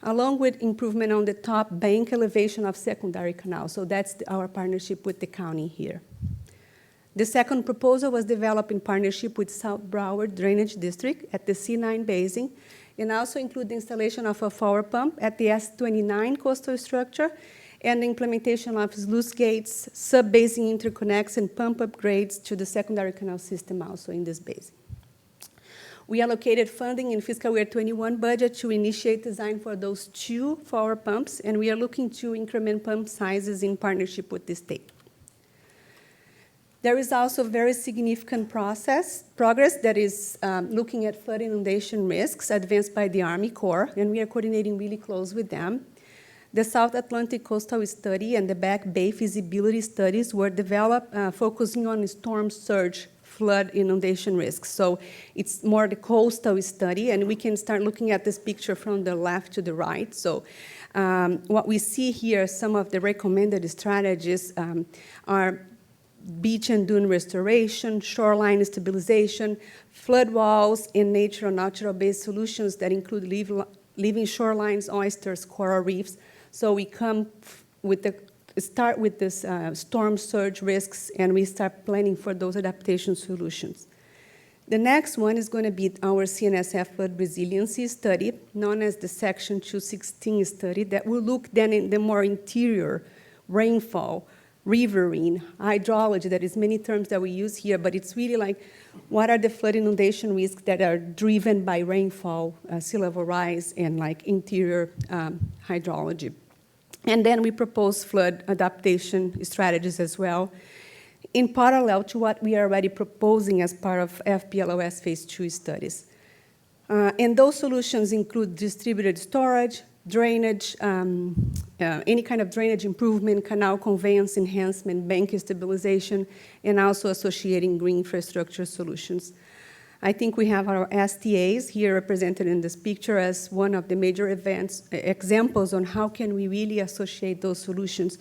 along with improvement on the top bank elevation of secondary canal. So that's our partnership with the county here. The second proposal was developed in partnership with South Broward Drainage District at the C9 basin, and also include the installation of a forward pump at the S29 coastal structure, and the implementation of sluice gates, sub-basin interconnects, and pump upgrades to the secondary canal system also in this basin. We allocated funding in fiscal year 21 budget to initiate design for those 2 forward pumps, and we are looking to increment pump sizes in partnership with the state. There is also very significant progress that is looking at flood inundation risks advanced by the Army Corps, and we are coordinating really close with them. The South Atlantic Coastal Study and the Back Bay feasibility studies were developed focusing on storm surge flood inundation risks. So it's more the coastal study, and we can start looking at this picture from the left to the right. So what we see here, some of the recommended strategies are beach and dune restoration, shoreline stabilization, flood walls, and natural-based solutions that include living shorelines, oysters, coral reefs. So we start with this storm surge risks, and we start planning for those adaptation solutions. The next one is going to be our CNSF flood resiliency study, known as the Section 216 study, that will look then in the more interior rainfall, riverine, hydrology. That is many terms that we use here, but it's really like what are the flood inundation risks that are driven by rainfall, sea level rise, and like interior hydrology. And then we propose flood adaptation strategies as well, in parallel to what we are already proposing as part of FPLOS Phase 2 studies. And those solutions include distributed storage, drainage, any kind of drainage improvement, canal conveyance enhancement, bank stabilization, and also associating green infrastructure solutions. I think we have our STAs here represented in this picture as one of the major examples on how can we really associate those solutions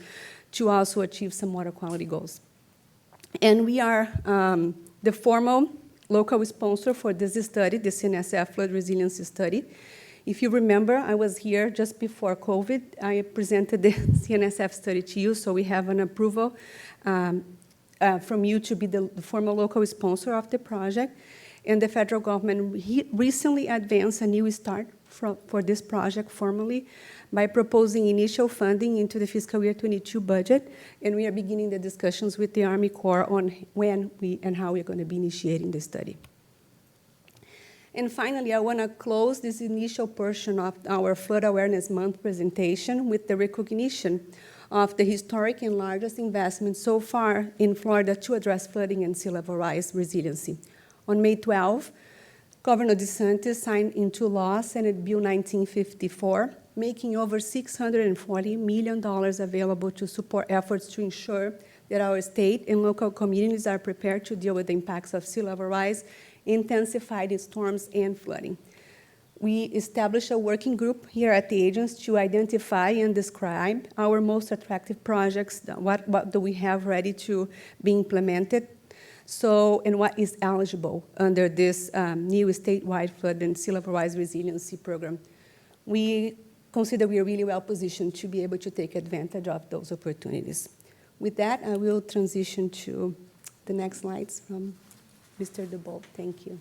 to also achieve some water quality goals. And we are the formal local sponsor for this study, the CNSF Flood Resiliency Study. If you remember, I was here just before COVID. I presented the CNSF study to you, so we have an approval from you to be the formal local sponsor of the project. And the federal government recently advanced a new start for this project formally by proposing initial funding into the fiscal year 22 budget, and we are beginning the discussions with the Army Corps on when and how we're going to be initiating the study. And finally, I want to close this initial portion of our Flood Awareness Month presentation with the recognition of the historic and largest investment so far in Florida to address flooding and sea level rise resiliency. On May 12, Governor DeSantis signed into law Senate Bill 1954, making over $640 million available to support efforts to ensure that our state and local communities are prepared to deal with the impacts of sea level rise, intensified storms, and flooding. We established a working group here at the agency to identify and describe our most attractive projects, what do we have ready to be implemented, and what is eligible under this new statewide flood and sea level rise resiliency program. We consider we are really well positioned to be able to take advantage of those opportunities. With that, I will transition to the next slides from Mr. DeBolt. Thank you.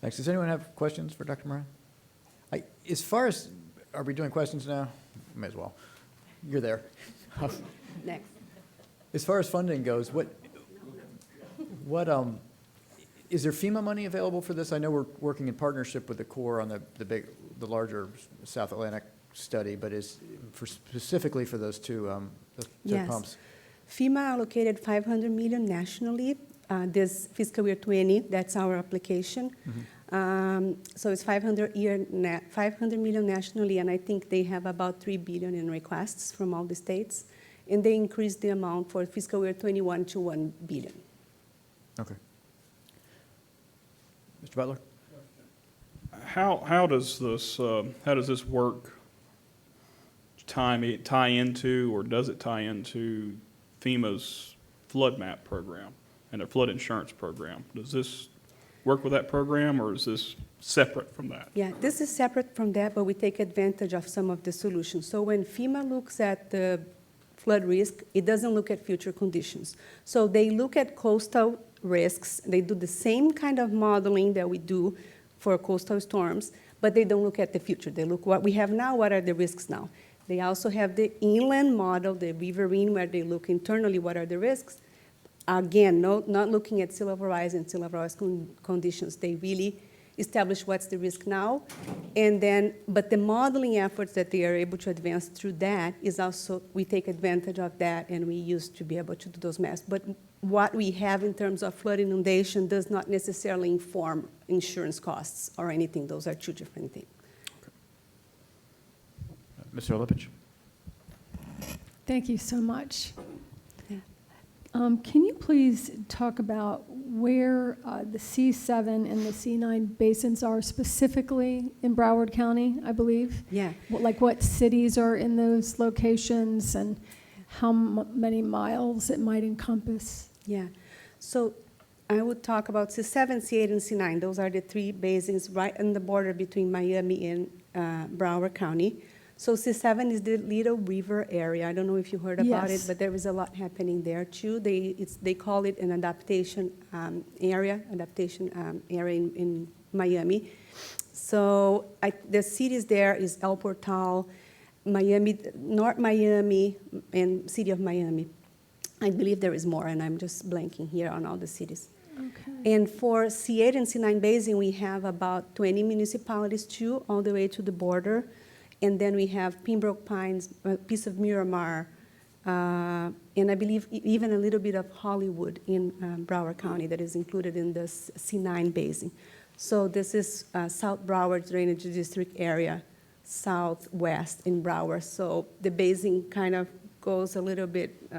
Thanks. Does anyone have questions for Dr. Moran? As far as, are we doing questions now? May as well. You're there. Next. As far as funding goes, what is there FEMA money available for this? I know we're working in partnership with the Corps on the larger South Atlantic study, but specifically for those two yes. pumps. FEMA allocated $500 million nationally this fiscal year 20. That's our application. Mm-hmm. So it's $500 million nationally, and I think they have about $3 billion in requests from all the states. And they increased the amount for fiscal year 21 to $1 billion. Okay. Mr. Butler? how does this work tie into, or does it tie into FEMA's flood map program and a flood insurance program? Does this work with that program, or is this separate from that? Yeah, this is separate from that, but we take advantage of some of the solutions. So when FEMA looks at the flood risk, it doesn't look at future conditions. So they look at coastal risks. They do the same kind of modeling that we do for coastal storms, but they don't look at the future. They look what we have now, what are the risks now. They also have the inland model, the riverine, where they look internally, what are the risks. Again, not looking at sea level rise and sea level rise conditions. They really establish what's the risk now, and then, but the modeling efforts that they are able to advance through that is also, we take advantage of that, and we use to be able to do those maps. But what we have in terms of flood inundation does not necessarily inform insurance costs or anything. Those are two different things. Mr. Lipich. Thank you so much. Can you please talk about where the C7 and the C9 basins are specifically in Broward County, I believe? Yeah. Like what cities are in those locations and how many miles it might encompass? Yeah. So I would talk about C7, C8, and C9. Those are the three basins right on the border between Miami and Broward County. So C7 is the Little River area. I don't know if you heard about it, Yes. but there is a lot happening there too. They call it an adaptation area in Miami. So the cities there is El Portal, Miami, North Miami, and City of Miami. I believe there is more, and I'm just blanking here on all the cities. Okay. And for C8 and C9 basin, we have about 20 municipalities too, all the way to the border. And then we have Pembroke Pines, a piece of Miramar, and I believe even a little bit of Hollywood in Broward County that is included in this C9 basin. So this is South Broward Drainage District area, southwest in Broward. So the basin kind of goes a little bit,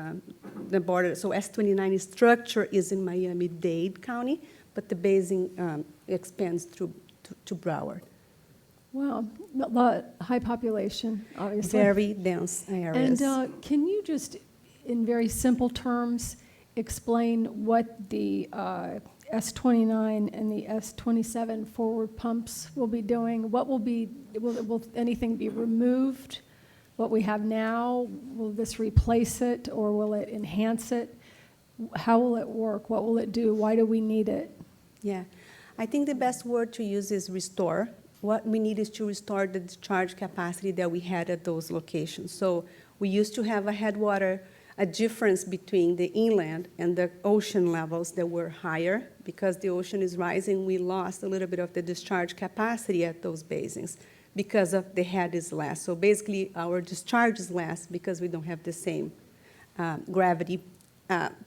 the border. So S29 structure is in Miami-Dade County, but the basin expands through to Broward. Wow, a lot, high population, obviously. Very dense areas. And can you just, in very simple terms, explain what the S29 and the S27 forward pumps will be doing? What will be, will anything be removed? What we have now, will this replace it or will it enhance it? How will it work? What will it do? Why do we need it? Yeah, I think the best word to use is restore. What we need is to restore the discharge capacity that we had at those locations. So we used to have a headwater, a difference between the inland and the ocean levels that were higher. Because the ocean is rising, we lost a little bit of the discharge capacity at those basins because of the head is less. So basically, our discharge is less because we don't have the same gravity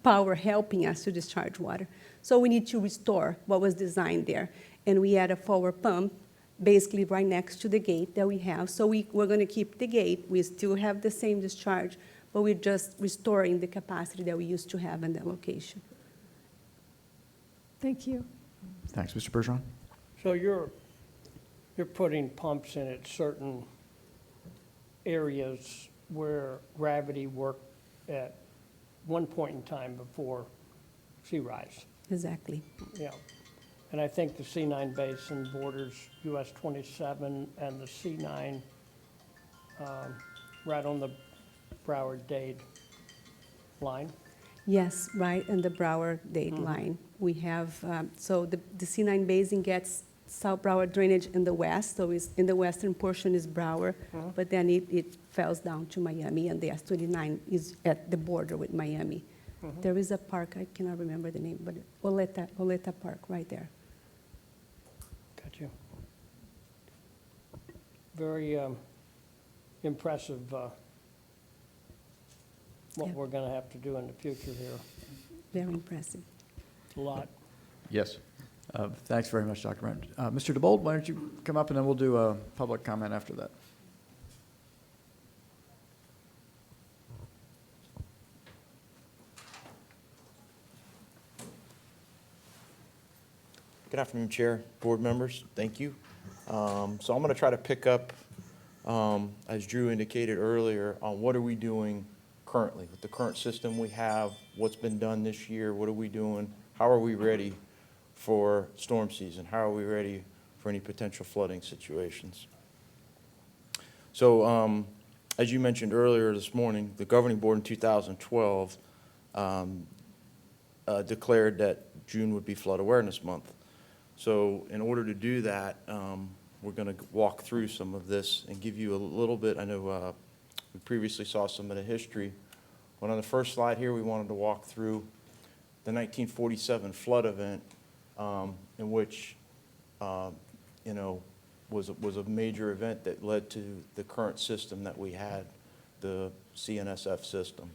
power helping us to discharge water. So we need to restore what was designed there. And we had a forward pump basically right next to the gate that we have. So we're going to keep the gate. We still have the same discharge, but we're just restoring the capacity that we used to have in that location. Thank you. Thanks. Mr. Bergeron? So you're putting pumps in at certain areas where gravity worked at one point in time before sea rise. Exactly. Yeah. And I think the C9 basin borders US 27 and the C9 right on the Broward-Dade line. Yes, right, and the Broward-Dade line. We have, so the C9 basin gets South Broward drainage in the west, so it's, in the western portion is Broward, but then it falls down to Miami, and the S29 is at the border with Miami. There is a park, I cannot remember the name, but Oleta Park, right there. Got you. Very impressive what we're going to have to do in the future here. Very impressive. A lot. Yes. Thanks very much, Dr. Brent. Mr. DeBold, why don't you come up, and then we'll do a public comment after that. Good afternoon, Chair, board members. Thank you. So I'm going to try to pick up, as Drew indicated earlier, on what are we doing currently with the current system we have, what's been done this year, what are we doing, how are we ready for storm season, how are we ready for any potential flooding situations. So as you mentioned earlier this morning, the governing board in 2012 declared that June would be Flood Awareness Month. So in order to do that, we're going to walk through some of this and give you a little bit. I know we previously saw some of the history, but on the first slide here, we wanted to walk through the 1947 flood event, in which, you know, was a major event that led to the current system that we had, the CNSF system.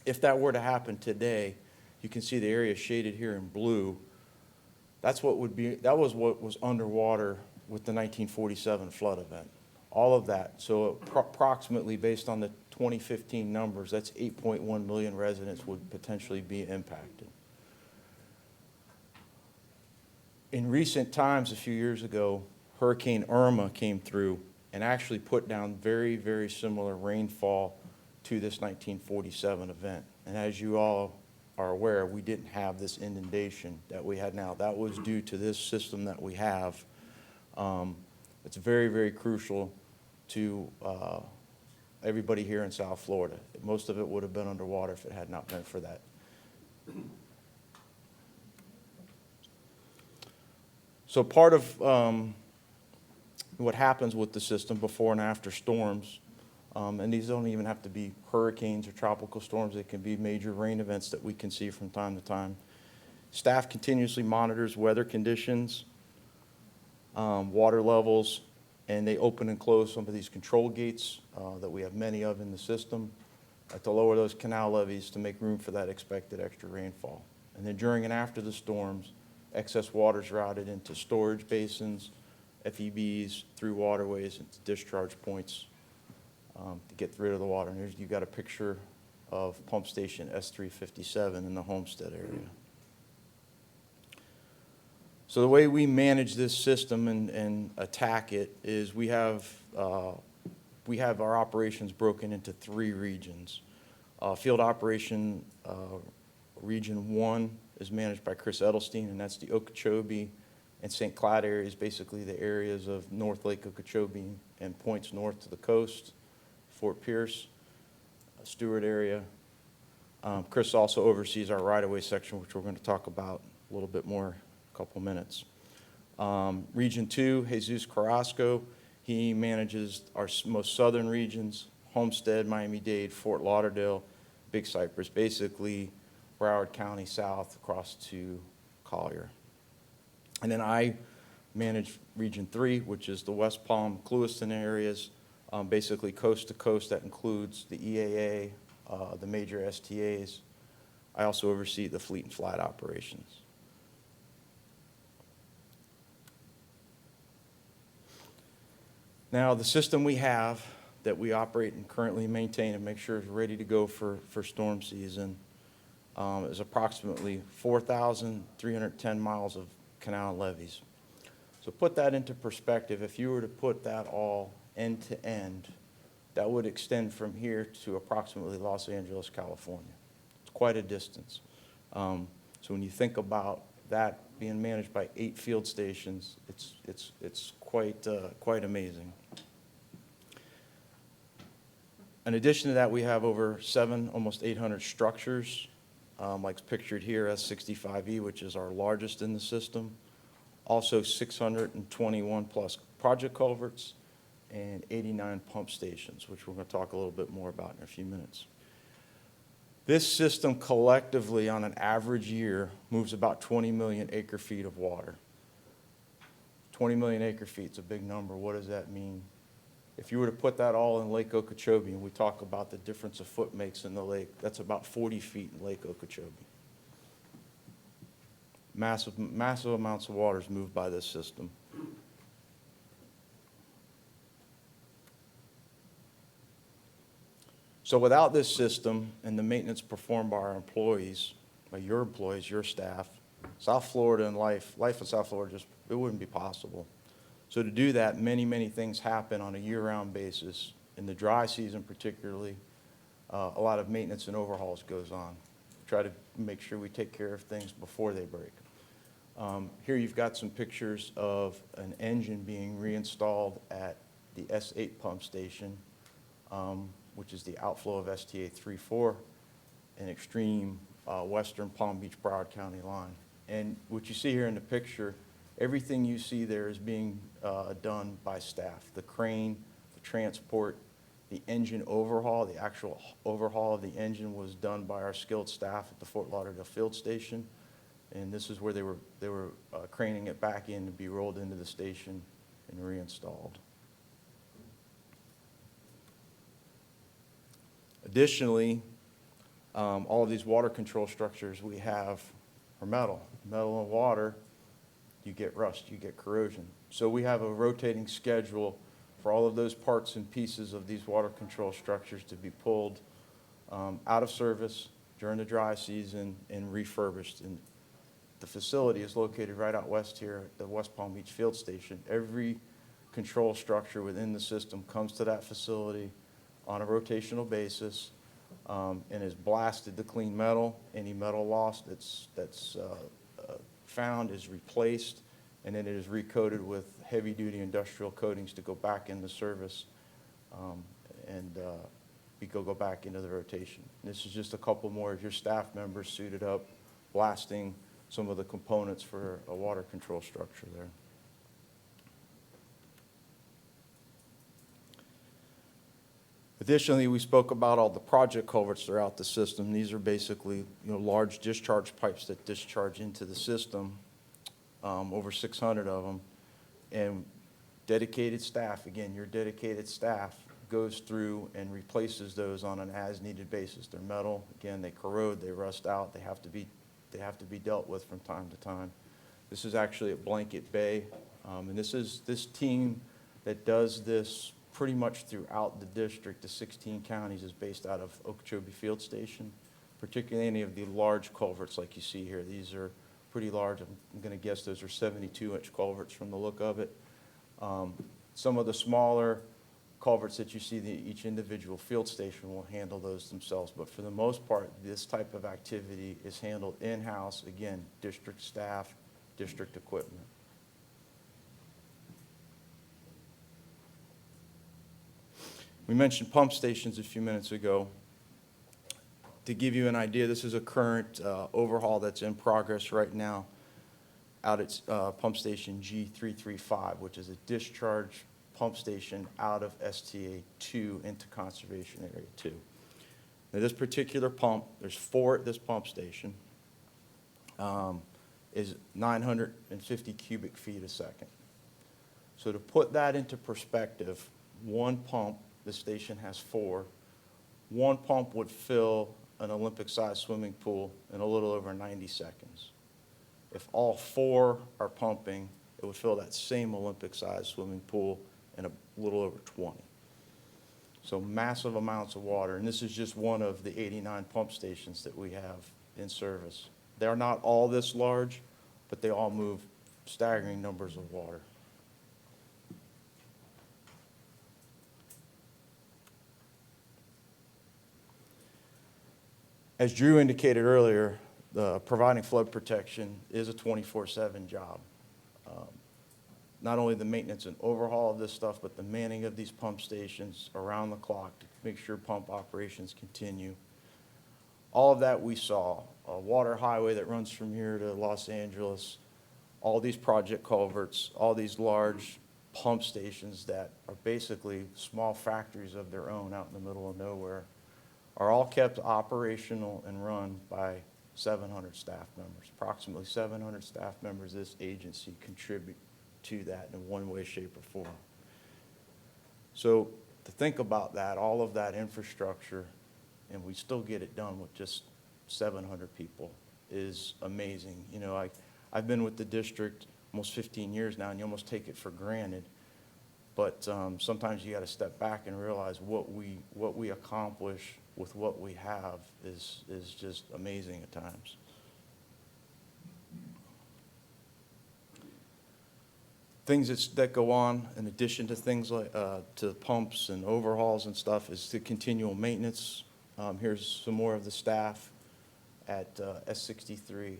If that were to happen today, you can see the area shaded here in blue. That was what was underwater with the 1947 flood event. All of that. So approximately, based on the 2015 numbers, that's 8.1 million residents would potentially be impacted. In recent times, a few years ago, Hurricane Irma came through and actually put down very, very similar rainfall to this 1947 event. And as you all are aware, we didn't have this inundation that we had now. That was due to this system that we have. It's very, very crucial to everybody here in South Florida. Most of it would have been underwater if it had not been for that. So part of what happens with the system before and after storms, and these don't even have to be hurricanes or tropical storms, they can be major rain events that we can see from time to time. Staff continuously monitors weather conditions, water levels, and they open and close some of these control gates that we have many of in the system to lower those canal levees to make room for that expected extra rainfall. And then during and after the storms, excess water is routed into storage basins, FEBs, through waterways, and to discharge points to get rid of the water. And here's, you've got a picture of pump station S357 in the Homestead area. So the way we manage this system and attack it is we have our operations broken into 3 regions. Field operation region 1 is managed by Chris Edelstein, and that's the Okeechobee and St. Cloud areas, basically the areas of North Lake Okeechobee and points north to the coast, Fort Pierce, Stewart area. Chris also oversees our right-of-way section, which we're going to talk about a little bit more in a couple minutes. Region 2, Jesus Carrasco, he manages our most southern regions, Homestead, Miami-Dade, Fort Lauderdale, Big Cypress, basically Broward County south across to Collier. And then I manage Region 3, which is the West Palm, Clewiston areas, basically coast to coast. That includes the EAA, the major STAs. I also oversee the fleet and flight operations. Now, the system we have that we operate and currently maintain and make sure is ready to go for storm season is approximately 4,310 miles of canal and levees. So put that into perspective. If you were to put that all end to end, that would extend from here to approximately Los Angeles, California. It's quite a distance. So when you think about that being managed by 8 field stations, it's quite amazing. In addition to that, we have over almost 800 structures, like pictured here, S65E, which is our largest in the system. Also 621 plus project culverts and 89 pump stations, which we're going to talk a little bit more about in a few minutes. This system collectively, on an average year, moves about 20 million acre feet of water. 20 million acre feet is a big number. What does that mean? If you were to put that all in Lake Okeechobee, and we talk about the difference of foot makes in the lake, that's about 40 feet in Lake Okeechobee. Massive amounts of water is moved by this system. So without this system and the maintenance performed by our employees, by your employees, your staff, South Florida and life in South Florida, it wouldn't be possible. So to do that, many, many things happen on a year-round basis. In the dry season particularly, a lot of maintenance and overhauls goes on. Try to make sure we take care of things before they break. Here you've got some pictures of an engine being reinstalled at the S8 pump station, which is the outflow of STA 3-4, an extreme western Palm Beach Broward County line. And what you see here in the picture, everything you see there is being done by staff. The crane, the transport, the engine overhaul, the actual overhaul of the engine was done by our skilled staff at the Fort Lauderdale Field Station. And this is where they were craning it back in to be rolled into the station and reinstalled. Additionally, all of these water control structures we have are metal. Metal and water, you get rust, you get corrosion. So we have a rotating schedule for all of those parts and pieces of these water control structures to be pulled out of service during the dry season and refurbished. And the facility is located right out west here at the West Palm Beach Field Station. Every control structure within the system comes to that facility on a rotational basis and is blasted to clean metal. Any metal loss that's found is replaced, and then it is recoated with heavy-duty industrial coatings to go back into service and go back into the rotation. This is just a couple more of your staff members suited up, blasting some of the components for a water control structure there. Additionally, we spoke about all the project culverts throughout the system. These are basically, large discharge pipes that discharge into the system, over 600 of them. And dedicated staff, again, your dedicated staff goes through and replaces those on an as-needed basis. They're metal. Again, they corrode, they rust out. They have to be dealt with from time to time. This is actually at Blanket Bay, and this team that does this pretty much throughout the district, the 16 counties, is based out of Okeechobee Field Station, particularly any of the large culverts like you see here. These are pretty large. I'm going to guess those are 72-inch culverts from the look of it. Some of the smaller culverts that you see, each individual field station will handle those themselves. But for the most part, this type of activity is handled in-house, again, district staff, district equipment. We mentioned pump stations a few minutes ago. To give you an idea, this is a current overhaul that's in progress right now out at pump station G335, which is a discharge pump station out of STA 2 into Conservation Area 2. Now, this particular pump, there's 4 at this pump station, is 950 cubic feet a second. So to put that into perspective, one pump, the station has 4, one pump would fill an Olympic-sized swimming pool in a little over 90 seconds. If all 4 are pumping, it would fill that same Olympic-sized swimming pool in a little over 20. So massive amounts of water, and this is just one of the 89 pump stations that we have in service. They're not all this large, but they all move staggering numbers of water. As Drew indicated earlier, providing flood protection is a 24/7 job. Not only the maintenance and overhaul of this stuff, but the manning of these pump stations around the clock to make sure pump operations continue. All of that we saw. A water highway that runs from here to Los Angeles, all these project culverts, all these large pump stations that are basically small factories of their own out in the middle of nowhere, are all kept operational and run by 700 staff members. Approximately 700 staff members this agency contribute to that in one way, shape, or form. So to think about that, all of that infrastructure, and we still get it done with just 700 people is amazing. I've been with the district almost 15 years now, and you almost take it for granted. But sometimes you got to step back and realize what we accomplish with what we have is just amazing at times. that go on in addition to things like to pumps and overhauls and stuff is the continual maintenance. Here's some more of the staff at S63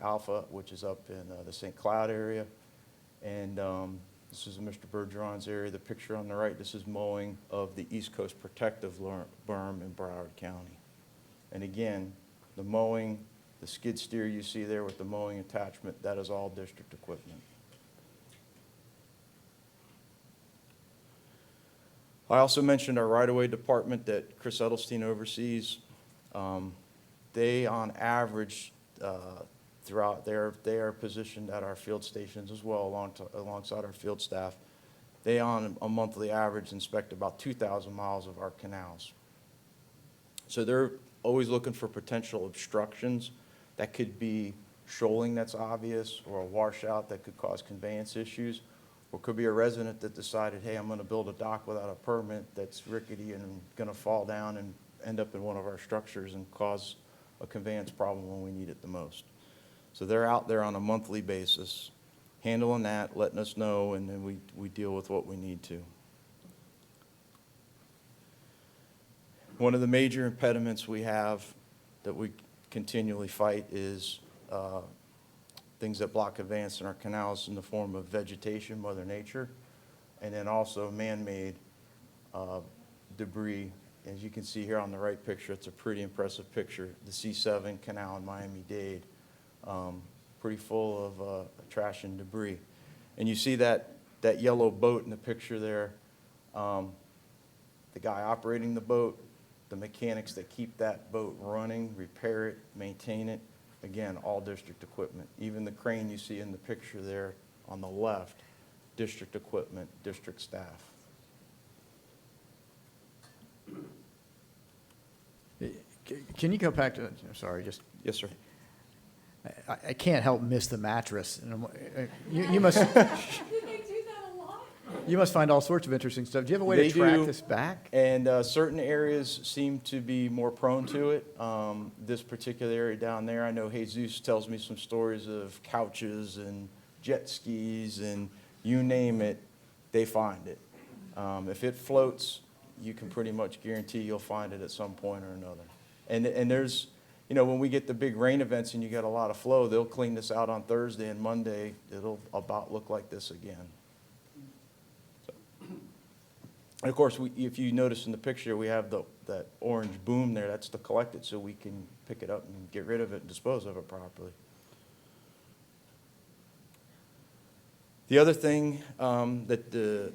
Alpha, which is up in the St. Cloud area. And this is Mr. Bergeron's area. The picture on the right, this is mowing of the East Coast Protective Berm in Broward County. And again, the mowing, the skid steer you see there with the mowing attachment, that is all district equipment. I also mentioned our right-of-way department that Chris Edelstein oversees. They, on average, throughout they are positioned at our field stations as well, alongside our field staff. They, on a monthly average, inspect about 2,000 miles of our canals. So they're always looking for potential obstructions. That could be shoaling that's obvious, or a washout that could cause conveyance issues, or could be a resident that decided, hey, I'm going to build a dock without a permit that's rickety and going to fall down and end up in one of our structures and cause a conveyance problem when we need it the most. So they're out there on a monthly basis, handling that, letting us know, and then we deal with what we need to. One of the major impediments we have that we continually fight is things that block conveyance in our canals in the form of vegetation, Mother Nature, and then also man-made debris. As you can see here on the right picture, it's a pretty impressive picture. The C7 canal in Miami-Dade, pretty full of trash and debris. And you see that yellow boat in the picture there, the guy operating the boat, the mechanics that keep that boat running, repair it, maintain it, again, all district equipment. Even the crane you see in the picture there on the left, district equipment, district staff. Can you go back to, I'm sorry, just. Yes, sir. I can't help miss the mattress. And you must. You must find all sorts of interesting stuff. Do you have a way to track this back? And certain areas seem to be more prone to it. This particular area down there, I know Jesus tells me some stories of couches and jet skis and you name it, they find it. If it floats, you can pretty much guarantee you'll find it at some point or another. And there's, you know, when we get the big rain events and you get a lot of flow, they'll clean this out on Thursday, and Monday it'll about look like this again. And of course, if you notice in the picture, we have that orange boom there. That's to collect it so we can pick it up and get rid of it and dispose of it properly. The other thing that the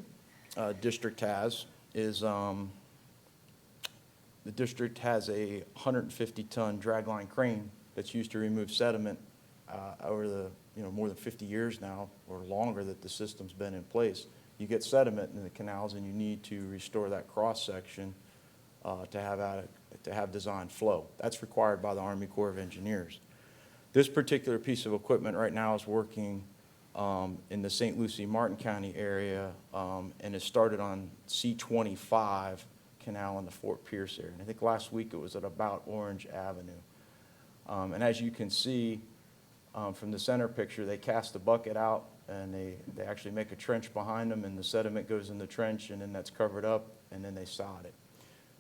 district has is the district has a 150-ton dragline crane that's used to remove sediment over the more than 50 years now or longer that the system's been in place. You get sediment in the canals, and you need to restore that cross section to have design flow. That's required by the Army Corps of Engineers. This particular piece of equipment right now is working in the St. Lucie, Martin County area, and it started on C25 canal in the Fort Pierce area. And I think last week it was at about Orange Avenue. And as you can see from the center picture, they cast the bucket out, and they actually make a trench behind them, and the sediment goes in the trench, and then that's covered up, and then they sod it.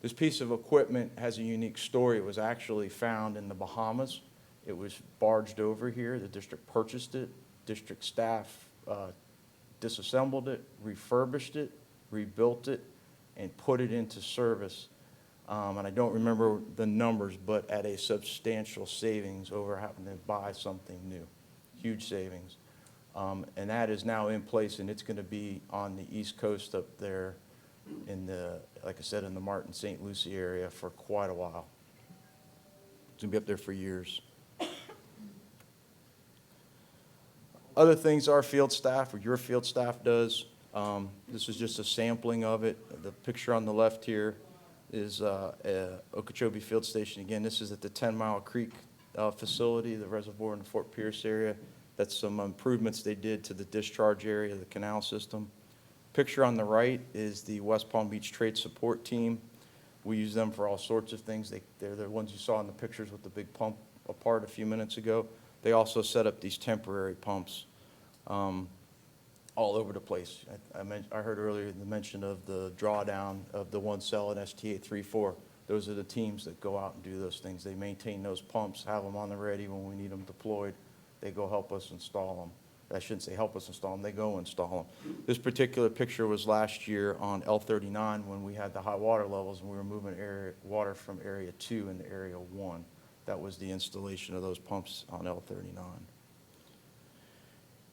This piece of equipment has a unique story. It was actually found in the Bahamas. It was barged over here. The district purchased it. District staff disassembled it, refurbished it, rebuilt it, and put it into service. And I don't remember the numbers, but at a substantial savings over having to buy something new. Huge savings. And that is now in place, and it's going to be on the East Coast up there in the, like I said, in the Martin, St. Lucie area for quite a while. It's going to be up there for years. Other things our field staff or your field staff does, this is just a sampling of it. The picture on the left here is Okeechobee Field Station. Again, this is at the 10 Mile Creek facility, the reservoir in the Fort Pierce area. That's some improvements they did to the discharge area of the canal system. Picture on the right is the West Palm Beach Trade Support Team. We use them for all sorts of things. They're the ones you saw in the pictures with the big pump apart a few minutes ago. They also set up these temporary pumps. all over the place. I heard earlier the mention of the drawdown of the one cell in ST834. Those are the teams that go out and do those things. They maintain those pumps, have them on the ready when we need them deployed. They go help us install them. I shouldn't say help us install them, they go install them. This particular picture was last year on L39 when we had the high water levels and we were moving water from area 2 into area 1. That was the installation of those pumps on L39.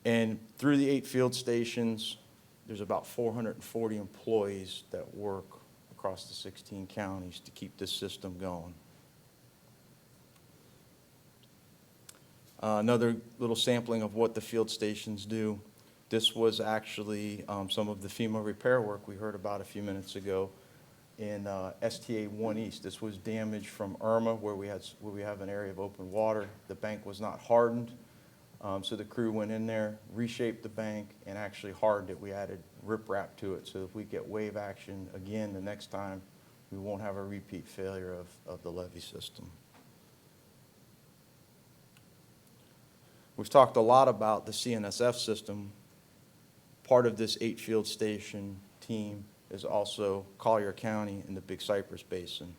And through the 8 field stations, there's about 440 employees that work across the 16 counties to keep this system going. Another little sampling of what the field stations do. This was actually some of the FEMA repair work we heard about a few minutes ago in STA 1 East. This was damage from Irma where we have an area of open water. The bank was not hardened, so the crew went in there, reshaped the bank, and actually hardened it. We added riprap to it so if we get wave action again the next time, we won't have a repeat failure of the levee system. We've talked a lot about the CNSF system. Part of this 8 field station team is also Collier County in the Big Cypress Basin.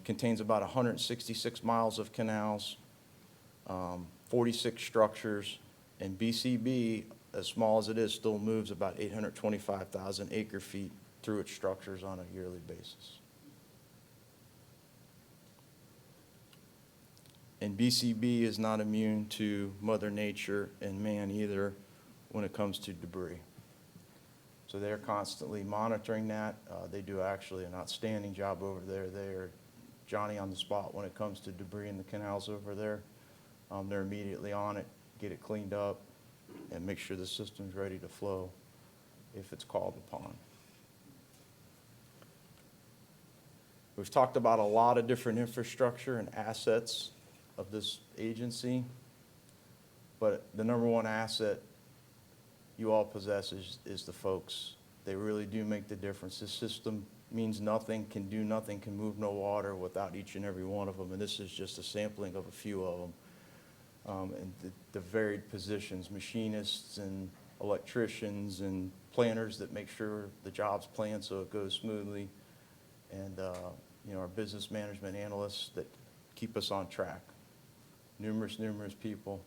Contains about 166 miles of canals, 46 structures, and BCB, as small as it is, still moves about 825,000 acre feet through its structures on a yearly basis. And BCB is not immune to Mother Nature and man either when it comes to debris. So they're constantly monitoring that. They do actually an outstanding job over there. They're Johnny on the spot when it comes to debris in the canals over there. They're immediately on it, get it cleaned up, and make sure the system's ready to flow if it's called upon. We've talked about a lot of different infrastructure and assets of this agency, but the number one asset you all possess is the folks. They really do make the difference. This system means nothing, can do nothing, can move no water without each and every one of them, and this is just a sampling of a few of them. And the varied positions, machinists and electricians and planners that make sure the job's planned so it goes smoothly, and our business management analysts that keep us on track. Numerous people,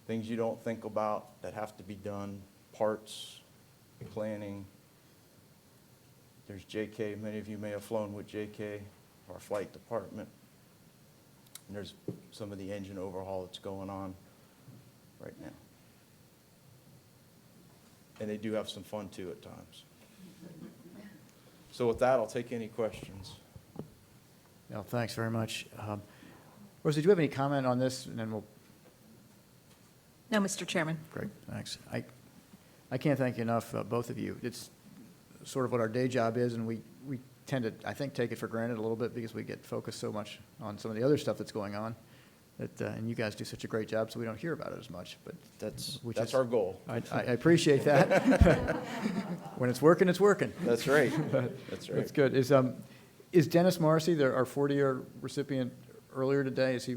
things you don't think about that have to be done, parts, planning. There's JK, many of you may have flown with JK, our flight department. And there's some of the engine overhaul that's going on right now. And they do have some fun too at times. So with that, I'll take any questions. No, thanks very much. Rosie, do you have any comment on this? And then we'll. No, Mr. Chairman. Great, thanks. I can't thank you enough, both of you. It's sort of what our day job is, and we tend to, I think, take it for granted a little bit because we get focused so much on some of the other stuff that's going on. And you guys do such a great job, so we don't hear about it as much. But that's our goal. I appreciate that. When it's working, it's working. That's right. That's right. That's good. Is Dennis Morrissey, our 40-year recipient earlier today, is he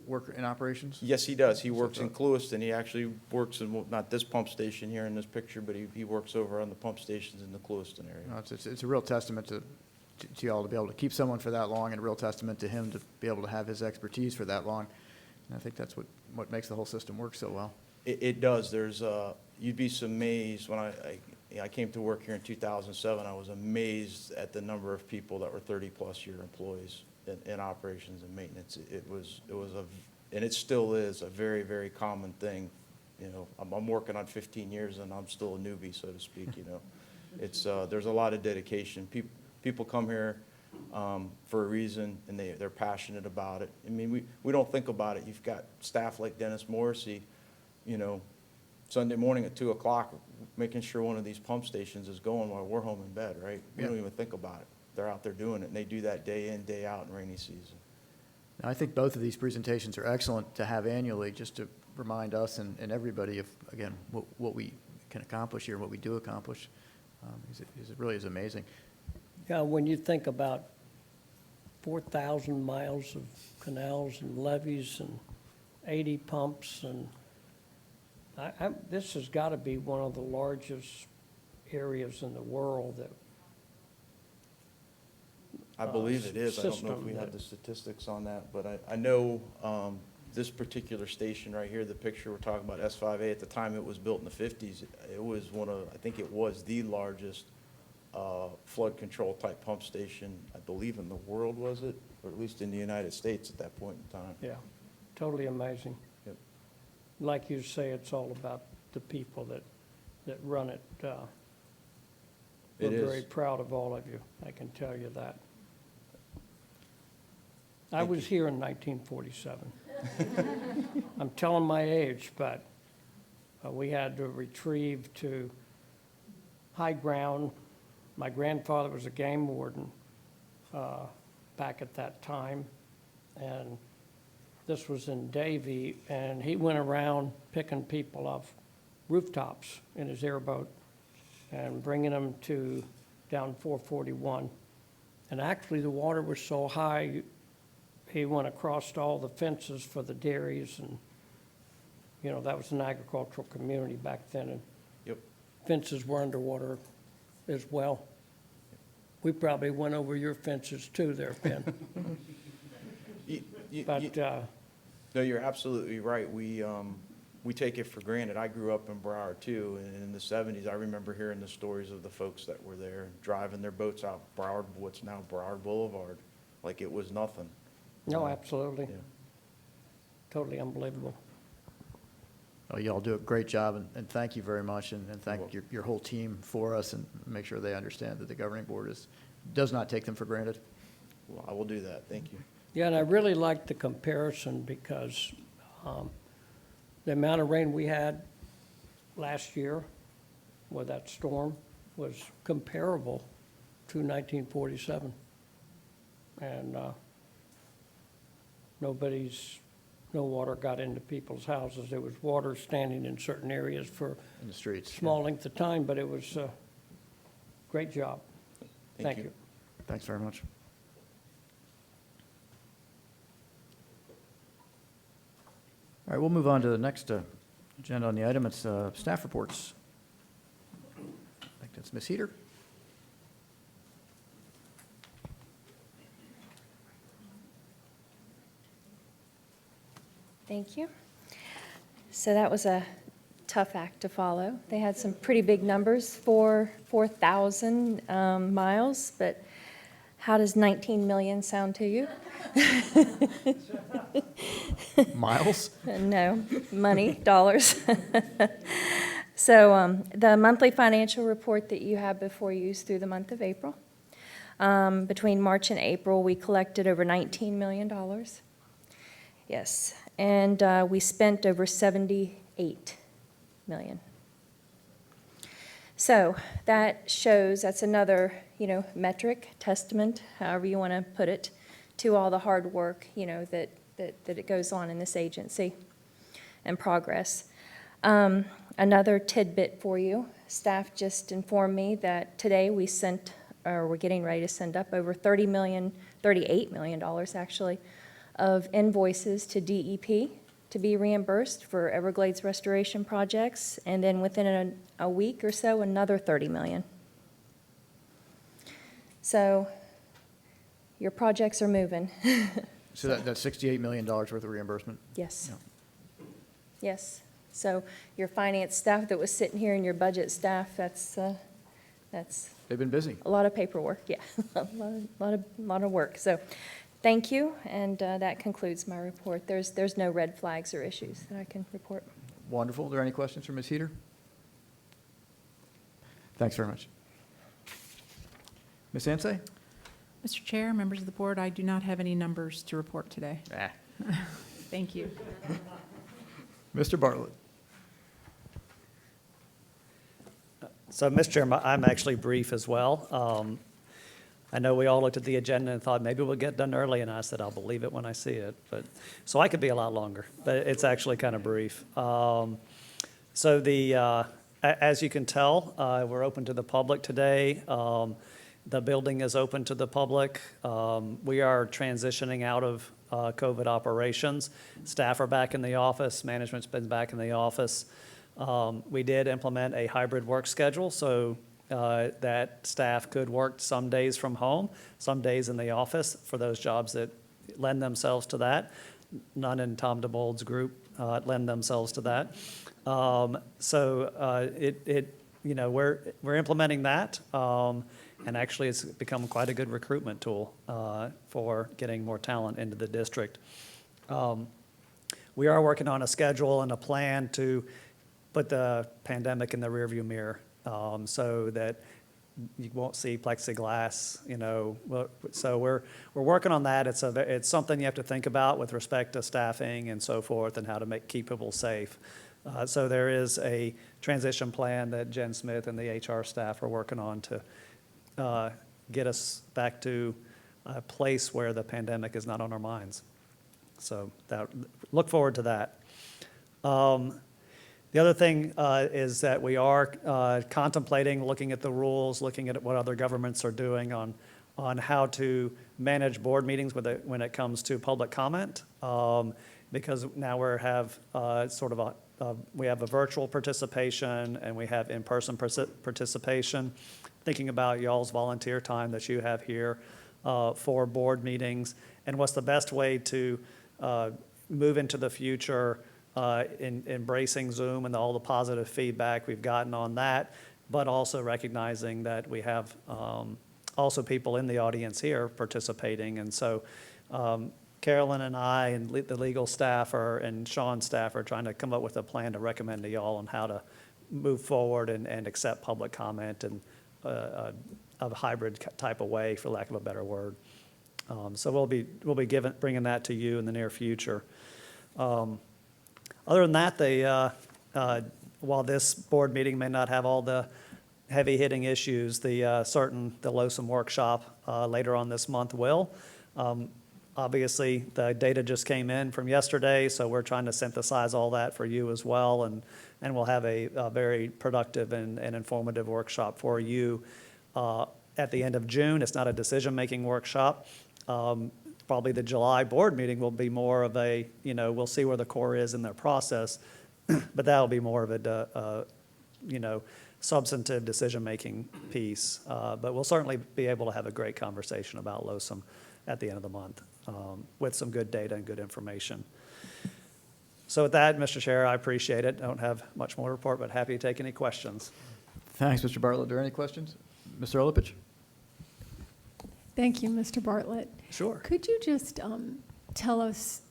work in operations? Yes, he does. He works in Clewiston. He actually works in, not this pump station here in this picture, but he works over on the pump stations in the Clewiston area. No, it's a real testament to y'all to be able to keep someone for that long, and a real testament to him to be able to have his expertise for that long. And I think that's what makes the whole system work so well. It does. There's you'd be amazed when I came to work here in 2007. I was amazed at the number of people that were 30-plus year employees in operations and maintenance. It was and it still is a very, very common thing. You know, I'm working on 15 years and I'm still a newbie, so to speak. You know, it's there's a lot of dedication. People come here for a reason, and they're passionate about it. I mean, we don't think about it. You've got staff like Dennis Morrissey, you know, Sunday morning at 2 o'clock, making sure one of these pump stations is going while we're home in bed, right? We don't even think about it. They're out there doing it, and they do that day in, day out in rainy season. Now, I think both of these presentations are excellent to have annually, just to remind us and everybody of, again, what we can accomplish here, what we do accomplish. It really is amazing. Yeah, when you think about 4,000 miles of canals and levees and 80 pumps and This has got to be one of the largest areas in the world that. I believe it is. I don't know if system we have that- the statistics on that, but I know this particular station right here, the picture we're talking about, S5A, at the time it was built in the 50s, it was I think it was the largest flood control type pump station, I believe in the world, was it? Or at least in the United States at that point in time. Yeah, totally amazing. Yep. Like you say, it's all about the people that run it. It We're is. very proud of all of you, I can tell you that. I was here in 1947. I'm telling my age, but we had to retrieve to high ground. My grandfather was a game warden back at that time, and this was in Davie, and he went around picking people off rooftops in his airboat and bringing them to down 441. And actually, the water was so high, he went across all the fences for the dairies, and, you know, that was an agricultural community back then, and Yep. fences were underwater as well. We probably went over your fences too there, Ben. But, No, you're absolutely right. We take it for granted. I grew up in Broward too, and in the 70s, I remember hearing the stories of the folks that were there driving their boats out Broward, what's now Broward Boulevard, like it was nothing. no, absolutely. Yeah. Totally unbelievable. Oh, y'all do a great job, and thank you very much, and thank your whole team for us, and make sure they understand that the governing board does not take them for granted. Well, I will do that. Thank you. Yeah, and I really liked the comparison because the amount of rain we had last year with that storm was comparable to 1947. And no water got into people's houses. There was water standing in certain areas for In the streets. small length of time, but it was a great job. Thank you. Thanks very much. All right, we'll move on to the next agenda on the item. It's staff reports. I think that's Ms. Heater. Thank you. So that was a tough act to follow. They had some pretty big numbers, 4,000 miles, but how does 19 million sound to you? Miles? No, money, dollars. So the monthly financial report that you have before you is through the month of April. Between March and April, we collected over $19 million. Yes, and we spent over $78 million. So that shows, that's another, metric, testament, however you want to put it, to all the hard work, that it goes on in this agency and progress. Another tidbit for you, staff just informed me that today we're getting ready to send up over $38 million actually, of invoices to DEP to be reimbursed for Everglades restoration projects, and then within a week or so, another $30 million. So your projects are moving. So that's $68 million worth of reimbursement? Yes. Yeah. Yes. So your finance staff that was sitting here and your budget staff, that's They've been busy. a lot of paperwork, yeah, a lot of work. So thank you, and that concludes my report. There's no red flags or issues that I can report. Wonderful. Are there any questions for Ms. Heater? Thanks very much. Ms. Ansay? Mr. Chair, members of the board, I do not have any numbers to report today. Thank you. Mr. Bartlett? So, Mr. Chairman, I'm actually brief as well. I know we all looked at the agenda and thought maybe we'll get done early, and I said I'll believe it when I see it. So I could be a lot longer, but it's actually kind of brief. As you can tell, we're open to the public today. The building is open to the public. We are transitioning out of COVID operations. Staff are back in the office. Management's been back in the office. We did implement a hybrid work schedule, so that staff could work some days from home, some days in the office for those jobs that lend themselves to that. None in Tom DeBold's group lend themselves to that. We're implementing that, and actually it's become quite a good recruitment tool for getting more talent into the district. We are working on a schedule and a plan to put the pandemic in the rearview mirror, so that you won't see plexiglass, So we're working on that. It's something you have to think about with respect to staffing and so forth, and how to keep people safe. So there is a transition plan that Jen Smith and the HR staff are working on to get us back to a place where the pandemic is not on our minds. So look forward to that. The other thing is that we are contemplating, looking at the rules, looking at what other governments are doing on how to manage board meetings when it comes to public comment, because now we have we have a virtual participation and we have in-person participation. Thinking about y'all's volunteer time that you have here for board meetings, and what's the best way to move into the future in embracing Zoom and all the positive feedback we've gotten on that, but also recognizing that we have also people in the audience here participating. And so Carolyn and I and the legal staff and Sean's staff are trying to come up with a plan to recommend to y'all on how to move forward and accept public comment in a hybrid type of way, for lack of a better word. So we'll be bringing that to you in the near future. Other than that, while this board meeting may not have all the heavy-hitting issues, the LOSUM workshop later on this month will. Obviously, the data just came in from yesterday, so we're trying to synthesize all that for you as well, and we'll have a very productive and informative workshop for you at the end of June. It's not a decision-making workshop. Probably the July board meeting will be more of a, we'll see where the Corps is in their process, but that'll be more of a, substantive decision-making piece. But we'll certainly be able to have a great conversation about LOSUM at the end of the month with some good data and good information. So with that, Mr. Chair, I appreciate it. I don't have much more to report, but happy to take any questions. Thanks, Mr. Bartlett. Are there any questions? Mr. Olepich? Thank you, Mr. Bartlett. Sure. Could you just tell us,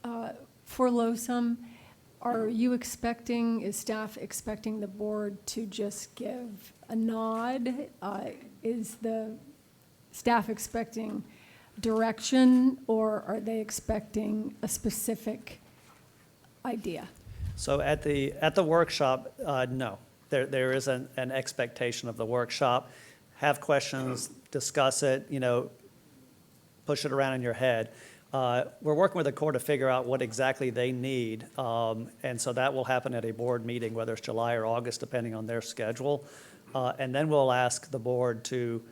for LOSUM, is staff expecting the board to just give a nod? Is the staff expecting direction, or are they expecting a specific idea? So at the workshop, no. There is an expectation of the workshop. Have questions, discuss it, push it around in your head. We're working with the Corps to figure out what exactly they need, and so that will happen at a board meeting, whether it's July or August, depending on their schedule. And then we'll ask the board to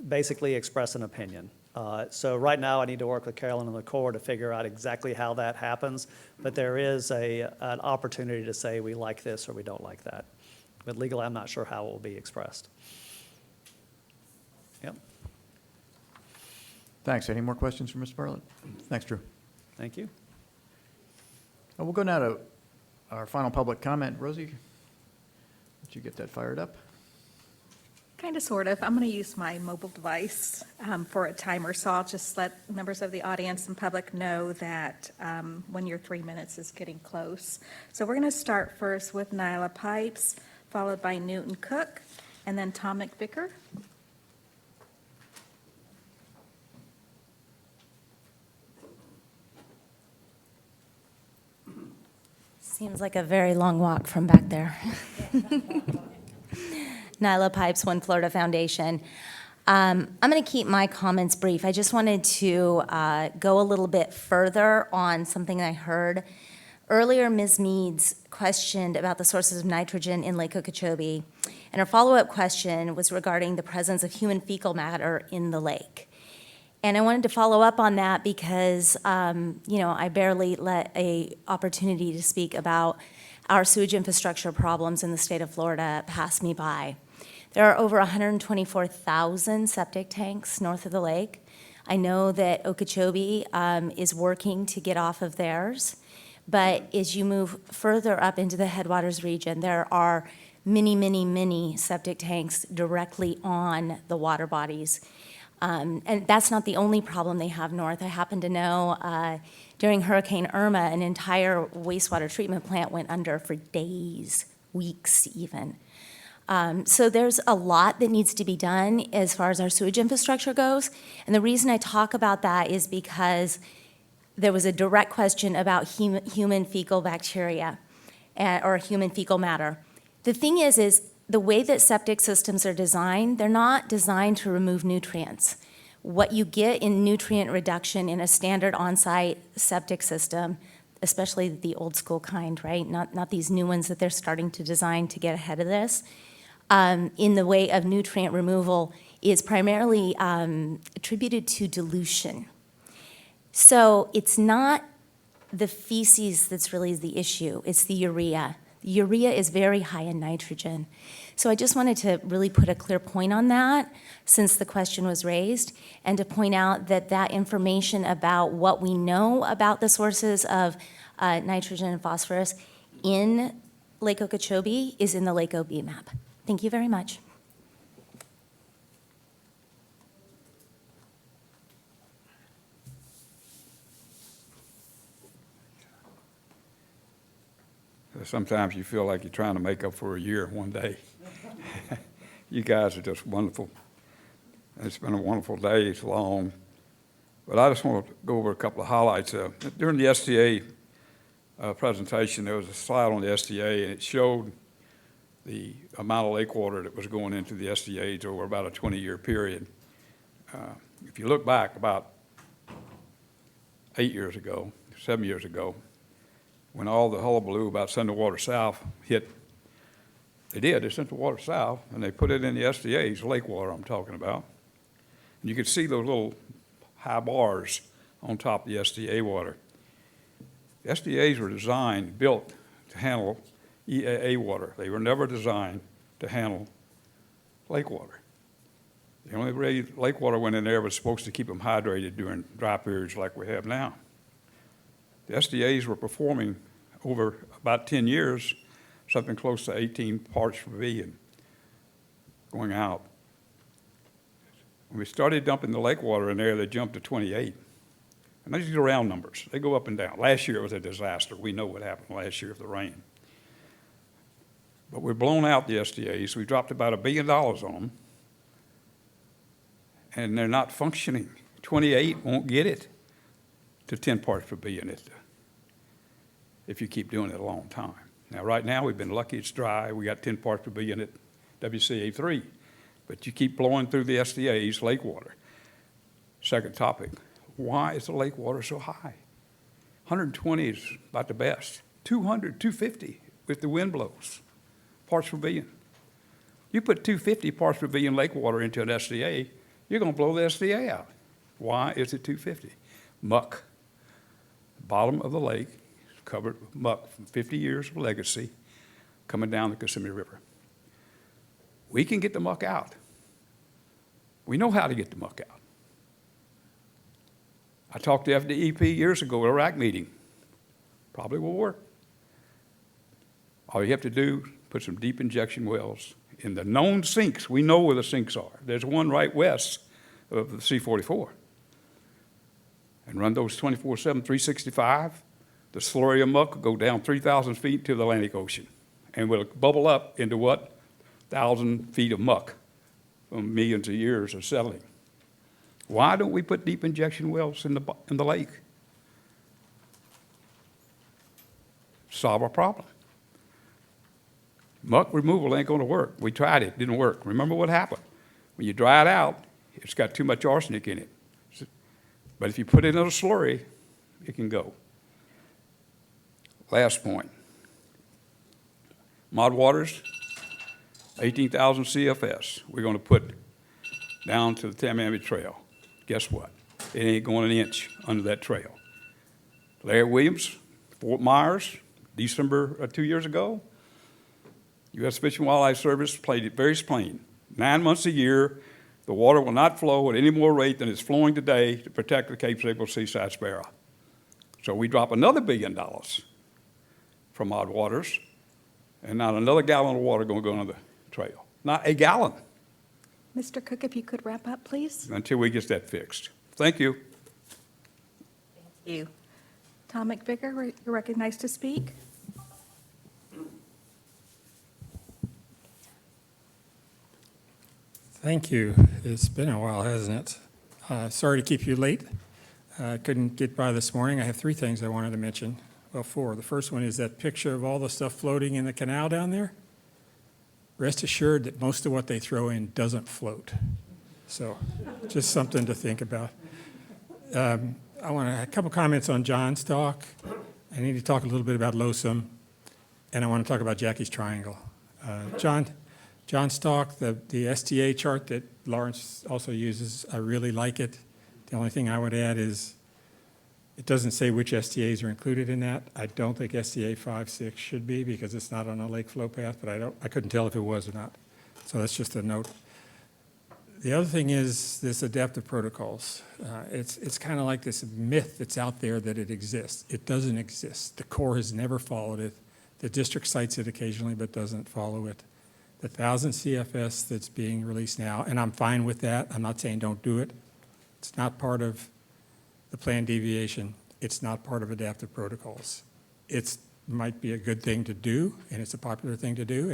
basically express an opinion. So right now I need to work with Carolyn and the Corps to figure out exactly how that happens, but there is an opportunity to say we like this or we don't like that. But legally, I'm not sure how it will be expressed. Yep. Thanks. Any more questions for Mr. Bartlett? Thanks, Drew. Thank you. We'll go now to our final public comment. Rosie, did you get that fired up? Kind of, sort of. I'm going to use my mobile device for a timer, so I'll just let members of the audience and public know that when your 3 minutes is getting close. So we're going to start first with Nyla Pipes, followed by Newton Cook, and then Tom McVicker. Seems like a very long walk from back there. Nyla Pipes, One Florida Foundation. I'm going to keep my comments brief. I just wanted to go a little bit further on something I heard. Earlier, Ms. Meads questioned about the sources of nitrogen in Lake Okeechobee, and her follow-up question was regarding the presence of human fecal matter in the lake. And I wanted to follow up on that because, I barely let a opportunity to speak about our sewage infrastructure problems in the state of Florida pass me by. There are over 124,000 septic tanks north of the lake. I know that Okeechobee is working to get off of theirs, but as you move further up into the headwaters region, there are many, many, many septic tanks directly on the water bodies. And that's not the only problem they have north. I happen to know during Hurricane Irma, an entire wastewater treatment plant went under for days, weeks even. So there's a lot that needs to be done as far as our sewage infrastructure goes. And the reason I talk about that is because there was a direct question about human fecal bacteria or human fecal matter. The thing is the way that septic systems are designed, they're not designed to remove nutrients. What you get in nutrient reduction in a standard on-site septic system, especially the old school kind, right? Not these new ones that they're starting to design to get ahead of this, in the way of nutrient removal is primarily attributed to dilution. So it's not the feces that's really the issue, it's the urea. The urea is very high in nitrogen. So I just wanted to really put a clear point on that since the question was raised, and to point out that that information about what we know about the sources of nitrogen and phosphorus in Lake Okeechobee is in the Lake OB map. Thank you very much. Sometimes you feel like you're trying to make up for a year one day. You guys are just wonderful. It's been a wonderful day. It's long. But I just want to go over a couple of highlights. During the SDA presentation, there was a slide on the SDA, and it showed the amount of lake water that was going into the SDAs over about a 20-year period. If you look back about 8 years ago, 7 years ago, when all the hullabaloo about sending water south hit, they sent the water south, and they put it in the SDAs, lake water I'm talking about. And you could see those little high bars on top of the SDA water. The SDAs were designed, built to handle EAA water. They were never designed to handle lake water. The only way lake water went in there was supposed to keep them hydrated during dry periods like we have now. The SDAs were performing over about 10 years, something close to 18 parts per billion going out. When we started dumping the lake water in there, they jumped to 28. And these are round numbers. They go up and down. Last year it was a disaster. We know what happened last year with the rain. But we've blown out the SDAs. We dropped about $1 billion on them. And they're not functioning. 28 won't get it to 10 parts per billion if you keep doing it a long time. Now, right now, we've been lucky it's dry. We got 10 parts per billion at WCA3. But you keep blowing through the SDAs, lake water. Second topic, why is the lake water so high? 120 is about the best. 200, 250 if the wind blows, parts per billion. You put 250 parts per billion lake water into an SDA, you're going to blow the SDA out. Why is it 250? Muck. The bottom of the lake is covered with muck from 50 years of legacy coming down the Kissimmee River. We can get the muck out. We know how to get the muck out. I talked to FDEP years ago at a RAC meeting. Probably will work. All you have to do is put some deep injection wells in the known sinks. We know where the sinks are. There's one right west of the C44. And run those 24/7, 365. The slurry of muck will go down 3,000 feet to the Atlantic Ocean and will bubble up into what? 1,000 feet of muck from millions of years of settling. Why don't we put deep injection wells in the lake? Solve our problem. Muck removal ain't going to work. We tried it, didn't work. Remember what happened? When you dry it out, it's got too much arsenic in it. But if you put it in a slurry, it can go. Last point. Mod waters, 18,000 CFS. We're going to put down to the Tamiami Trail. Guess what? it ain't going an inch under that trail. Larry Williams, Fort Myers, December of 2 years ago, U.S. Fish and Wildlife Service played it very plain. 9 months a year, the water will not flow at any more rate than it's flowing today to protect the Cape Sable seaside sparrow. So we drop another $1 billion from odd waters, and not another gallon of water going to go under the trail. Not a gallon Mr. Cook, if you could wrap up, please. until we get that fixed. Thank you. Thank you. Tom McVicker, you're recognized to speak. Thank you. It's been a while, hasn't it? Sorry to keep you late. I couldn't get by this morning. I have 3 things I wanted to mention. Well, 4. The first one is that picture of all the stuff floating in the canal down there. Rest assured that most of what they throw in doesn't float. So just something to think about. I want a couple comments on John's talk. I need to talk a little bit about LOSUM, and I want to talk about Jackie's Triangle. John's talk, the STA chart that Lawrence also uses, I really like it. The only thing I would add is it doesn't say which STAs are included in that. I don't think STA 5-6 should be because it's not on a lake flow path, but I couldn't tell if it was or not. So that's just a note. The other thing is this adaptive protocols. It's kind of like this myth that's out there that it exists. It doesn't exist. The Corps has never followed it. The district cites it occasionally but doesn't follow it. The 1,000 CFS that's being released now, and I'm fine with that. I'm not saying don't do it. It's not part of the planned deviation. It's not part of adaptive protocols. It might be a good thing to do, and it's a popular thing to do,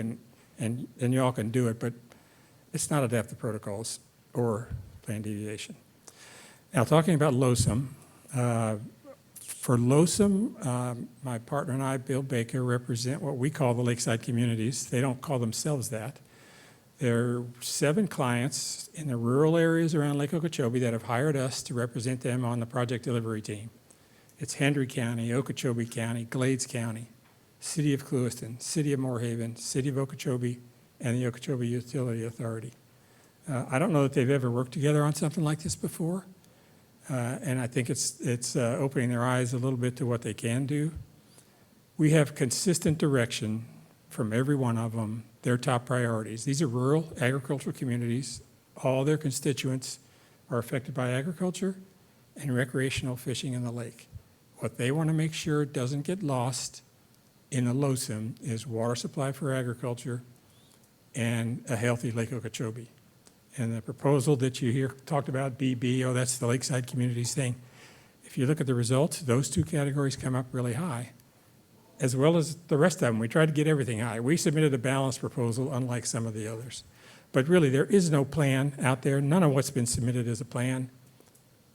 and you all can do it, but it's not adaptive protocols or planned deviation. Now, talking about LOSUM, for LOSUM, my partner and I, Bill Baker, represent what we call the lakeside communities. They don't call themselves that. There are 7 clients in the rural areas around Lake Okeechobee that have hired us to represent them on the project delivery team. It's Hendry County, Okeechobee County, Glades County, City of Clewiston, City of Moorhaven, City of Okeechobee, and the Okeechobee Utility Authority. I don't know that they've ever worked together on something like this before, and I think it's opening their eyes a little bit to what they can do. We have consistent direction from every one of them, their top priorities. These are rural agricultural communities. All their constituents are affected by agriculture and recreational fishing in the lake. What they want to make sure doesn't get lost in a LOSUM is water supply for agriculture and a healthy Lake Okeechobee. And the proposal that you hear talked about, BB, oh, that's the lakeside communities thing. If you look at the results, those 2 categories come up really high, as well as the rest of them. We tried to get everything high. We submitted a balanced proposal, unlike some of the others. But really, there is no plan out there. None of what's been submitted is a plan.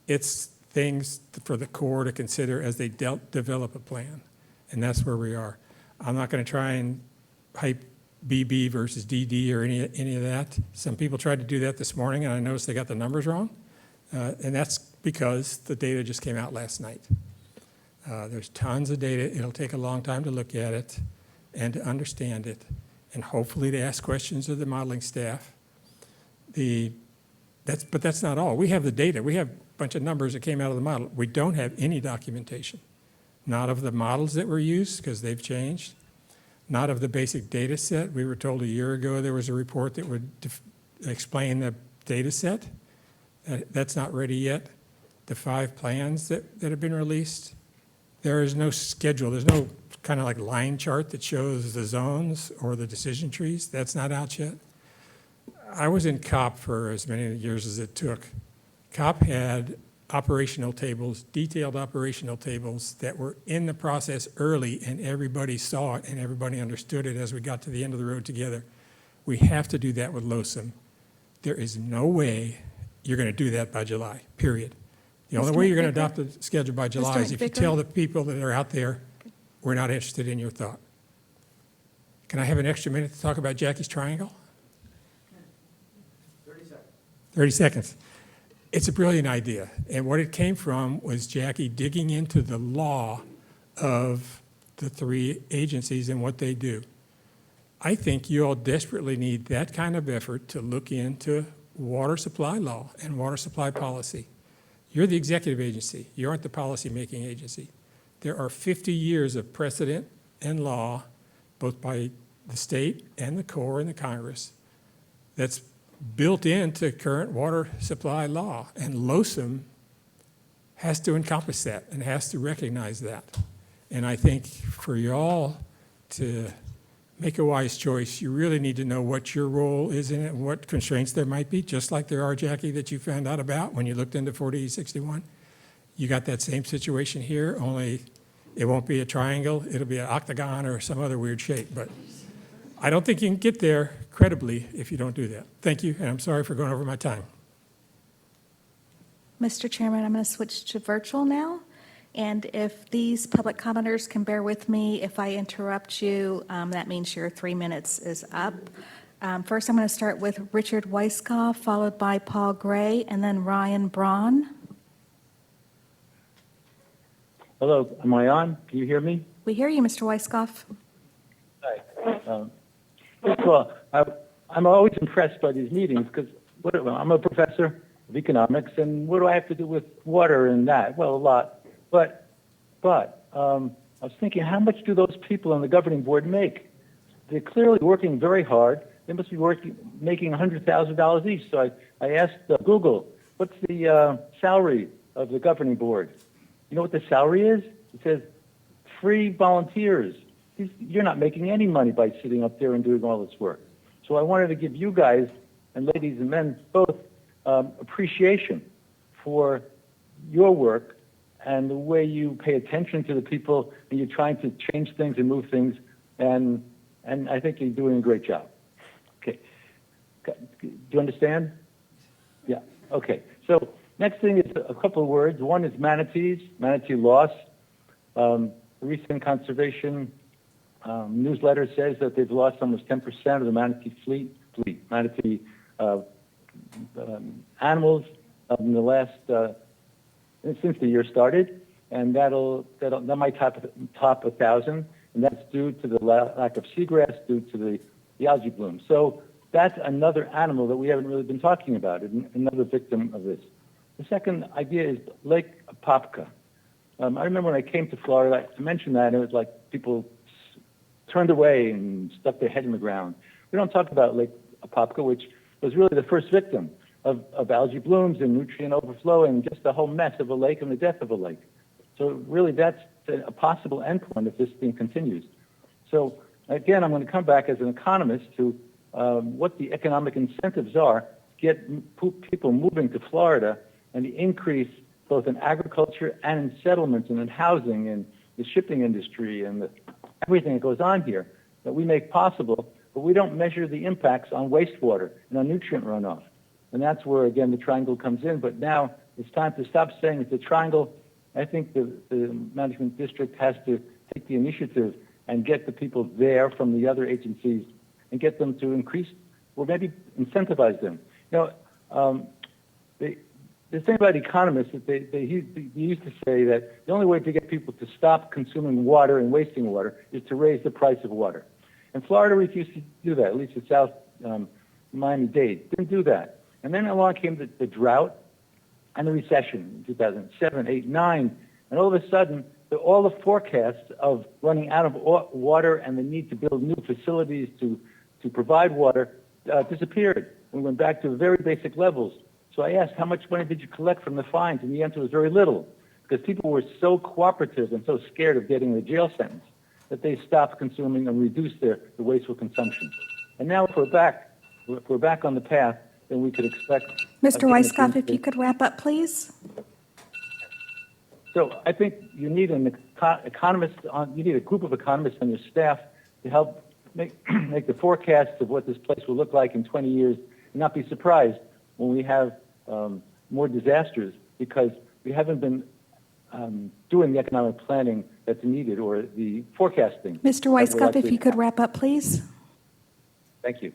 It's things for the Corps to consider as they develop a plan. And that's where we are. I'm not going to try and hype BB versus DD or any of that. Some people tried to do that this morning, and I noticed they got the numbers wrong. And that's because the data just came out last night. There's tons of data. It'll take a long time to look at it and to understand it, and hopefully to ask questions of the modeling staff. But that's not all. We have the data. We have a bunch of numbers that came out of the model. We don't have any documentation, not of the models that were used because they've changed, not of the basic data set. We were told a year ago there was a report that would explain the data set. That's not ready yet. The 5 plans that have been released, there is no schedule. There's no kind of like line chart that shows the zones or the decision trees. That's not out yet. I was in COP for as many years as it took. COP had operational tables, detailed operational tables that were in the process early, and everybody saw it and everybody understood it as we got to the end of the road together. We have to do that with LOSUM. There is no way you're going to do that by July, period. The only way you're going to adopt the schedule by July is if you tell the people that are out there, we're not interested in your thought. Can I have an extra minute to talk about Jackie's Triangle? 30 seconds. It's a brilliant idea. And what it came from was Jackie digging into the law of the 3 agencies and what they do. I think you all desperately need that kind of effort to look into water supply law and water supply policy. You're the executive agency. You aren't the policy-making agency. There are 50 years of precedent and law, both by the state and the Corps and the Congress, that's built into current water supply law. And LOSM has to encompass that and has to recognize that. And I think for y'all to make a wise choice, you really need to know what your role is in it and what constraints there might be, just like there are, Jackie, that you found out about when you looked into 4061. You got that same situation here, only it won't be a triangle, it'll be an octagon or some other weird shape. But I don't think you can get there credibly if you don't do that. Thank you, and I'm sorry for going over my time. Mr. Chairman, I'm going to switch to virtual now. And if these public commenters can bear with me, if I interrupt you, that means your 3 minutes is up. First, I'm going to start with Richard Weiskopf, followed by Paul Gray, and then Ryan Braun. Hello, am I on? Can you hear me? We hear you, Mr. Weiskopf. Hi. First of all, I'm always impressed by these meetings because I'm a professor of economics, and what do I have to do with water and that? Well, a lot. But I was thinking, how much do those people on the governing board make? They're clearly working very hard. They must be making $100,000 each. So I asked Google, what's the salary of the governing board? You know what the salary is? It says free volunteers. You're not making any money by sitting up there and doing all this work. So I wanted to give you guys, and ladies and men both, appreciation for your work and the way you pay attention to the people and you're trying to change things and move things, and I think you're doing a great job. Okay. Do you understand? Yeah. Okay. So next thing is a couple of words. One is manatees, manatee loss. Recent conservation newsletter says that they've lost almost 10% of the manatee manatee animals in the last since the year started, and that might top 1,000, and that's due to the lack of seagrass, due to the algae bloom. So that's another animal that we haven't really been talking about, another victim of this. The second idea is Lake Apopka. I remember when I came to Florida, I mentioned that, and it was like people turned away and stuck their head in the ground. We don't talk about Lake Apopka, which was really the first victim of algae blooms and nutrient overflow and just the whole mess of a lake and the death of a lake. So really that's a possible endpoint if this thing continues. So again, I'm going to come back as an economist to what the economic incentives are to get people moving to Florida and the increase both in agriculture and in settlements and in housing and the shipping industry and everything that goes on here that we make possible, but we don't measure the impacts on wastewater and on nutrient runoff. And that's where, again, the triangle comes in. But now it's time to stop saying it's a triangle. I think the management district has to take the initiative and get the people there from the other agencies and get them to increase or maybe incentivize them. You know, the thing about economists is they used to say that the only way to get people to stop consuming water and wasting water is to raise the price of water. And Florida refused to do that, at least the South Miami-Dade didn't do that. And then along came the drought and the recession in 2007, 8, 9, and all of a sudden, all the forecasts of running out of water and the need to build new facilities to provide water disappeared. We went back to very basic levels. So I asked, how much money did you collect from the fines? And the answer was very little, because people were so cooperative and so scared of getting a jail sentence that they stopped consuming and reduced the wasteful consumption. And now if we're back on the path, then we could expect... Mr. Weiskopf, if you could wrap up, please. So I think you need an economist, you need a group of economists on your staff to help make the forecasts of what this place will look like in 20 years and not be surprised when we have more disasters, because we haven't been doing the economic planning that's needed or the forecasting. Mr. Weiskopf, if you could wrap up, please. Thank you.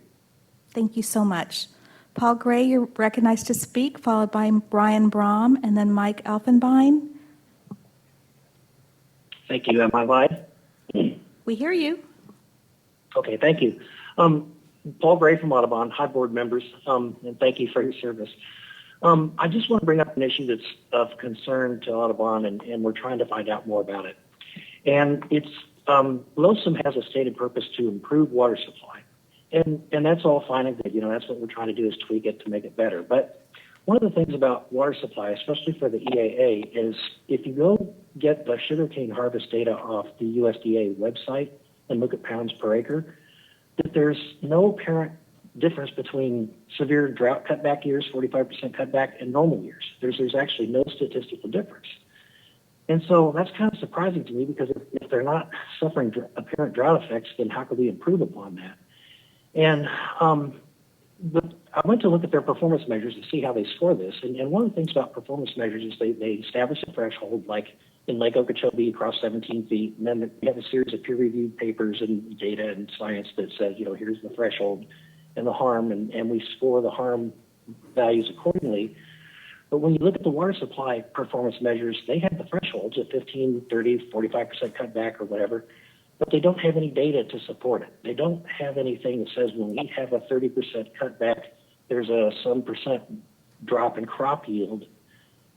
Thank you so much. Paul Gray, you're recognized to speak, followed by Brian Brom and then Mike Elfenbein. Thank you. Am I live? We hear you. Okay, thank you. Paul Gray from Audubon, hi board members, and thank you for your service. I just want to bring up an issue that's of concern to Audubon, and we're trying to find out more about it. And it's LOSUM has a stated purpose to improve water supply, and that's all fine and good. You know, that's what we're trying to do, is tweak it to make it better. But one of the things about water supply, especially for the EAA, is if you go get the sugarcane harvest data off the USDA website and look at pounds per acre, that there's no apparent difference between severe drought cutback years, 45% cutback, and normal years. There's actually no statistical difference. And so that's kind of surprising to me, because if they're not suffering apparent drought effects, then how could we improve upon that? And I went to look at their performance measures to see how they score this. And one of the things about performance measures is they establish a threshold, like in Lake Okeechobee across 17 feet. And then we have a series of peer-reviewed papers and data and science that says, you know, here's the threshold and the harm, and we score the harm values accordingly. But when you look at the water supply performance measures, they have the thresholds at 15, 30, 45% cutback or whatever, but they don't have any data to support it. They don't have anything that says when we have a 30% cutback, there's a some percent drop in crop yield,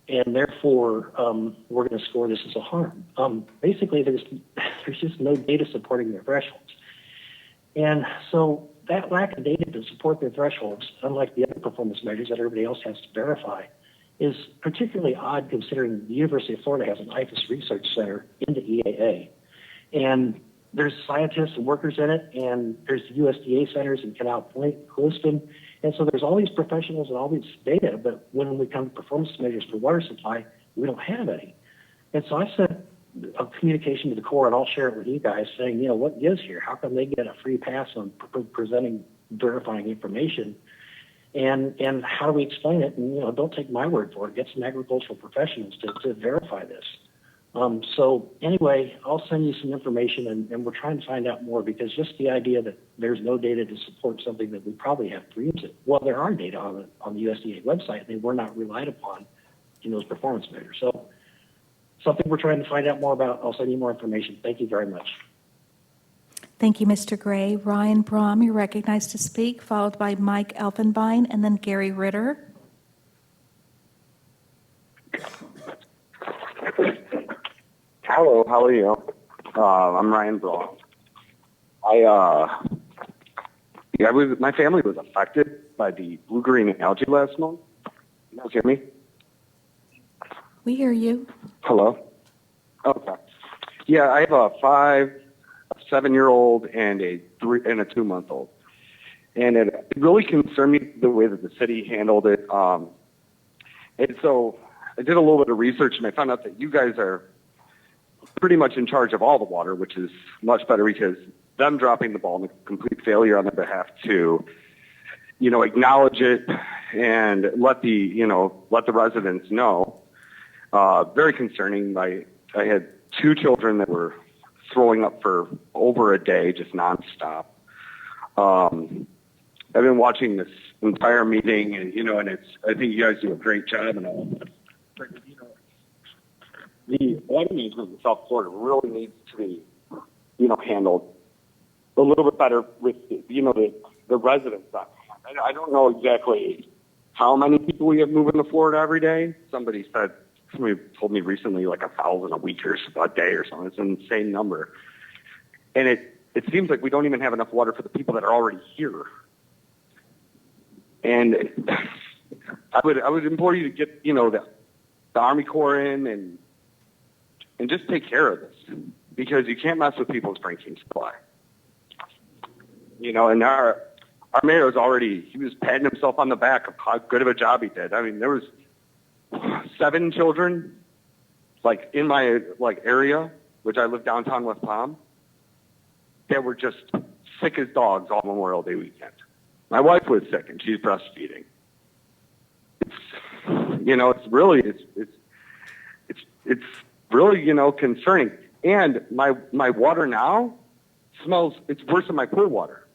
and therefore we're going to score this as a harm. Basically, there's just no data supporting their thresholds. And so that lack of data to support their thresholds, unlike the other performance measures that everybody else has to verify, is particularly odd considering the University of Florida has an IFAS research center in the EAA. And there's scientists and workers in it, and there's USDA centers in Canal Point, Lewiston. And so there's all these professionals and all these data, but when we come to performance measures for water supply, we don't have any. And so I sent a communication to the Corps, and I'll share it with you guys, saying, you know, what gives here? How come they get a free pass on presenting, verifying information? And how do we explain it? And, you know, don't take my word for it. Get some agricultural professionals to verify this. So anyway, I'll send you some information, and we're trying to find out more, because just the idea that there's no data to support something that we probably have to use it. Well, there are data on the USDA website. They were not relied upon in those performance measures. So something we're trying to find out more about. I'll send you more information. Thank you very much. Thank you, Mr. Gray. Ryan Brom, you're recognized to speak, followed by Mike Elfenbein and then Gary Ritter. Hello, how are you? I'm Ryan Brom. My family was affected by the blue-green algae last month. You guys hear me? We hear you. Hello? Okay. Yeah, I have a 7-year-old and a 2-month-old. And it really concerned me the way that the city handled it. And so I did a little bit of research, and I found out that you guys are pretty much in charge of all the water, which is much better, because them dropping the ball and the complete failure on their behalf to, you know, acknowledge it and let the residents know. Very concerning. I had 2 children that were throwing up for over a day, just nonstop. I've been watching this entire meeting, and I think you guys do a great job and all. But, the water management in South Florida really needs to be, handled a little bit better with, the residents. I don't know exactly how many people we have moving to Florida every day. Somebody told me recently, like 1,000 a week or a day or something. It's an insane number. And it seems like we don't even have enough water for the people that are already here. And I would implore you to get, the Army Corps in and just take care of this, because you can't mess with people's drinking supply. And our mayor he was patting himself on the back of how good of a job he did. I mean, there was 7 children, in my area, which I live downtown West Palm, that were just sick as dogs all Memorial Day weekend. My wife was sick, and she's breastfeeding. It's really concerning. And my water now smells. It's worse than my pool water.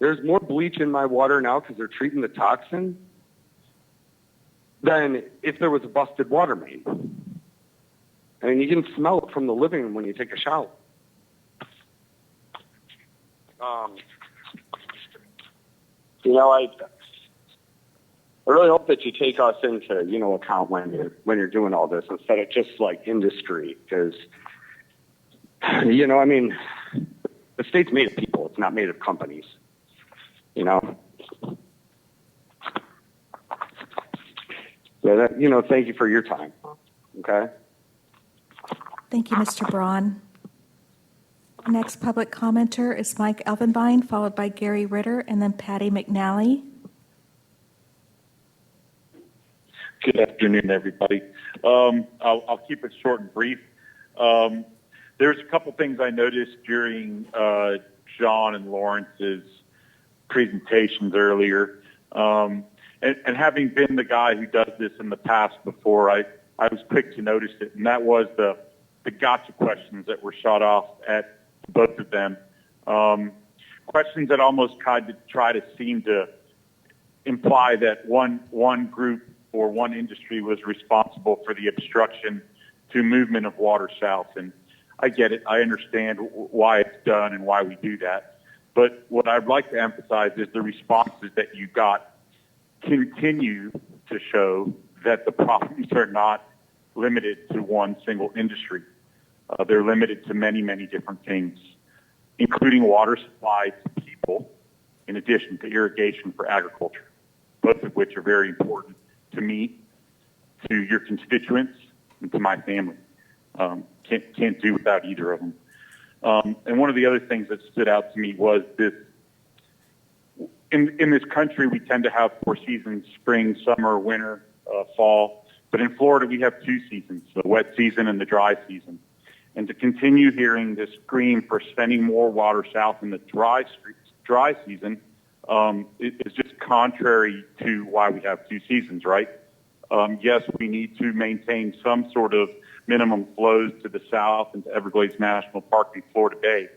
There's more bleach in my water now because they're treating the toxin than if there was a busted water main. I mean, you can smell it from the living room when you take a shower. I really hope that you take us into, account when you're doing all this instead of just like industry, because, the state's made of people. It's not made of companies, So that, thank you for your time. Okay. Thank you, Mr. Braun. Next public commenter is Mike Elvenbein, followed by Gary Ritter, and then Patty McNally. Good afternoon, everybody. I'll keep it short and brief. There's a couple things I noticed during John and Lawrence's presentations earlier. And having been the guy who does this in the past before, I was quick to notice it, and that was the gotcha questions that were shot off at both of them. Questions that almost tried to seem to imply that one group or one industry was responsible for the obstruction to movement of water south. And I get it. I understand why it's done and why we do that. But what I'd like to emphasize is the responses that you got continue to show that the problems are not limited to one single industry. They're limited to many, many different things, including water supply to people, in addition to irrigation for agriculture, both of which are very important to me, to your constituents, and to my family. Can't do without either of them. And one of the other things that stood out to me was this. In this country, we tend to have 4 seasons: spring, summer, winter, fall. But in Florida, we have 2 seasons, the wet season and the dry season. And to continue hearing this scream for sending more water south in the dry season is just contrary to why we have 2 seasons, right? Yes, we need to maintain some sort of minimum flows to the south and to Everglades National Park and Florida Bay.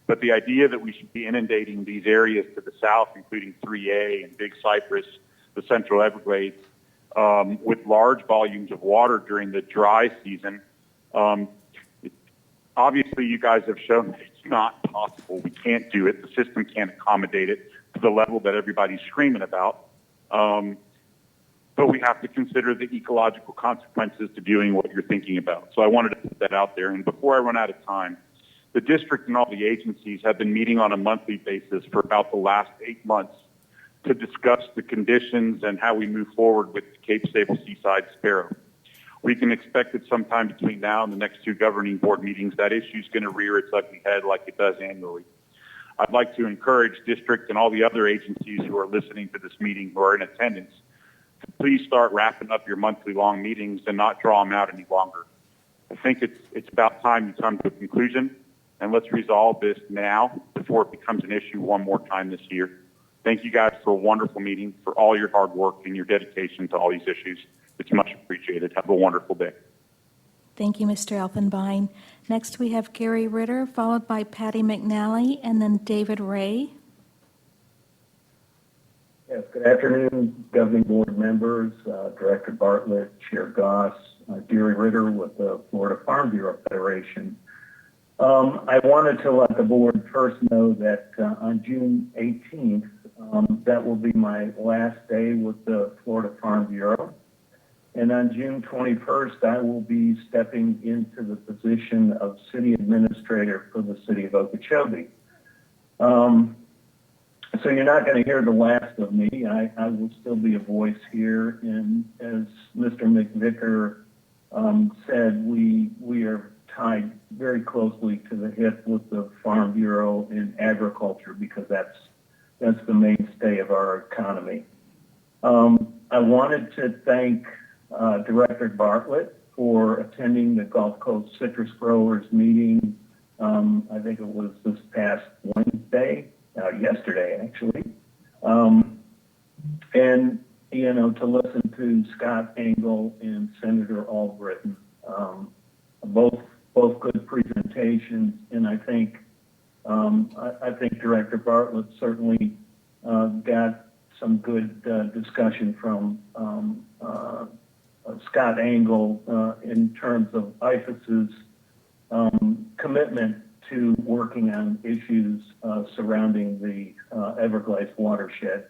But the idea that we should be inundating these areas to the south, including 3A and Big Cypress, the Central Everglades, with large volumes of water during the dry season, obviously you guys have shown that it's not possible. We can't do it. The system can't accommodate it to the level that everybody's screaming about. But we have to consider the ecological consequences to doing what you're thinking about. So I wanted to put that out there. And before I run out of time, the district and all the agencies have been meeting on a monthly basis for about the last 8 months to discuss the conditions and how we move forward with the Cape Sable Seaside Sparrow. We can expect that sometime between now and the next 2 governing board meetings, that issue is going to rear its ugly head like it does annually. I'd like to encourage district and all the other agencies who are listening to this meeting, who are in attendance, to please start wrapping up your monthly long meetings and not draw them out any longer. I think it's about time you come to a conclusion, and let's resolve this now before it becomes an issue one more time this year. Thank you guys for a wonderful meeting, for all your hard work and your dedication to all these issues. It's much appreciated. Have a wonderful day. Thank you, Mr. Elfenbein. Next, we have Gary Ritter, followed by Patty McNally, and then David Ray. Yes, good afternoon, governing board members, Director Bartlett, Chair Goss, Gary Ritter with the Florida Farm Bureau Federation. I wanted to let the board first know that on June 18th, that will be my last day with the Florida Farm Bureau. And on June 21st, I will be stepping into the position of city administrator for the city of Okeechobee. So you're not going to hear the last of me. I will still be a voice here. And as Mr. McVicker said, we are tied very closely to the hip with the Farm Bureau in agriculture because that's the mainstay of our economy. I wanted to thank Director Bartlett for attending the Gulf Coast Citrus Growers meeting. I think it was this past yesterday actually. And, to listen to Scott Engel and Senator Albritton, both good presentations. And I think Director Bartlett certainly got some good discussion from Scott Engel in terms of IFAS's commitment to working on issues surrounding the Everglades watershed.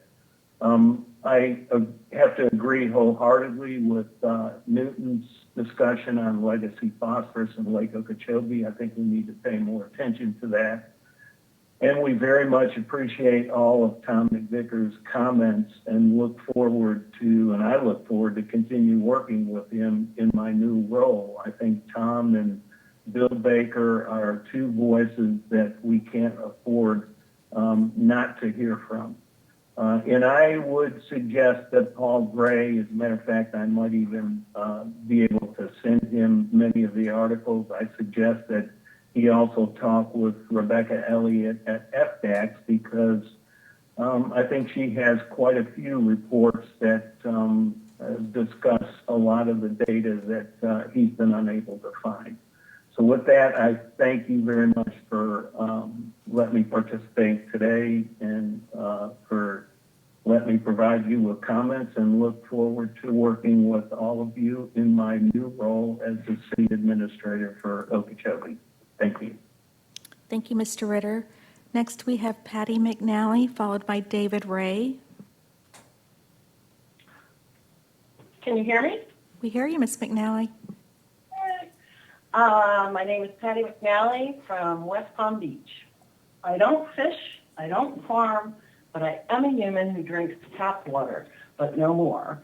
I have to agree wholeheartedly with Newton's discussion on legacy phosphorus in Lake Okeechobee. I think we need to pay more attention to that. And we very much appreciate all of Tom McVicker's comments and look forward to, and I look forward to continue working with him in my new role. I think Tom and Bill Baker are two voices that we can't afford not to hear from. And I would suggest that Paul Gray, as a matter of fact, I might even be able to send him many of the articles. I suggest that he also talked with Rebecca Elliott at FDAX because I think she has quite a few reports that discuss a lot of the data that he's been unable to find. So with that, I thank you very much for letting me participate today and for letting me provide you with comments, and look forward to working with all of you in my new role as the city administrator for Okeechobee. Thank you. Thank you, Mr. Ritter. Next, we have Patty McNally, followed by David Ray. Can you hear me? We hear you, Ms. McNally. My name is Patty McNally from West Palm Beach. I don't fish, I don't farm, but I am a human who drinks tap water, but no more.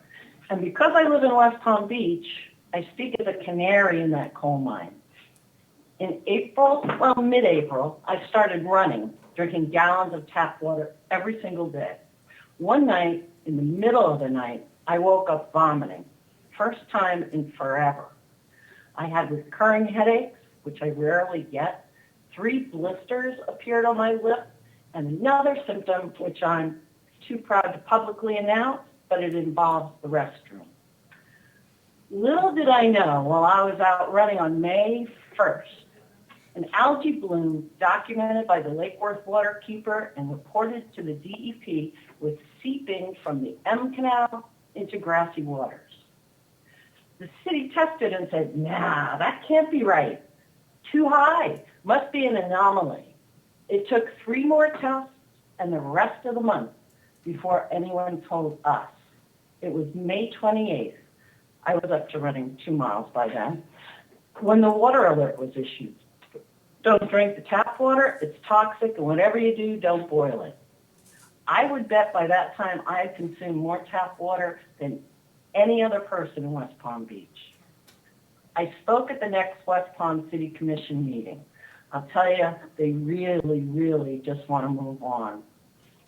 And because I live in West Palm Beach, I speak as a canary in that coal mine. In mid-April, I started running, drinking gallons of tap water every single day. One night, in the middle of the night, I woke up vomiting. First time in forever. I had recurring headaches, which I rarely get. 3 blisters appeared on my lip, and another symptom, which I'm too proud to publicly announce, but it involves the restroom. Little did I know while I was out running on May 1st, an algae bloom documented by the Lake Worth waterkeeper and reported to the DEP was seeping from the M Canal into grassy waters. The city tested and said, nah, that can't be right. Too high, must be an anomaly. It took 3 more tests and the rest of the month before anyone told us. It was May 28th. I was up to running 2 miles by then, when the water alert was issued. Don't drink the tap water, it's toxic, and whatever you do, don't boil it. I would bet by that time I had consumed more tap water than any other person in West Palm Beach. I spoke at the next West Palm City Commission meeting. I'll tell you, they really, really just want to move on.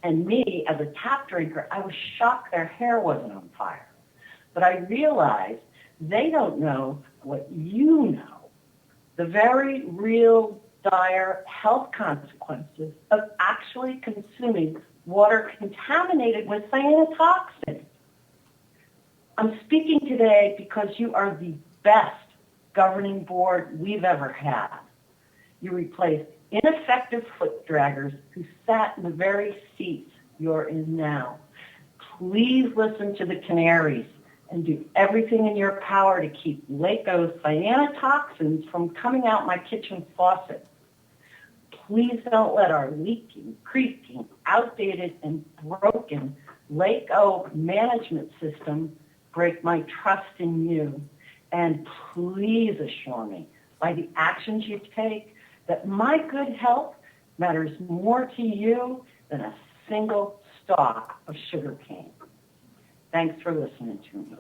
And me, as a tap drinker, I was shocked their hair wasn't on fire. But I realized they don't know what you know, the very real dire health consequences of actually consuming water contaminated with cyanotoxin. I'm speaking today because you are the best governing board we've ever had. You replaced ineffective foot draggers who sat in the very seats you're in now. Please listen to the canaries and do everything in your power to keep Laco's cyanotoxins from coming out my kitchen faucet. Please don't let our leaking, creaking, outdated, and broken Laco management system break my trust in you. And please assure me, by the actions you take, that my good health matters more to you than a single stalk of sugarcane. Thanks for listening to me.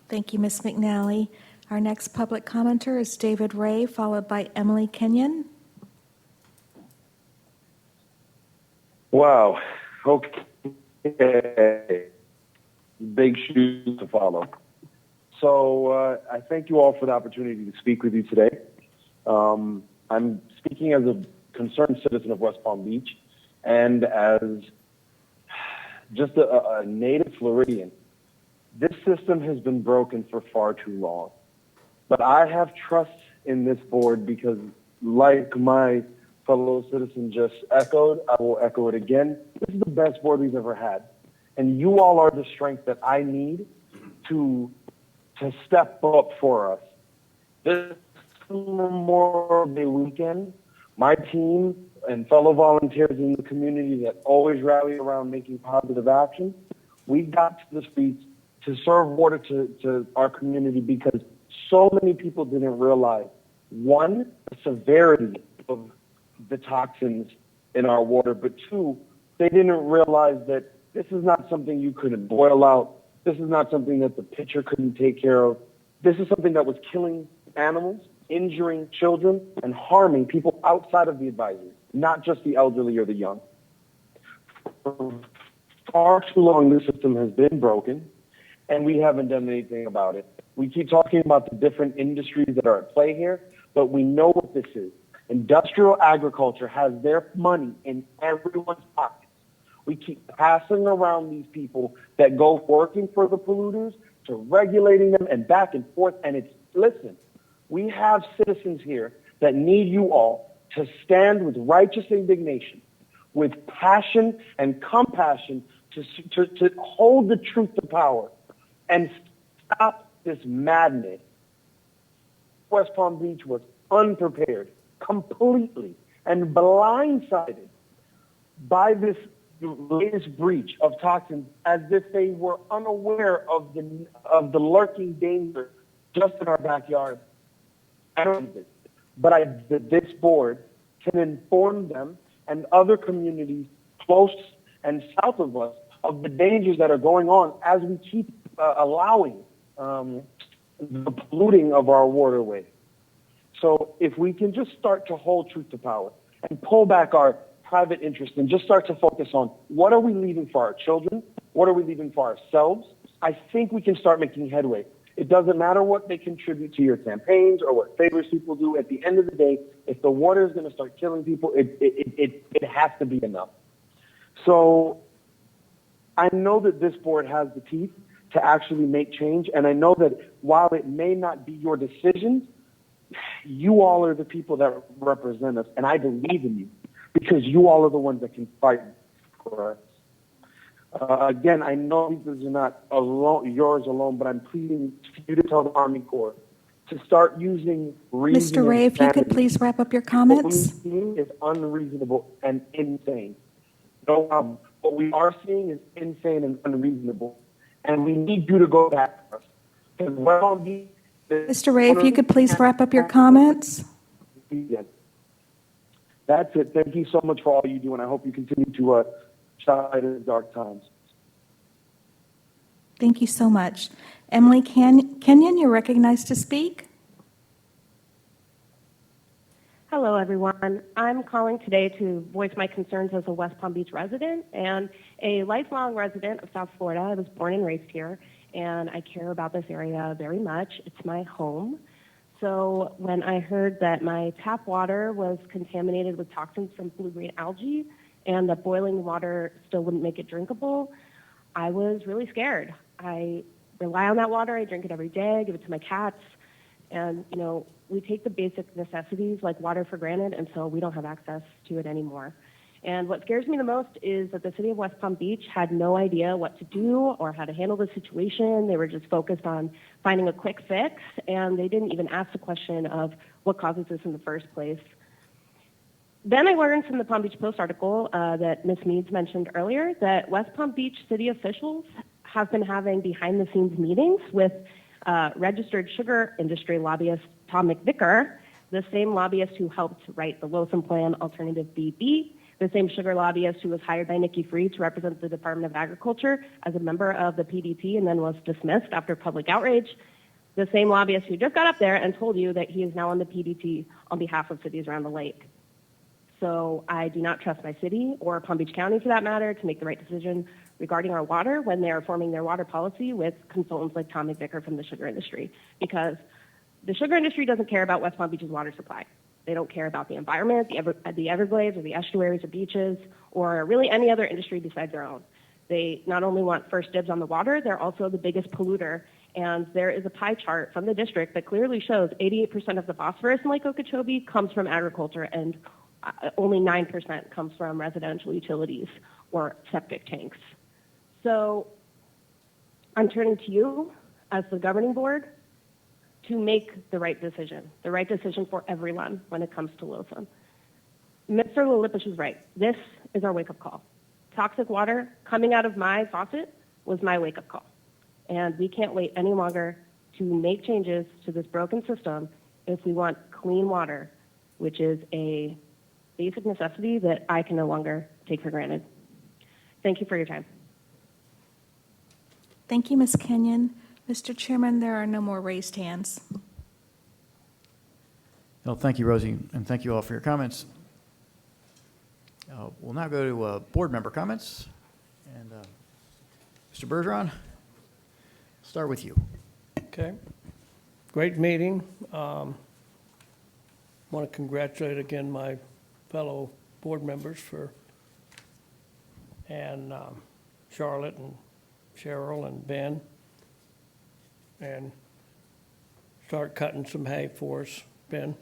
Thank you, Ms. McNally. Our next public commenter is David Ray, followed by Emily Kenyon. Wow. Okay. Big shoes to follow. So I thank you all for the opportunity to speak with you today. I'm speaking as a concerned citizen of West Palm Beach and as just a native Floridian. This system has been broken for far too long. But I have trust in this board because, like my fellow citizen just echoed, I will echo it again. This is the best board we've ever had. And you all are the strength that I need to step up for us. This Memorial Day weekend, my team and fellow volunteers in the community that always rally around making positive action, we got to the streets to serve water to our community because so many people didn't realize, one, the severity of the toxins in our water, but two, they didn't realize that this is not something you couldn't boil out. This is not something that the pitcher couldn't take care of. This is something that was killing animals, injuring children, and harming people outside of the advisory, not just the elderly or the young. For far too long, this system has been broken, and we haven't done anything about it. We keep talking about the different industries that are at play here, but we know what this is. Industrial agriculture has their money in everyone's pockets. We keep passing around these people that go working for the polluters to regulating them and back and forth. And it's, listen, we have citizens here that need you all to stand with righteous indignation, with passion and compassion to hold the truth to power and stop this madness. West Palm Beach was unprepared, completely, and blindsided by this latest breach of toxins as if they were unaware of the lurking danger just in our backyard. I don't know, but this board can inform them and other communities close and south of us of the dangers that are going on as we keep allowing the polluting of our waterway. So if we can just start to hold truth to power and pull back our private interest and just start to focus on what are we leaving for our children, what are we leaving for ourselves, I think we can start making headway. It doesn't matter what they contribute to your campaigns or what favors people do. At the end of the day, if the water is going to start killing people, it has to be enough. So I know that this board has the teeth to actually make change, and I know that while it may not be your decisions, you all are the people that represent us, and I believe in you because you all are the ones that can fight for us. Again, I know these are not yours alone, but I'm pleading for you to tell the Army Corps to start using reason. Mr. Ray, if you could please wrap up your comments. What we see is unreasonable and insane. No problem. What we are seeing is insane and unreasonable, and we need you to go back to us. Mr. Ray, if you could please wrap up your comments. Yes. That's it. Thank you so much for all you do, and I hope you continue to shine in the dark times. Thank you so much. Emily Kenyon, you're recognized to speak. Hello, everyone. I'm calling today to voice my concerns as a West Palm Beach resident and a lifelong resident of South Florida. I was born and raised here, and I care about this area very much. It's my home. So when I heard that my tap water was contaminated with toxins from blue-green algae and that boiling water still wouldn't make it drinkable, I was really scared. I rely on that water. I drink it every day. I give it to my cats. And, you know, we take the basic necessities like water for granted until we don't have access to it anymore. And what scares me the most is that the city of West Palm Beach had no idea what to do or how to handle the situation. They were just focused on finding a quick fix, and they didn't even ask the question of what causes this in the first place. Then I learned from the Palm Beach Post article that Ms. Meads mentioned earlier that West Palm Beach city officials have been having behind-the-scenes meetings with registered sugar industry lobbyist Tom McVicker, the same lobbyist who helped write the Lotham Plan Alternative BB, the same sugar lobbyist who was hired by Nikki Free to represent the Department of Agriculture as a member of the PDP and then was dismissed after public outrage, the same lobbyist who just got up there and told you that he is now on the PDP on behalf of cities around the lake. So I do not trust my city or Palm Beach County, for that matter, to make the right decision regarding our water when they are forming their water policy with consultants like Tom McVicker from the sugar industry, because the sugar industry doesn't care about West Palm Beach's water supply. They don't care about the environment, the Everglades or the estuaries or beaches, or really any other industry besides their own. They not only want first dibs on the water, they're also the biggest polluter. And there is a pie chart from the district that clearly shows 88% of the phosphorus in Lake Okeechobee comes from agriculture, and only 9% comes from residential utilities or septic tanks. So I'm turning to you as the governing board to make the right decision for everyone when it comes to Lotham. Mr. Lilipish is right. This is our wake-up call. Toxic water coming out of my faucet was my wake-up call. And we can't wait any longer to make changes to this broken system if we want clean water, which is a basic necessity that I can no longer take for granted. Thank you for your time. Thank you, Ms. Kenyon. Mr. Chairman, there are no more raised hands. Well, thank you, Rosie, and thank you all for your comments. We'll now go to board member comments. And Mr. Bergeron, start with you. Okay. Great meeting. Want to congratulate again my fellow board members and Charlotte and Cheryl and Ben, and start cutting some hay for us, Ben.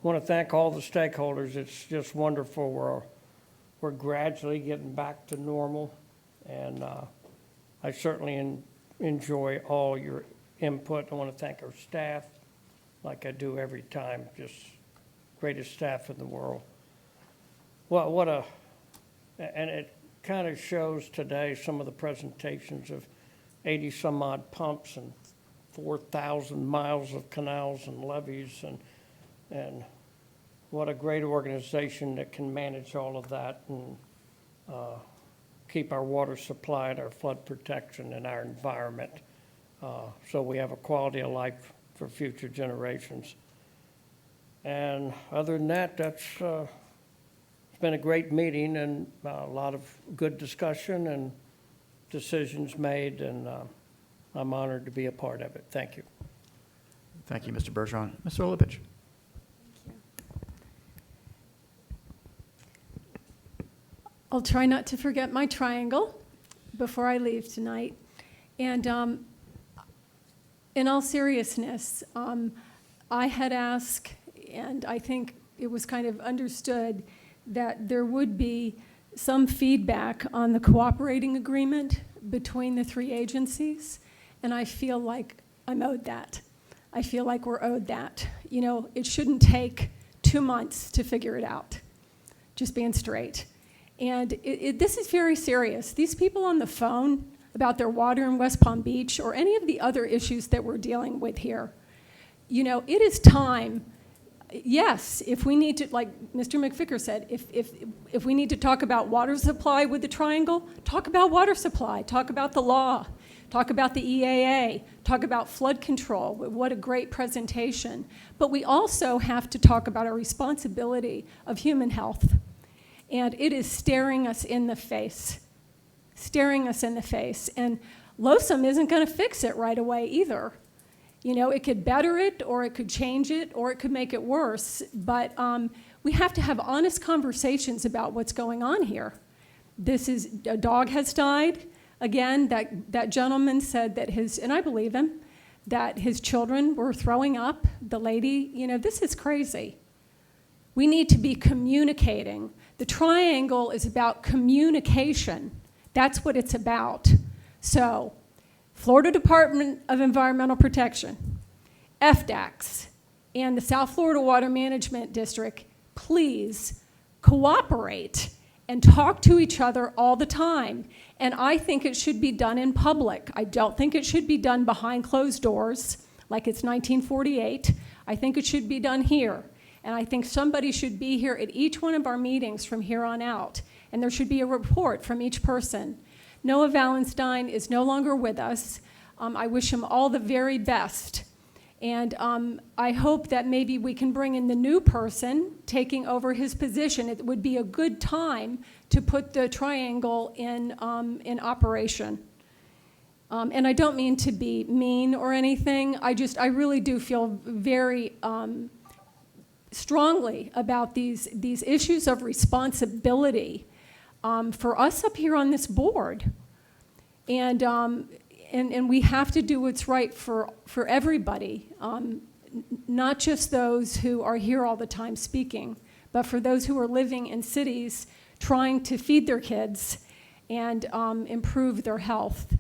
Want to thank all the stakeholders. It's just wonderful. We're gradually getting back to normal, and I certainly enjoy all your input. I want to thank our staff, like I do every time. Just greatest staff in the world. Well, and it kind of shows today some of the presentations of 80 some odd pumps and 4,000 miles of canals and levees, and what a great organization that can manage all of that and keep our water supply and our flood protection and our environment so we have a quality of life for future generations. And other than that, it's been a great meeting and a lot of good discussion and decisions made, and I'm honored to be a part of it. Thank you. Thank you, Mr. Bergeron. Mr. Lipich. I'll try not to forget my triangle before I leave tonight. And in all seriousness, I had asked, and I think it was kind of understood, that there would be some feedback on the cooperating agreement between the three agencies, and I feel like I'm owed that. I feel like we're owed that. You know, it shouldn't take 2 months to figure it out, just being straight. And this is very serious. These people on the phone about their water in West Palm Beach or any of the other issues that we're dealing with here, you know, it is time. Yes, if we need to, like Mr. McVicker said, if we need to talk about water supply with the triangle, talk about water supply, talk about the law, talk about the EAA, talk about flood control. What a great presentation. But we also have to talk about our responsibility of human health. And it is staring us in the face, staring us in the face. And LOSUM isn't going to fix it right away either. You know, it could better it, or it could change it, or it could make it worse. But we have to have honest conversations about what's going on here. A dog has died. Again, that gentleman said that and I believe him, that his children were throwing up. The lady, you know, this is crazy. We need to be communicating. The triangle is about communication. That's what it's about. So, Florida Department of Environmental Protection, FDACS, and the South Florida Water Management District, please cooperate and talk to each other all the time. And I think it should be done in public. I don't think it should be done behind closed doors like it's 1948. I think it should be done here. And I think somebody should be here at each one of our meetings from here on out. And there should be a report from each person. Noah Valenstein is no longer with us. I wish him all the very best. And I hope that maybe we can bring in the new person taking over his position. It would be a good time to put the triangle in operation. And I don't mean to be mean or anything. I really do feel very strongly about these issues of responsibility for us up here on this board. And we have to do what's right for everybody, not just those who are here all the time speaking, but for those who are living in cities trying to feed their kids and improve their health.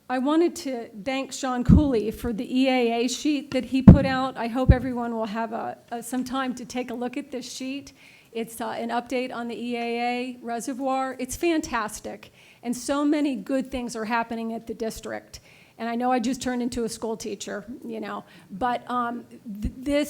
I wanted to thank Sean Cooley for the EAA sheet that he put out. I hope everyone will have some time to take a look at this sheet. It's an update on the EAA reservoir. It's fantastic, and so many good things are happening at the district. And I know I just turned into a school teacher, you know, but the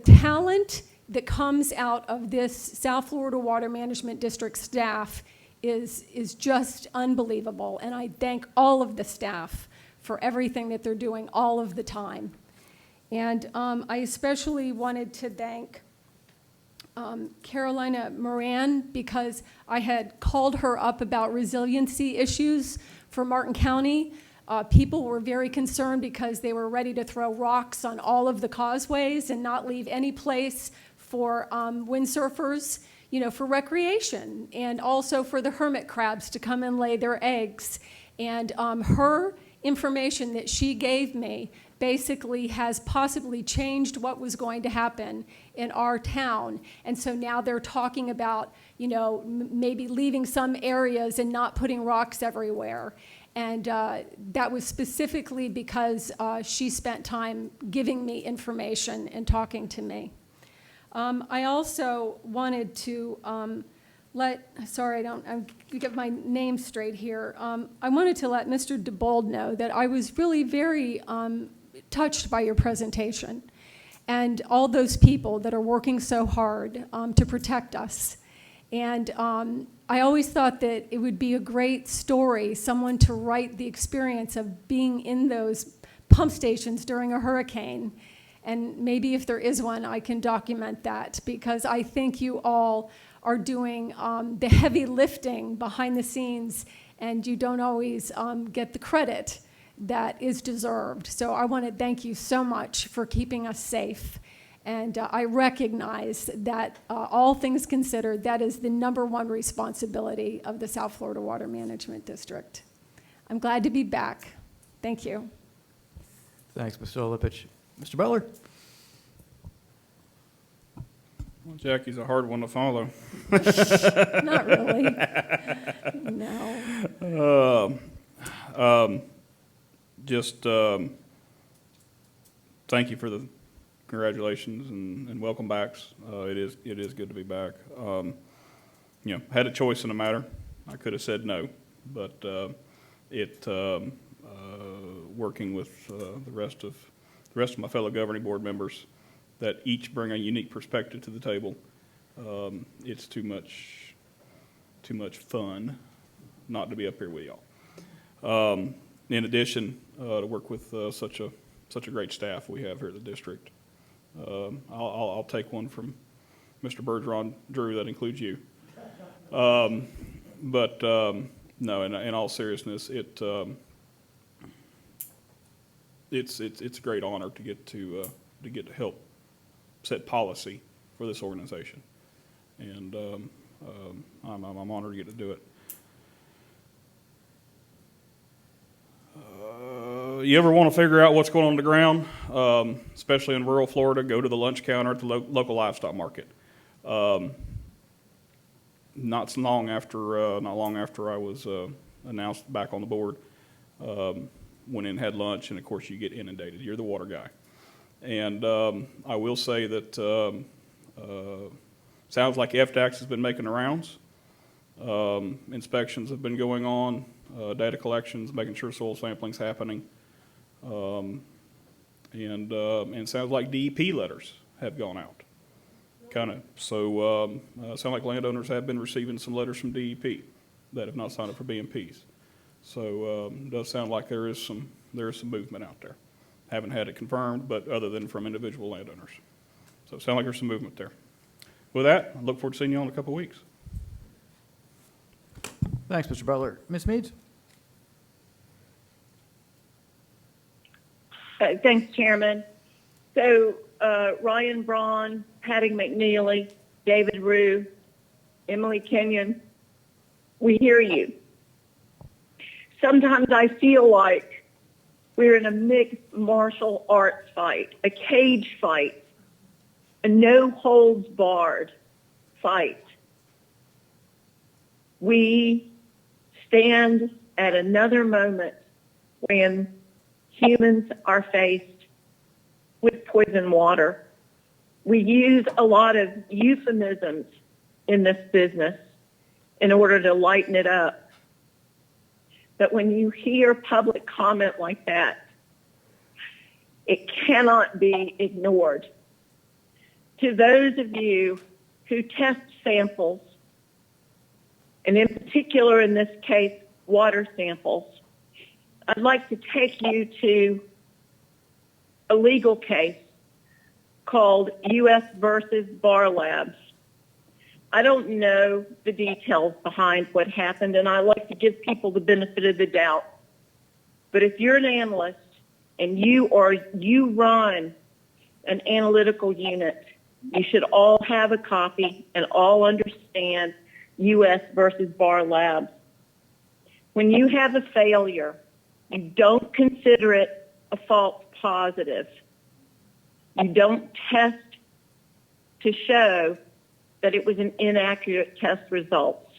talent that comes out of this South Florida Water Management District staff is just unbelievable. And I thank all of the staff for everything that they're doing all of the time. And I especially wanted to thank Carolina Moran, because I had called her up about resiliency issues for Martin County. People were very concerned because they were ready to throw rocks on all of the causeways and not leave any place for windsurfers, you know, for recreation, and also for the hermit crabs to come and lay their eggs. And her information that she gave me basically has possibly changed what was going to happen in our town. And so now they're talking about, you know, maybe leaving some areas and not putting rocks everywhere. And that was specifically because she spent time giving me information and talking to me. I also wanted to I get my name straight here. I wanted to let Mr. DeBold know that I was really very touched by your presentation and all those people that are working so hard to protect us. And I always thought that it would be a great story, someone to write the experience of being in those pump stations during a hurricane. And maybe if there is one, I can document that, because I think you all are doing the heavy lifting behind the scenes, and you don't always get the credit that is deserved. So I want to thank you so much for keeping us safe. And I recognize that all things considered, that is the #1 responsibility of the South Florida Water Management District. I'm glad to be back. Thank you. Thanks, Mr. Olipich. Mr. Butler? Well, Jackie's a hard one to follow. Not really. No. Thank you for the congratulations and welcome backs. It is good to be back. You know, had a choice in the matter. I could have said no, but working with the rest of my fellow governing board members that each bring a unique perspective to the table, it's too much fun not to be up here with y'all. In addition, to work with such a great staff we have here at the district. I'll take one from Mr. Bergeron. Drew, that includes you. No, in all seriousness, it's a great honor to get to help set policy for this organization, and I'm honored to get to do it. You ever want to figure out what's going on the ground, especially in rural Florida, go to the lunch counter at the local livestock market. Not long after I was announced back on the board, went in and had lunch, and of course you get inundated. You're the water guy. And I will say that sounds like FDAX has been making the rounds. Inspections have been going on, data collections, making sure soil sampling's happening. And sounds like DEP letters have gone out. So sound like landowners have been receiving some letters from DEP that have not signed up for BMPs. So it does sound like there is some movement out there. Haven't had it confirmed, but other than from individual landowners. So it sounds like there's some movement there. With that, I look forward to seeing you all in a couple of weeks. Thanks, Mr. Butler. Ms. Meads? Thanks, Chairman. So Ryan Braun, Patty McNeely, David Rue, Emily Kenyon, we hear you. Sometimes I feel like we're in a mixed martial arts fight, a cage fight, a no-holds-barred fight. We stand at another moment when humans are faced with poison water. We use a lot of euphemisms in this business in order to lighten it up. But when you hear public comment like that, it cannot be ignored. To those of you who test samples, and in particular in this case, water samples, I'd like to take you to a legal case called U.S. versus Bar Labs. I don't know the details behind what happened, and I like to give people the benefit of the doubt. But if you're an analyst and you run an analytical unit, you should all have a copy and all understand U.S. versus Bar Labs. When you have a failure, you don't consider it a false positive. You don't test to show that it was an inaccurate test results.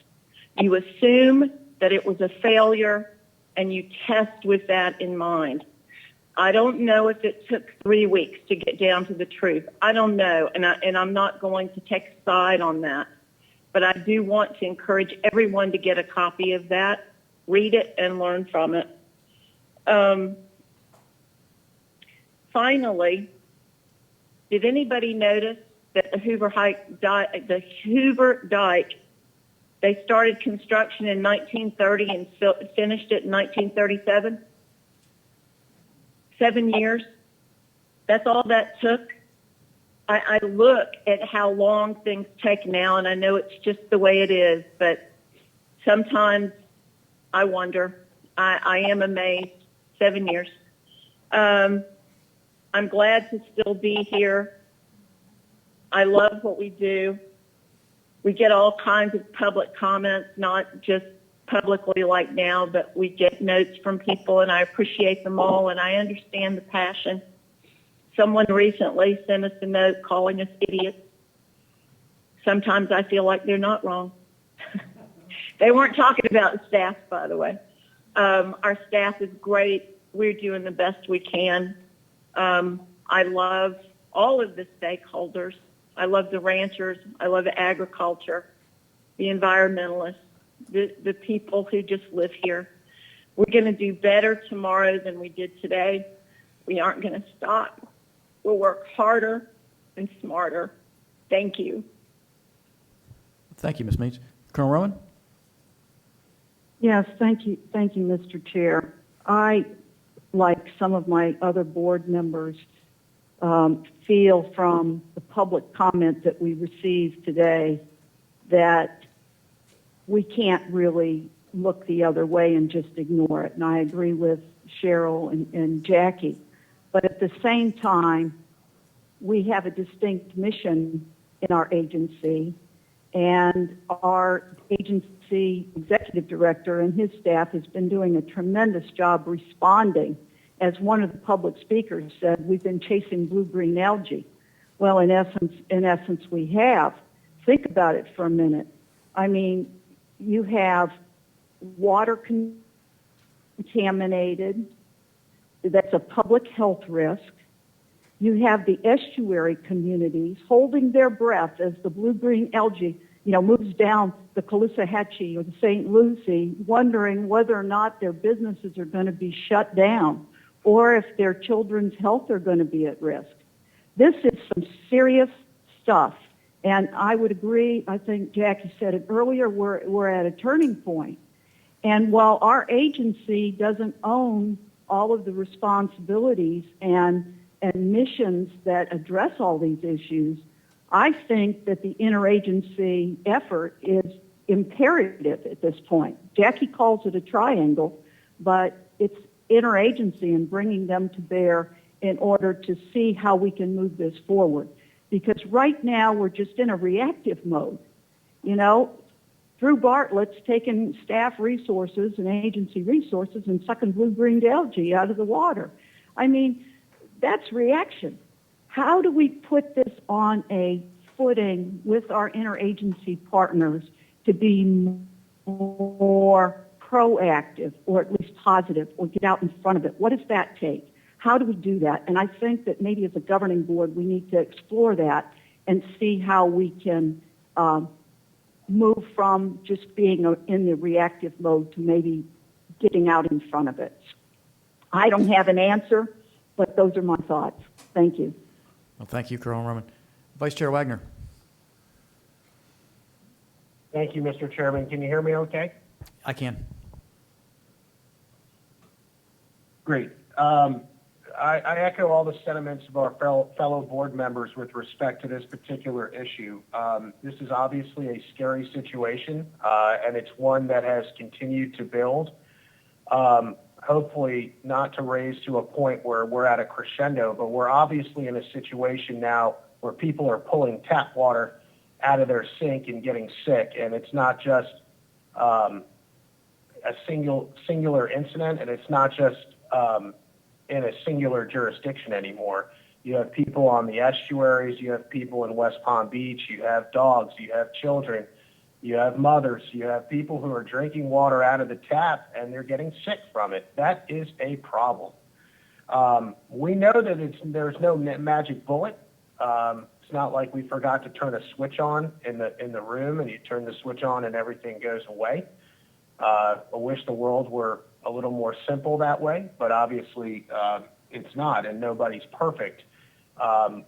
You assume that it was a failure and you test with that in mind. I don't know if it took 3 weeks to get down to the truth. I don't know, and I'm not going to take a side on that. But I do want to encourage everyone to get a copy of that, read it, and learn from it. Finally, did anybody notice that the Hoover Dike, they started construction in 1930 and finished it in 1937? 7 years. That's all that took. I look at how long things take now, and I know it's just the way it is, but sometimes I wonder. I am amazed. 7 years. I'm glad to still be here. I love what we do. We get all kinds of public comments, not just publicly like now, but we get notes from people, and I appreciate them all, and I understand the passion. Someone recently sent us a note calling us idiots. Sometimes I feel like they're not wrong. They weren't talking about the staff, by the way. Our staff is great. We're doing the best we can. I love all of the stakeholders. I love the ranchers. I love agriculture, the environmentalists, the people who just live here. We're going to do better tomorrow than we did today. We aren't going to stop. We'll work harder and smarter. Thank you. Thank you, Ms. Means. Colonel Roman? Yes, thank you, Mr. Chair. I, like some of my other board members, feel from the public comment that we received today that we can't really look the other way and just ignore it. And I agree with Cheryl and Jackie. But at the same time, we have a distinct mission in our agency, and our agency executive director and his staff has been doing a tremendous job responding. As one of the public speakers said, we've been chasing blue-green algae. Well, in essence, we have. Think about it for a minute. I mean, you have water contaminated. That's a public health risk. You have the estuary communities holding their breath as the blue-green algae, moves down the Caloosahatchee or the St. Lucie, wondering whether or not their businesses are going to be shut down or if their children's health are going to be at risk. This is some serious stuff. And I would agree, I think Jackie said it earlier, we're at a turning point. And while our agency doesn't own all of the responsibilities and missions that address all these issues, I think that the interagency effort is imperative at this point. Jackie calls it a triangle, but it's interagency and bringing them to bear in order to see how we can move this forward. Because right now we're just in a reactive mode. Through Bartlett's taking staff resources and agency resources and sucking blue-green algae out of the water. I mean, that's reaction. How do we put this on a footing with our interagency partners to be more proactive or at least positive or get out in front of it? What does that take? How do we do that? And I think that maybe as a governing board, we need to explore that and see how we can move from just being in the reactive mode to maybe getting out in front of it. I don't have an answer, but those are my thoughts. Thank you. Well, thank you, Carol Roman. Vice Chair Wagner. Thank you, Mr. Chairman. Can you hear me okay? I can. Great. I echo all the sentiments of our fellow board members with respect to this particular issue. This is obviously a scary situation, and it's one that has continued to build. Hopefully not to raise to a point where we're at a crescendo, but we're obviously in a situation now where people are pulling tap water out of their sink and getting sick, and it's not just a singular incident, and it's not just in a singular jurisdiction anymore. You have people on the estuaries, you have people in West Palm Beach, you have dogs, you have children, you have mothers, you have people who are drinking water out of the tap and they're getting sick from it. That is a problem. We know that there's no magic bullet. It's not like we forgot to turn a switch on in the room and you turn the switch on and everything goes away. I wish the world were a little more simple that way, but obviously it's not, and nobody's perfect.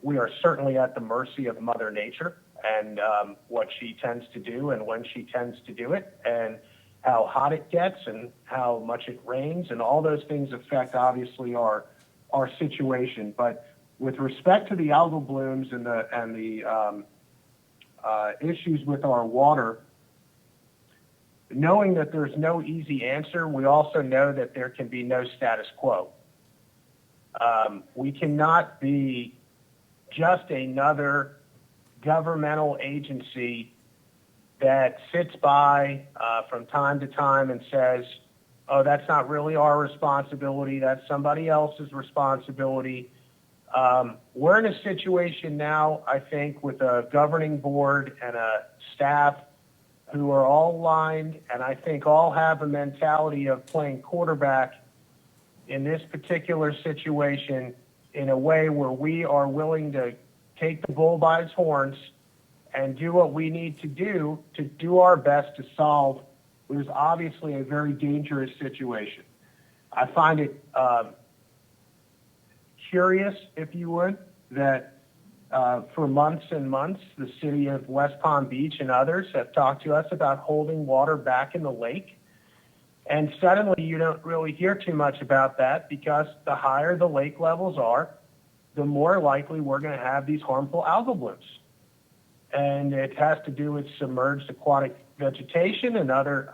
We are certainly at the mercy of Mother Nature and what she tends to do and when she tends to do it and how hot it gets and how much it rains, and all those things affect obviously our situation. But with respect to the algal blooms and the issues with our water, knowing that there's no easy answer, we also know that there can be no status quo. We cannot be just another governmental agency that sits by from time to time and says, oh, that's not really our responsibility, that's somebody else's responsibility. We're in a situation now, I think, with a governing board and a staff who are all aligned and I think all have a mentality of playing quarterback in this particular situation in a way where we are willing to take the bull by its horns and do what we need to do our best to solve what is obviously a very dangerous situation. I find it curious, if you would, that for months and months, the city of West Palm Beach and others have talked to us about holding water back in the lake. And suddenly you don't really hear too much about that because the higher the lake levels are, the more likely we're going to have these harmful algal blooms. And it has to do with submerged aquatic vegetation and other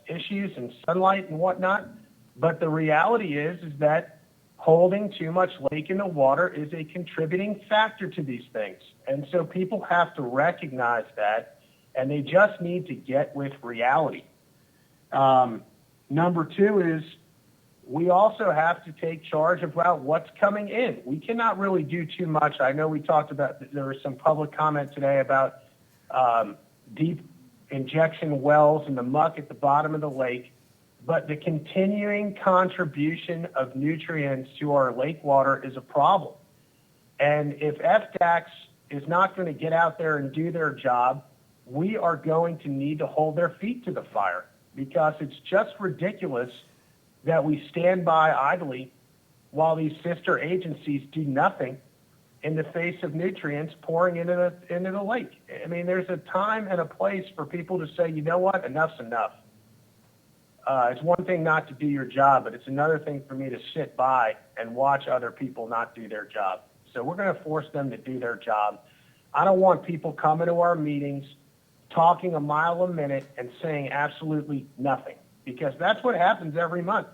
issues and sunlight and whatnot. But the reality is that holding too much lake in the water is a contributing factor to these things. And so people have to recognize that, and they just need to get with reality. Number two is we also have to take charge about what's coming in. We cannot really do too much. I know we talked about, there was some public comment today about deep injection wells and the muck at the bottom of the lake. But the continuing contribution of nutrients to our lake water is a problem. And if FDACS is not going to get out there and do their job, we are going to need to hold their feet to the fire, because it's just ridiculous that we stand by idly while these sister agencies do nothing in the face of nutrients pouring into the lake. I mean, there's a time and a place for people to say, you know what, enough's enough. It's one thing not to do your job, but it's another thing for me to sit by and watch other people not do their job. So we're going to force them to do their job. I don't want people coming to our meetings, talking a mile a minute and saying absolutely nothing, because that's what happens every month.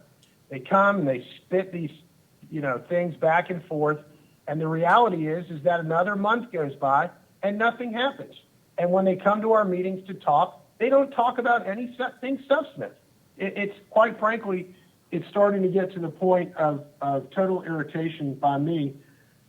They come and they spit these, things back and forth. And the reality is that another month goes by and nothing happens. And when they come to our meetings to talk, they don't talk about anything substantive. It's quite frankly, it's starting to get to the point of total irritation by me.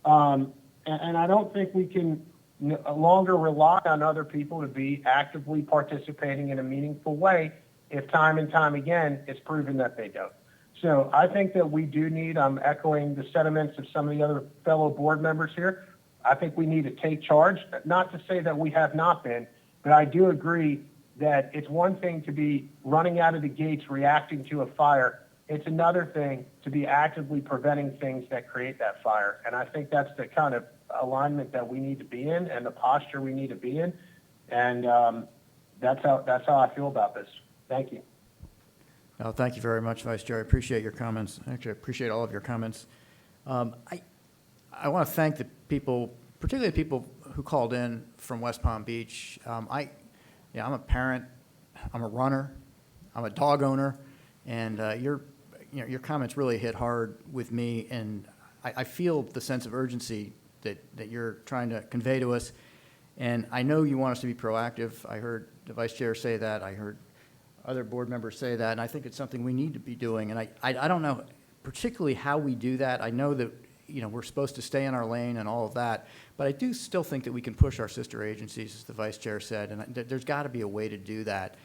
And I don't think we can longer rely on other people to be actively participating in a meaningful way if time and time again it's proven that they don't. So I think that we do need, I'm echoing the sentiments of some of the other fellow board members here, I think we need to take charge, not to say that we have not been, but I do agree that it's one thing to be running out of the gates reacting to a fire. It's another thing to be actively preventing things that create that fire. And I think that's the kind of alignment that we need to be in and the posture we need to be in. And that's how I feel about this. Thank you. Well, thank you very much, Vice Chair. I appreciate your comments. Actually, I appreciate all of your comments. I want to thank the people, particularly the people who called in from West Palm Beach. I'm a parent, I'm a runner, I'm a dog owner, and your comments really hit hard with me, and I feel the sense of urgency that you're trying to convey to us, and I know you want us to be proactive. I heard the Vice Chair say that. I heard other board members say that, and I think it's something we need to be doing, and I don't know particularly how we do that. I know that we're supposed to stay in our lane and all of that, but I do still think that we can push our sister agencies, as the Vice Chair said, and there's got to be a way to do that,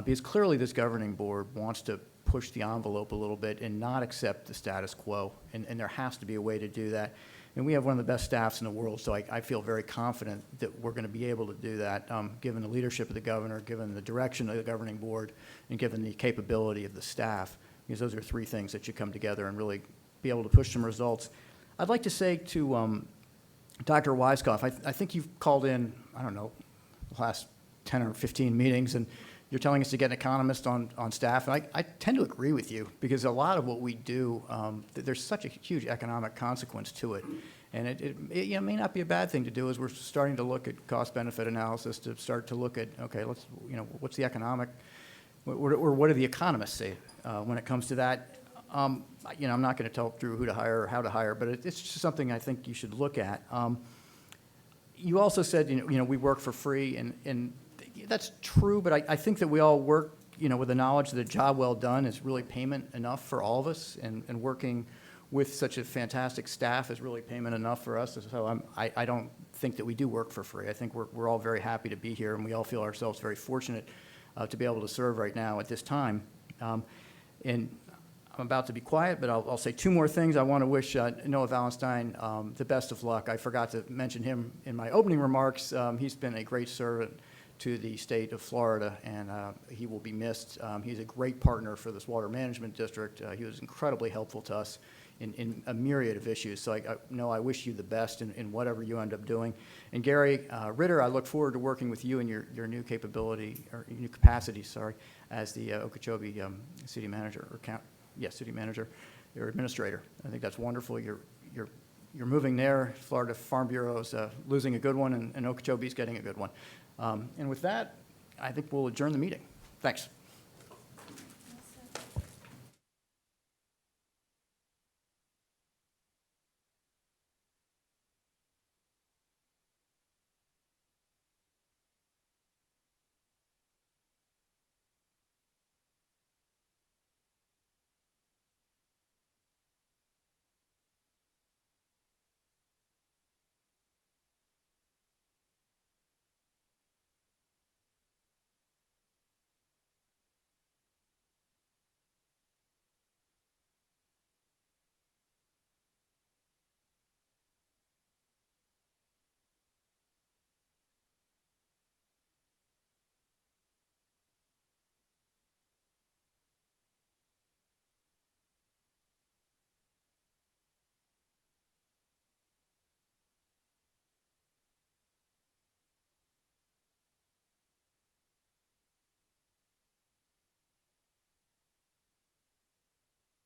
because clearly this governing board wants to push the envelope a little bit and not accept the status quo, and there has to be a way to do that. And we have one of the best staffs in the world, so I feel very confident that we're going to be able to do that, given the leadership of the governor, given the direction of the governing board, and given the capability of the staff, because those are three things that should come together and really be able to push some results. I'd like to say to Dr. Weiskopf, I think you've called in, I don't know, the last 10 or 15 meetings, and you're telling us to get an economist on staff. And I tend to agree with you, because a lot of what we do, there's such a huge economic consequence to it. And it may not be a bad thing to do, as we're starting to look at cost-benefit analysis to start to look at, okay, let's, what's the economic, or what do the economists say when it comes to that? I'm not going to tell Drew who to hire or how to hire, but it's just something I think you should look at. You also said, we work for free, and that's true, but I think that we all work, with the knowledge that a job well done is really payment enough for all of us, and working with such a fantastic staff is really payment enough for us. So I don't think that we do work for free. I think we're all very happy to be here, and we all feel ourselves very fortunate to be able to serve right now at this time. And I'm about to be quiet, but I'll say two more things. I want to wish Noah Wallenstein the best of luck. I forgot to mention him in my opening remarks. He's been a great servant to the state of Florida, and he will be missed. He's a great partner for this water management district. He was incredibly helpful to us in a myriad of issues. So I wish you the best in whatever you end up doing. And Gary Ritter, I look forward to working with you in your new capability, or new capacity, as the Okeechobee city manager, city manager, or administrator. I think that's wonderful. You're moving there. Florida Farm Bureau is losing a good one, and Okeechobee's getting a good one. And with that, I think we'll adjourn the meeting. Thanks.